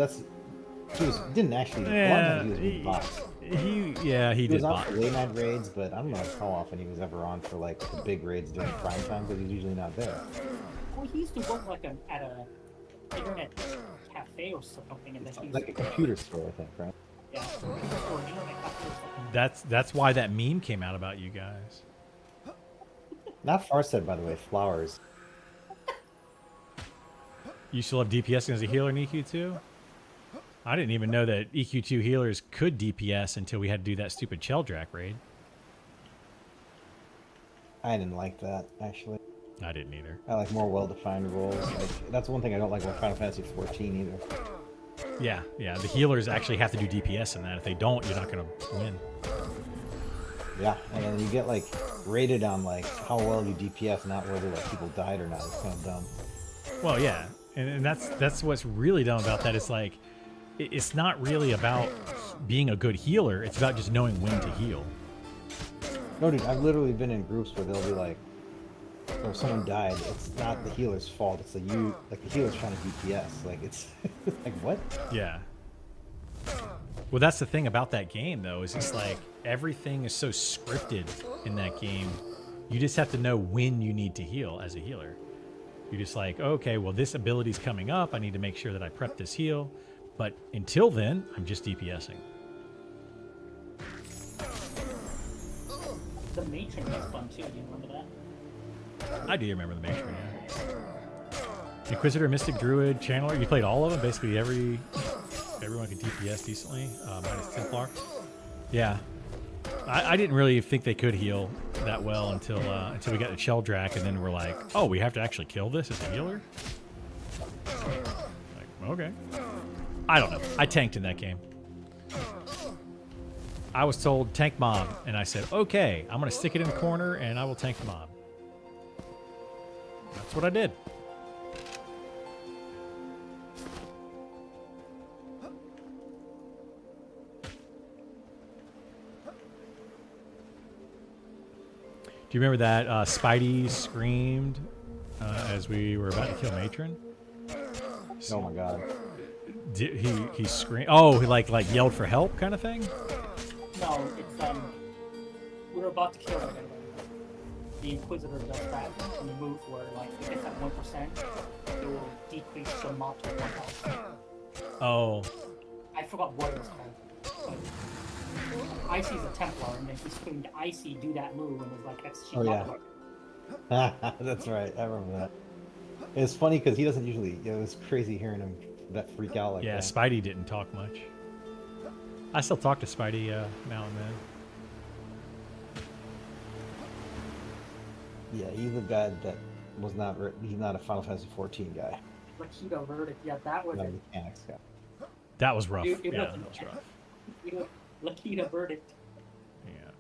didn't actually, yeah, he was with bots. He did was on for late night raids, but I don't know how often he was ever on for like the big raids during prime time, because he's usually not there. Well, he used to work like at a internet cafe or something, and then like a computer store, I think, right? Yeah, or an internet cafe or something. That's why that meme came out about you guys. Not Farsight, by the way. Flowers. You still have DPS as a healer in EQ2? I didn't even know that EQ2 healers could DPS until we had to do that stupid Cheldrak raid. I didn't like that, actually. I didn't either. I like more well-defined roles. Like, that's one thing I don't like about Final Fantasy 14 either. Yeah, the healers actually have to do DPS in that. If they don't, you're not going to win. Yeah, and then you get like rated on like how well you DPS, not whether like people died or not. It's kind of dumb. Well, yeah, and that's what's really dumb about that. It's like it's not really about being a good healer. It's about just knowing when to heal. No, dude, I've literally been in groups where they'll be like, or if someone died, it's not the healer's fault. It's like the healer's trying to DPS. Like it's like what? Yeah. Well, that's the thing about that game, though, is it's like everything is so scripted in that game. You just have to know when you need to heal as a healer. You're just like, okay, well, this ability's coming up. I need to make sure that I prep this heal. But until then, I'm just DPSing. The Matron was fun, too. Do you remember that? I do remember the Matron, yeah. Inquisitor, Mystic, Druid, Channeler. You played all of them? Basically everyone can DPS decently, minus Templar. Yeah. I didn't really think they could heal that well until we got to Cheldrak, and then we're like, oh, we have to actually kill this as a healer? Like, okay. I don't know. I tanked in that game. I was told tank mob, and I said, okay, I'm going to stick it in the corner, and I will tank the mob. That's what I did. Do you remember that Spidey screamed as we were about to kill Matron? Oh my god. He screamed. Oh, he like yelled for help, kind of thing. No, it's we were about to kill him. The Inquisitor does that move where like if it's at 1%, it will decrease the mob to 1 health. Oh. I forgot what it was called. But Icy's a Templar, and then he screamed Icy, do that move, and was like, that's oh yeah. That's right. I remember that. It's funny because he doesn't usually. It was crazy hearing him that freak out like that. Yeah, Spidey didn't talk much. I still talk to Spidey now and then. Yeah, he's the guy that was not. He's not a Final Fantasy 14 guy. Lakitu Verdict, yeah, that was Not a it. mechanics guy. That was rough. It that was rough. Lakitu Verdict. Yeah.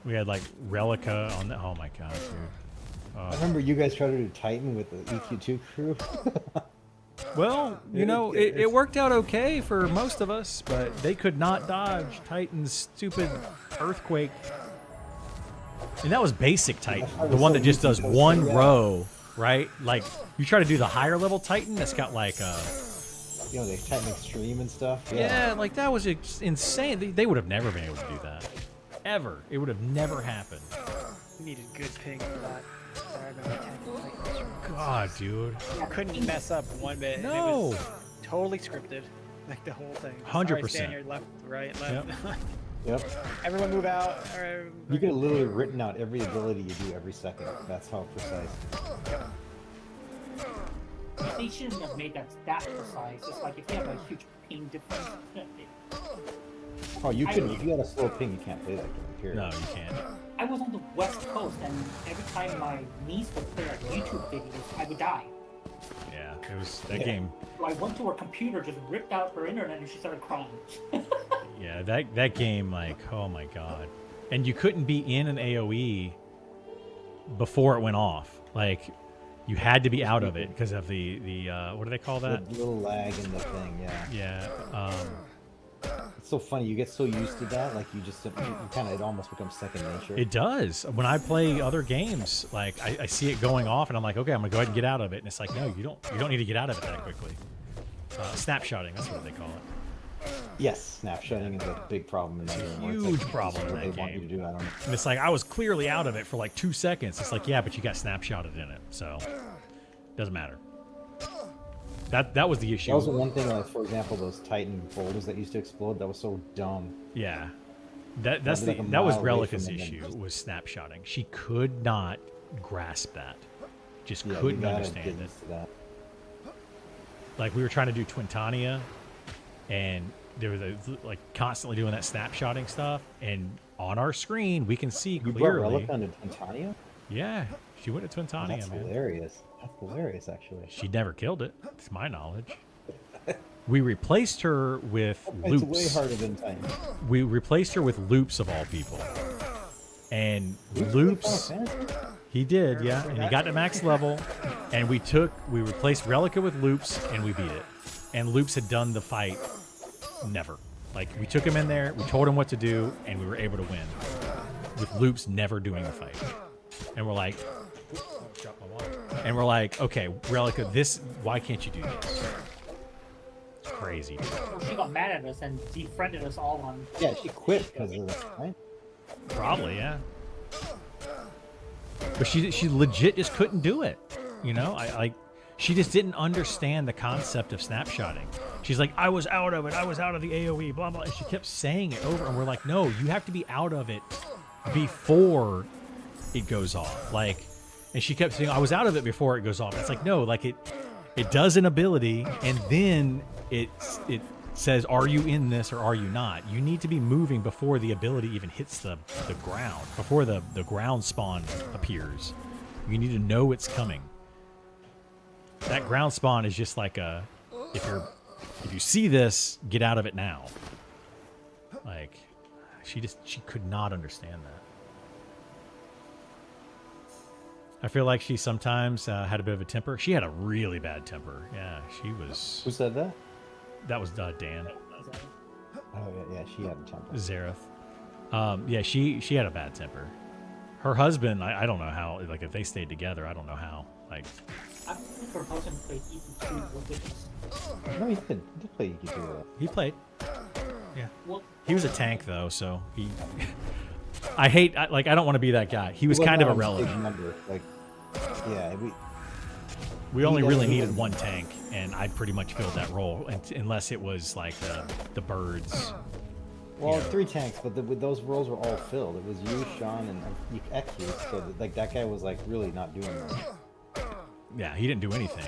We had like Relica on the. Oh my god, dude. I remember you guys tried to do Titan with the EQ2 crew. Well, you know, it worked out okay for most of us, but they could not dodge Titan's stupid earthquake. And that was basic Titan, the one that just does one row, right? Like, you try to do the higher level Titan that's got like you know, the Titan Extreme and stuff. Yeah, like that was insane. They would have never been able to do that. Ever. It would have never happened. We needed good ping for that. Sorry, I remember 10, like, God, dude. couldn't mess up one bit. and it No. was totally scripted, like the whole thing. 100%. Stand here, left, right, left. Yep. Everyone move out. Or, You could have literally written out every ability you do every second. That's how precise. They shouldn't have made that precise. It's like if you have a huge ping difference. Oh, you couldn't. If you had a slow ping, you can't play that game. Period. No, you can't. I was on the West Coast, and every time my niece would play our YouTube videos, I would die. Yeah, it was that game. So I went to her computer, just ripped out her internet, and she started crying. Yeah, that game, like, oh my god. And you couldn't be in an AoE before it went off. Like, you had to be out of it because of the what do they call that? The little lag in the thing, yeah. Yeah. It's so funny. You get so used to that, like you kind of, it almost becomes second nature. It does. When I play other games, like I see it going off, and I'm like, okay, I'm gonna go ahead and get out of it. And it's like, no, you don't need to get out of it that quickly. Snapshotting, that's what they call it. Yes, snapshotting is a big problem in that game. where it's Huge like, problem in what that they want you to game. do, I don't know. And it's like I was clearly out of it for like 2 seconds. It's like, yeah, but you got snapshotted in it, so doesn't matter. That was the issue. That was the one thing, like, for example, those Titan boulders that used to explode. That was so dumb. Yeah, that was Like a mile away Relica's from them. issue, was snapshotting. She could not grasp that. Just Yeah, couldn't you gotta understand get it. used to that. Like we were trying to do Twintania, and there was like constantly doing that snapshotting stuff, and on our screen we can see You brought clearly. Relic onto Tintania? Yeah, she went to Twintania, That's man. hilarious. That's hilarious, actually. She never killed it, to my knowledge. We replaced her with It's loops. way harder than Titan. We replaced her with loops of all people. And loops, he did, yeah. And he got to max level, and we replaced Relica with loops, and we beat it. And loops had done the fight never. Like, we took him in there, we told him what to do, and we were able to win. With loops never doing the fight. And we're like, okay, Relica, why can't you do this? It's crazy. She got mad at us and defriended us all on. Yeah, she quit because of this, right? Probably, yeah. But she legit just couldn't do it. You know, she just didn't understand the concept of snapshotting. She's like, I was out of it. I was out of the AoE, blah, blah. And she kept saying it over. And we're like, no, you have to be out of it before it goes off. Like, and she kept saying, I was out of it before it goes off. It's like, no, like it does an ability, and then it says, are you in this or are you not? You need to be moving before the ability even hits the ground, before the ground spawn appears. You need to know it's coming. That ground spawn is just like if you see this, get out of it now. Like, she could not understand that. I feel like she sometimes had a bit of a temper. She had a really bad temper. Yeah, she was. Who said that? That was Dan. Oh, yeah, she had a temper. Zareth. Yeah, she had a bad temper. Her husband, I don't know how. Like, if they stayed together, I don't know how. Like, I don't think her husband played EP2 with No, he did. He did play EQ2. he played. Yeah. Well, He was a tank though, so he. I don't want to be that guy. He was kind of irrelevant. Like, yeah, We only Yeah, really he needed was- one tank, and I pretty much filled that role, unless it was like the birds. well, you know. 3 tanks, but those roles were all filled. It was you, Sean, and Ecu, so like that guy was like really not doing much. Yeah, he didn't do anything.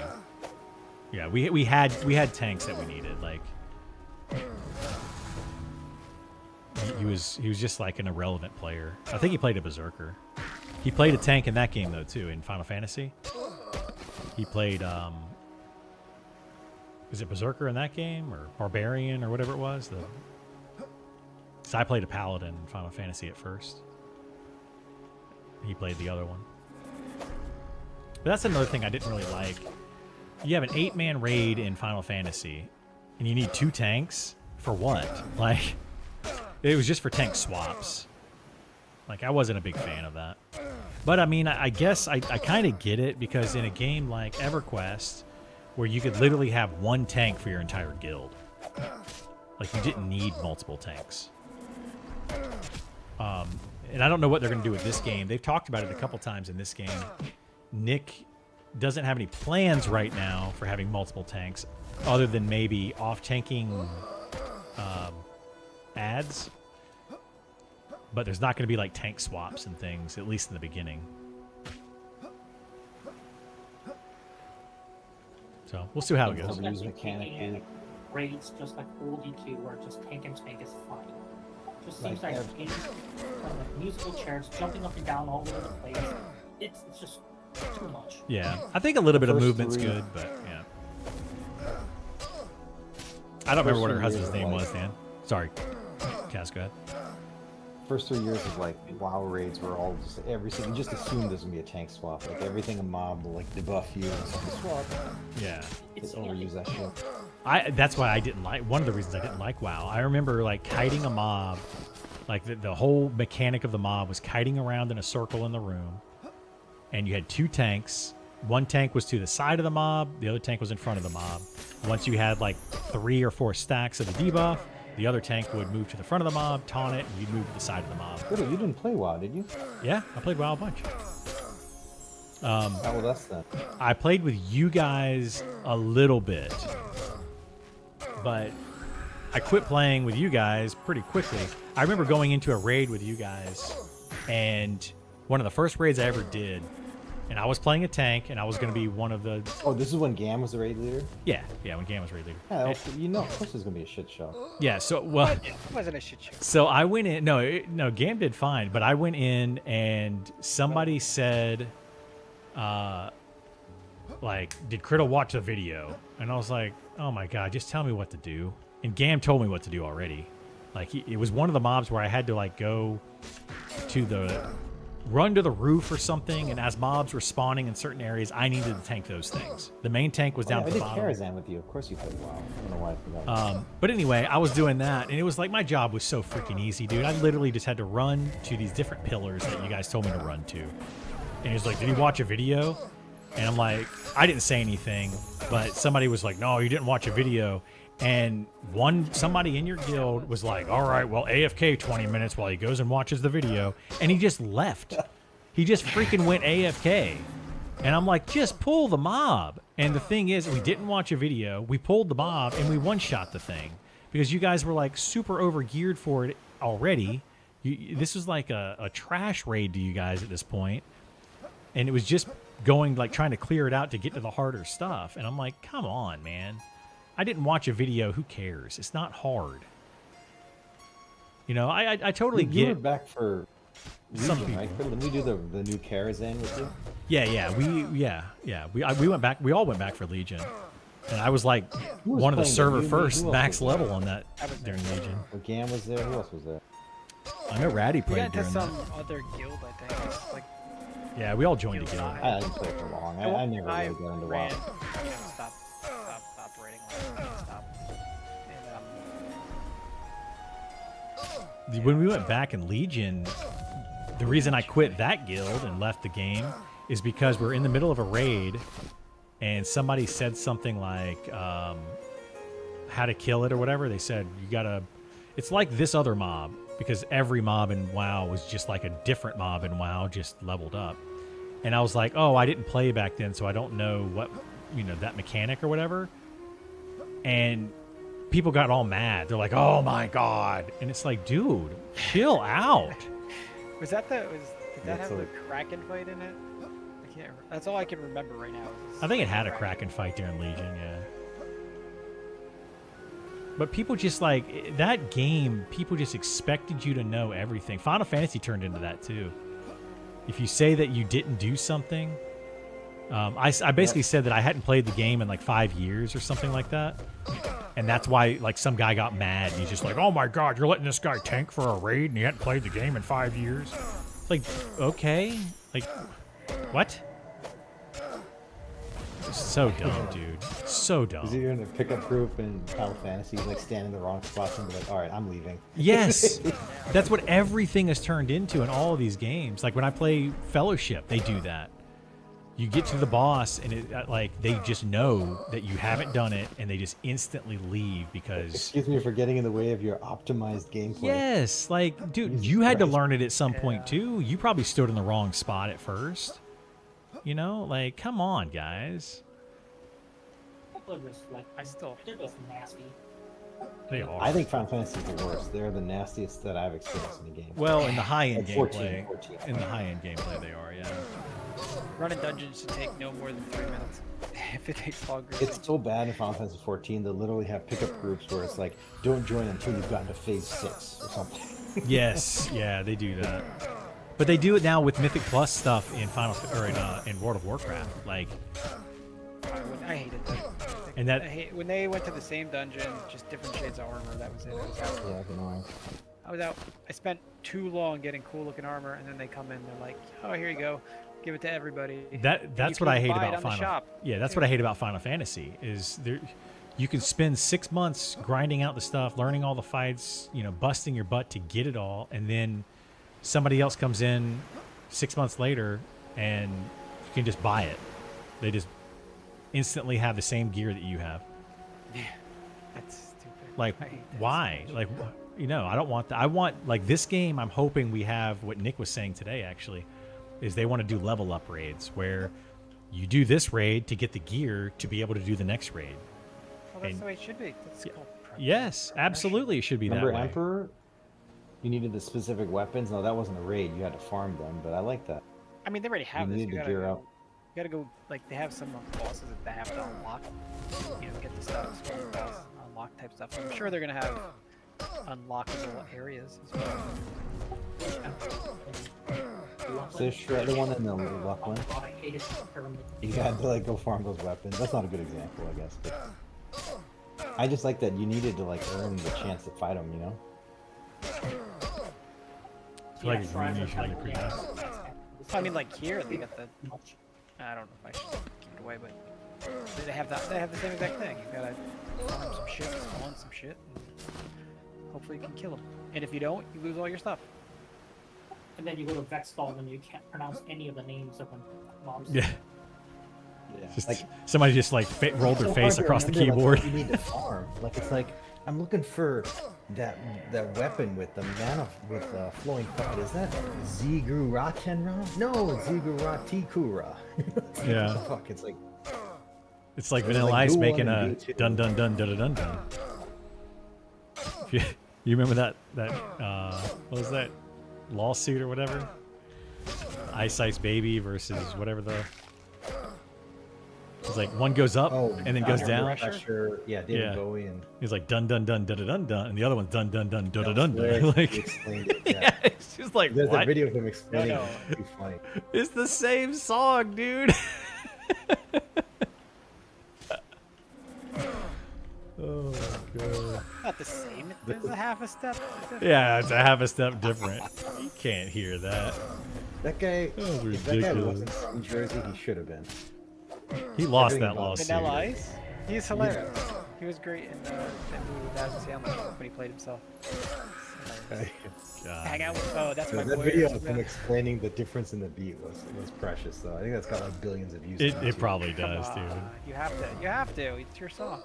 Yeah, we had tanks that we needed. Like, he was just like an irrelevant player. I think he played a berserker. He played a tank in that game though too, in Final Fantasy. He played is it berserker in that game, or barbarian, or whatever it was? So I played a paladin in Final Fantasy at first. He played the other one. But that's another thing I didn't really like. You have an 8-man raid in Final Fantasy, and you need 2 tanks for what? Like, it was just for tank swaps. Like, I wasn't a big fan of that. But I mean, I guess I kind of get it, because in a game like EverQuest, where you could literally have 1 tank for your entire guild, like, you didn't need multiple tanks. and I don't know what they're going to do with this game. They've talked about it a couple times in this game. Nick doesn't have any plans right now for having multiple tanks, other than maybe off-tanking ads. But there's not going to be like tank swaps and things, at least in the beginning. So we'll see how it goes. Use mechanic. Raids just like old D2 where just tank and spank is fine. Just seems Like like in like musical chairs jumping up and down all over the place. It's just too much. Yeah, I think a little bit of First movement's three. good, but yeah. I don't remember what her husband's name was, Dan. Sorry. Cass, go ahead. First 3 years of like WoW raids were all just everything. You just assume there's gonna be a tank swap. Like everything a mob will like debuff you and something swap. Yeah. Just overuse that shit. That's why I didn't like, one of the reasons I didn't like WoW. I remember like kiting a mob, like the whole mechanic of the mob was kiting around in a circle in the room, and you had 2 tanks. One tank was to the side of the mob, the other tank was in front of the mob. Once you had like 3 or 4 stacks of the debuff, the other tank would move to the front of the mob, taunt it, and you'd move to the side of the mob. Really, you didn't play WoW, did you? Yeah, I played WoW a bunch. How with us then? I played with you guys a little bit, but I quit playing with you guys pretty quickly. I remember going into a raid with you guys, and one of the first raids I ever did, and I was playing a tank, and I was going to be one of the... Oh, this is when Gam was the raid leader? Yeah, when Gam was raid leader. Yeah, you know, of course it's gonna be a shit show. Yeah, so, well... It wasn't a shit show. So I went in... No, Gam did fine, but I went in, and somebody said... like, did Criddle watch the video? And I was like, oh my god, just tell me what to do. And Gam told me what to do already. Like, it was one of the mobs where I had to, like, go to the... run to the roof or something, and as mobs were spawning in certain areas, I needed to tank those things. The main tank was down at the bottom. I did Karazhan with you. Of course you played WoW. I don't know why I forgot. But anyway, I was doing that, and it was like my job was so freaking easy, dude. I literally just had to run to these different pillars that you guys told me to run to. And he was like, did you watch a video? And I'm like, I didn't say anything, but somebody was like, no, you didn't watch a video. And somebody in your guild was like, all right, well, AFK 20 minutes while he goes and watches the video. And he just left. He just freaking went AFK. And I'm like, just pull the mob. And the thing is, we didn't watch a video. We pulled the mob, and we one-shot the thing. Because you guys were, like, super over-geared for it already. This was like a trash raid to you guys at this point. And it was just going, like, trying to clear it out to get to the harder stuff. And I'm like, come on, man. I didn't watch a video. Who cares? It's not hard. You know, I totally you get... were back for Some Legion, right? Didn't we do the new Karazhan with you? Yeah. We went back. We all went back for Legion, and I was like was one of the playing server it? You- first who else max was there? level on that during Legion. Well, Gam was there. Who else was there? I know Ratty We played got to during that. some other guild, I think. It's like, Yeah, we all joined a guild. I didn't play for long. I never really got into ran, WoW. Stop operating like stop. And, When we went back in Legion, the reason I quit that guild and left the game is because we're in the middle of a raid, and somebody said something like how to kill it or whatever. They said you gotta... It's like this other mob, because every mob in WoW was just like a different mob in WoW, just leveled up. And I was like, oh, I didn't play back then, so I don't know what, that mechanic or whatever. And people got all mad. They're like, oh my god. And it's like, dude, chill out. did that That's have the Kraken fight in it? I can't remember. That's all I can remember right now. I think it had a Kraken fight during Legion, yeah. But people just like, that game, people just expected you to know everything. Final Fantasy turned into that too. If you say that you didn't do something, I basically said that I hadn't played the game in like 5 years or something like that. And that's why like some guy got mad. He's just like, oh my god, you're letting this guy tank for a raid and he hadn't played the game in 5 years? It's like, okay. Like, what? So dumb, dude. So dumb. Is he in a pickup group in Final Fantasy, like stand in the wrong spots and be like, all right, I'm leaving. Yes, that's what everything has turned into in all of these games. Like when I play Fellowship, they do that. you get to the boss and it like they just know that you haven't done it and they just instantly leave because Excuse me for getting in the way of your optimized gameplay. yes, like dude, Jesus you had to Christ. learn it at some point too. You probably stood in the wrong spot at first. You know, like come on, guys. People are just like, they're just nasty. They are. I think Final Fantasy is the worst. They're the nastiest that I've experienced in a game. Well, in the high-end Like 14, gameplay, 14. in the high-end gameplay, they are. Yeah. Running dungeons should take no more than 3 minutes. If it takes longer. It's so bad in Final Fantasy 14. They literally have pickup groups where it's like, don't join until you've gotten to phase 6 or something. Yes, yeah, they do that. But they do it now with Mythic Plus stuff in in World of Warcraft. Like, I hated that. and that When they went to the same dungeon, just different shades of armor. That was it. I was out. Yeah, it's annoying. I was out. I spent too long getting cool looking armor, and then they come in. They're like, "Oh, here you go. Give it to everybody." that's you what I can hate buy it about on the Final. shop. Yeah, that's what I hate about Final Fantasy is there. You can spend 6 months grinding out the stuff, learning all the fights, you know, busting your butt to get it all, and then somebody else comes in 6 months later and you can just buy it. They just instantly have the same gear that you have. Yeah, that's stupid. Like, I hate that why? so much. Like, you know, I don't want that. I want, like, this game, I'm hoping we have what Nick was saying today, actually, is they want to do level up raids where you do this raid to get the gear to be able to do the next raid. Well, that's and- the way it should be. That's called Yes, progression. absolutely. It should be Remember that way. Emperor? You needed the specific weapons. No, that wasn't a raid. You had to farm them, but I like that. I mean, they already have You this. need You to gotta gear go, up. you gotta go. Like they have some bosses that they have to unlock. You know, get the stuff, explore the boss, unlock type stuff. I'm sure they're gonna have unlockable areas as well. So shred the one in the left one. I hated the pyramid. You had to like go farm those weapons. That's not a good example, I guess. But I just like that you needed to like earn the chance to fight them. You know. Like Yeah, a shrines green are usually kind of- pretty yeah, nice. that's- I mean, like here they got the. much. I don't know if I should give it away, but they have that. They have the same exact thing. You gotta farm some shit, spawn some shit, and hopefully you can kill them. And if you don't, you lose all your stuff. And then you go to Vexball and you can't pronounce any of the names of the mobs. Yeah. Yeah. Just, Like somebody just like rolled their so face hard to across the remember, keyboard. Like, what you need to farm. Like it's like I'm looking for that weapon with the mana with flowing fight. Is that Ziguratenra? No, Ziguratikura. Yeah. What the fuck? It's like It's like It was Vanilla like Ice Goo making 1 a and Goo 2. dun dun dun dun dun dun. If you remember that what was that lawsuit or whatever? Ice Ice Baby versus whatever the. It's like one goes up and then goes Under down. Pressure. Yeah, David Yeah. Bowie and He's like dun dun dun dun dun dun dun, and the other one's dun dun dun dun dun dun Elsewhere, dun. he Like, explained it, yeah, yeah. it's just like There's what? a video of him explaining No, no. it. It's too funny. It's the same song, dude. Oh god. Not the same. There's a half a step. Yeah, it's a half a step different. You can't hear that. That guy, That was if that guy ridiculous. wasn't from Jersey, he should have been. He lost Everything that about lawsuit. Vanilla Ice. He's hilarious. He was great in that movie with Adam Sandler when he played himself. Hilarious. God. Hang out with. Oh, that's my That boy. video of him explaining the difference in the beat was precious. Though I think that's got like billions of views. now, It too. probably Come does, on, dude. You have to. You have to. It's your song.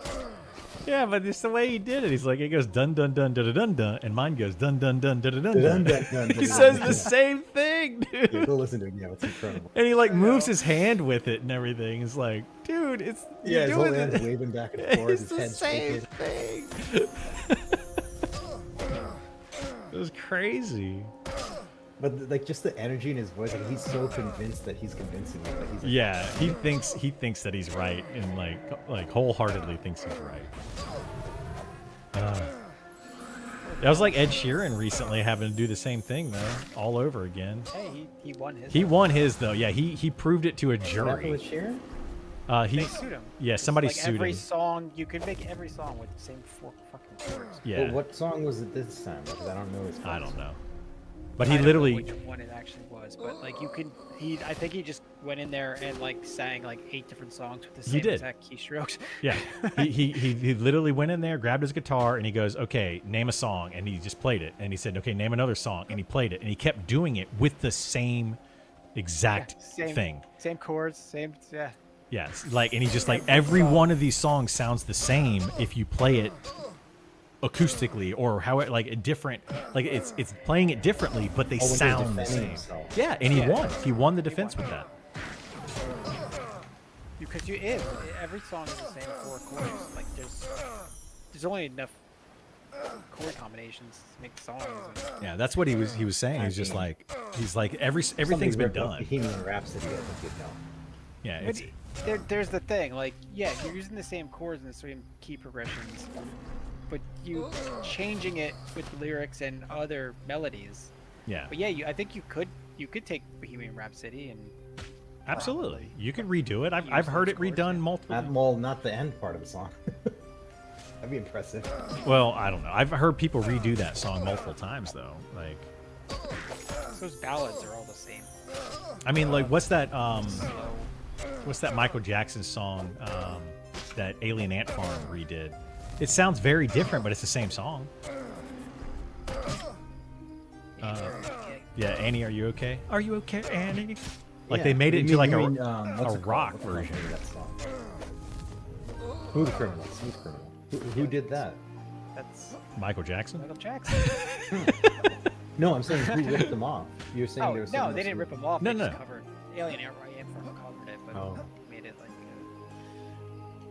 Yeah, but it's the way he did it. He's like, it goes dun dun dun dun dun dun, and mine goes dun dun dun dun dun Dun, dun. dun, dun, He dun, says dun, the dun. same thing, Yeah, dude. go listen to it. Yeah, it's incredible. And he like moves his hand with it and everything. It's like, dude, it's Yeah, you're his whole doing hand's it. waving back and forth. It's His the head's same shaking. thing. It was crazy. But like just the energy in his voice, like he's so convinced that he's convincing you. Like he's like, Yeah, he thinks that he's right and like wholeheartedly thinks he's right. That was like Ed Sheeran recently having to do the same thing though, all over again. Hey, he won his. He won his though. Yeah, he proved it to a What happened jury. with Sharon? He They sued him. yeah, It's somebody like sued every him. song. You could make every song with the same 4 fucking words. Yeah, But what song was it this time? Because I don't know his. I songs. don't know. But I he don't know literally which one it actually was, but like you could. I think he just went in there and like sang like 8 different songs with the He same did. exact keystrokes. yeah, he literally went in there, grabbed his guitar, and he goes, "Okay, name a song," and he just played it. And he said, "Okay, name another song," and he played it, and he kept doing it with the same exact Same thing. Same chords, same. Yeah. Yes, like, and he's just like, Every every song. one of these songs sounds the same if you play it acoustically or how it, like a different, like it's playing it differently, but they Oh, when he's sound the defending same. himself. Yeah, and he Yeah. won. He won the defense with that. Because every song is the same 4 chords. Like there's only enough chord combinations to make songs. And Yeah, that's what he was saying. He's just like, he's like, everything's been done. Bohemian Rhapsody, I think you'd know. Yeah, But it's there's the thing, like, yeah, you're using the same chords and the same key progressions, but you changing it with lyrics and other melodies. yeah, But yeah, I think you could take Bohemian Rhapsody and absolutely. You could redo it. I've Use heard it those chords, redone yeah. multiple. Well, not the end part of the song. That'd be impressive. Well, I don't know. I've heard people redo that song multiple times though. Like, those ballads are all the same. I mean, like, what's that? Slow. What's that Michael Jackson song that Alien Ant Farm redid? It sounds very different, but it's the same song. Yeah, Annie, are you okay? Are you okay, Annie? Like, Yeah, they made it you into mean- like you a mean, what's it called? rock What's the version. name of that song? Smooth Criminal. Smooth Criminal. Who did that? That's Michael Jackson. Michael Jackson. No, I'm saying who ripped them off. You're saying Oh there was no, someone they else didn't who- rip them off. No, they no. just covered Alien Ant Farm covered it, but Oh. made it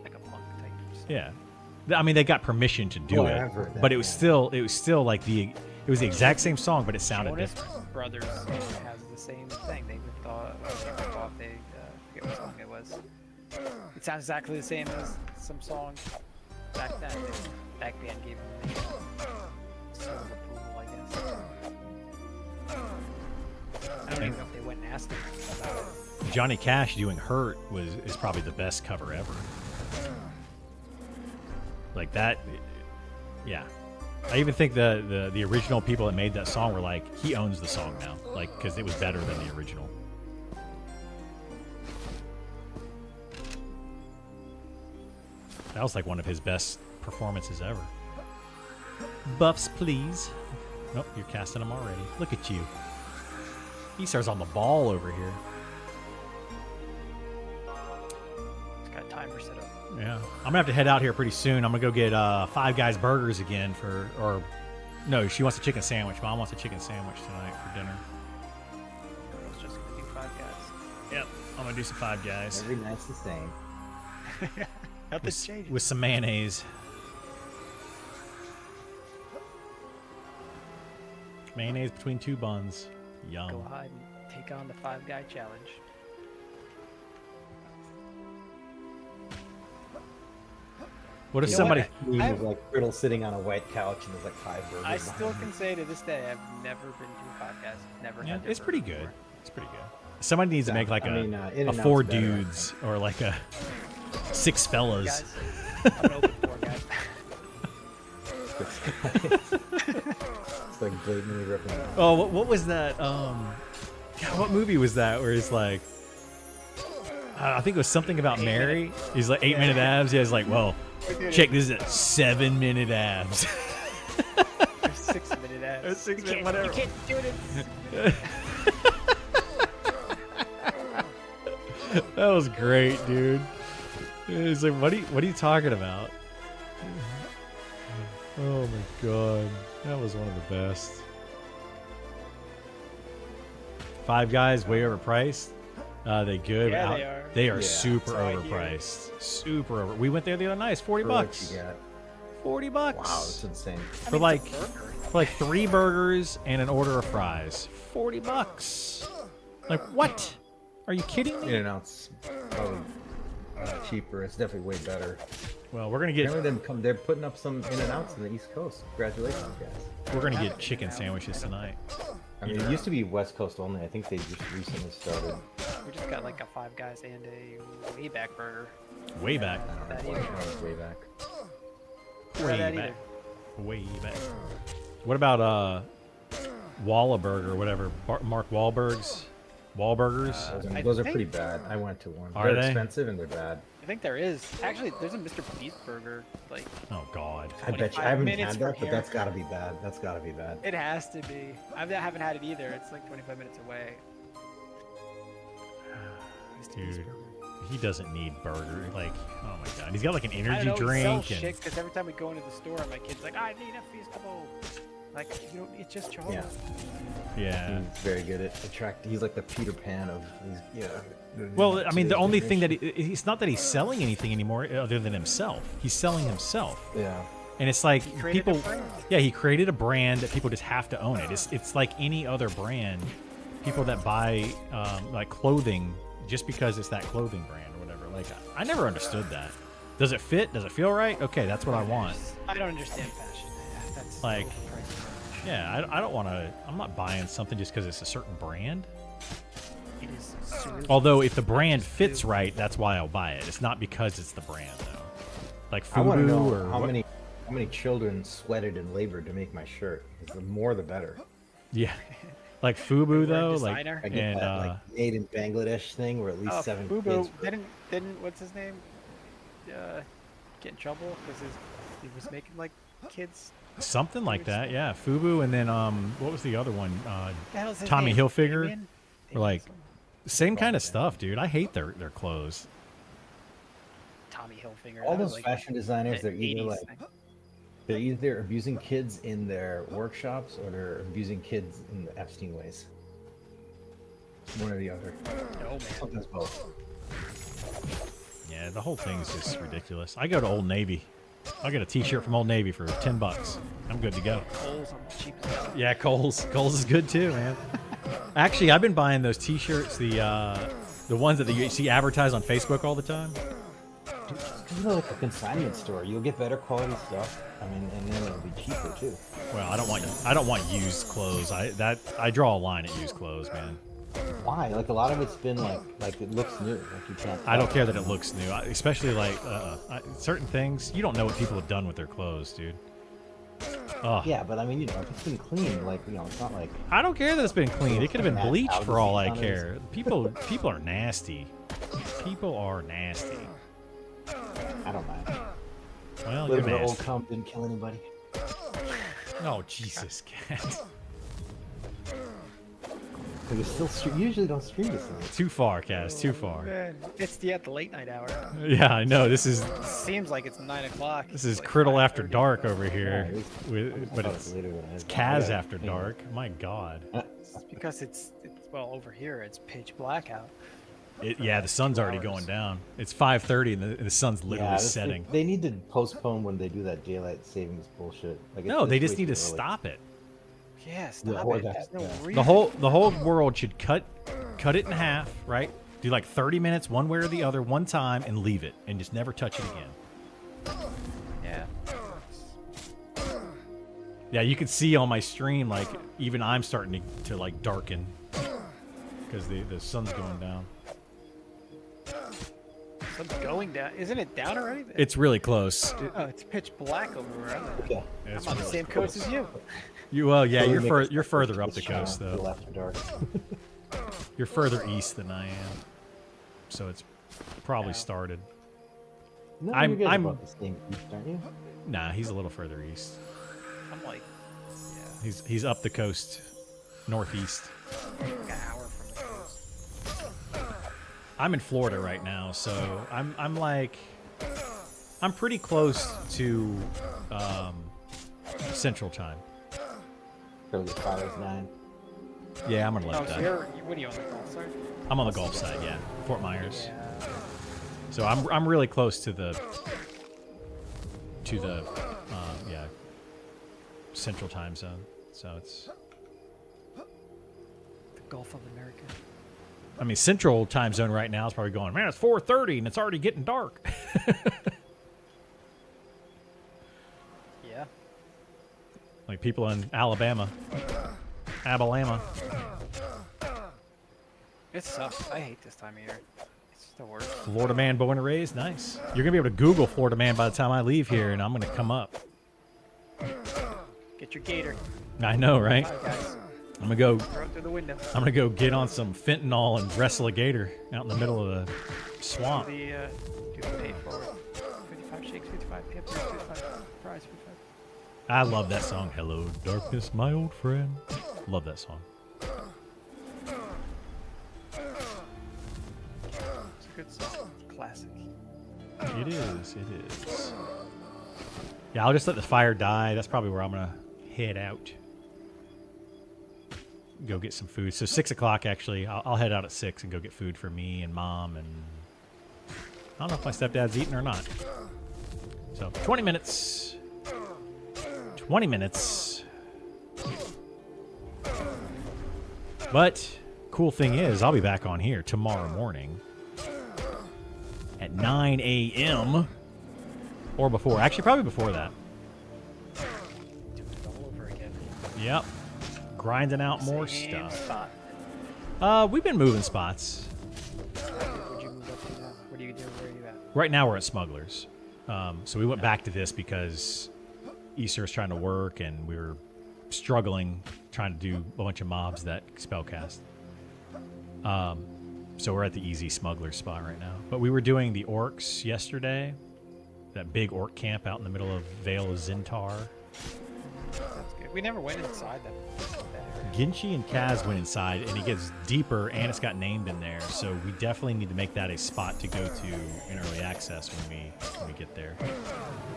like a punk type. Song. Yeah, I mean, they got permission to do Oh, it, I've heard that, but it was yeah. still like it was the exact same song, but it sounded Jonas different. Brothers has the same thing. They ripped off. They forget what song it was. It sounds exactly the same as some song back then. The back band gave them the seal of approval, I guess. I don't even know if they went and asked them about it. Johnny Cash doing "Hurt" is probably the best cover ever. Like that, yeah. I even think the original people that made that song were like, he owns the song now, like, because it was better than the original. That was like one of his best performances ever. Buffs, please. Nope, you're casting them already. Look at you. Esar's on the ball over here. It's got a timer set up. Yeah, I'm gonna have to head out here pretty soon. I'm gonna go get Five Guys burgers again or no, she wants a chicken sandwich. Mom wants a chicken sandwich tonight for dinner. I was just gonna do 5 Guys. Yep, I'm gonna do some Five Guys Every night's the same. Nothing's changed. with some mayonnaise. Mayonnaise between 2 buns. Yum. Go ahead and take on the 5 Guy challenge. What if You know somebody? what? You I've- have like Riddle sitting on a white couch and there's like 5 burgers. I behind still him. can say to this day I've never been to 5 Guys. Never Yeah, had their it's pretty burger good. before. It's pretty good. Somebody needs to make like I mean, a In-N-Out's 4 better, I dudes or like a 6 fellas. Guys, I'm open for guys. It's like blatantly ripping it off. Oh, what was that? God, what movie was that? Where he's like, I think it was something about Mary. He's like 8-minute abs. Yeah, he's like, well, check this out, 7-minute abs. 6-minute ads. Or 6 You minute, can't- whatever. You can't do it. That was great, dude. He's like, what are you talking about? Oh my god, that was one of the best. Five Guys way overpriced. They good. Yeah, but they are. They are Yeah, super that's how I hear. overpriced. Super over. We went there the other night. It's 40 For what bucks. you get. 40 bucks. Wow, that's insane. For like 3 burgers and an order of fries. 40 bucks. Like what? Are you kidding me? In-N-Out's probably cheaper. It's definitely way better. Well, we're gonna get They're putting up some In-N-Outs on the East Coast. Congratulations, guys. we're gonna get chicken sandwiches tonight. I mean, it used to be West Coast only. I think they just recently started. We just got like a 5 Guys and a way back burger. Way back. I That don't know either. if it was way back. Way that back. either. Way back. What about Wallaburger or whatever? Mark Wahlberg's Wahlburgers. Those are think- pretty bad. I went to one. Are They're they? expensive and they're bad. I think there is. Actually, there's a Mr. Beast burger. Like, Oh God. I bet you. 25 I haven't minutes had from that, but here. that's gotta be bad. That's gotta be bad. it has to be. I haven't had it either. It's like 25 minutes away. Dude, he doesn't need burger. Like, oh my god, he's got like an energy I don't know, drink. he sells And... shit because every time we go into the store, my kid's like, I need a Feastable. Like, you don't, it's just chocolate. Yeah. He's very good at attracting. He's like the Peter Pan of these, Well, I mean, the today's only thing that generation. it's not that he's selling anything anymore other than himself. He's selling himself. Yeah. And it's like created a people, brand. yeah, he created a brand that people just have to own it. It's like any other brand. People that buy like clothing just because it's that clothing brand or whatever. Like I never understood that. Does it fit? Does it feel right? Okay, that's what I want. I don't understand fashion. That's Like, overpriced. yeah, I don't want to. I'm not buying something just because it's a certain brand. It is surreal. Although if the brand fits right, that's why I'll buy it. It's not because it's the brand though. Like I want to Fubu know or how what- many children sweated and labored to make my shirt. 'Cause the more, the better. Yeah, like Fubu though, like designer? I get and that like made in Bangladesh thing where at least 7 Fubu kids. didn't what's his name? Get in trouble because he was making like kids. something like that. Yeah, Fubu, and then what was the other one? What the hell's his Tommy name? Hilfiger? Damien? Or like Damien same kind of stuff, dude. I hate their clothes. Tommy Hilfiger. All that was, those like, fashion designers, they're an either 80s like thing. they're either abusing kids in their workshops or they're abusing kids in the Epstein ways. One or the other. No man. Sometimes both. Yeah, the whole thing's just ridiculous. I go to Old Navy. I'll get a T-shirt from Old Navy for $10. I'm good to go. Kohl's on the cheap side. Yeah, Kohl's is good too, man. Actually, I've been buying those T-shirts, the ones that you see advertised on Facebook all the time. You know, like a consignment store, you'll get better quality stuff. I mean, and then it'll be cheaper too. Well, I don't want used clothes. I draw a line at used clothes, man. Why? Like a lot of it's been like it looks new. Like you can't. I don't care that it looks new, especially like certain things. You don't know what people have done with their clothes, dude. Ugh. Yeah, but I mean, if it's been clean, like it's not like. I don't care that it's been cleaned. It could have been Matt bleached for all I Alderson care. People are nasty. People are nasty. I don't mind. Well, Little you're bit of old nasty. cum didn't kill anybody. Oh Jesus, cat. But we still usually don't stream this thing. Too far, Cass. Too far. Man, it's the late night hour. Yeah, I know. This is Seems like it's 9 o'clock. Like Like Criddle After 5:30. Dark over here, I but thought it's later than I is. Kaz Yeah, After yeah. Dark. My God. It's because it's well over here. It's pitch black out. Yeah, the sun's already going down. It's 5:30 and the sun's literally this- setting. They need to postpone when they do that daylight savings bullshit. Like, No, they it's just way need to too early. stop it. Yeah, stop or it. that- There's no yeah. reason. The whole world should cut it in half, right? Do like 30 minutes one way or the other one time and leave it and just never touch it again. Yeah. Yeah, you can see on my stream like even I'm starting to like darken because the sun's going down. Sun's going down. Isn't it down already? It's really close. Oh, it's pitch black over where I'm at. Yeah. It's I'm on the really same close. coast as you. Well, yeah, So you're we make you're it further up switch the coast to the though. left or dark. You're further east than I am, so it's probably Yeah. started. No, I'm- you guys are I'm- about the same east, aren't you? Nah, he's a little further east. I'm like, yeah, He's up the coast, northeast. like an hour from the coast. I'm in Florida right now, so I'm pretty close to Central Time. Probably 5 Yeah, I'm on Oh, left so side. what are you on the Gulf side? I'm on the Gulf side, yeah, Fort Myers. Yeah. So I'm really close to the yeah Central Time zone. So it's The Gulf of America. I mean Central Time zone right now is probably going, man, it's 4:30 and it's already getting dark. Yeah. Like people in Alabama. It sucks. I hate this time of year. It's the worst. Florida man born and raised, nice. You're gonna be able to Google Florida man by the time I leave here, and I'm gonna come up. Get your gator. I know, right? Hi, guys. I'm gonna go. Throw it through the window. I'm gonna go get on some fentanyl and wrestle a gator out in the middle of the swamp. Do the pay forward. 55 shakes, 55 hips, 55 fries, 55. I love that song. Hello, darkness, my old friend. Love that song. good song. Classic. It is. It is. Yeah, I'll just let the fire die. That's probably where I'm gonna head out. Go get some food. So 6 o'clock, actually. I'll head out at 6 and go get food for me and Mom. And I don't know if my stepdad's eating or not. So 20 minutes. 20 minutes. But cool thing is, I'll be back on here tomorrow morning at 9 a.m. or before. Actually, probably before that. Doing it all over again. Yep. Grinding out more Same stuff. spot. We've been moving spots. Where'd you move up to now? What are you doing? Where are you at? Right now we're at Smugglers. So we went back to this because Easter was trying to work and we were struggling trying to do a bunch of mobs that spellcast. So we're at the easy Smuggler spot right now. But we were doing the orcs yesterday. That big orc camp out in the middle of Vale of Zintar. That's good. We never went inside that area. Ginchi and Kaz went inside, and it gets deeper, and it's got named in there. So we definitely need to make that a spot to go to in early access when we get there. We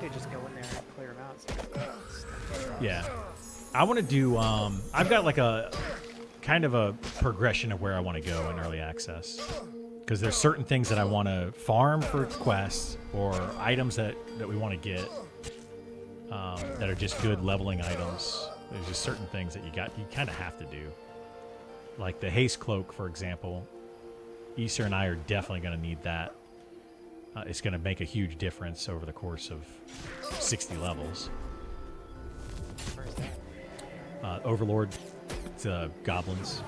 could just go in there and clear them out. Yeah, I want to do. I've got like a kind of a progression of where I want to go in early access, because there's certain things that I want to farm for quests or items that we want to get that are just good leveling items. There's just certain things that you kind of have to do. Like the haste cloak, for example. Easter and I are definitely going to need that. It's going to make a huge difference over the course of 60 levels. Where's that? Overlord, it's goblins.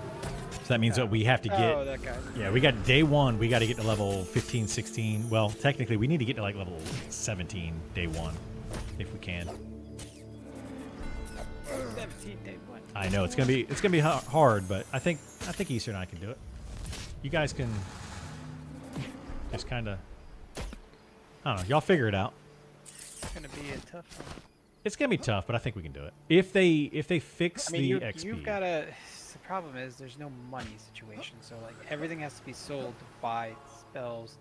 So that means that we have to get... Oh, that guy. Yeah, we got day 1, we got to get to level 15, 16. Well, technically, we need to get to like level 17 day 1, if we can. 17 day 1. I know it's gonna be hard, but I think Easter and I can do it. You guys can just kind of, I don't know, y'all figure it out. It's gonna be a tough one. It's gonna be tough, but I think we can do it. If they fix the XP. You've got to. The problem is there's no money situation, so like everything has to be sold to buy spells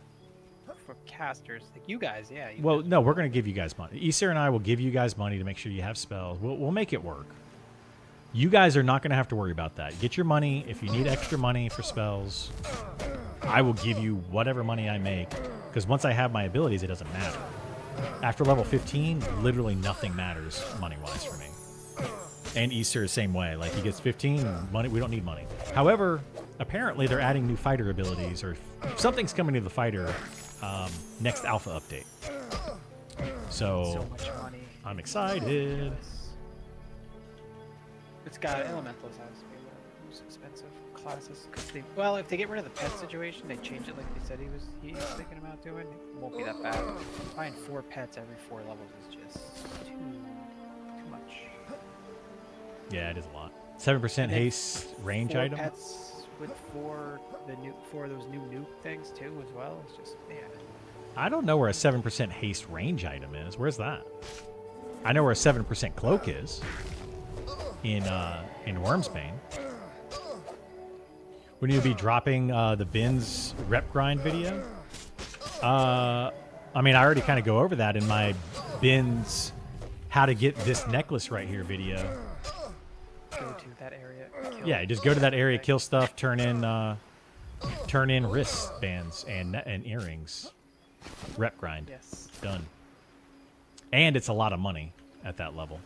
for casters. Like you guys, yeah. Well, no, we're gonna give you guys money. Easter and I will give you guys money to make sure you have spells. We'll make it work. You guys are not gonna have to worry about that. Get your money. If you need extra money for spells, I will give you whatever money I make. Because once I have my abilities, it doesn't matter. After level 15, literally nothing matters money-wise for me. And Easter the same way. Like, he gets 15, money. We don't need money. However, apparently they're adding new fighter abilities, or something's coming to the fighter next alpha update. So much money. I'm excited. It's got elementals has to be one of the most expensive classes. Cause well, if they get rid of the pet situation, they change it like they said he was thinking about doing. It won't be that bad. Buying 4 pets every 4 levels is just too much. Yeah, it is a lot. 7% haste range 4 item. Pets with 4 of those new nuke things too as well. It's just man. I don't know where a 7% haste range item is. Where's that? I know where a 7% cloak is. In Wormsbane. We need to be dropping the bins rep grind video. I mean, I already kind of go over that in my bins how to get this necklace right here video. Go to that area. Yeah, just go to that area, kill stuff, turn in wristbands and earrings. Rep grind. Yes. Done. And it's a lot of money at that level.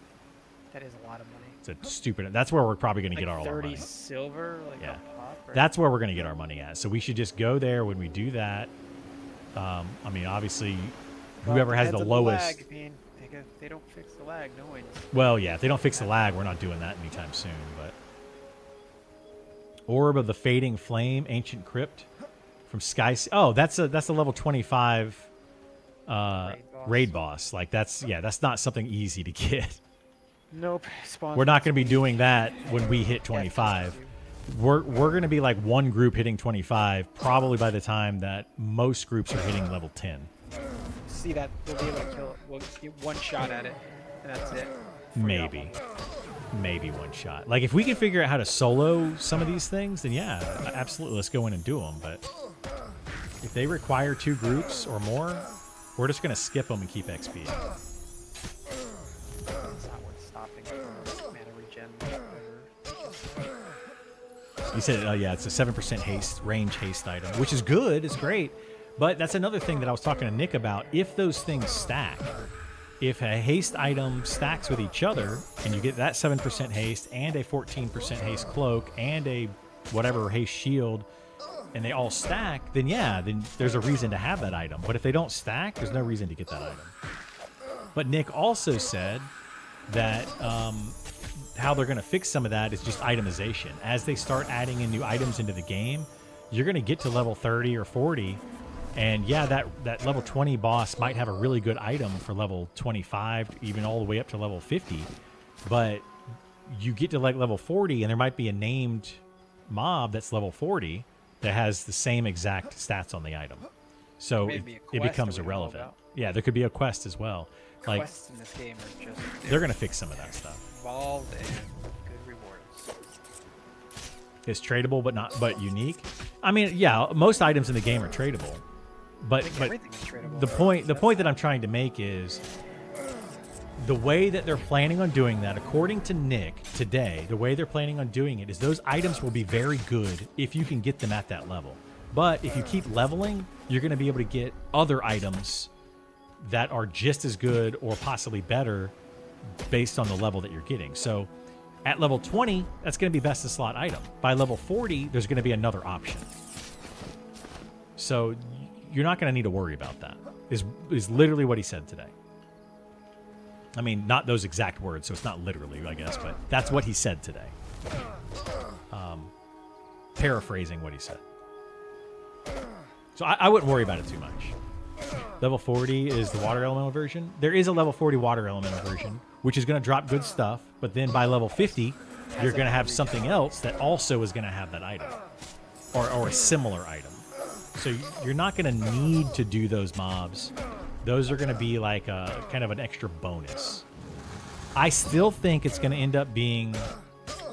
That is a lot of money. It's a stupid. That's where we're probably going to get all our 30 money. silver, like Yeah. a pop. Right? That's where we're going to get our money at. So we should just go there when we do that. I mean, obviously, whoever has the lowest. Lag. I mean, they don't fix the lag. No one. Well, yeah, if they don't fix the lag, we're not doing that anytime soon. But Orb of the Fading Flame, Ancient Crypt from Sky. Oh, that's a level 25 raid boss. Like that's not something easy to get. Nope. We're not going to be doing that when we hit 25. We're going to be like one group hitting 25 probably by the time that most groups are hitting level 10. See that we'll be able to kill it. We'll get one shot at it, and that's it. Maybe one shot. Like if we can figure out how to solo some of these things, then yeah, absolutely, let's go in and do them. But If they require 2 groups or more, we're just going to skip them and keep XP. It's not worth stopping for mana regen. You said, oh yeah, it's a 7% haste, range haste item, which is good, it's great. But that's another thing that I was talking to Nick about. If those things stack, if a haste item stacks with each other, and you get that 7% haste and a 14% haste cloak and a whatever haste shield, and they all stack, then yeah, then there's a reason to have that item. But if they don't stack, there's no reason to get that item. But Nick also said that how they're going to fix some of that is just itemization. As they start adding in new items into the game, you're going to get to level 30 or 40, and yeah, that level 20 boss might have a really good item for level 25, even all the way up to level 50. But you get to like level 40, and there might be a named mob that's level 40 that has the same exact stats on the item. So it becomes irrelevant. Yeah, there could be a quest as well. Like, quests in this game are just... They're going to fix some of that stuff. Involved and good rewards. It's tradable, but unique. I mean, yeah, most items in the game are tradable. But everything is tradable. the point that I'm trying to make is the way that they're planning on doing that, according to Nick today, the way they're planning on doing it is those items will be very good if you can get them at that level. But if you keep leveling, you're going to be able to get other items that are just as good or possibly better based on the level that you're getting. So at level 20, that's going to be best in slot item. By level 40, there's going to be another option. So you're not going to need to worry about that, is literally what he said today. I mean, not those exact words, so it's not literally, I guess, but that's what he said today. Paraphrasing what he said. So I wouldn't worry about it too much. Level 40 is the water elemental version. There is a level 40 water elemental version, which is going to drop good stuff, but then by level 50, you're going to have something else that also is going to have that item, or a similar item. So you're not going to need to do those mobs. Those are going to be like a kind of an extra bonus. I still think it's going to end up being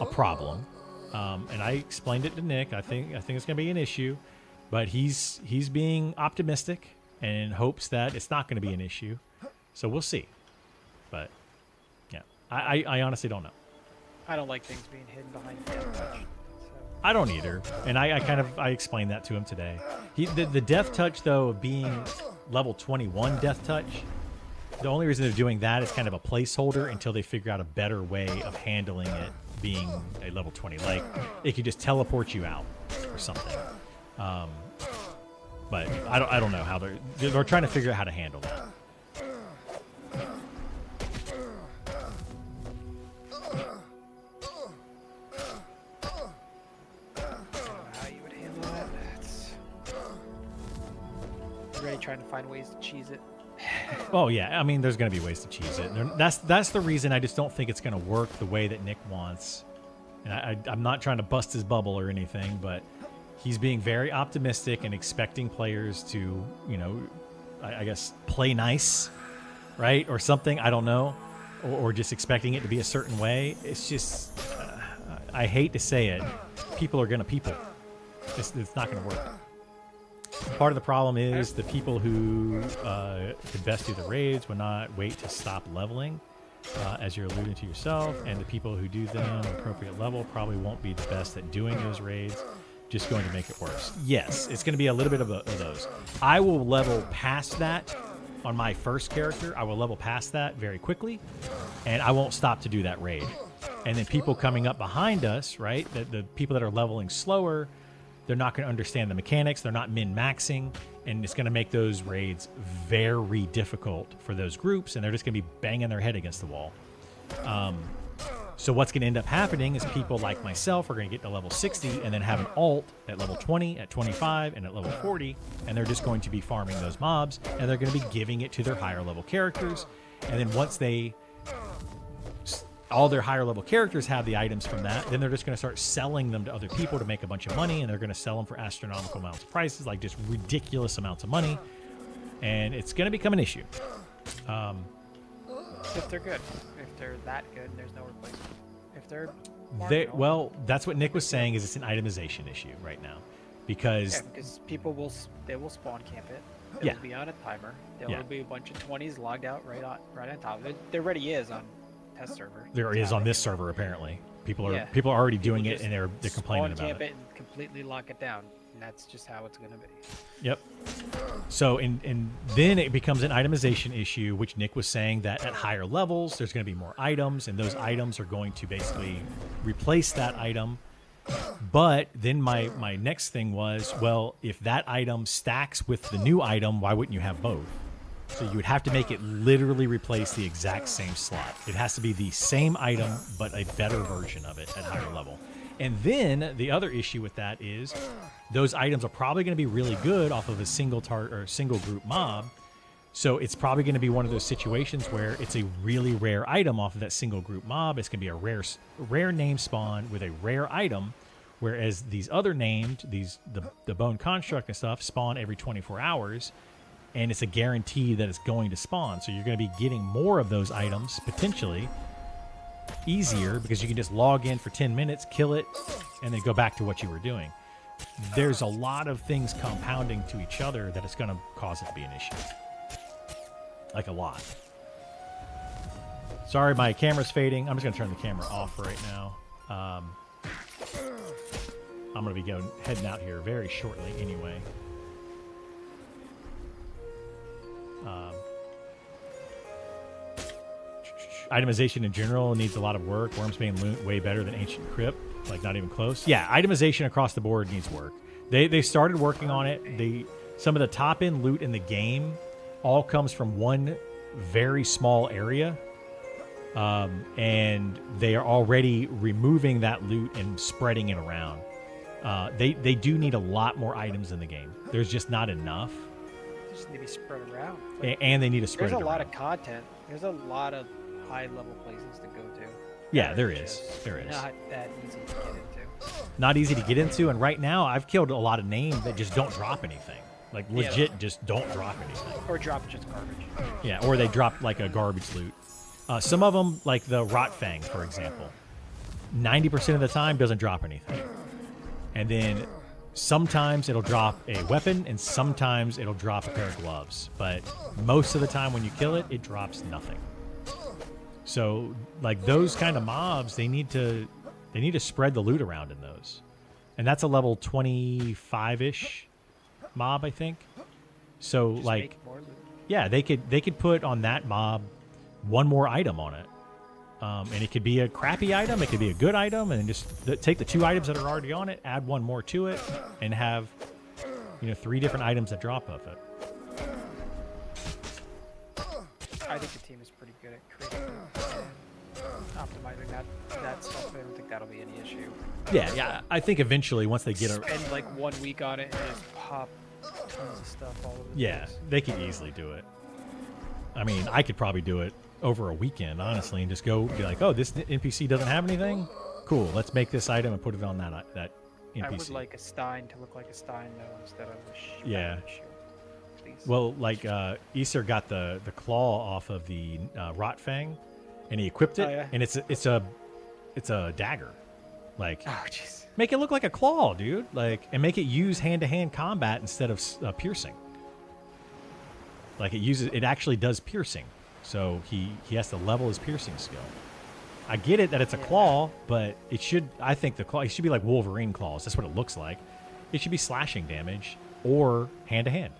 a problem, and I explained it to Nick. I think it's going to be an issue, but he's being optimistic and hopes that it's not going to be an issue. So we'll see. But yeah, I honestly don't know. I don't like things being hidden behind death touch. I don't either, and I explained that to him today. The death touch though of being level 21 death touch, the only reason they're doing that is kind of a placeholder until they figure out a better way of handling it being a level 20. Like it could just teleport you out or something. But I don't know how they're trying to figure out how to handle that. Really trying to find ways to cheese it. Oh yeah, I mean, there's going to be ways to cheese it. That's the reason I just don't think it's going to work the way that Nick wants. And I'm not trying to bust his bubble or anything, but he's being very optimistic and expecting players to, I guess, play nice, right, or something. I don't know, or just expecting it to be a certain way. It's just, I hate to say it, people are going to people. It's not going to work. Part of the problem is the people who could best do the raids will not wait to stop leveling, as you're alluding to yourself, and the people who do them at appropriate level probably won't be the best at doing those raids, just going to make it worse. Yes, it's going to be a little bit of those. I will level past that on my first character. I will level past that very quickly, and I won't stop to do that raid. And then people coming up behind us, right, the people that are leveling slower, they're not going to understand the mechanics. They're not min-maxing, and it's going to make those raids very difficult for those groups, and they're just going to be banging their head against the wall. So what's going to end up happening is people like myself are going to get to level 60 and then have an alt at level 20, at 25, and at level 40, and they're just going to be farming those mobs, and they're going to be giving it to their higher level characters. And then once all their higher level characters have the items from that, then they're just going to start selling them to other people to make a bunch of money, and they're going to sell them for astronomical amounts of prices, like just ridiculous amounts of money, and it's going to become an issue. If they're good. If they're that good, there's no replacement. If they're well, that's what Nick was saying, is it's an itemization issue right now. because because people they will spawn camp it. It Yeah. will be on a timer. There Yeah. will be a bunch of 20s logged out right on top of it. There already is on test server. there It's is on happening. this server apparently. People are Yeah. people are already People doing it just and they're complaining spawn about camp it. it and completely lock it down, and that's just how it's gonna be. Yep. So and then it becomes an itemization issue, which Nick was saying that at higher levels there's going to be more items, and those items are going to basically replace that item. But then my next thing was, well, if that item stacks with the new item, why wouldn't you have both? So you would have to make it literally replace the exact same slot. It has to be the same item, but a better version of it at higher level. And then the other issue with that is those items are probably going to be really good off of a single single group mob. So it's probably going to be one of those situations where it's a really rare item off of that single group mob. It's going to be a rare name spawn with a rare item, whereas these other named, the bone construct and stuff, spawn every 24 hours, and it's a guarantee that it's going to spawn. So you're going to be getting more of those items potentially easier because you can just log in for 10 minutes, kill it, and then go back to what you were doing. There's a lot of things compounding to each other that it's going to cause it to be an issue. Like a lot. Sorry, my camera's fading. I'm just going to turn the camera off right now. I'm going to be heading out here very shortly anyway. Itemization in general needs a lot of work. Worms main loot way better than Ancient Crypt. Like, not even close. Yeah, itemization across the board needs work. They started working on it. Some of the top-end loot in the game all comes from one very small area. And they are already removing that loot and spreading it around. They do need a lot more items in the game. There's just not enough. They just need to be spread around. And they need to spread it There's a around. lot of content. There's a lot of high-level places to go to. Yeah, that there are is. just There is. Not that easy to get into. Not easy to get into, and right now I've killed a lot of names that just don't drop anything. Like, legit just don't drop anything. Or drop just garbage. Yeah, or they drop like a garbage loot. Some of them, like the Rot Fang, for example, 90% of the time doesn't drop anything. And then sometimes it'll drop a weapon, and sometimes it'll drop a pair of gloves. But most of the time when you kill it, it drops nothing. So, like, those kind of mobs, they need to spread the loot around in those. And that's a level 25-ish mob, I think. So, Just like, make more loot. yeah, they could put on that mob one more item on it. And it could be a crappy item, it could be a good item, and just take the 2 items that are already on it, add one more to it, and have, 3 different items that drop off it. I think the team is pretty good at creating and optimizing that stuff. I don't think that'll be any issue. Yeah, I think eventually once they get a... Spend like 1 week on it and just pop tons of stuff all over the Yeah, place. they could easily do it. I mean, I could probably do it over a weekend, honestly, and just go be like, oh, this NPC doesn't have anything? Cool, let's make this item and put it on that NPC. I would like a Stein to look like a Stein though, instead of a shield. Yeah. Please. Well, like, Easter got the claw off of the Rot Fang, and he equipped it, Oh, yeah? and it's a dagger. Like, Oh jeez. make it look like a claw, dude. Like, and make it use hand-to-hand combat instead of piercing. Like, it actually does piercing. So he has to level his piercing skill. I get it that it's a claw, but I think the claw, it should be like Wolverine claws. That's what it looks like. It should be slashing damage or hand-to-hand.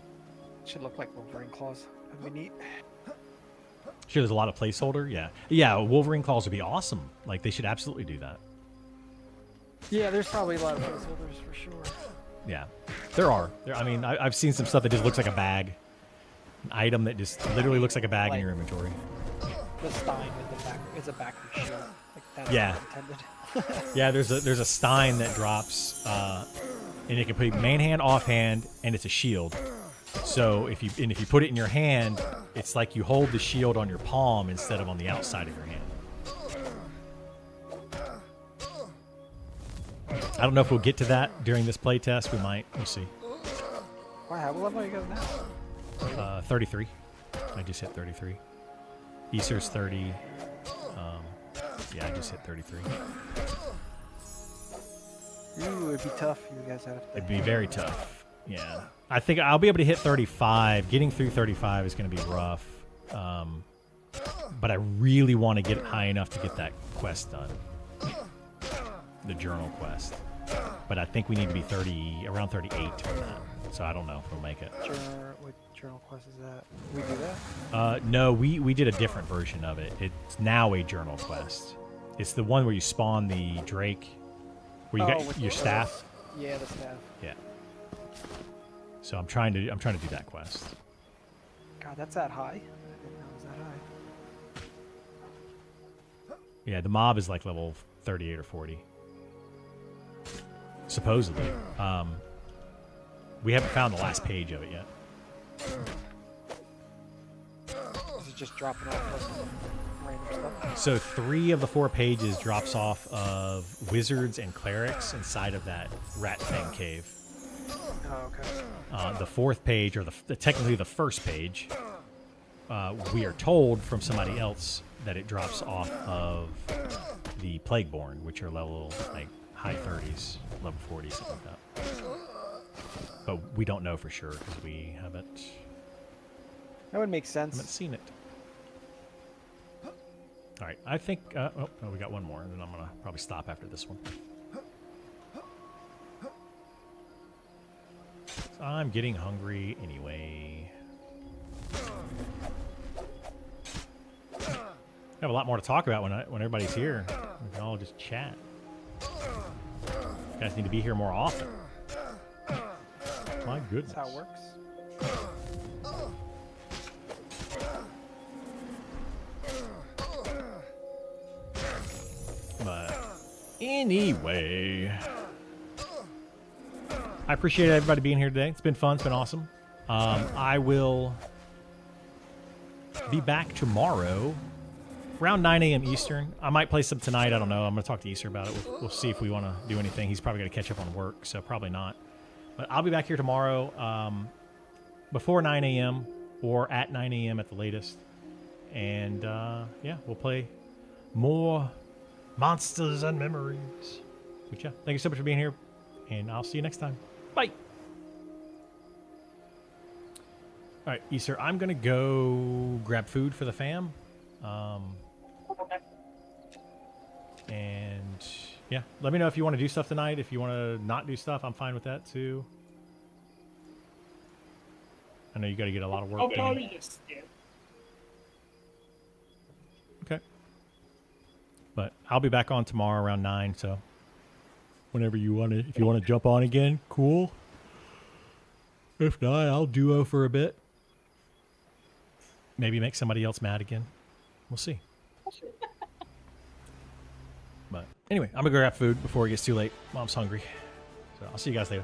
Should look like Wolverine claws. That'd be neat. Sure, there's a lot of placeholder. Yeah, Wolverine claws would be awesome. Like, they should absolutely do that. Yeah, there's probably a lot of placeholders for sure. Yeah, there are. I mean, I've seen some stuff that just looks like a bag. An item that just literally looks like a bag in your inventory. The Stein with the back, it's a backward shield. Like that's Yeah. not intended. Yeah, there's a Stein that drops, and it can put manhand, offhand, and it's a shield. So if you put it in your hand, it's like you hold the shield on your palm instead of on the outside of your hand. I don't know if we'll get to that during this playtest. We might. We'll see. Wow, what level are you guys now? 33. I just hit 33. Easter's 30. Yeah, I just hit 33. Ooh, it'd be tough. You guys have to. It'd be very tough. Yeah. I think I'll be able to hit 35. Getting through 35 is going to be rough. But I really want to get high enough to get that quest done. The journal quest. But I think we need to be around 38 for that. So I don't know if we'll make it. What journal quest is that? We do that? No, we did a different version of it. It's now a journal quest. It's the one where you spawn the Drake, where you got your staff. Yeah, the staff. Yeah. So I'm trying to do that quest. God, that's that high. I didn't know it was that high. Yeah, the mob is like level 38 or 40. Supposedly. We haven't found the last page of it yet. Is it just dropping off random stuff? So 3 of the 4 pages drops off of wizards and clerics inside of that rat fang cave. Oh, okay. The 4th page, or technically the first page, we are told from somebody else that it drops off of the Plagueborn, which are level like high 30s, level 40s, something like that. But we don't know for sure because we haven't That would make sense. seen it. All right, I think. Oh, no, we got one more, and then I'm gonna probably stop after this one. I'm getting hungry anyway. I have a lot more to talk about when everybody's here. We can all just chat. You guys need to be here more often. My goodness. That's how it works. But anyway, I appreciate everybody being here today. It's been fun. It's been awesome. I will be back tomorrow around 9 a.m. Eastern. I might play some tonight. I don't know. I'm going to talk to Easter about it. We'll see if we want to do anything. He's probably going to catch up on work, so probably not. But I'll be back here tomorrow before 9 a.m. or at 9 a.m. at the latest. And, yeah, we'll play more Monsters and Memories. But, yeah, thank you so much for being here, and I'll see you next time. Bye! All right, Easter, I'm going to go grab food for the fam. And yeah, let me know if you want to do stuff tonight. If you want to not do stuff, I'm fine with that too. I know you got to get a lot of work done. probably just Okay. But I'll be back on tomorrow around 9, so whenever you want to, if you want to jump on again, cool. If not, I'll duo for a bit. Maybe make somebody else mad again. We'll see. But anyway, I'm going to go grab food before it gets too late. Mom's hungry. So I'll see you guys later.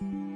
Bye.